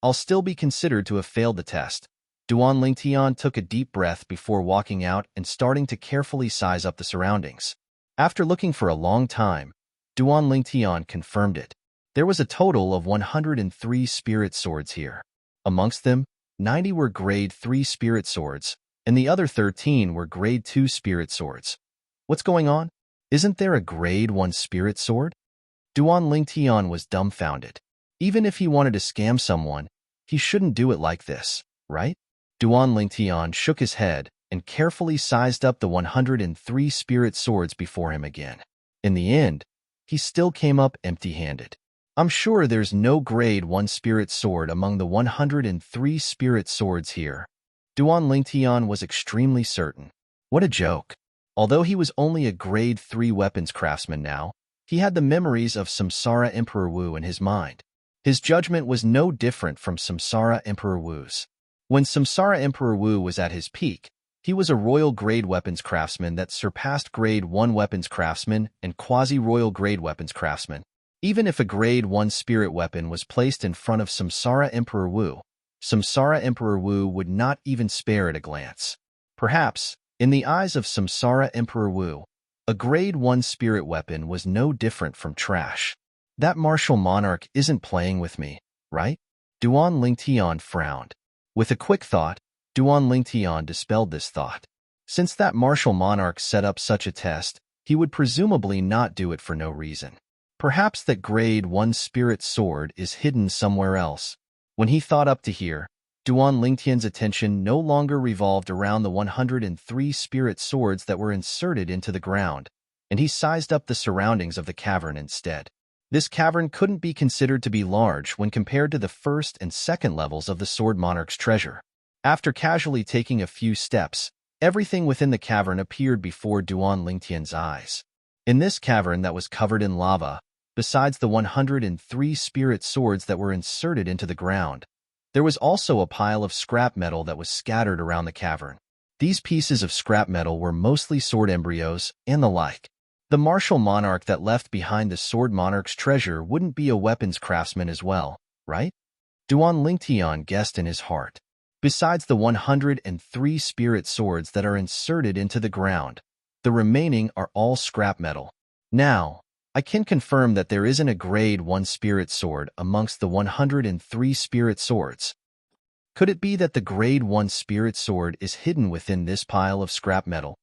I'll still be considered to have failed the test. Duan Lingtian took a deep breath before walking out and starting to carefully size up the surroundings. After looking for a long time, Duan Lingtian confirmed it. There was a total of 103 spirit swords here. Amongst them, 90 were grade 3 spirit swords, and the other 13 were grade 2 spirit swords. What's going on? Isn't there a grade 1 spirit sword? Duan Lingtian was dumbfounded. Even if he wanted to scam someone, he shouldn't do it like this, right? Duan Lingtian shook his head and carefully sized up the 103 spirit swords before him again. In the end, he still came up empty-handed. I'm sure there's no grade 1 spirit sword among the 103 spirit swords here. Duan Lingtian was extremely certain. What a joke. Although he was only a grade 3 weapons craftsman now, he had the memories of Samsara Emperor Wu in his mind. His judgment was no different from Samsara Emperor Wu's. When Samsara Emperor Wu was at his peak, he was a royal grade weapons craftsman that surpassed grade 1 weapons craftsman and quasi-royal grade weapons craftsman. Even if a grade 1 spirit weapon was placed in front of Samsara Emperor Wu, Samsara Emperor Wu would not even spare at a glance. Perhaps, in the eyes of Samsara Emperor Wu, a grade 1 spirit weapon was no different from trash. That martial monarch isn't playing with me, right? Duan Lingtian frowned. With a quick thought, Duan Lingtian dispelled this thought. Since that martial monarch set up such a test, he would presumably not do it for no reason. Perhaps that grade 1 spirit sword is hidden somewhere else. When he thought up to here, Duan Lingtian's attention no longer revolved around the 103 spirit swords that were inserted into the ground, and he sized up the surroundings of the cavern instead. This cavern couldn't be considered to be large when compared to the first and second levels of the Sword Monarch's treasure. After casually taking a few steps, everything within the cavern appeared before Duan Lingtian's eyes. In this cavern that was covered in lava, besides the 103 spirit swords that were inserted into the ground, there was also a pile of scrap metal that was scattered around the cavern. These pieces of scrap metal were mostly sword embryos and the like. The martial monarch that left behind the Sword Monarch's treasure wouldn't be a weapons craftsman as well, right? Duan Lingtian guessed in his heart. Besides the 103 spirit swords that are inserted into the ground, the remaining are all scrap metal. Now, I can confirm that there isn't a grade 1 spirit sword amongst the 103 spirit swords. Could it be that the grade 1 spirit sword is hidden within this pile of scrap metal?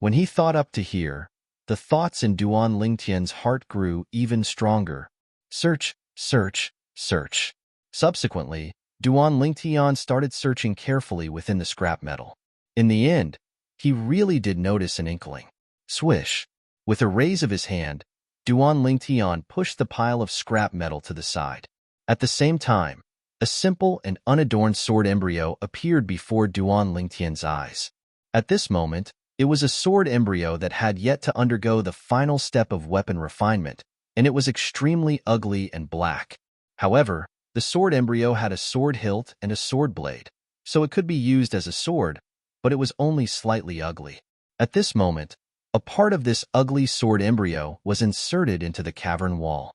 When he thought up to here, the thoughts in Duan Lingtian's heart grew even stronger. Search, search, search. Subsequently, Duan Lingtian started searching carefully within the scrap metal. In the end, he really did notice an inkling. Swish. With a raise of his hand, Duan Lingtian pushed the pile of scrap metal to the side. At the same time, a simple and unadorned sword embryo appeared before Duan Lingtian's eyes. At this moment, it was a sword embryo that had yet to undergo the final step of weapon refinement, and it was extremely ugly and black. However, the sword embryo had a sword hilt and a sword blade, so it could be used as a sword, but it was only slightly ugly. At this moment, a part of this ugly sword embryo was inserted into the cavern wall.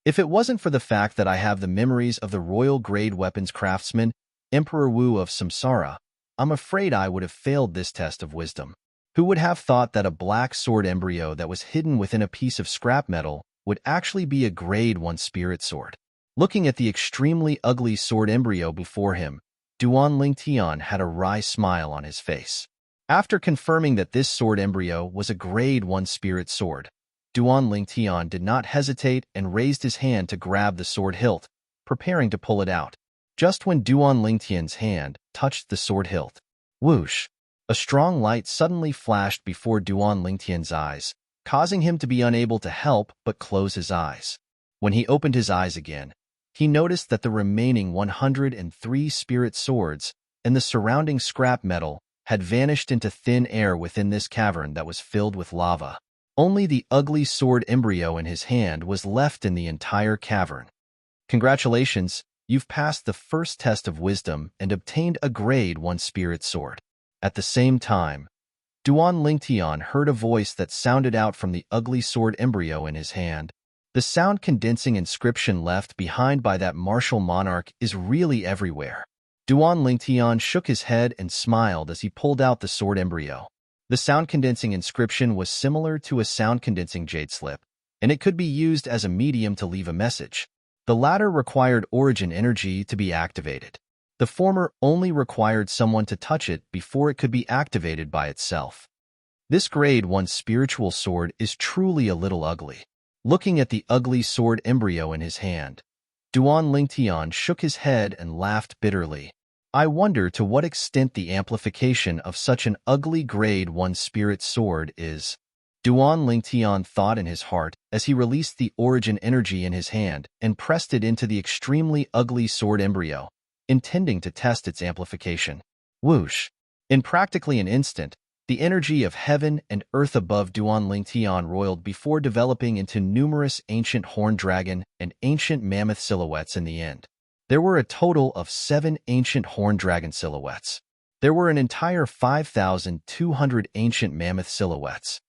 If it wasn't for the fact that I have the memories of the royal-grade weapons craftsman, Emperor Wu of Samsara, I'm afraid I would have failed this test of wisdom. Who would have thought that a black sword embryo that was hidden within a piece of scrap metal would actually be a grade 1 spirit sword? Looking at the extremely ugly sword embryo before him, Duan Lingtian had a wry smile on his face. After confirming that this sword embryo was a grade 1 spirit sword, Duan Lingtian did not hesitate and raised his hand to grab the sword hilt, preparing to pull it out. Just when Duan Lingtian's hand touched the sword hilt, whoosh! A strong light suddenly flashed before Duan Lingtian's eyes, causing him to be unable to help but close his eyes. When he opened his eyes again, he noticed that the remaining 103 spirit swords and the surrounding scrap metal had vanished into thin air within this cavern that was filled with lava. Only the ugly sword embryo in his hand was left in the entire cavern. Congratulations, you've passed the first test of wisdom and obtained a grade 1 spirit sword. At the same time, Duan Lingtian heard a voice that sounded out from the ugly sword embryo in his hand. The sound-condensing inscription left behind by that martial monarch is really everywhere. Duan Lingtian shook his head and smiled as he pulled out the sword embryo. The sound-condensing inscription was similar to a sound-condensing jade slip, and it could be used as a medium to leave a message. The latter required origin energy to be activated. The former only required someone to touch it before it could be activated by itself. This grade 1 spiritual sword is truly a little ugly. Looking at the ugly sword embryo in his hand, Duan Lingtian shook his head and laughed bitterly. I wonder to what extent the amplification of such an ugly grade 1 spirit sword is. Duan Lingtian thought in his heart as he released the origin energy in his hand and pressed it into the extremely ugly sword embryo, intending to test its amplification. Whoosh! In practically an instant, the energy of heaven and earth above Duan Lingtian roiled before developing into numerous ancient horned dragon and ancient mammoth silhouettes in the end. There were a total of 7 ancient horned dragon silhouettes. There were an entire 5,200 ancient mammoth silhouettes.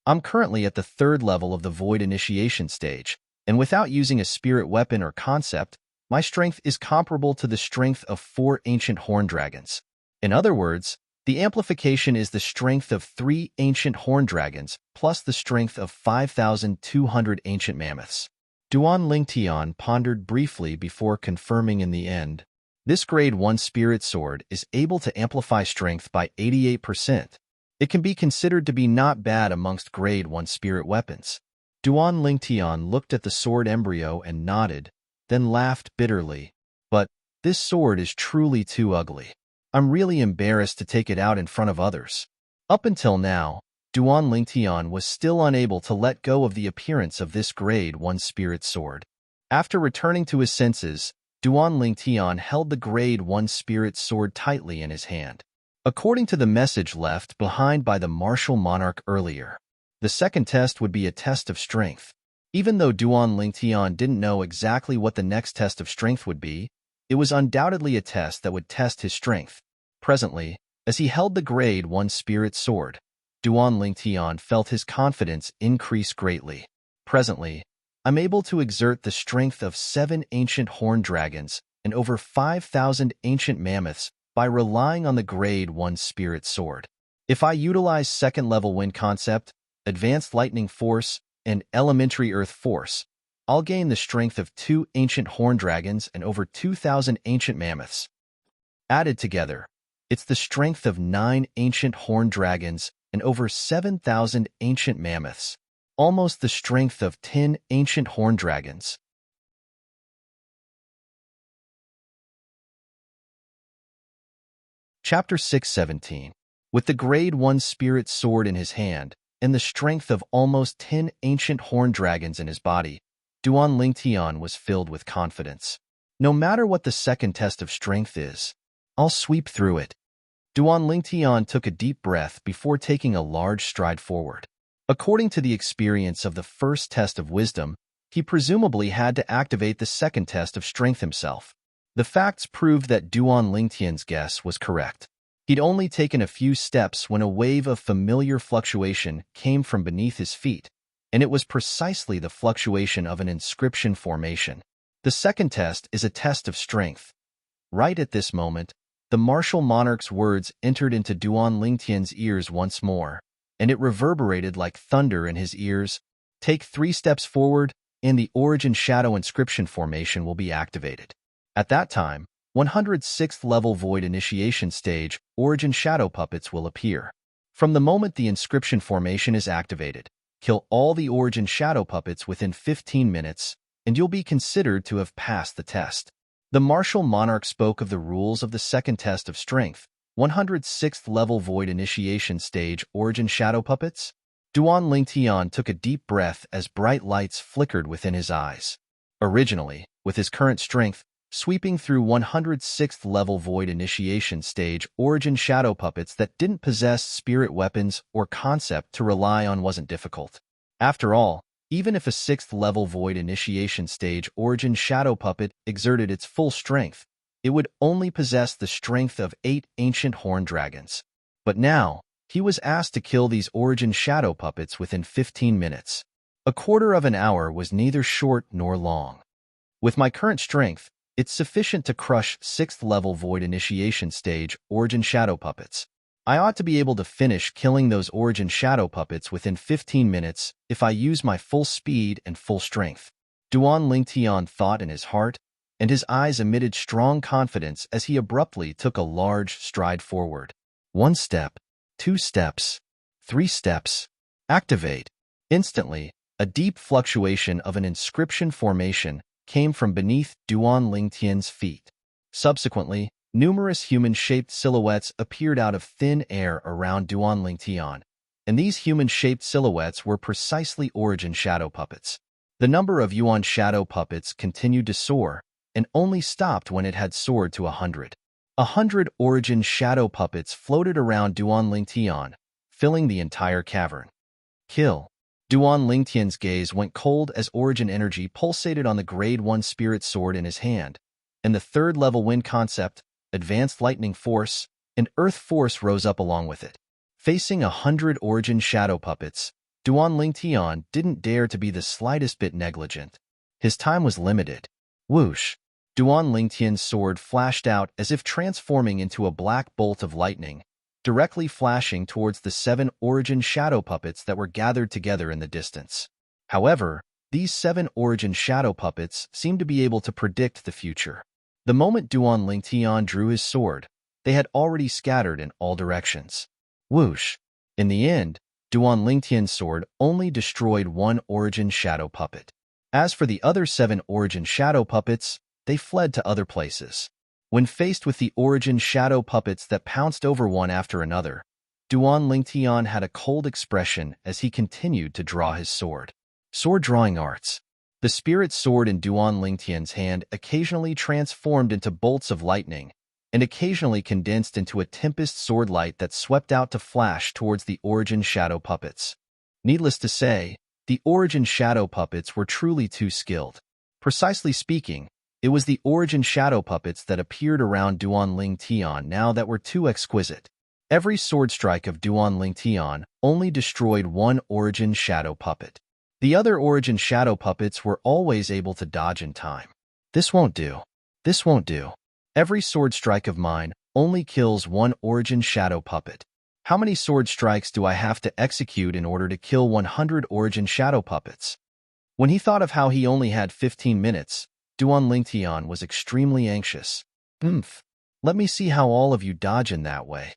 I'm currently at the 3rd level of the Void Initiation stage, and without using a spirit weapon or concept, my strength is comparable to the strength of 4 ancient horned dragons. In other words, the amplification is the strength of 3 ancient horned dragons plus the strength of 5,200 ancient mammoths. Duan Lingtian pondered briefly before confirming in the end. This grade 1 spirit sword is able to amplify strength by 88%. It can be considered to be not bad amongst grade 1 spirit weapons. Duan Lingtian looked at the sword embryo and nodded, then laughed bitterly. But this sword is truly too ugly. I'm really embarrassed to take it out in front of others. Up until now, Duan Lingtian was still unable to let go of the appearance of this grade 1 spirit sword. After returning to his senses, Duan Lingtian held the grade 1 spirit sword tightly in his hand. According to the message left behind by the martial monarch earlier, the second test would be a test of strength. Even though Duan Lingtian didn't know exactly what the next test of strength would be, it was undoubtedly a test that would test his strength. Presently, as he held the grade 1 spirit sword, Duan Lingtian felt his confidence increase greatly. Presently, I'm able to exert the strength of 7 ancient horned dragons and over 5,000 ancient mammoths by relying on the grade 1 spirit sword. If I utilize 2nd level wind concept, advanced lightning force, and elementary earth force, I'll gain the strength of 2 ancient horned dragons and over 2,000 ancient mammoths. Added together, it's the strength of 9 ancient horned dragons and over 7,000 ancient mammoths, almost the strength of 10 ancient horned dragons. Chapter 617. With the grade 1 spirit sword in his hand and the strength of almost 10 ancient horned dragons in his body, Duan Lingtian was filled with confidence. No matter what the second test of strength is, I'll sweep through it. Duan Lingtian took a deep breath before taking a large stride forward. According to the experience of the first test of wisdom, he presumably had to activate the second test of strength himself. The facts proved that Duan Lingtian's guess was correct. He'd only taken a few steps when a wave of familiar fluctuation came from beneath his feet, and it was precisely the fluctuation of an inscription formation. The second test is a test of strength. Right at this moment, the martial monarch's words entered into Duan Lingtian's ears once more, and it reverberated like thunder in his ears. Take 3 steps forward, and the origin shadow inscription formation will be activated. At that time, 106th level void initiation stage origin shadow puppets will appear. From the moment the inscription formation is activated, kill all the origin shadow puppets within 15 minutes, and you'll be considered to have passed the test. The martial monarch spoke of the rules of the second test of strength, 106th level void initiation stage origin shadow puppets. Duan Lingtian took a deep breath as bright lights flickered within his eyes. Originally, with his current strength, sweeping through 106th level void initiation stage origin shadow puppets that didn't possess spirit weapons or concept to rely on wasn't difficult. After all, even if a 6th level void initiation stage origin shadow puppet exerted its full strength, it would only possess the strength of 8 ancient horned dragons. But now, he was asked to kill these origin shadow puppets within 15 minutes. A quarter of an hour was neither short nor long. With my current strength, it's sufficient to crush 6th level void initiation stage origin shadow puppets. I ought to be able to finish killing those origin shadow puppets within 15 minutes if I use my full speed and full strength. Duan Lingtian thought in his heart, and his eyes emitted strong confidence as he abruptly took a large stride forward. 1 step, 2 steps, 3 steps. Activate. Instantly, a deep fluctuation of an inscription formation came from beneath Duan Lingtian's feet. Subsequently, numerous human-shaped silhouettes appeared out of thin air around Duan Lingtian, and these human-shaped silhouettes were precisely origin shadow puppets. The number of Yuan shadow puppets continued to soar, and only stopped when it had soared to 100. 100 origin shadow puppets floated around Duan Lingtian, filling the entire cavern. Kill. Duan Lingtian's gaze went cold as origin energy pulsated on the Grade 1 spirit sword in his hand, and the 3rd level wind concept, advanced lightning force, and earth force rose up along with it. Facing 100 origin shadow puppets, Duan Lingtian didn't dare to be the slightest bit negligent. His time was limited. Whoosh! Duan Lingtian's sword flashed out as if transforming into a black bolt of lightning, directly flashing towards the 7 origin shadow puppets that were gathered together in the distance. However, these 7 origin shadow puppets seemed to be able to predict the future. The moment Duan Lingtian drew his sword, they had already scattered in all directions. Whoosh! In the end, Duan Lingtian's sword only destroyed 1 origin shadow puppet. As for the other 7 origin shadow puppets, they fled to other places. When faced with the origin shadow puppets that pounced over one after another, Duan Lingtian had a cold expression as he continued to draw his sword. Sword drawing arts. The spirit sword in Duan Lingtian's hand occasionally transformed into bolts of lightning, and occasionally condensed into a tempest sword light that swept out to flash towards the origin shadow puppets. Needless to say, the origin shadow puppets were truly too skilled. Precisely speaking, it was the origin shadow puppets that appeared around Duan Lingtian now that were too exquisite. Every sword strike of Duan Lingtian only destroyed 1 origin shadow puppet. The other origin shadow puppets were always able to dodge in time. This won't do. This won't do. Every sword strike of mine only kills 1 origin shadow puppet. How many sword strikes do I have to execute in order to kill 100 origin shadow puppets? When he thought of how he only had 15 minutes, Duan Lingtian was extremely anxious. Let me see how all of you dodge in that way.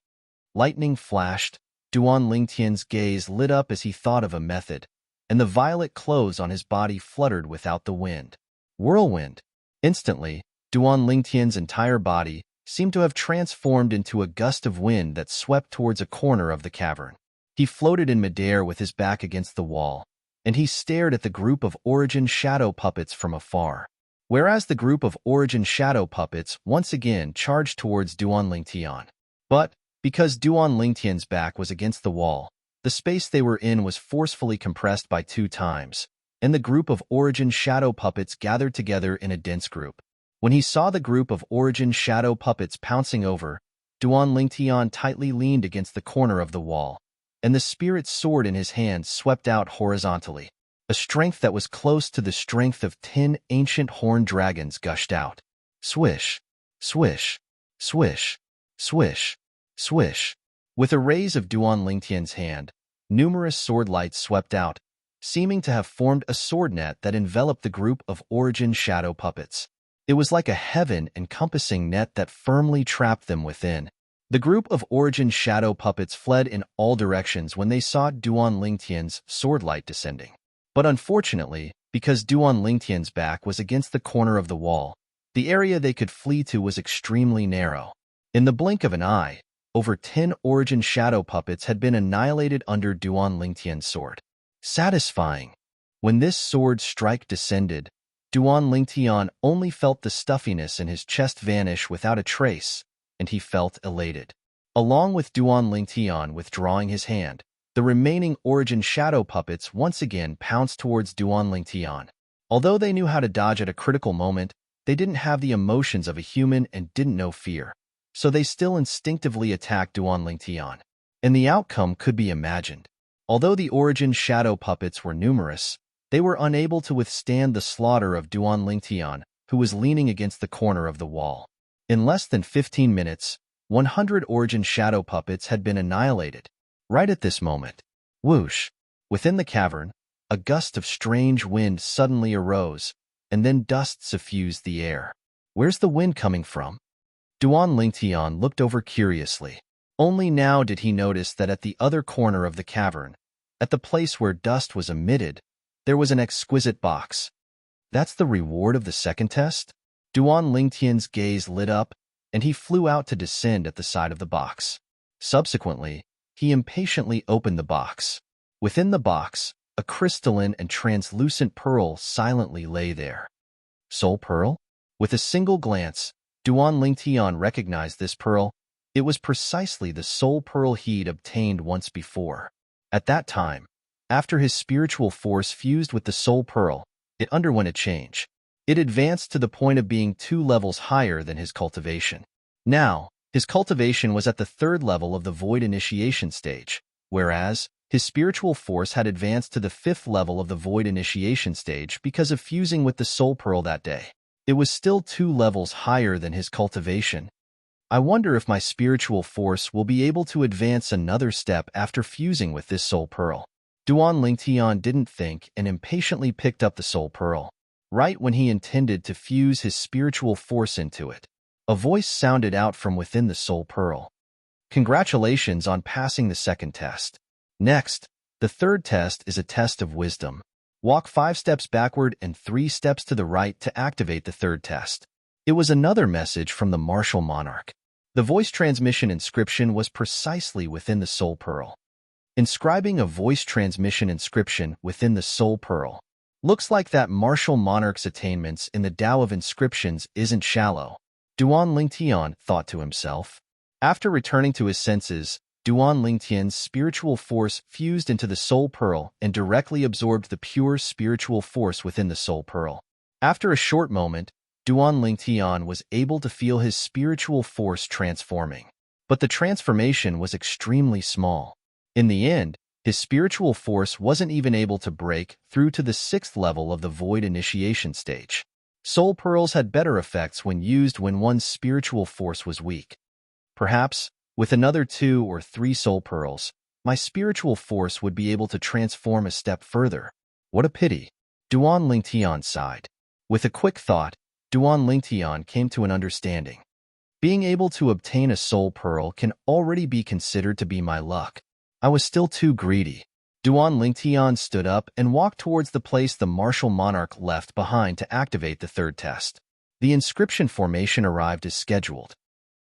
Lightning flashed, Duan Lingtian's gaze lit up as he thought of a method, and the violet clothes on his body fluttered without the wind. Whirlwind. Instantly, Duan Lingtian's entire body seemed to have transformed into a gust of wind that swept towards a corner of the cavern. He floated in midair with his back against the wall, and he stared at the group of origin shadow puppets from afar. Whereas the group of origin shadow puppets once again charged towards Duan Lingtian. But, because Duan Lingtian's back was against the wall, the space they were in was forcefully compressed by 2 times, and the group of origin shadow puppets gathered together in a dense group. When he saw the group of origin shadow puppets pouncing over, Duan Lingtian tightly leaned against the corner of the wall, and the spirit sword in his hand swept out horizontally. A strength that was close to the strength of 10 ancient horned dragons gushed out. Swish, swish, swish, swish, swish. With a raise of Duan Lingtian's hand, numerous sword lights swept out, seeming to have formed a sword net that enveloped the group of origin shadow puppets. It was like a heaven-encompassing net that firmly trapped them within. The group of origin shadow puppets fled in all directions when they saw Duan Lingtian's sword light descending. But unfortunately, because Duan Lingtian's back was against the corner of the wall, the area they could flee to was extremely narrow. In the blink of an eye, over 10 origin shadow puppets had been annihilated under Duan Lingtian's sword. Satisfying. When this sword strike descended, Duan Lingtian only felt the stuffiness in his chest vanish without a trace, and he felt elated. Along with Duan Lingtian withdrawing his hand, the remaining origin shadow puppets once again pounced towards Duan Lingtian. Although they knew how to dodge at a critical moment, they didn't have the emotions of a human and didn't know fear, so they still instinctively attacked Duan Lingtian. And the outcome could be imagined. Although the origin shadow puppets were numerous, they were unable to withstand the slaughter of Duan Lingtian, who was leaning against the corner of the wall. In less than 15 minutes, 100 origin shadow puppets had been annihilated. Right at this moment, whoosh, within the cavern, a gust of strange wind suddenly arose, and then dust suffused the air. Where's the wind coming from? Duan Lingtian looked over curiously. Only now did he notice that at the other corner of the cavern, at the place where dust was emitted, there was an exquisite box. That's the reward of the second test? Duan Lingtian's gaze lit up, and he flew out to descend at the side of the box. Subsequently, he impatiently opened the box. Within the box, a crystalline and translucent pearl silently lay there. Soul Pearl? With a single glance, Duan Lingtian recognized this pearl. It was precisely the soul pearl he'd obtained once before. At that time, after his spiritual force fused with the soul pearl, it underwent a change. It advanced to the point of being 2 levels higher than his cultivation. Now, his cultivation was at the 3rd level of the void initiation stage, whereas his spiritual force had advanced to the 5th level of the void initiation stage because of fusing with the soul pearl that day. It was still 2 levels higher than his cultivation. I wonder if my spiritual force will be able to advance another step after fusing with this soul pearl. Duan Lingtian didn't think and impatiently picked up the soul pearl. Right when he intended to fuse his spiritual force into it, a voice sounded out from within the soul pearl. Congratulations on passing the second test. Next, the third test is a test of wisdom. Walk 5 steps backward and 3 steps to the right to activate the third test. It was another message from the martial monarch. The voice transmission inscription was precisely within the soul pearl. Inscribing a voice transmission inscription within the soul pearl. Looks like that martial monarch's attainments in the Tao of inscriptions isn't shallow. Duan Lingtian thought to himself. After returning to his senses, Duan Lingtian's spiritual force fused into the soul pearl and directly absorbed the pure spiritual force within the soul pearl. After a short moment, Duan Lingtian was able to feel his spiritual force transforming. But the transformation was extremely small. In the end, his spiritual force wasn't even able to break through to the 6th level of the void initiation stage. Soul pearls had better effects when used when one's spiritual force was weak. Perhaps, with another 2 or 3 soul pearls, my spiritual force would be able to transform a step further. What a pity. Duan Lingtian sighed. With a quick thought, Duan Lingtian came to an understanding. Being able to obtain a soul pearl can already be considered to be my luck. I was still too greedy. Duan Lingtian stood up and walked towards the place the martial monarch left behind to activate the third test. The inscription formation arrived as scheduled.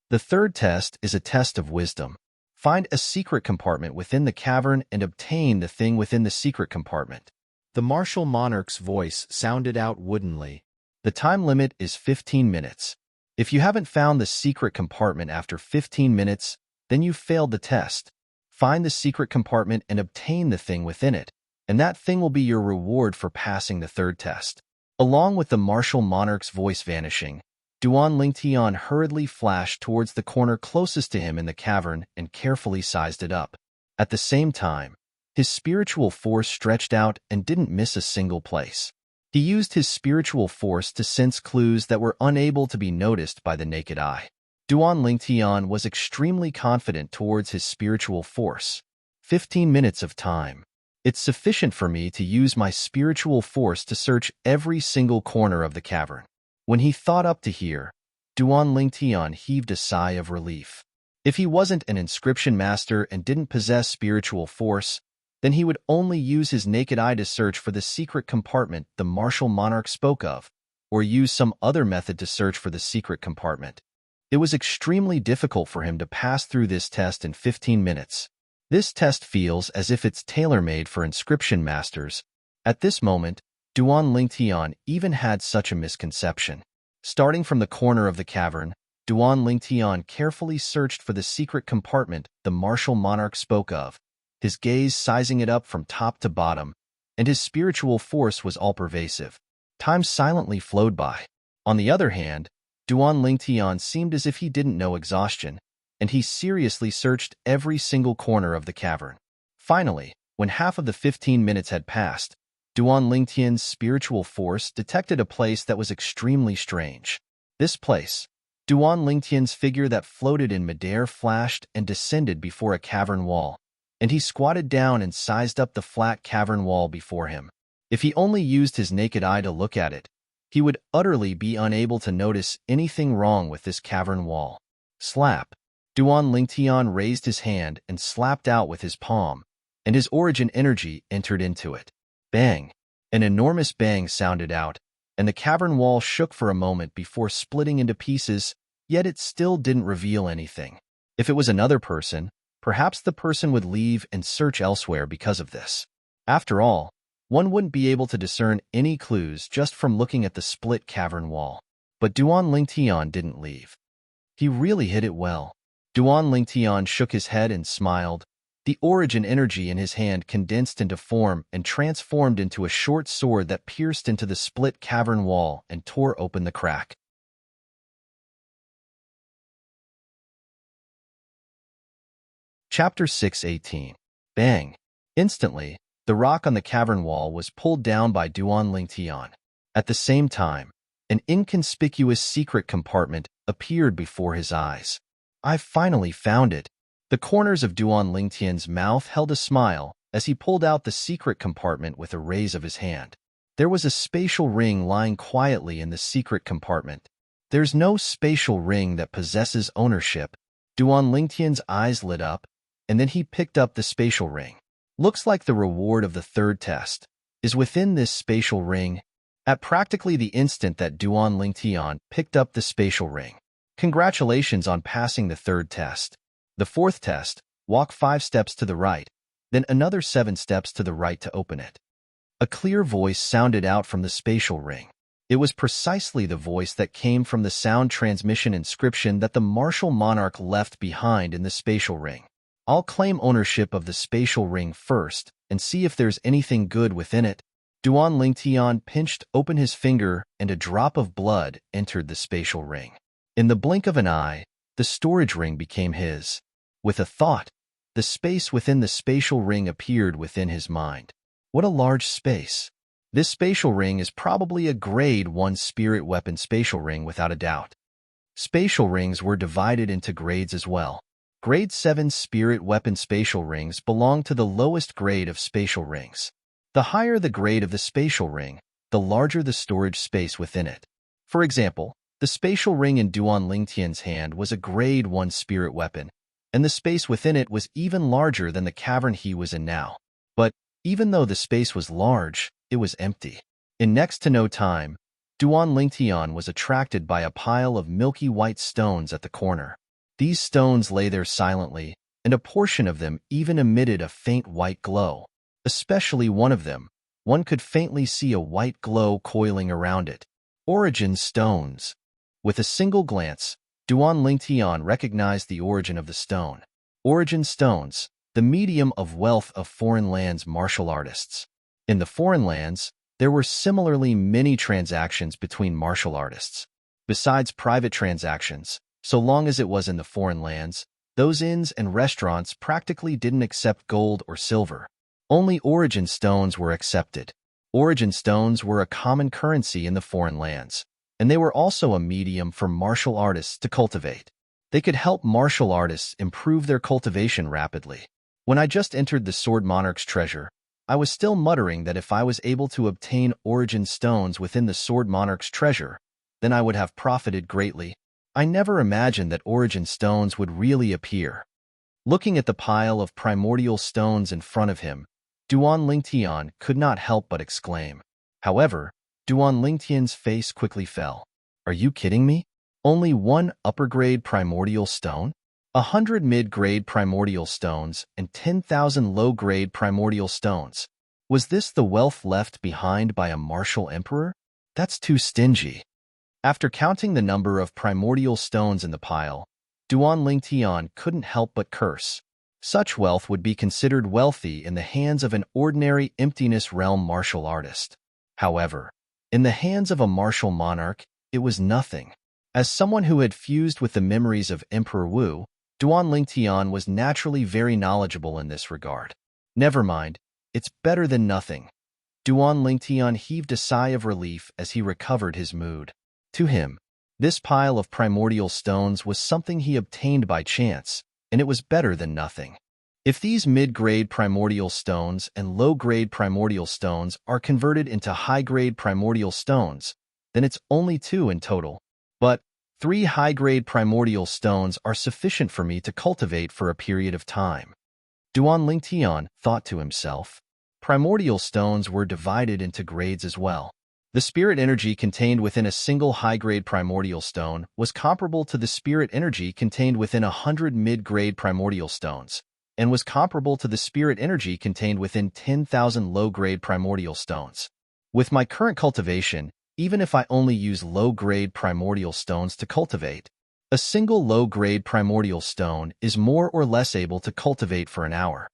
The third test is a test of wisdom. Find a secret compartment within the cavern and obtain the thing within the secret compartment. The martial monarch's voice sounded out woodenly. The time limit is 15 minutes. If you haven't found the secret compartment after 15 minutes, then you've failed the test. Find the secret compartment and obtain the thing within it, and that thing will be your reward for passing the third test. Along with the martial monarch's voice vanishing, Duan Lingtian hurriedly flashed towards the corner closest to him in the cavern and carefully sized it up. At the same time, His spiritual force stretched out and didn't miss a single place. He used his spiritual force to sense clues that were unable to be noticed by the naked eye. Duan Lingtian was extremely confident towards his spiritual force. 15 minutes of time. It's sufficient for me to use my spiritual force to search every single corner of the cavern. When he thought up to here, Duan Lingtian heaved a sigh of relief. If he wasn't an inscription master and didn't possess spiritual force, then he would only use his naked eye to search for the secret compartment the martial monarch spoke of, or use some other method to search for the secret compartment. It was extremely difficult for him to pass through this test in 15 minutes. This test feels as if it's tailor-made for inscription masters. At this moment, Duan Lingtian even had such a misconception. Starting from the corner of the cavern, Duan Lingtian carefully searched for the secret compartment the martial monarch spoke of, his gaze sizing it up from top to bottom, and his spiritual force was all-pervasive. Time silently flowed by. On the other hand, Duan Lingtian seemed as if he didn't know exhaustion, and he seriously searched every single corner of the cavern. Finally, when half of the 15 minutes had passed, Duan Lingtian's spiritual force detected a place that was extremely strange. This place, Duan Lingtian's figure that floated in midair flashed and descended before a cavern wall, and he squatted down and sized up the flat cavern wall before him. If he only used his naked eye to look at it, he would utterly be unable to notice anything wrong with this cavern wall. Slap! Duan Lingtian raised his hand and slapped out with his palm, and his origin energy entered into it. Bang! An enormous bang sounded out, and the cavern wall shook for a moment before splitting into pieces, yet it still didn't reveal anything. If it was another person, perhaps the person would leave and search elsewhere because of this. After all, one wouldn't be able to discern any clues just from looking at the split cavern wall. But Duan Lingtian didn't leave. He really hit it well. Duan Lingtian shook his head and smiled. The origin energy in his hand condensed into form and transformed into a short sword that pierced into the split cavern wall and tore open the crack. Chapter 6:18. Bang! Instantly, the rock on the cavern wall was pulled down by Duan Lingtian. At the same time, an inconspicuous secret compartment appeared before his eyes. "I've finally found it." The corners of Duan Lingtian's mouth held a smile as he pulled out the secret compartment with a raise of his hand. There was a spatial ring lying quietly in the secret compartment. There's no spatial ring that possesses ownership. Duan Lingtian's eyes lit up, and then he picked up the spatial ring. Looks like the reward of the third test is within this spatial ring. At practically the instant that Duan Lingtian picked up the spatial ring. Congratulations on passing the third test. The fourth test, walk 5 steps to the right, then another 7 steps to the right to open it. A clear voice sounded out from the spatial ring. It was precisely the voice that came from the sound transmission inscription that the martial monarch left behind in the spatial ring. I'll claim ownership of the spatial ring first and see if there's anything good within it. Duan Lingtian pinched open his finger and a drop of blood entered the spatial ring. In the blink of an eye, the storage ring became his. With a thought, the space within the spatial ring appeared within his mind. What a large space. This spatial ring is probably a grade 1 spirit weapon spatial ring without a doubt. Spatial rings were divided into grades as well. Grade 7 spirit weapon spatial rings belong to the lowest grade of spatial rings. The higher the grade of the spatial ring, the larger the storage space within it. For example, the spatial ring in Duan Lingtian's hand was a grade 1 spirit weapon, and the space within it was even larger than the cavern he was in now. But even though the space was large, it was empty. In next to no time, Duan Lingtian was attracted by a pile of milky white stones at the corner. These stones lay there silently, and a portion of them even emitted a faint white glow. Especially one of them, one could faintly see a white glow coiling around it. Origin stones. With a single glance, Duan Lingtian recognized the origin of the stone. Origin stones, the medium of wealth of foreign lands martial artists. In the foreign lands, there were similarly many transactions between martial artists. Besides private transactions, so long as it was in the foreign lands, those inns and restaurants practically didn't accept gold or silver. Only origin stones were accepted. Origin stones were a common currency in the foreign lands, and they were also a medium for martial artists to cultivate. They could help martial artists improve their cultivation rapidly. When I just entered the Sword Monarch's treasure, I was still muttering that if I was able to obtain origin stones within the Sword Monarch's treasure, then I would have profited greatly. I never imagined that origin stones would really appear. Looking at the pile of primordial stones in front of him, Duan Lingtian could not help but exclaim. However, Duan Lingtian's face quickly fell. Are you kidding me? Only one upper-grade primordial stone? 100 mid-grade primordial stones and 10,000 low-grade primordial stones. Was this the wealth left behind by a martial emperor? That's too stingy. After counting the number of primordial stones in the pile, Duan Lingtian couldn't help but curse. Such wealth would be considered wealthy in the hands of an ordinary emptiness realm martial artist. However, in the hands of a martial monarch, it was nothing. As someone who had fused with the memories of Emperor Wu, Duan Lingtian was naturally very knowledgeable in this regard. Never mind, it's better than nothing. Duan Lingtian heaved a sigh of relief as he recovered his mood. To him, this pile of primordial stones was something he obtained by chance, and it was better than nothing. If these mid-grade primordial stones and low-grade primordial stones are converted into high-grade primordial stones, then it's only 2 in total. But 3 high-grade primordial stones are sufficient for me to cultivate for a period of time. Duan Lingtian thought to himself. Primordial stones were divided into grades as well. The spirit energy contained within a single high-grade primordial stone was comparable to the spirit energy contained within 100 mid-grade primordial stones, and was comparable to the spirit energy contained within 10,000 low-grade primordial stones. With my current cultivation, even if I only use low-grade primordial stones to cultivate, a single low-grade primordial stone is more or less able to cultivate for an hour.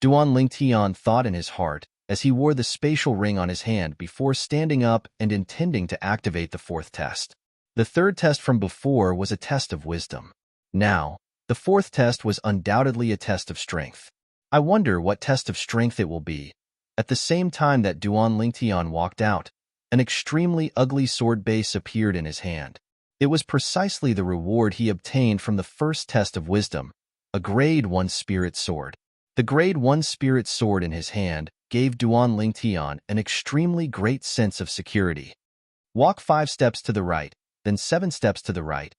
Duan Lingtian thought in his heart as he wore the spatial ring on his hand before standing up and intending to activate the 4th test. The 3rd test from before was a test of wisdom. Now, the 4th test was undoubtedly a test of strength. I wonder what test of strength it will be. At the same time that Duan Lingtian walked out, an extremely ugly sword base appeared in his hand. It was precisely the reward he obtained from the 1st test of wisdom, a grade 1 spirit sword. The grade 1 spirit sword in his hand gave Duan Lingtian an extremely great sense of security. Walk 5 steps to the right, then 7 steps to the right.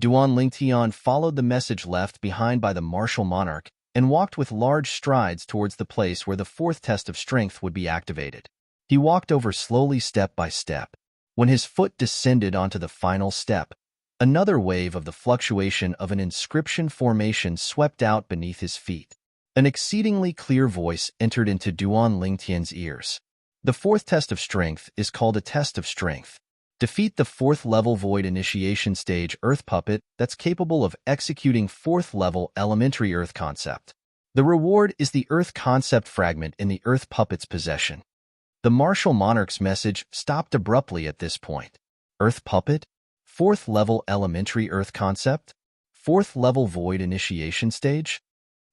Duan Lingtian followed the message left behind by the martial monarch and walked with large strides towards the place where the 4th test of strength would be activated. He walked over slowly step by step. When his foot descended onto the final step, another wave of the fluctuation of an inscription formation swept out beneath his feet. An exceedingly clear voice entered into Duan Lingtian's ears. The 4th test of strength is called a test of strength. Defeat the 4th level void initiation stage Earth Puppet that's capable of executing 4th level elementary Earth concept. The reward is the Earth concept fragment in the Earth Puppet's possession. The martial monarch's message stopped abruptly at this point. Earth Puppet? 4th level elementary Earth concept? 4th level void initiation stage?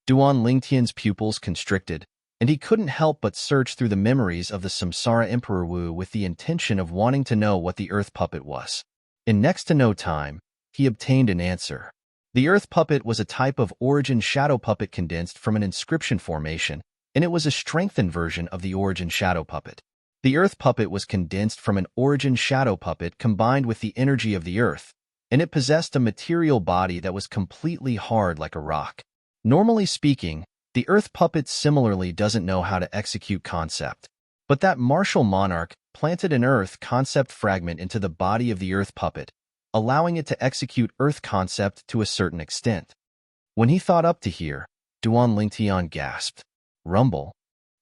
Duan Lingtian's pupils constricted, and he couldn't help but search through the memories of the Samsara Emperor Wu with the intention of wanting to know what the Earth Puppet was. In next to no time, he obtained an answer. The Earth Puppet was a type of origin shadow puppet condensed from an inscription formation, and it was a strengthened version of the origin shadow puppet. The Earth Puppet was condensed from an origin shadow puppet combined with the energy of the Earth, and it possessed a material body that was completely hard like a rock. Normally speaking, the Earth Puppet similarly doesn't know how to execute concept. But that martial monarch planted an Earth concept fragment into the body of the Earth Puppet, allowing it to execute Earth concept to a certain extent. When he thought up to here, Duan Lingtian gasped. Rumble.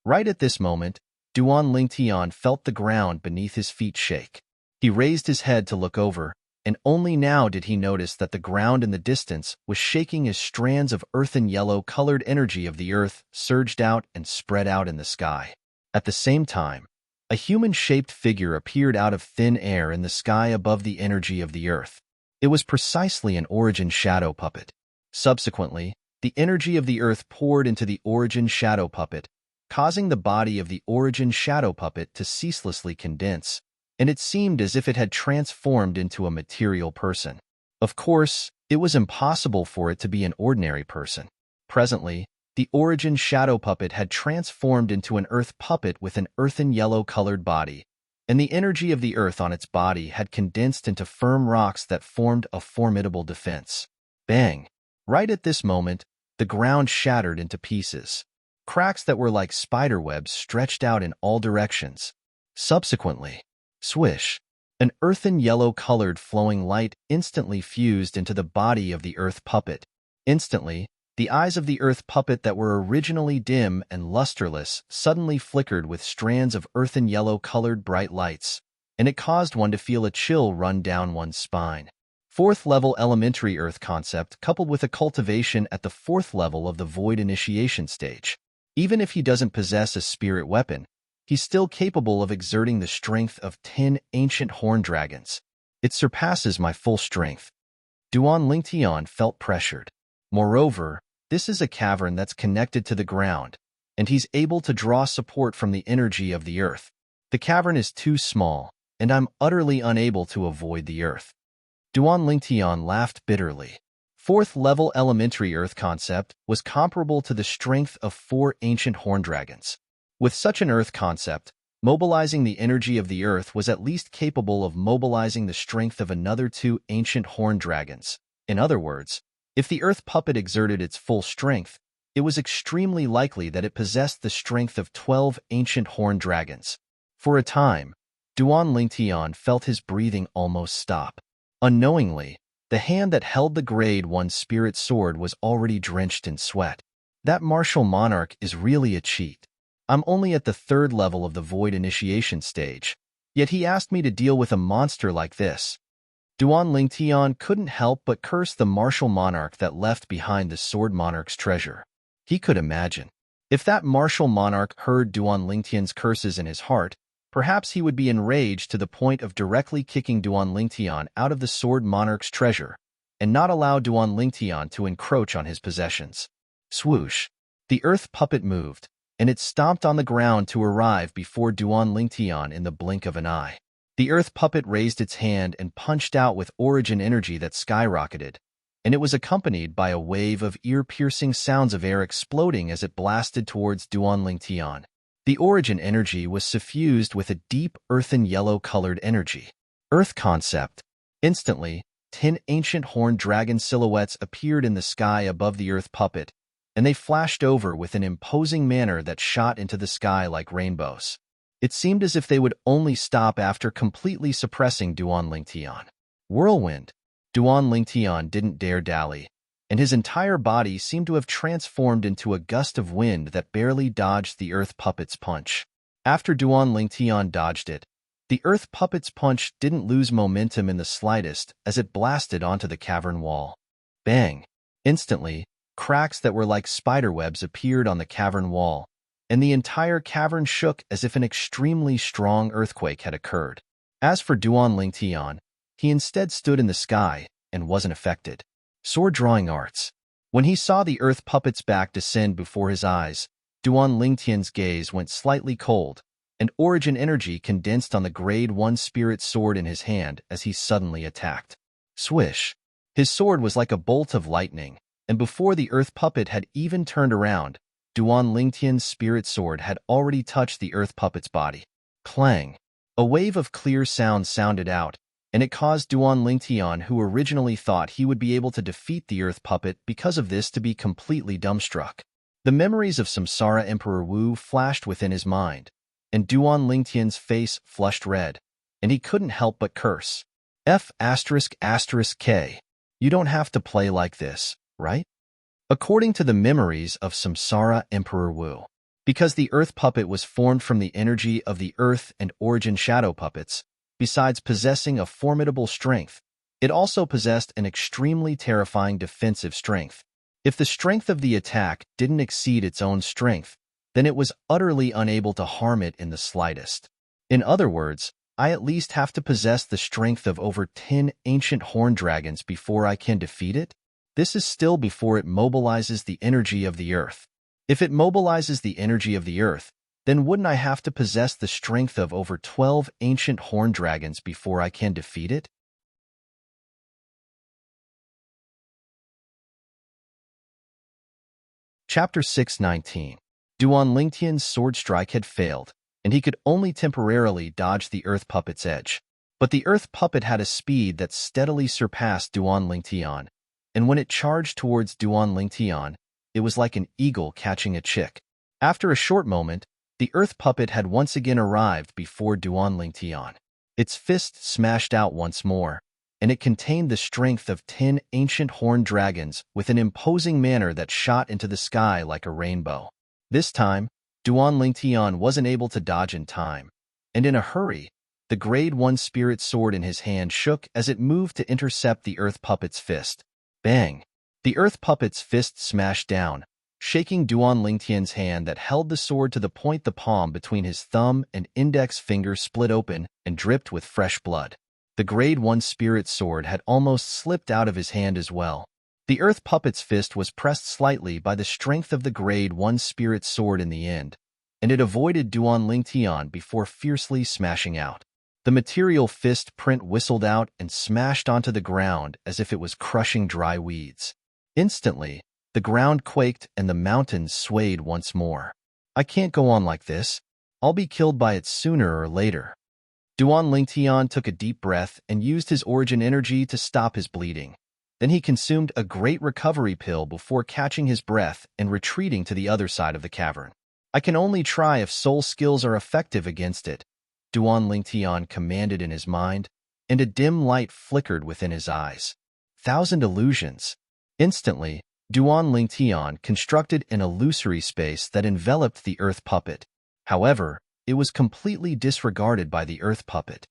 Right at this moment, Duan Lingtian felt the ground beneath his feet shake. He raised his head to look over, and only now did he notice that the ground in the distance was shaking as strands of earthen yellow-colored energy of the Earth surged out and spread out in the sky. At the same time, a human-shaped figure appeared out of thin air in the sky above the energy of the Earth. It was precisely an origin shadow puppet. Subsequently, the energy of the Earth poured into the origin shadow puppet, causing the body of the origin shadow puppet to ceaselessly condense, and it seemed as if it had transformed into a material person. Of course, it was impossible for it to be an ordinary person. Presently, the origin shadow puppet had transformed into an earth puppet with an earthen yellow-colored body, and the energy of the earth on its body had condensed into firm rocks that formed a formidable defense. Bang! Right at this moment, the ground shattered into pieces. Cracks that were like spiderwebs stretched out in all directions. Subsequently, swish! An earthen yellow-colored flowing light instantly fused into the body of the earth puppet. Instantly, the eyes of the earth puppet that were originally dim and lusterless suddenly flickered with strands of earthen yellow-colored bright lights, and it caused one to feel a chill run down one's spine. Fourth-level elementary earth concept coupled with a cultivation at the fourth level of the void initiation stage. Even if he doesn't possess a spirit weapon, he's still capable of exerting the strength of 10 ancient horn dragons. It surpasses my full strength. Duan Lingtian felt pressured. Moreover, this is a cavern that's connected to the ground, and he's able to draw support from the energy of the earth. The cavern is too small, and I'm utterly unable to avoid the earth. Duan Lingtian laughed bitterly. Fourth-level elementary earth concept was comparable to the strength of 4 ancient horn dragons. With such an earth concept, mobilizing the energy of the earth was at least capable of mobilizing the strength of another 2 ancient horn dragons. In other words, if the earth puppet exerted its full strength, it was extremely likely that it possessed the strength of 12 ancient horn dragons. For a time, Duan Lingtian felt his breathing almost stop. Unknowingly, the hand that held the Grade 1 spirit sword was already drenched in sweat. That martial monarch is really a cheat. I'm only at the 3rd level of the void initiation stage, yet he asked me to deal with a monster like this. Duan Lingtian couldn't help but curse the martial monarch that left behind the sword monarch's treasure. He could imagine. If that martial monarch heard Duan Lingtian's curses in his heart, perhaps he would be enraged to the point of directly kicking Duan Lingtian out of the sword monarch's treasure, and not allow Duan Lingtian to encroach on his possessions. Swoosh! The earth puppet moved, and it stomped on the ground to arrive before Duan Lingtian in the blink of an eye. The earth puppet raised its hand and punched out with origin energy that skyrocketed, and it was accompanied by a wave of ear-piercing sounds of air exploding as it blasted towards Duan Lingtian. The origin energy was suffused with a deep earthen yellow-colored energy. Earth concept. Instantly, 10 ancient horned dragon silhouettes appeared in the sky above the earth puppet, and they flashed over with an imposing manner that shot into the sky like rainbows. It seemed as if they would only stop after completely suppressing Duan Lingtian. Whirlwind. Duan Lingtian didn't dare dally, and his entire body seemed to have transformed into a gust of wind that barely dodged the earth puppet's punch. After Duan Lingtian dodged it, the earth puppet's punch didn't lose momentum in the slightest as it blasted onto the cavern wall. Bang! Instantly, cracks that were like spiderwebs appeared on the cavern wall, and the entire cavern shook as if an extremely strong earthquake had occurred. As for Duan Lingtian, he instead stood in the sky and wasn't affected. Sword drawing arts. When he saw the earth puppet's back descend before his eyes, Duan Lingtian's gaze went slightly cold, and origin energy condensed on the Grade 1 spirit sword in his hand as he suddenly attacked. Swish! His sword was like a bolt of lightning, and before the earth puppet had even turned around, Duan Lingtian's spirit sword had already touched the earth puppet's body. Clang! A wave of clear sound sounded out, and it caused Duan Lingtian, who originally thought he would be able to defeat the earth puppet because of this, to be completely dumbstruck. The memories of Samsara Emperor Wu flashed within his mind, and Duan Lingtian's face flushed red, and he couldn't help but curse. F***K. You don't have to play like this, right? According to the memories of Samsara Emperor Wu, because the earth puppet was formed from the energy of the earth and origin shadow puppets, besides possessing a formidable strength, it also possessed an extremely terrifying defensive strength. If the strength of the attack didn't exceed its own strength, then it was utterly unable to harm it in the slightest. In other words, I at least have to possess the strength of over 10 ancient horn dragons before I can defeat it? This is still before it mobilizes the energy of the earth. If it mobilizes the energy of the earth, then wouldn't I have to possess the strength of over 12 ancient horned dragons before I can defeat it? Chapter 619. Duan Lingtian's sword strike had failed, and he could only temporarily dodge the earth puppet's edge. But the earth puppet had a speed that steadily surpassed Duan Lingtian, and when it charged towards Duan Lingtian, it was like an eagle catching a chick. After a short moment, the earth puppet had once again arrived before Duan Lingtian. Its fist smashed out once more, and it contained the strength of 10 ancient horned dragons with an imposing manner that shot into the sky like a rainbow. This time, Duan Lingtian wasn't able to dodge in time, and in a hurry, the Grade 1 spirit sword in his hand shook as it moved to intercept the earth puppet's fist. Bang! The earth puppet's fist smashed down, shaking Duan Lingtian's hand that held the sword to the point. The palm between his thumb and index finger split open and dripped with fresh blood. The Grade 1 spirit sword had almost slipped out of his hand as well. The earth puppet's fist was pressed slightly by the strength of the Grade 1 spirit sword in the end, and it avoided Duan Lingtian before fiercely smashing out. The material fist print whistled out and smashed onto the ground as if it was crushing dry weeds. Instantly, the ground quaked and the mountains swayed once more. I can't go on like this. I'll be killed by it sooner or later. Duan Lingtian took a deep breath and used his origin energy to stop his bleeding. Then he consumed a great recovery pill before catching his breath and retreating to the other side of the cavern. I can only try if soul skills are effective against it, Duan Lingtian commanded in his mind, and a dim light flickered within his eyes. 1,000 illusions. Instantly, Duan Lingtian constructed an illusory space that enveloped the earth puppet. However, it was completely disregarded by the earth puppet.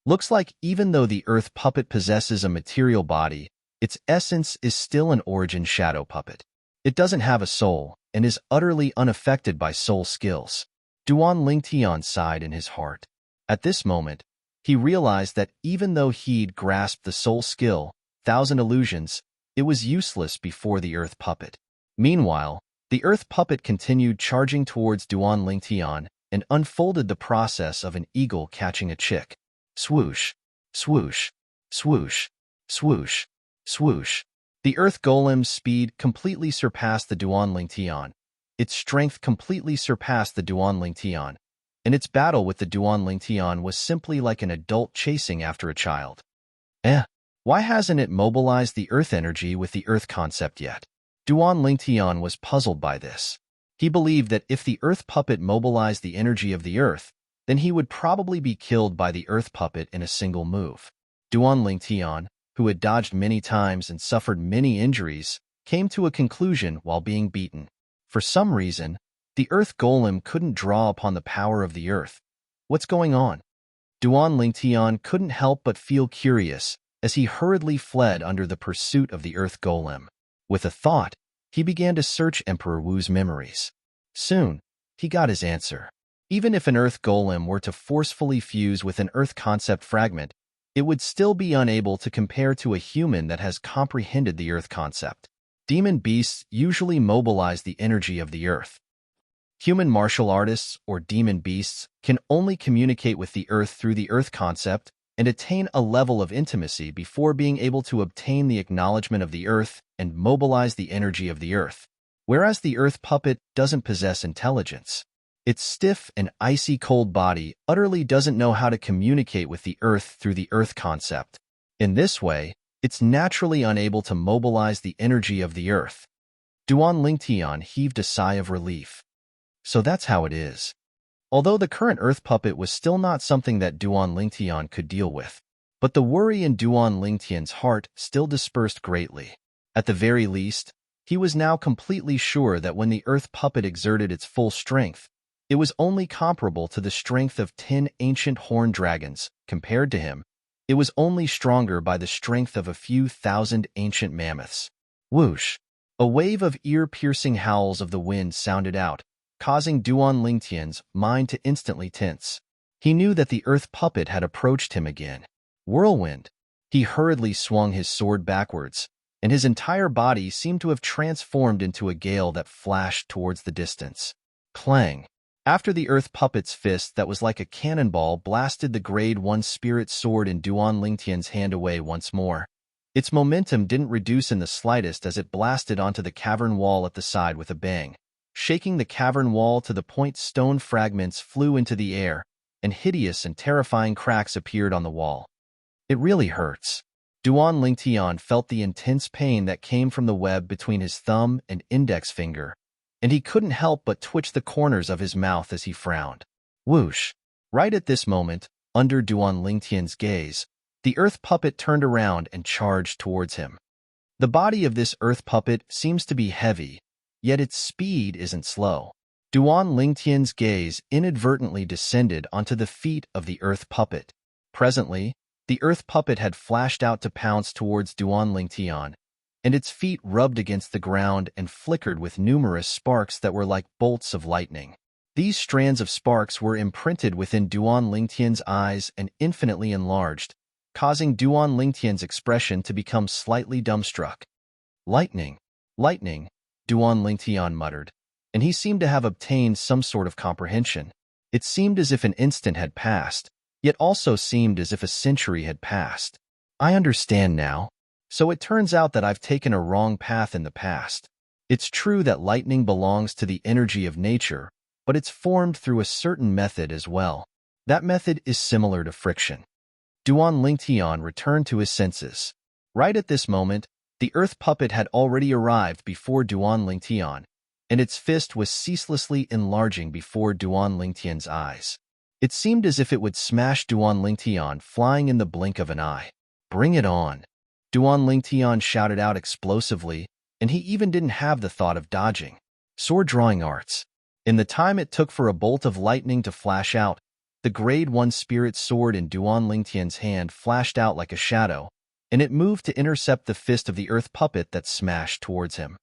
Looks like even though the earth puppet possesses a material body, its essence is still an origin shadow puppet. It doesn't have a soul and is utterly unaffected by soul skills. Duan Lingtian sighed in his heart. At this moment, he realized that even though he'd grasped the soul skill, 1,000 illusions, it was useless before the earth puppet. Meanwhile, the earth puppet continued charging towards Duan Lingtian and unfolded the process of an eagle catching a chick. Swoosh, swoosh, swoosh, swoosh, swoosh. The earth golem's speed completely surpassed the Duan Lingtian. Its strength completely surpassed the Duan Lingtian, and its battle with the Duan Lingtian was simply like an adult chasing after a child. Why hasn't it mobilized the earth energy with the earth concept yet? Duan Lingtian was puzzled by this. He believed that if the earth puppet mobilized the energy of the earth, then he would probably be killed by the earth puppet in a single move. Duan Lingtian, who had dodged many times and suffered many injuries, came to a conclusion while being beaten. For some reason, the earth golem couldn't draw upon the power of the earth. What's going on? Duan Lingtian couldn't help but feel curious as he hurriedly fled under the pursuit of the earth golem. With a thought, he began to search Emperor Wu's memories. Soon, he got his answer. Even if an earth golem were to forcefully fuse with an earth concept fragment, it would still be unable to compare to a human that has comprehended the earth concept. Demon beasts usually mobilize the energy of the earth. Human martial artists or demon beasts can only communicate with the earth through the earth concept and attain a level of intimacy before being able to obtain the acknowledgement of the earth and mobilize the energy of the earth. Whereas the earth puppet doesn't possess intelligence. Its stiff and icy cold body utterly doesn't know how to communicate with the earth through the earth concept. In this way, it's naturally unable to mobilize the energy of the earth. Duan Lingtian heaved a sigh of relief. So that's how it is. Although the current earth puppet was still not something that Duan Lingtian could deal with, but the worry in Duan Lingtian's heart still dispersed greatly. At the very least, he was now completely sure that when the earth puppet exerted its full strength, it was only comparable to the strength of 10 ancient horned dragons. Compared to him, it was only stronger by the strength of a few thousand ancient mammoths. Whoosh! A wave of ear-piercing howls of the wind sounded out, causing Duan Lingtian's mind to instantly tense. He knew that the earth puppet had approached him again. Whirlwind! He hurriedly swung his sword backwards, and his entire body seemed to have transformed into a gale that flashed towards the distance. Clang! After the earth puppet's fist that was like a cannonball blasted the Grade 1 spirit sword in Duan Lingtian's hand away once more. Its momentum didn't reduce in the slightest as it blasted onto the cavern wall at the side with a bang, shaking the cavern wall to the point stone fragments flew into the air, and hideous and terrifying cracks appeared on the wall. It really hurts. Duan Lingtian felt the intense pain that came from the web between his thumb and index finger, and he couldn't help but twitch the corners of his mouth as he frowned. Whoosh! Right at this moment, under Duan Lingtian's gaze, the earth puppet turned around and charged towards him. The body of this earth puppet seems to be heavy, yet its speed isn't slow. Duan Lingtian's gaze inadvertently descended onto the feet of the earth puppet. Presently, the earth puppet had flashed out to pounce towards Duan Lingtian, and its feet rubbed against the ground and flickered with numerous sparks that were like bolts of lightning. These strands of sparks were imprinted within Duan Lingtian's eyes and infinitely enlarged, causing Duan Lingtian's expression to become slightly dumbstruck. Lightning, lightning, Duan Lingtian muttered, and he seemed to have obtained some sort of comprehension. It seemed as if an instant had passed, yet also seemed as if a century had passed. I understand now. So it turns out that I've taken a wrong path in the past. It's true that lightning belongs to the energy of nature, but it's formed through a certain method as well. That method is similar to friction. Duan Lingtian returned to his senses. Right at this moment, the earth puppet had already arrived before Duan Lingtian, and its fist was ceaselessly enlarging before Duan Lingtian's eyes. It seemed as if it would smash Duan Lingtian flying in the blink of an eye. Bring it on! Duan Lingtian shouted out explosively, and he even didn't have the thought of dodging. Sword drawing arts. In the time it took for a bolt of lightning to flash out, the Grade 1 spirit sword in Duan Lingtian's hand flashed out like a shadow, and it moved to intercept the fist of the earth puppet that smashed towards him.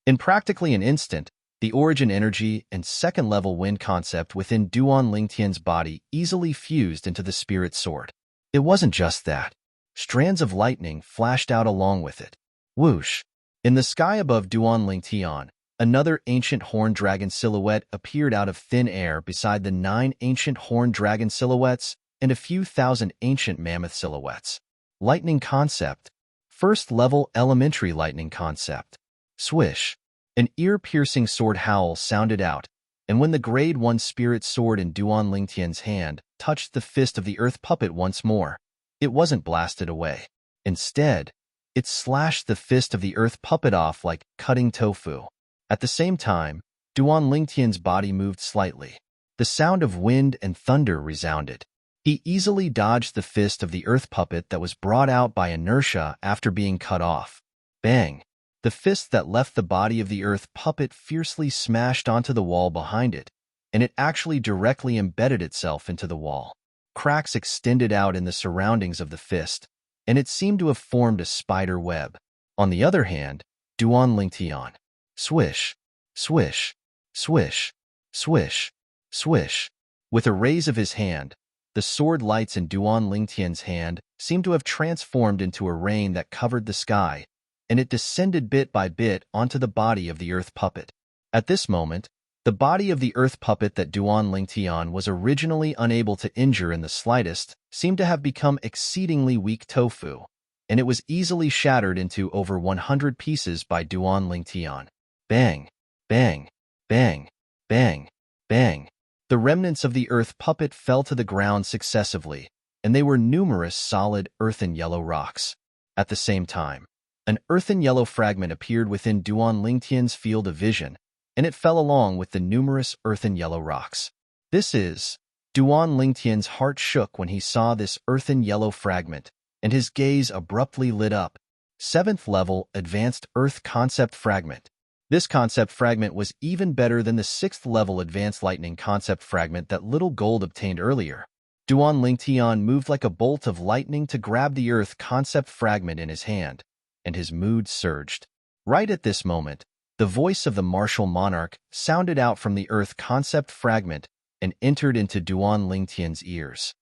In practically an instant, the origin energy and second-level wind concept within Duan Lingtian's body easily fused into the spirit sword. It wasn't just that. Strands of lightning flashed out along with it. Whoosh! In the sky above Duan Lingtian, another ancient horned dragon silhouette appeared out of thin air beside the 9 ancient horned dragon silhouettes and a few thousand ancient mammoth silhouettes. Lightning concept. First-level elementary lightning concept. Swish! An ear-piercing sword howl sounded out, and when the Grade 1 spirit sword in Duan Lingtian's hand touched the fist of the earth puppet once more, it wasn't blasted away. Instead, it slashed the fist of the earth puppet off like cutting tofu. At the same time, Duan Lingtian's body moved slightly. The sound of wind and thunder resounded. He easily dodged the fist of the earth puppet that was brought out by inertia after being cut off. Bang! The fist that left the body of the earth puppet fiercely smashed onto the wall behind it, and it actually directly embedded itself into the wall. Cracks extended out in the surroundings of the fist, and it seemed to have formed a spider web. On the other hand, Duan Lingtian. Swish, swish, swish, swish, swish. With a raise of his hand, the sword lights in Duan Lingtian's hand seemed to have transformed into a rain that covered the sky, and it descended bit by bit onto the body of the earth puppet. At this moment, the body of the earth puppet that Duan Lingtian was originally unable to injure in the slightest seemed to have become exceedingly weak tofu, and it was easily shattered into over 100 pieces by Duan Lingtian. Bang, bang, bang, bang, bang. The remnants of the earth puppet fell to the ground successively, and they were numerous solid earthen yellow rocks. At the same time, an earthen yellow fragment appeared within Duan Lingtian's field of vision, and it fell along with the numerous earthen yellow rocks. Duan Lingtian's heart shook when he saw this earthen yellow fragment, and his gaze abruptly lit up. 7th level Advanced Earth Concept Fragment. This concept fragment was even better than the 6th level Advanced Lightning Concept Fragment that Little Gold obtained earlier. Duan Lingtian moved like a bolt of lightning to grab the Earth Concept Fragment in his hand, and his mood surged. Right at this moment, the voice of the martial monarch sounded out from the Earth Concept Fragment and entered into Duan Lingtian's ears.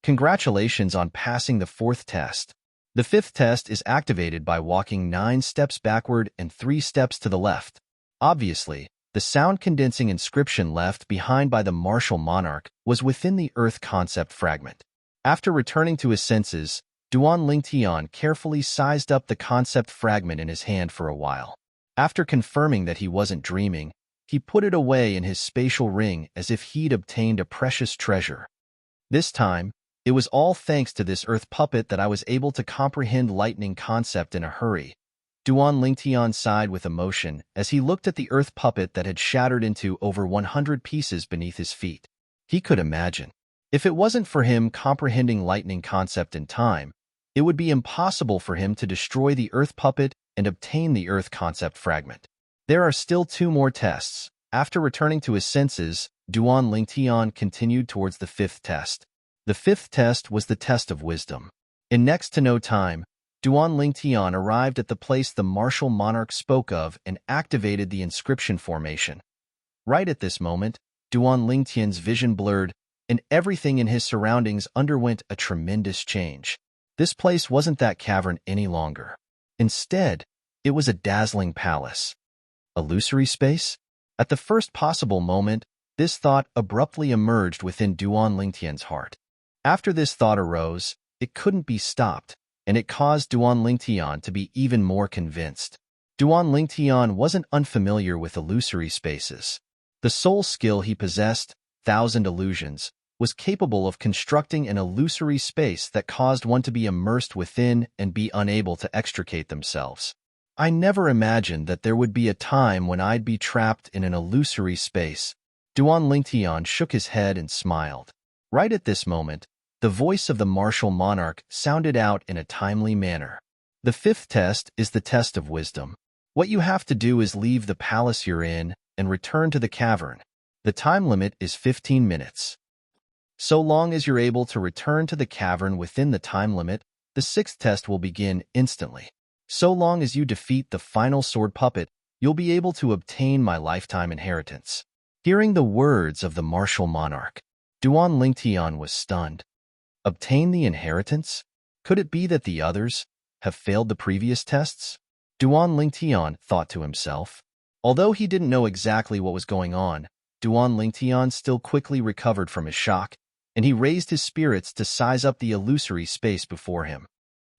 Congratulations on passing the 4th test. The fifth test is activated by walking 9 steps backward and 3 steps to the left. Obviously, the sound-condensing inscription left behind by the martial monarch was within the Earth concept fragment. After returning to his senses, Duan Lingtian carefully sized up the concept fragment in his hand for a while. After confirming that he wasn't dreaming, he put it away in his spatial ring as if he'd obtained a precious treasure. This time, it was all thanks to this earth puppet that I was able to comprehend lightning concept in a hurry. Duan Lingtian sighed with emotion as he looked at the earth puppet that had shattered into over 100 pieces beneath his feet. He could imagine. If it wasn't for him comprehending lightning concept in time, it would be impossible for him to destroy the earth puppet and obtain the earth concept fragment. There are still 2 more tests. After returning to his senses, Duan Lingtian continued towards the 5th test. The 5th test was the test of wisdom. In next to no time, Duan Lingtian arrived at the place the martial monarch spoke of and activated the inscription formation. Right at this moment, Duan Lingtian's vision blurred, and everything in his surroundings underwent a tremendous change. This place wasn't that cavern any longer. Instead, it was a dazzling palace. Illusory space? At the first possible moment, this thought abruptly emerged within Duan Lingtian's heart. After this thought arose, it couldn't be stopped, and it caused Duan Lingtian to be even more convinced. Duan Lingtian wasn't unfamiliar with illusory spaces. The sole skill he possessed, Thousand Illusions, was capable of constructing an illusory space that caused one to be immersed within and be unable to extricate themselves. I never imagined that there would be a time when I'd be trapped in an illusory space. Duan Lingtian shook his head and smiled. Right at this moment, the voice of the martial monarch sounded out in a timely manner. The 5th test is the test of wisdom. What you have to do is leave the palace you're in and return to the cavern. The time limit is 15 minutes. So long as you're able to return to the cavern within the time limit, the 6th test will begin instantly. So long as you defeat the final sword puppet, you'll be able to obtain my lifetime inheritance. Hearing the words of the martial monarch, Duan Lingtian was stunned. Obtain the inheritance? Could it be that the others have failed the previous tests? Duan Lingtian thought to himself. Although he didn't know exactly what was going on, Duan Lingtian still quickly recovered from his shock, and he raised his spirits to size up the illusory space before him.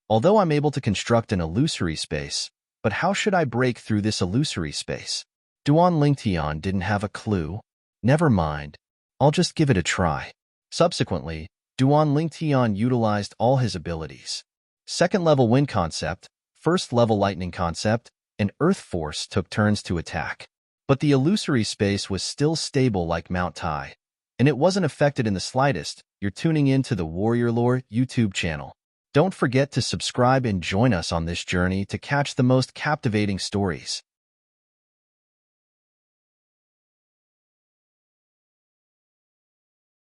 Although I'm able to construct an illusory space, but how should I break through this illusory space? Duan Lingtian didn't have a clue. Never mind. I'll just give it a try. Subsequently, Duan Lingtian utilized all his abilities. 2nd level wind concept, 1st level lightning concept, and earth force took turns to attack. But the illusory space was still stable like Mount Tai, and it wasn't affected in the slightest. You're tuning in to the Warrior Lore YouTube channel. Don't forget to subscribe and join us on this journey to catch the most captivating stories.